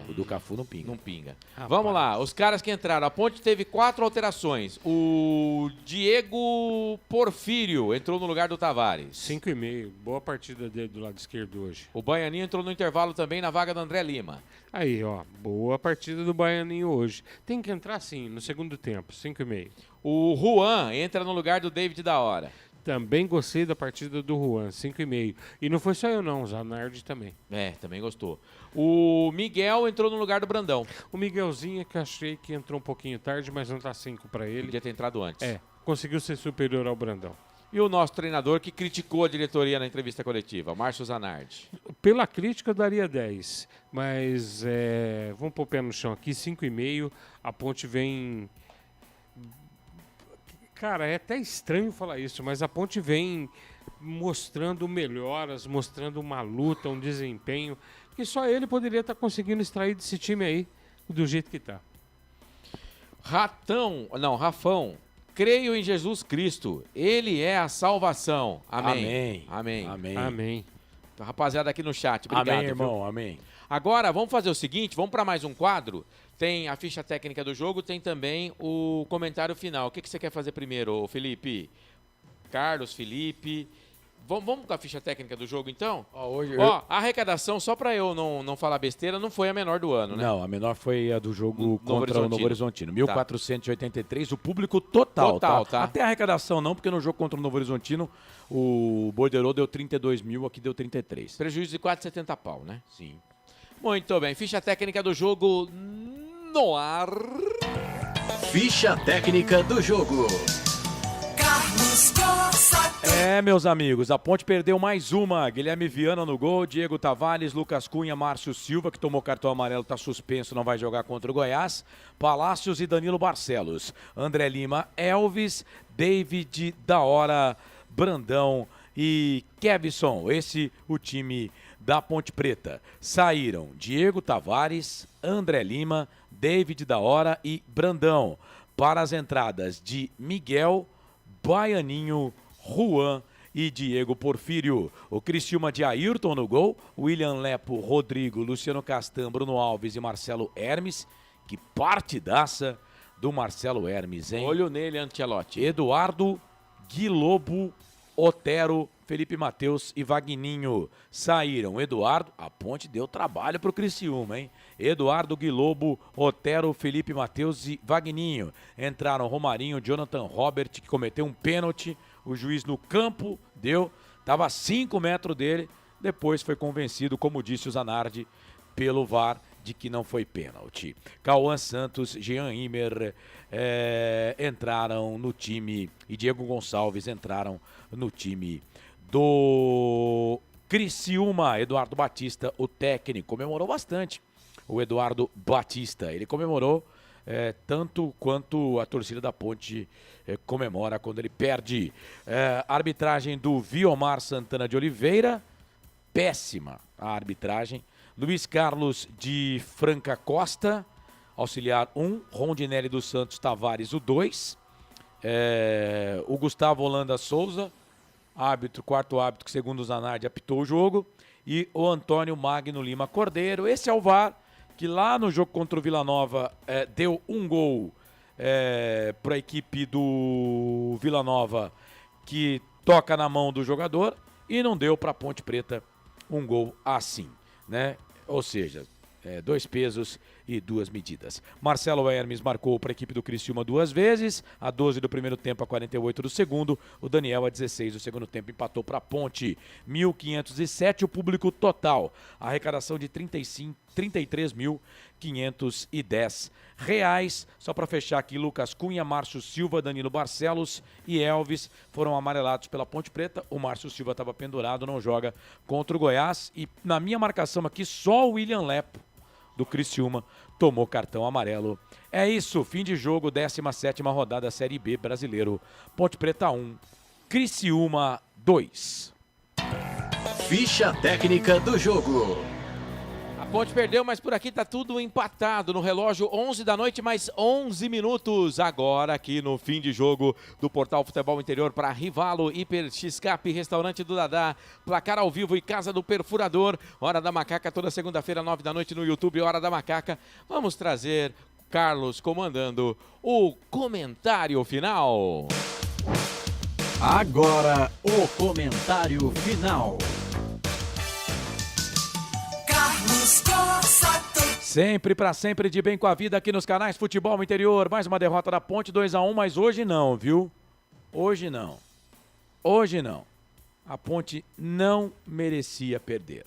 O do Cafu não pinga. Não pinga. Rapaz. Vamos lá, os caras que entraram. A Ponte teve 4 alterações. O Diego Porfírio entrou no lugar do Tavares. 5,5. Boa partida dele do lado esquerdo hoje. O Baianinho entrou no intervalo também na vaga do André Lima. Aí, ó. Boa partida do Baianinho hoje. Tem que entrar sim, no segundo tempo. 5,5. O Juan entra no lugar do David da Hora. Também gostei da partida do Juan, 5,5. E não foi só eu não, o Zanardi também. Também gostou. O Miguel entrou no lugar do Brandão. O Miguelzinho é que achei que entrou um pouquinho tarde, mas não tá 5 para ele. Podia ter entrado antes. Conseguiu ser superior ao Brandão. E o nosso treinador que criticou a diretoria na entrevista coletiva, Márcio Zanardi. Pela crítica eu daria 10, mas vamos pôr o pé no chão aqui, 5,5. A Ponte vem... Cara, é até estranho falar isso, mas a Ponte vem mostrando melhoras, mostrando uma luta, um desempenho, que só ele poderia estar conseguindo extrair desse time aí, do jeito que tá. Rafão, creio em Jesus Cristo, Ele é a salvação. Amém. Amém. Amém. Amém. Rapaziada aqui no chat, obrigado. Amém, irmão, viu? amém. Agora, vamos fazer o seguinte, vamos para mais um quadro. Tem a ficha técnica do jogo, tem também o comentário final. O que você quer fazer primeiro, Felipe? Carlos, Felipe... Vamos com a ficha técnica do jogo, então? A arrecadação, só para eu não falar besteira, não foi a menor do ano, né? Não, a menor foi a do jogo contra o Novo Horizontino. 1.483, o público Total, tá? Até a arrecadação não, porque no jogo contra o Novo Horizontino, o Borderô deu 32 mil, aqui deu 33. Prejuízo de quase 70 pau, né? Sim. Muito bem, ficha técnica do jogo no ar. Ficha técnica do jogo. Carlos Cossa. Meus amigos, a Ponte perdeu mais uma. Guilherme Viana no gol, Diego Tavares, Lucas Cunha, Márcio Silva, que tomou cartão amarelo, está suspenso, não vai jogar contra o Goiás, Palácios e Danilo Barcelos, André Lima, Elvis, David da Hora, Brandão e Kevson. Esse o time da Ponte Preta. Saíram Diego Tavares, André Lima, David da Hora e Brandão. Para as entradas de Miguel, Baianinho, Juan e Diego Porfírio. O Criciúma de Ayrton no gol, William Lepo, Rodrigo, Luciano Castan, Bruno Alves e Marcelo Hermes. Que partidaça do Marcelo Hermes, hein? Olho nele, Ancelotti. Eduardo, Guilobo, Otero, Felipe Matheus e Vagninho. Saíram Eduardo, a Ponte deu trabalho pro Criciúma, hein? Eduardo, Guilobo, Otero, Felipe Matheus e Vagninho. Entraram Romarinho, Jonathan Robert, que cometeu um pênalti. O juiz no campo deu, estava a 5 metros dele. Depois foi convencido, como disse o Zanardi, pelo VAR, de que não foi pênalti. Cauã Santos, Jean Imer entraram no time e Diego Gonçalves entraram no time do Criciúma. Eduardo Batista, o técnico, comemorou bastante. O Eduardo Batista, ele comemorou tanto quanto a torcida da Ponte comemora quando ele perde. Arbitragem do Viomar Santana de Oliveira, péssima a arbitragem. Luiz Carlos de Franca Costa, auxiliar 1, Rondinelli dos Santos Tavares, o 2. O Gustavo Holanda Souza, árbitro, quarto árbitro, que segundo o Zanardi apitou o jogo. E o Antônio Magno Lima Cordeiro. Esse é o VAR, que lá no jogo contra o Vila Nova deu um gol para a equipe do Vila Nova, que toca na mão do jogador, e não deu para a Ponte Preta um gol assim, né? Ou seja, 2 pesos e 2 medidas. Marcelo Hermes marcou para a equipe do Criciúma 2 vezes, a 12 do primeiro tempo, a 48 do segundo. O Daniel, a 16 do segundo tempo, empatou para a Ponte. 1.507 o público total. A arrecadação de 33.510 reais. Só para fechar aqui, Lucas Cunha, Márcio Silva, Danilo Barcelos e Elvis foram amarelados pela Ponte Preta. O Márcio Silva estava pendurado, não joga contra o Goiás. E na minha marcação aqui, só o William Lepo, do Criciúma, tomou cartão amarelo. É isso, fim de jogo, 17ª rodada Série B Brasileiro. Ponte Preta 1, Criciúma 2. Ficha técnica do jogo. A Ponte perdeu, mas por aqui tá tudo empatado no relógio, 11 da noite, mais 11 minutos. Agora aqui no fim de jogo do Portal Futebol Interior para Rivalo, Hiper X-Cap, Restaurante do Dadá, Placar ao Vivo e Casa do Perfurador. Hora da Macaca, toda segunda-feira, 9 da noite no YouTube, Hora da Macaca. Vamos trazer Carlos comandando o comentário final. Agora, o comentário final. Carlos Cossato. Sempre pra sempre de bem com a vida aqui nos canais Futebol Interior. Mais uma derrota da Ponte, 2-1, mas hoje não, viu? Hoje não. Hoje não. A Ponte não merecia perder.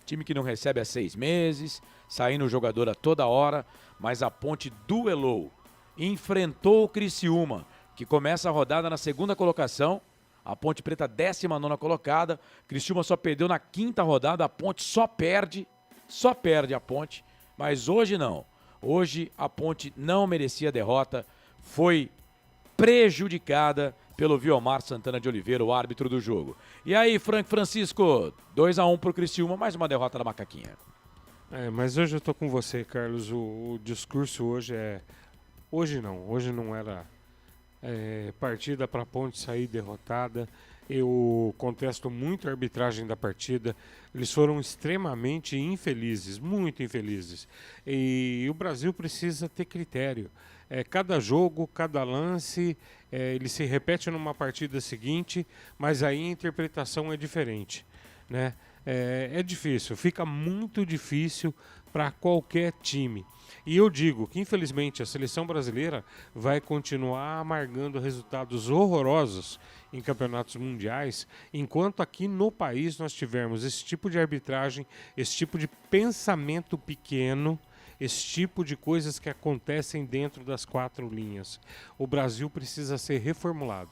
Time que não recebe há 6 meses, saindo o jogador a toda hora, mas a Ponte duelou, enfrentou o Criciúma, que começa a rodada na segunda colocação. A Ponte Preta, 19ª colocada. Criciúma só perdeu na 5ª rodada. A Ponte só perde a Ponte. Mas hoje não. Hoje a Ponte não merecia a derrota. Foi prejudicada pelo Viomar Santana de Oliveira, o árbitro do jogo. E aí, Francisco, 2-1 pro Criciúma, mais uma derrota da Macaquinha. Mas hoje eu tô com você, Carlos. O discurso hoje é... Hoje não era... partida para a Ponte sair derrotada. Eu contesto muito a arbitragem da partida. Eles foram extremamente infelizes, muito infelizes. E o Brasil precisa ter critério. Cada jogo, cada lance, ele se repete numa partida seguinte, mas aí a interpretação é diferente, né? É difícil, fica muito difícil para qualquer time. E eu digo que, infelizmente, a seleção brasileira vai continuar amargando resultados horrorosos em campeonatos mundiais, enquanto aqui no país nós tivermos esse tipo de arbitragem, esse tipo de pensamento pequeno, esse tipo de coisas que acontecem dentro das 4 linhas. O Brasil precisa ser reformulado.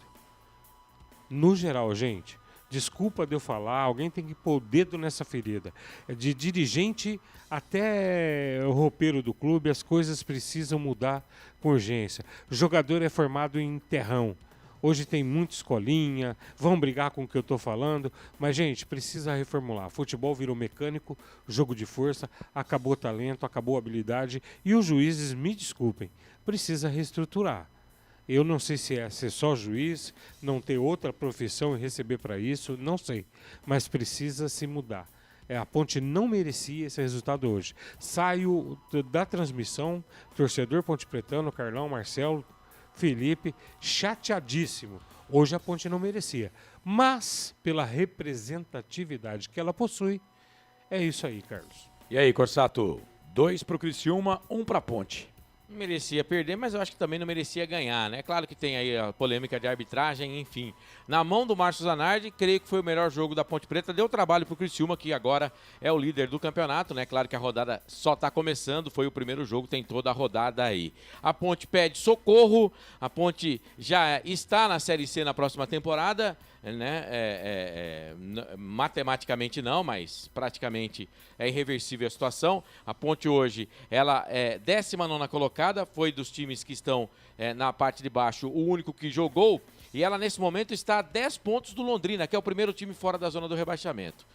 No geral, gente, desculpa de eu falar, alguém tem que pôr o dedo nessa ferida. De dirigente até o roupeiro do clube, as coisas precisam mudar com urgência. O jogador é formado em terrão. Hoje tem muita escolinha, vão brigar com o que eu estou falando, mas, gente, precisa reformular. Futebol virou mecânico, jogo de força, acabou talento, acabou habilidade, e os juízes, me desculpem, precisa reestruturar. Eu não sei se é ser só juiz, não ter outra profissão e receber para isso, não sei, mas precisa se mudar. A Ponte não merecia esse resultado hoje. Saio da transmissão, torcedor pontepretano, Carlão, Marcelo, Felipe, chateadíssimo. Hoje a Ponte não merecia. Mas, pela representatividade que ela possui, é isso aí, Carlos. E aí, Corsato? 2 pro Criciúma, 1 pra Ponte. Merecia perder, mas eu acho que também não merecia ganhar, né? Claro que tem aí a polêmica de arbitragem, enfim. Na mão do Márcio Zanardi, creio que foi o melhor jogo da Ponte Preta. Deu trabalho pro Criciúma, que agora é o líder do campeonato, né? Claro que a rodada só tá começando, foi o primeiro jogo, tem toda a rodada aí. A Ponte pede socorro, a Ponte já está na Série C na próxima temporada, né? Matematicamente não, mas praticamente é irreversível a situação. A Ponte hoje, ela é 19ª colocada, foi dos times que estão na parte de baixo o único que jogou, e ela nesse momento está a 10 pontos do Londrina, que é o primeiro time fora da zona do rebaixamento.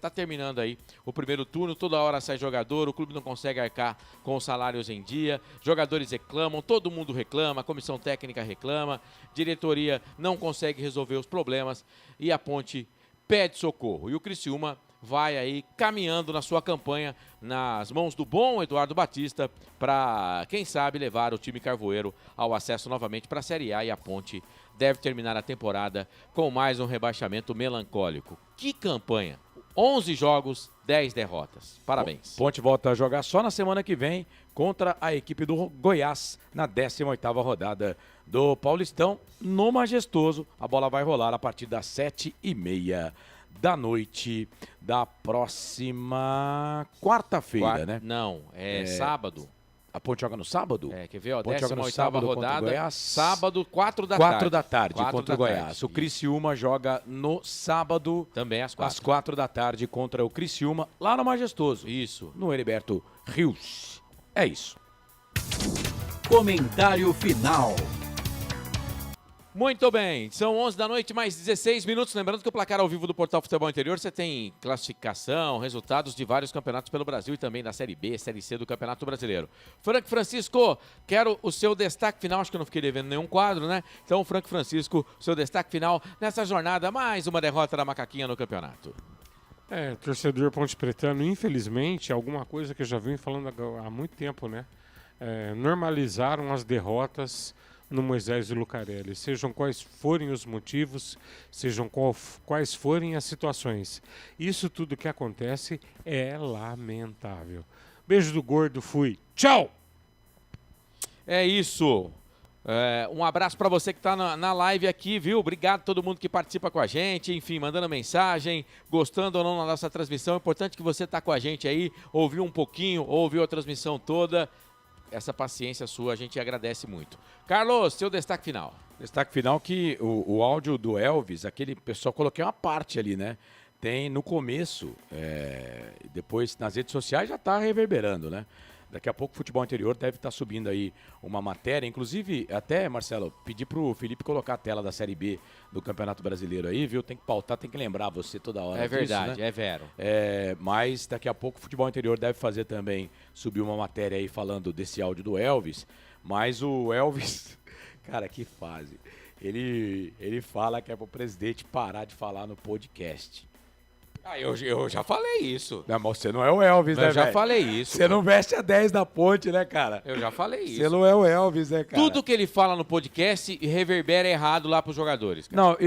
Tá terminando aí o primeiro turno, toda hora sai jogador, o clube não consegue arcar com os salários em dia, jogadores reclamam, todo mundo reclama, a comissão técnica reclama, diretoria não consegue resolver os problemas e a Ponte pede socorro. E o Criciúma vai aí caminhando na sua campanha nas mãos do bom Eduardo Batista para, quem sabe, levar o time carvoeiro ao acesso novamente para a Série A, e a Ponte deve terminar a temporada com mais um rebaixamento melancólico. Que campanha! 11 jogos, 10 derrotas. Parabéns. Ponte volta a jogar só na semana que vem contra a equipe do Goiás na 18ª rodada do Paulistão no Majestoso. A bola vai rolar a partir das 7h30 da noite da próxima quarta-feira, né? Não, sábado. A Ponte joga no sábado? Quer ver? A 18ª rodada, sábado, 4 da 4 da tarde. tarde contra o Goiás. O Criciúma joga no sábado, também às 4 da tarde, contra o Criciúma, lá no Majestoso. Isso. No Heriberto Rios. É isso. Comentário final. Muito bem, são 11 da noite, mais 16 minutos. Lembrando que o placar ao vivo do Portal Futebol Interior, você tem classificação, resultados de vários campeonatos pelo Brasil e também da Série B, Série C do Campeonato Brasileiro. Frank Francisco, quero o seu destaque final. Acho que eu não fiquei devendo nenhum quadro, né? Então, Frank Francisco, seu destaque final nessa jornada, mais uma derrota da Macaquinha no campeonato. Torcedor ponte pretano, infelizmente, alguma coisa que eu já venho falando há muito tempo, né? Normalizaram as derrotas no Moisés e Lucarelli, sejam quais forem os motivos, sejam quais forem as situações. Isso tudo que acontece é lamentável. Beijo do gordo, fui. Tchau! É isso. Um abraço para você que está na live aqui, viu? Obrigado a todo mundo que participa com a gente, enfim, mandando mensagem, gostando ou não da nossa transmissão. É importante que você está com a gente aí, ouviu um pouquinho, ouviu a transmissão toda. Essa paciência sua a gente agradece muito. Carlos, seu destaque final. Destaque final que o áudio do Elvis, aquele pessoal, coloquei uma parte ali, né? Tem no começo, depois nas redes sociais já está reverberando, né? Daqui a pouco o Futebol Interior deve estar subindo aí uma matéria. Inclusive, até, Marcelo, pedi pro Felipe colocar a tela da Série B do Campeonato Brasileiro aí, viu? Tem que pautar, tem que lembrar você toda hora. É verdade, disso, né? é vero. Mas daqui a pouco o Futebol Interior deve fazer também, subir uma matéria aí falando desse áudio do Elvis. Mas o Elvis, cara, que fase. Ele fala que é pro presidente parar de falar no podcast. Eu já falei isso. Não, mas você não é o Elvis, né, Eu já velho? falei isso. Você não veste a 10 da ponte, né, cara? Eu já falei isso. Você não é o Elvis, né, cara? Tudo que ele fala no podcast reverbera errado lá pros jogadores. Cara. Não,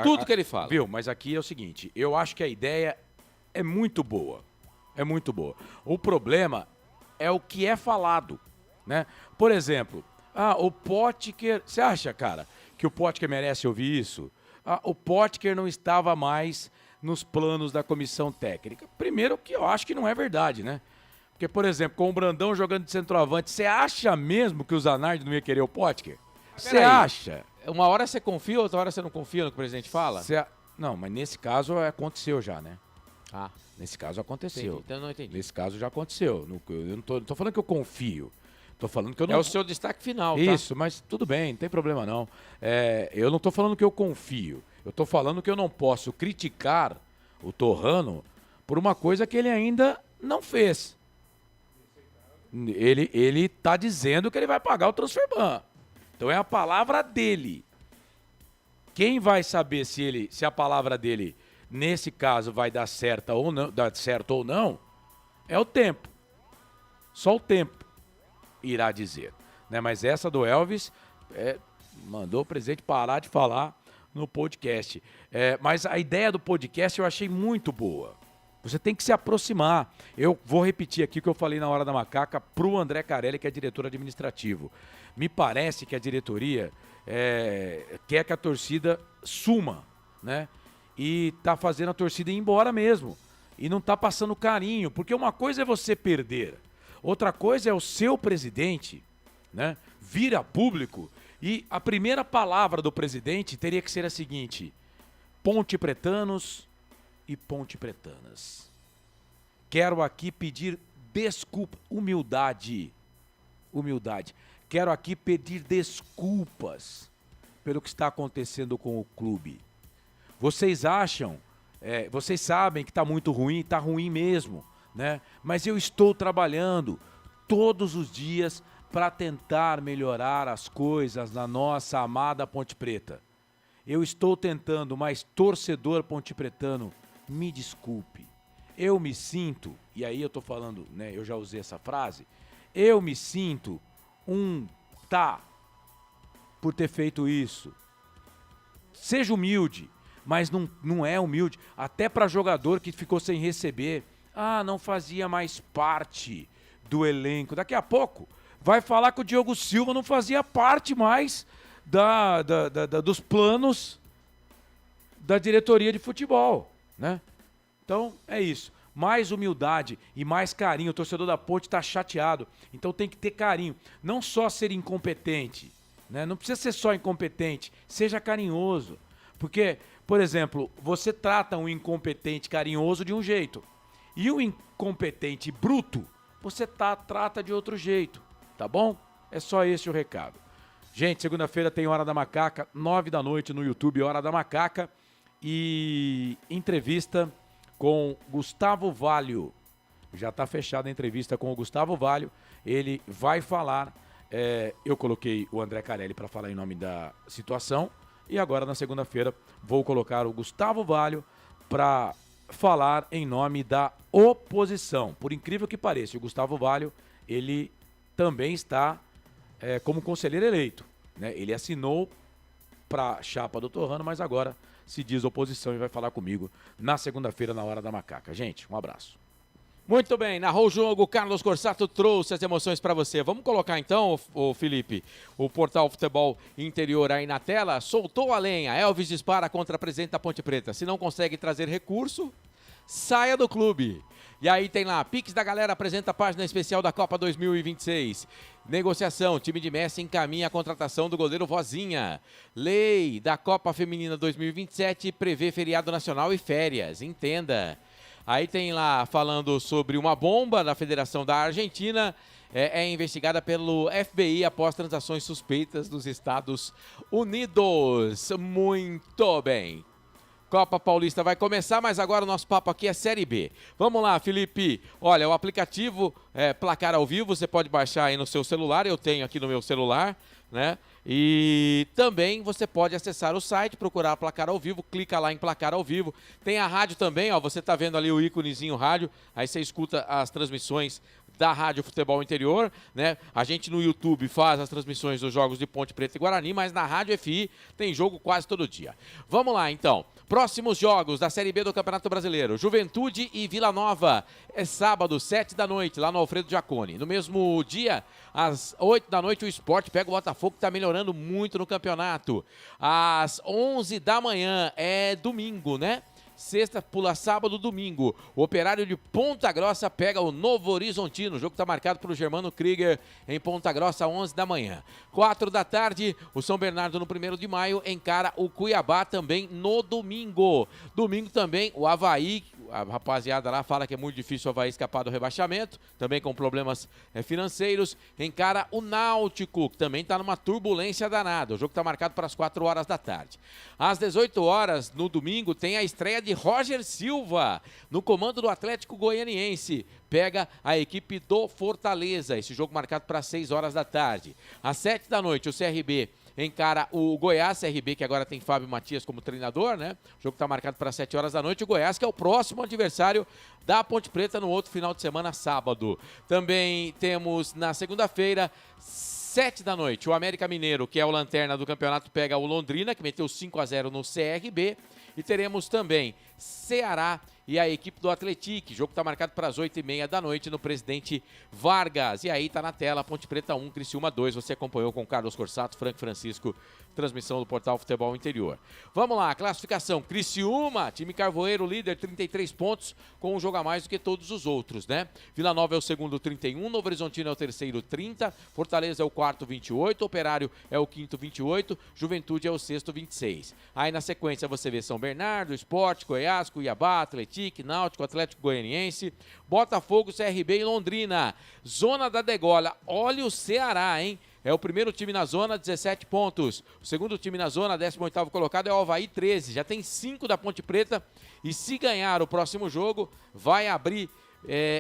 Tudo que ele fala. Viu, mas aqui é o seguinte, eu acho que a ideia é muito boa. É muito boa. O problema é o que é falado, né? Por exemplo, o Potker... Você acha, cara, que o Potker merece ouvir isso? O Potker não estava mais nos planos da comissão técnica. Primeiro que eu acho que não é verdade, né? Porque, por exemplo, com o Brandão jogando de centroavante, você acha mesmo que o Zanardi não ia querer o Potker? Você acha? Uma hora você confia, outra hora você não confia no que o presidente fala? Não, mas nesse caso aconteceu já, né? Nesse caso aconteceu. Entendi, então eu não entendi. Nesse caso já aconteceu. Eu não tô falando que eu confio. Tô falando que eu não... É o seu destaque final, tá? Isso, mas tudo bem, não tem problema não. Eu não tô falando que eu confio. Eu tô falando que eu não posso criticar o Torrano por uma coisa que ele ainda não fez. Ele tá dizendo que ele vai pagar o transfer ban. Então é a palavra dele. Quem vai saber se a palavra dele, nesse caso, vai dar certo ou não, é o tempo. Só o tempo irá dizer. Né? Mas essa do Elvis mandou o presidente parar de falar no podcast. Mas a ideia do podcast eu achei muito boa. Você tem que se aproximar. Eu vou repetir aqui o que eu falei na Hora da Macaca pro André Carelli, que é diretor administrativo. Me parece que a diretoria quer que a torcida suma, né? E tá fazendo a torcida ir embora mesmo. E não tá passando carinho. Porque uma coisa é você perder. Outra coisa é o seu presidente, né, vir a público e a primeira palavra do presidente teria que ser a seguinte: ponte pretanos e ponte pretanas. Quero aqui pedir desculpa, humildade. Quero aqui pedir desculpas pelo que está acontecendo com o clube. Vocês acham, vocês sabem que está muito ruim, está ruim mesmo, né? Mas eu estou trabalhando todos os dias para tentar melhorar as coisas na nossa amada Ponte Preta. Eu estou tentando, mas torcedor pontepretano, me desculpe. Eu me sinto, e aí eu estou falando, né, eu já usei essa frase, eu me sinto por ter feito isso. Seja humilde, mas não é humilde. Até para jogador que ficou sem receber. Não fazia mais parte do elenco. Daqui a pouco vai falar que o Diogo Silva não fazia parte mais dos planos da diretoria de futebol, né? Então, é isso. Mais humildade e mais carinho. O torcedor da Ponte está chateado. Então tem que ter carinho. Não só ser incompetente, né? Não precisa ser só incompetente. Seja carinhoso. Porque, por exemplo, você trata um incompetente carinhoso de um jeito. E o incompetente bruto, você trata de outro jeito. Tá bom? É só esse o recado. Gente, segunda-feira tem Hora da Macaca, 9 da noite no YouTube, Hora da Macaca. E entrevista com Gustavo Valho. Já está fechada a entrevista com o Gustavo Valho. Ele vai falar. Eu coloquei o André Carelli para falar em nome da situação. E agora, na segunda-feira, vou colocar o Gustavo Valho para falar em nome da oposição. Por incrível que pareça, o Gustavo Valho, ele também está como conselheiro eleito, né? Ele assinou para a chapa do Torrano, mas agora se diz oposição e vai falar comigo na segunda-feira, na Hora da Macaca. Gente, um abraço. Muito bem, narrou o jogo, Carlos Corsato trouxe as emoções para você. Vamos colocar então, o Felipe, o portal Futebol Interior aí na tela. Soltou a lenha, Elvis dispara contra a presidente da Ponte Preta. Se não consegue trazer recurso, saia do clube. E aí tem lá, Pix da Galera apresenta a página especial da Copa 2026. Negociação, time de Messi encaminha a contratação do goleiro Vozinha. Lei da Copa Feminina 2027 prevê feriado nacional e férias, entenda. Aí tem lá falando sobre uma bomba da Federação da Argentina, é investigada pelo FBI após transações suspeitas dos Estados Unidos. Muito bem. Copa Paulista vai começar, mas agora o nosso papo aqui é Série B. Vamos lá, Felipe. Olha, o aplicativo Placar ao Vivo, você pode baixar aí no seu celular, eu tenho aqui no meu celular, né? E também você pode acessar o site, procurar Placar ao Vivo, clica lá em Placar ao Vivo. Tem a rádio também, ó, você tá vendo ali o íconezinho rádio, aí você escuta as transmissões da Rádio Futebol Interior, né? A gente no YouTube faz as transmissões dos jogos de Ponte Preta e Guarani, mas na Rádio FI tem jogo quase todo dia. Vamos lá, então. Próximos jogos da Série B do Campeonato Brasileiro. Juventude e Vila Nova. É sábado, 7 da noite, lá no Alfredo Giacone. No mesmo dia, às 8 da noite, o Sport pega o Botafogo, que está melhorando muito no campeonato. Às 11 da manhã, é domingo, né? Sexta pula sábado, domingo. O Operário de Ponta Grossa pega o Novo Horizontino. O jogo está marcado para o Germano Krieger em Ponta Grossa, 11 da manhã. 4 da tarde, o São Bernardo no 1º de maio encara o Cuiabá também no domingo. Domingo também o Avaí, a rapaziada lá fala que é muito difícil o Avaí escapar do rebaixamento, também com problemas financeiros, encara o Náutico, que também está numa turbulência danada. O jogo está marcado para as 4 horas da tarde. Às 18 horas, no domingo, tem a estreia de Roger Silva, no comando do Atlético Goianiense. Pega a equipe do Fortaleza. Esse jogo marcado para 6 horas da tarde. Às 7 da noite, o CRB encara o Goiás, CRB, que agora tem Fábio Matias como treinador, né? O jogo está marcado para 7 horas da noite. O Goiás, que é o próximo adversário da Ponte Preta no outro final de semana, sábado. Também temos na segunda-feira, 7 da noite, o América Mineiro, que é o lanterna do campeonato, pega o Londrina, que meteu 5-0 no CRB. E teremos também Ceará e a equipe do Atlético. O jogo está marcado para as 8h30 da noite no Presidente Vargas. E aí está na tela, Ponte Preta 1, Criciúma 2. Você acompanhou com Carlos Corsato, Frank Francisco, transmissão do portal Futebol Interior. Vamos lá, classificação. Criciúma, time carvoeiro, líder, 33 pontos, com um jogo a mais do que todos os outros, né? Vila Nova é o segundo, 31. Novo Horizontino é o terceiro, 30. Fortaleza é o quarto, 28. Operário é o quinto, 28. Juventude é o sexto, 26. Aí na sequência você vê São Bernardo, Sport, Goiás, Cuiabá, Atlético, Náutico, Atlético Goianiense, Botafogo, CRB e Londrina. Zona da degola. Olha o Ceará, hein? É o primeiro time na zona, 17 pontos. O segundo time na zona, 18º colocado, é o Avaí, 13. Já tem 5 da Ponte Preta. E se ganhar o próximo jogo, vai abrir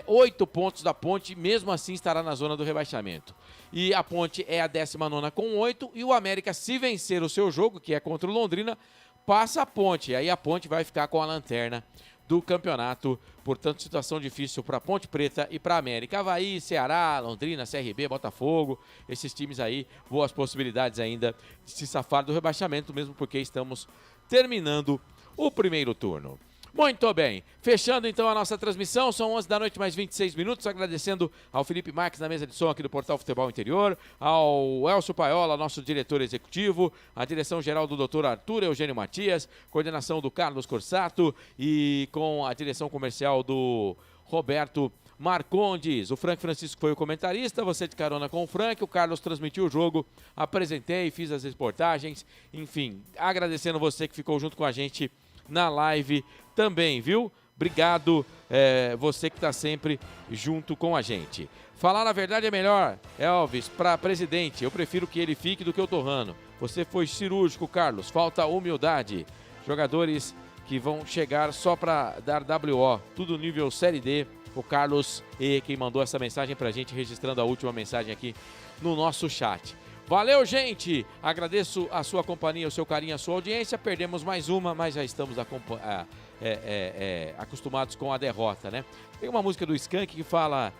8 pontos da Ponte. Mesmo assim, estará na zona do rebaixamento. E a Ponte é a 19ª com 8. E o América, se vencer o seu jogo, que é contra o Londrina, passa a Ponte. E aí a Ponte vai ficar com a lanterna do campeonato. Portanto, situação difícil para Ponte Preta e para América. Avaí, Ceará, Londrina, CRB, Botafogo, esses times aí, boas possibilidades ainda de se safar do rebaixamento, mesmo porque estamos terminando o primeiro turno. Muito bem, fechando então a nossa transmissão, são 11 da noite mais 26 minutos, agradecendo ao Felipe Marques na mesa de som aqui do Portal Futebol Interior, ao Elcio Paiola, nosso diretor executivo, a direção geral do Dr. Arthur Eugênio Matias, coordenação do Carlos Corsato e com a direção comercial do Roberto Marcondes. O Frank Francisco foi o comentarista, você de carona com o Frank, o Carlos transmitiu o jogo, apresentei, fiz as reportagens, enfim, agradecendo você que ficou junto com a gente na live também, viu? Obrigado, você que está sempre junto com a gente. Falar a verdade é melhor, Elvis, para presidente. Eu prefiro que ele fique do que o Torrano. Você foi cirúrgico, Carlos. Falta humildade. Jogadores que vão chegar só para dar WO. Tudo nível Série D. O Carlos E, quem mandou essa mensagem para a gente, registrando a última mensagem aqui no nosso chat. Valeu, gente! Agradeço a sua companhia, o seu carinho, a sua audiência. Perdemos mais uma, mas já estamos acostumados com a derrota, né? Tem uma música do Skank que fala: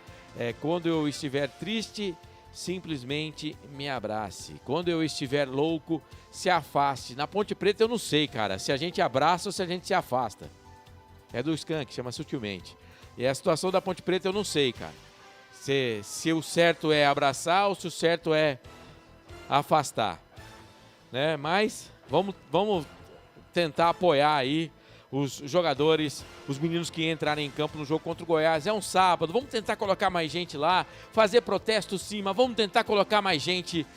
quando eu estiver triste, simplesmente me abrace. Quando eu estiver louco, se afaste. Na Ponte Preta eu não sei, cara, se a gente abraça ou se a gente se afasta. É do Skank, chama Sutilmente. E a situação da Ponte Preta eu não sei, cara. Se o certo é abraçar ou se o certo é afastar, né? Mas vamos tentar apoiar aí os jogadores, os meninos que entrarem em campo no jogo contra o Goiás. É um sábado, vamos tentar colocar mais gente lá, fazer protesto sim, mas vamos tentar colocar mais gente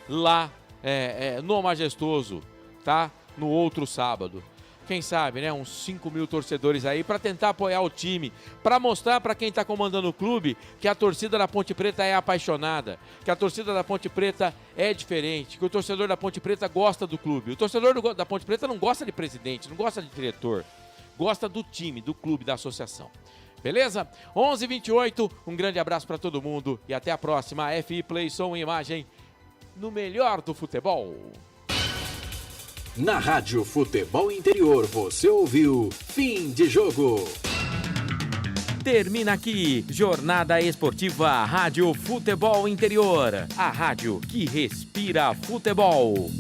lá no Majestoso, tá? No outro sábado. Quem sabe, né? Uns 5 mil torcedores aí para tentar apoiar o time, para mostrar para quem está comandando o clube que a torcida da Ponte Preta é apaixonada, que a torcida da Ponte Preta é diferente, que o torcedor da Ponte Preta gosta do clube. O torcedor da Ponte Preta não gosta de presidente, não gosta de diretor, gosta do time, do clube, da associação. Beleza? 11h28, um grande abraço para todo mundo e até a próxima. FI Play, som e imagem no melhor do futebol. Na Rádio Futebol Interior, você ouviu Fim de Jogo. Termina aqui, Jornada Esportiva Rádio Futebol Interior. A rádio que respira futebol.